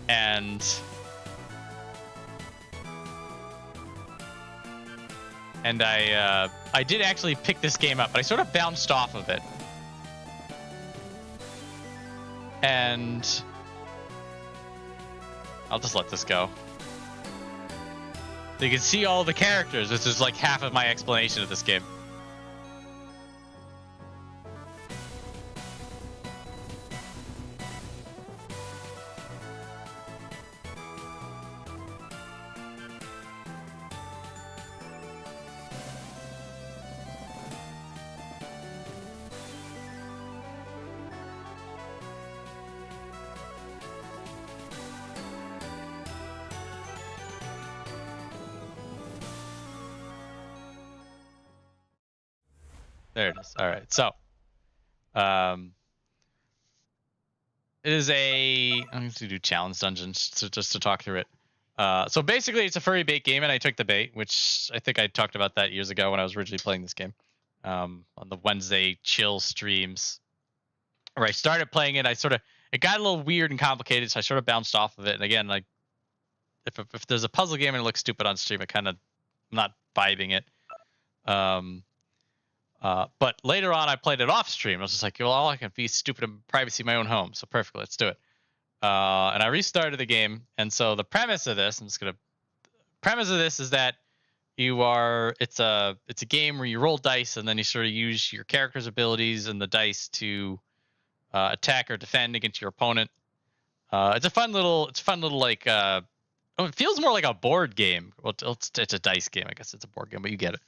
And and I did actually pick this game up, but I sort of bounced off of it. And I'll just let this go. So you can see all the characters. This is like half of my explanation of this game. There it is. All right. So, it is I'm going to do challenge dungeons just to talk through it. So basically, it's a furry bait game, and I took the bait, which I think I talked about that years ago when I was originally playing this game, on the Wednesday chill streams, where I started playing it. It got a little weird and complicated, so I sort of bounced off of it. And again, like, if there's a puzzle game and it looks stupid on stream, I'm not vibing it. But later on, I played it off stream. I was just like, well, I can be stupid in privacy in my own home. So perfect, let's do it. And I restarted the game. And so the premise of this, is that it's a game where you roll dice and then you sort of use your character's abilities and the dice to attack or defend against your opponent. It's a fun little like, it feels more like a board game. Well, it's a dice game. I guess it's a board game, but you get it.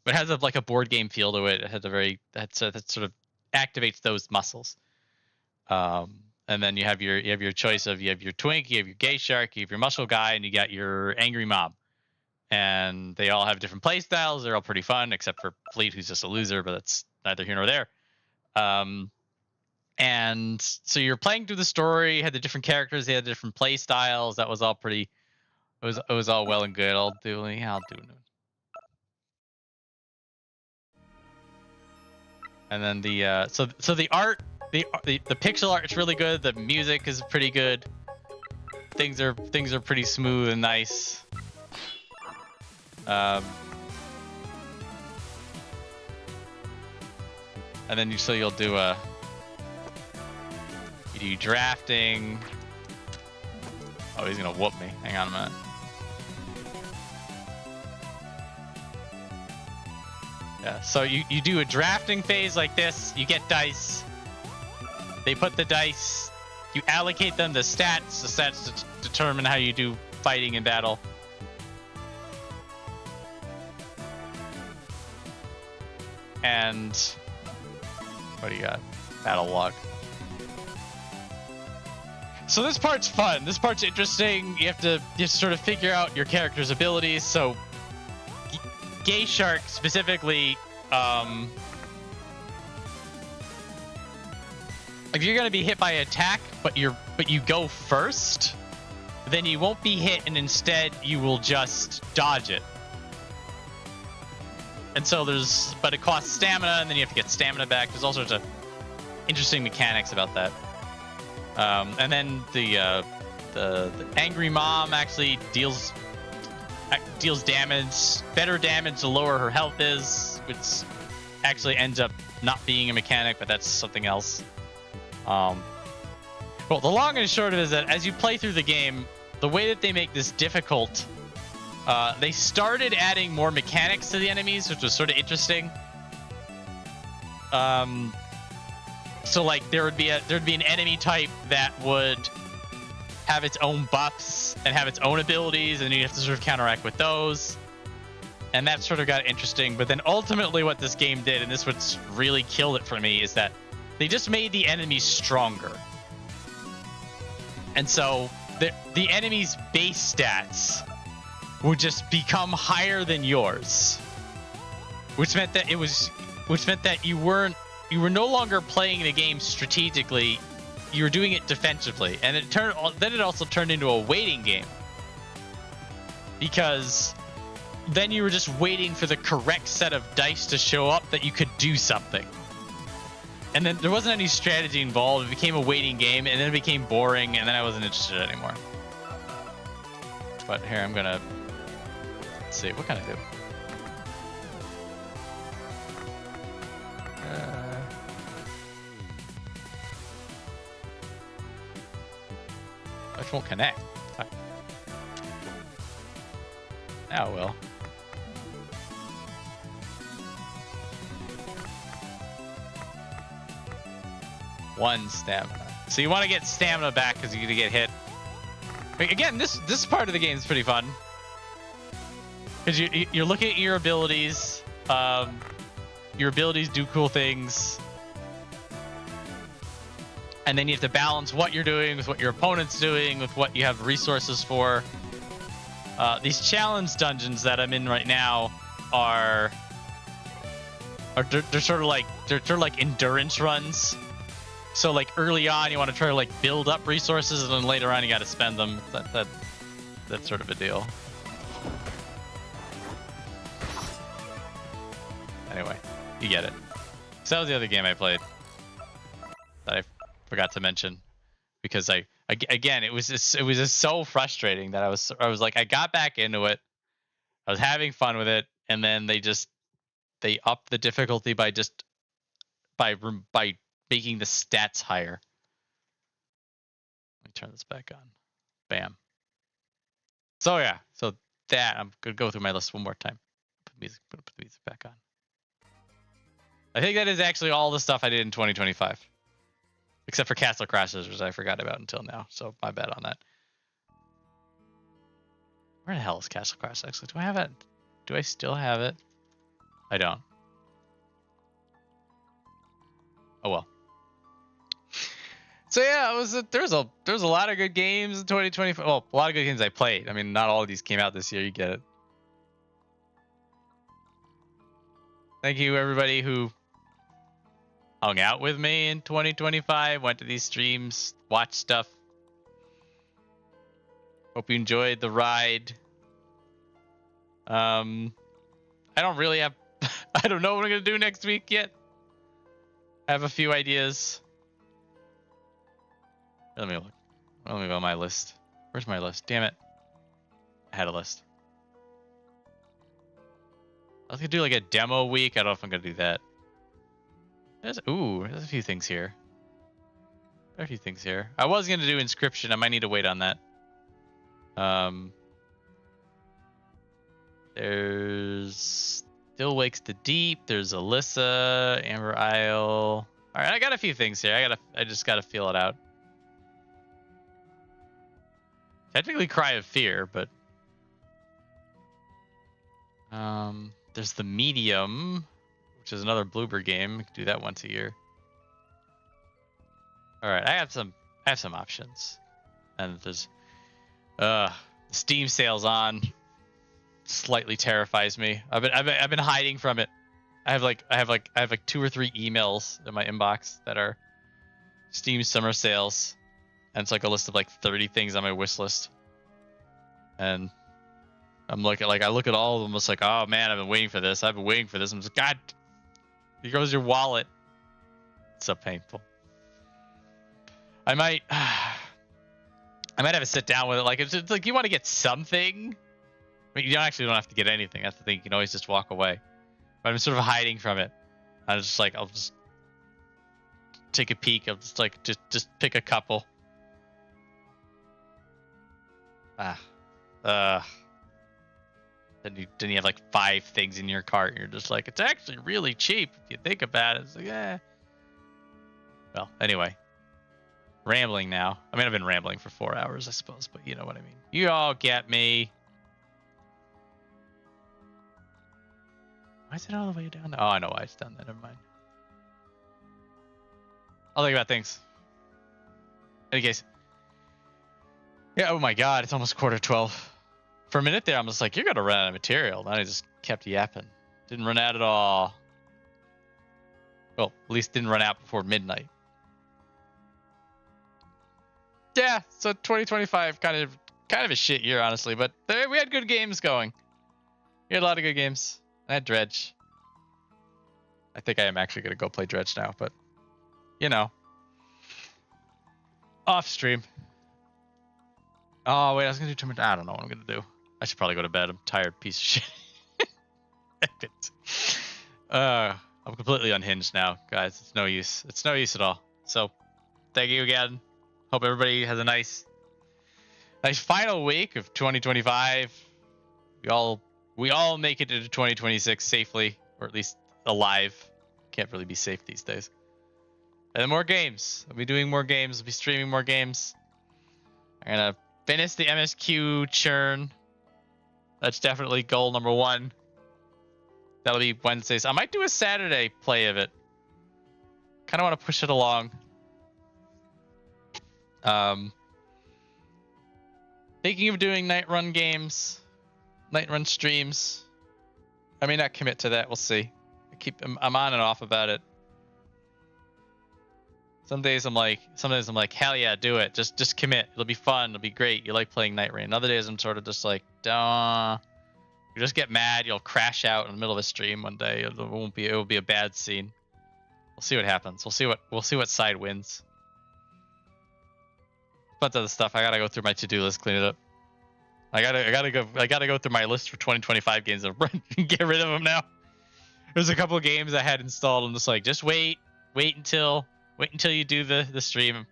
But it has like a board game feel to it. It has that sort of activates those muscles. And then you have your choice of, you have your twink, you have your gay shark, you have your muscle guy, and you got your angry mob. And they all have different play styles. They're all pretty fun, except for Fleet, who's just a loser, but that's neither here nor there. And so you're playing through the story. You had the different characters. They had different play styles. That was all pretty. It was all well and good. I'll do. And then so the art, the pixel art is really good. The music is pretty good. Things are pretty smooth and nice. And then you'll do you do drafting. Oh, he's gonna whoop me. Hang on a minute. Yeah, so you do a drafting phase like this. You get dice. They put the dice. You allocate them to stats. The stats determine how you do fighting in battle. And what do you got? Battle log. So this part's fun. This part's interesting. You have to sort of figure out your character's abilities. So Gay Shark specifically, if you're gonna be hit by an attack, but you go first, then you won't be hit, and instead you will just dodge it. And so but it costs stamina, and then you have to get stamina back. There's all sorts of interesting mechanics about that. And then the angry mom actually deals damage, better damage the lower her health is, which actually ends up not being a mechanic, but that's something else. Well, the long and short of it is that as you play through the game, the way that they make this difficult, they started adding more mechanics to the enemies, which was sort of interesting. So like there'd be an enemy type that would have its own buffs and have its own abilities, and you have to sort of counteract with those. And that sort of got interesting. But then ultimately what this game did, and this what's really killed it for me, is that they just made the enemies stronger. And so the enemy's base stats would just become higher than yours. Which meant that you were no longer playing the game strategically. You were doing it defensively, and then it also turned into a waiting game, because then you were just waiting for the correct set of dice to show up that you could do something. And then there wasn't any strategy involved. It became a waiting game, and then it became boring, and then I wasn't interested anymore. But here, let's see, what can I do? Which won't connect. Fuck. Now it will. One stamina. So you want to get stamina back because you're gonna get hit. Again, this part of the game is pretty fun because you're looking at your abilities. Your abilities do cool things, and then you have to balance what you're doing with what your opponent's doing, with what you have resources for. These challenge dungeons that I'm in right now are they're sort of like endurance runs. So like early on, you want to try to like build up resources, and then later on, you got to spend them. That's sort of a deal. Anyway, you get it. So that was the other game I played that I forgot to mention because again it was just so frustrating that I was like I got back into it, I was having fun with it, and then they upped the difficulty by making the stats higher. Let me turn this back on. Bam. So yeah, so that I'm gonna go through my list one more time. Put the music back on. I think that is actually all the stuff I did in 2025, except for Castle Crashers, which I forgot about until now. So my bad on that. Where the hell is Castle Crashers? Actually, do I have it? Do I still have it? I don't. Oh well. So yeah, there's a lot of good games in 2025. Well, a lot of good games I played. I mean, not all of these came out this year. You get it. Thank you everybody who hung out with me in 2025, went to these streams, watched stuff. Hope you enjoyed the ride. I don't really have I don't know what I'm gonna do next week yet. I have a few ideas. Let me look. Let me go on my list. Where's my list? Damn it. I had a list. I was gonna do like a demo week. I don't know if I'm gonna do that. There's a few things here. There are a few things here. I was gonna do Inscription. I might need to wait on that. There's Still Wakes the Deep. There's Alyssa, Amber Isle. All right, I got a few things here. I just gotta feel it out. Technically Cry of Fear, but there's The Medium, which is another Bloober game. We can do that once a year. All right, I have some options, and there's Steam sales on. Slightly terrifies me. I've been hiding from it. I have like 2 or 3 emails in my inbox that are Steam summer sales, and it's like a list of like 30 things on my wish list. And I'm looking, like I look at all of them, it's like, oh man, I've been waiting for this. I'm just, God, here goes your wallet. It's so painful. I might have to sit down with it. Like it's like you want to get something. I mean, you don't have to get anything. That's the thing. You can always just walk away. But I'm sort of hiding from it. I was just like, I'll just take a peek. I'll just like just pick a couple. Then you have like 5 things in your cart, and you're just like, it's actually really cheap if you think about it. It's like, eh. Well, anyway, rambling now. I mean, I've been rambling for 4 hours, I suppose, but you know what I mean. You all get me. Why is it all the way down there? Oh, I know why it's down there. Never mind. I'll think about things. In any case. Yeah, oh my god, it's almost 11:45. For a minute there, I'm just like, you're gonna run out of material. Then I just kept yapping. Didn't run out at all. Well, at least didn't run out before midnight. Yeah, so 2025 kind of a shit year, honestly, but we had good games going. We had a lot of good games. I had Dredge. I think I am actually gonna go play Dredge now, but you know, off stream. Oh wait, I was gonna do Tormented. I don't know what I'm gonna do. I should probably go to bed. I'm tired, piece of shit. I'm completely unhinged now, guys. It's no use. It's no use at all. So, thank you again. Hope everybody has a nice Nice final week of 2025. We all make it into 2026 safely, or at least alive. Can't really be safe these days. And then more games. I'll be doing more games. I'll be streaming more games. I'm gonna finish the MSQ churn. That's definitely goal number 1. That'll be Wednesdays. I might do a Saturday play of it. Kind of want to push it along. Thinking of doing night run games, night run streams. I may not commit to that. We'll see. I'm on and off about it. Some days I'm like, hell yeah, do it. Just commit. It'll be fun. It'll be great. You like playing Nightreign. Other days I'm sort of just like, duh. You just get mad. You'll crash out in the middle of a stream one day. It will be a bad scene. We'll see what happens. We'll see what side wins. Bunch of other stuff. I gotta go through my to-do list, clean it up. I gotta go through my list for 2025 games and get rid of them now. There's a couple of games I had installed. I'm just like, just wait until you do the stream, and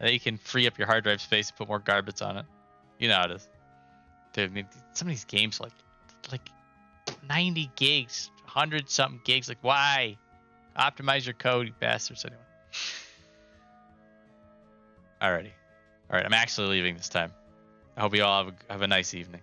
then you can free up your hard drive space and put more garbage on it. You know how it is. Dude, I mean, some of these games are like 90 gigs, 100 something gigs. Like, why? Optimize your code, you bastards. Anyway. Alrighty. Alright, I'm actually leaving this time. I hope you all have a nice evening.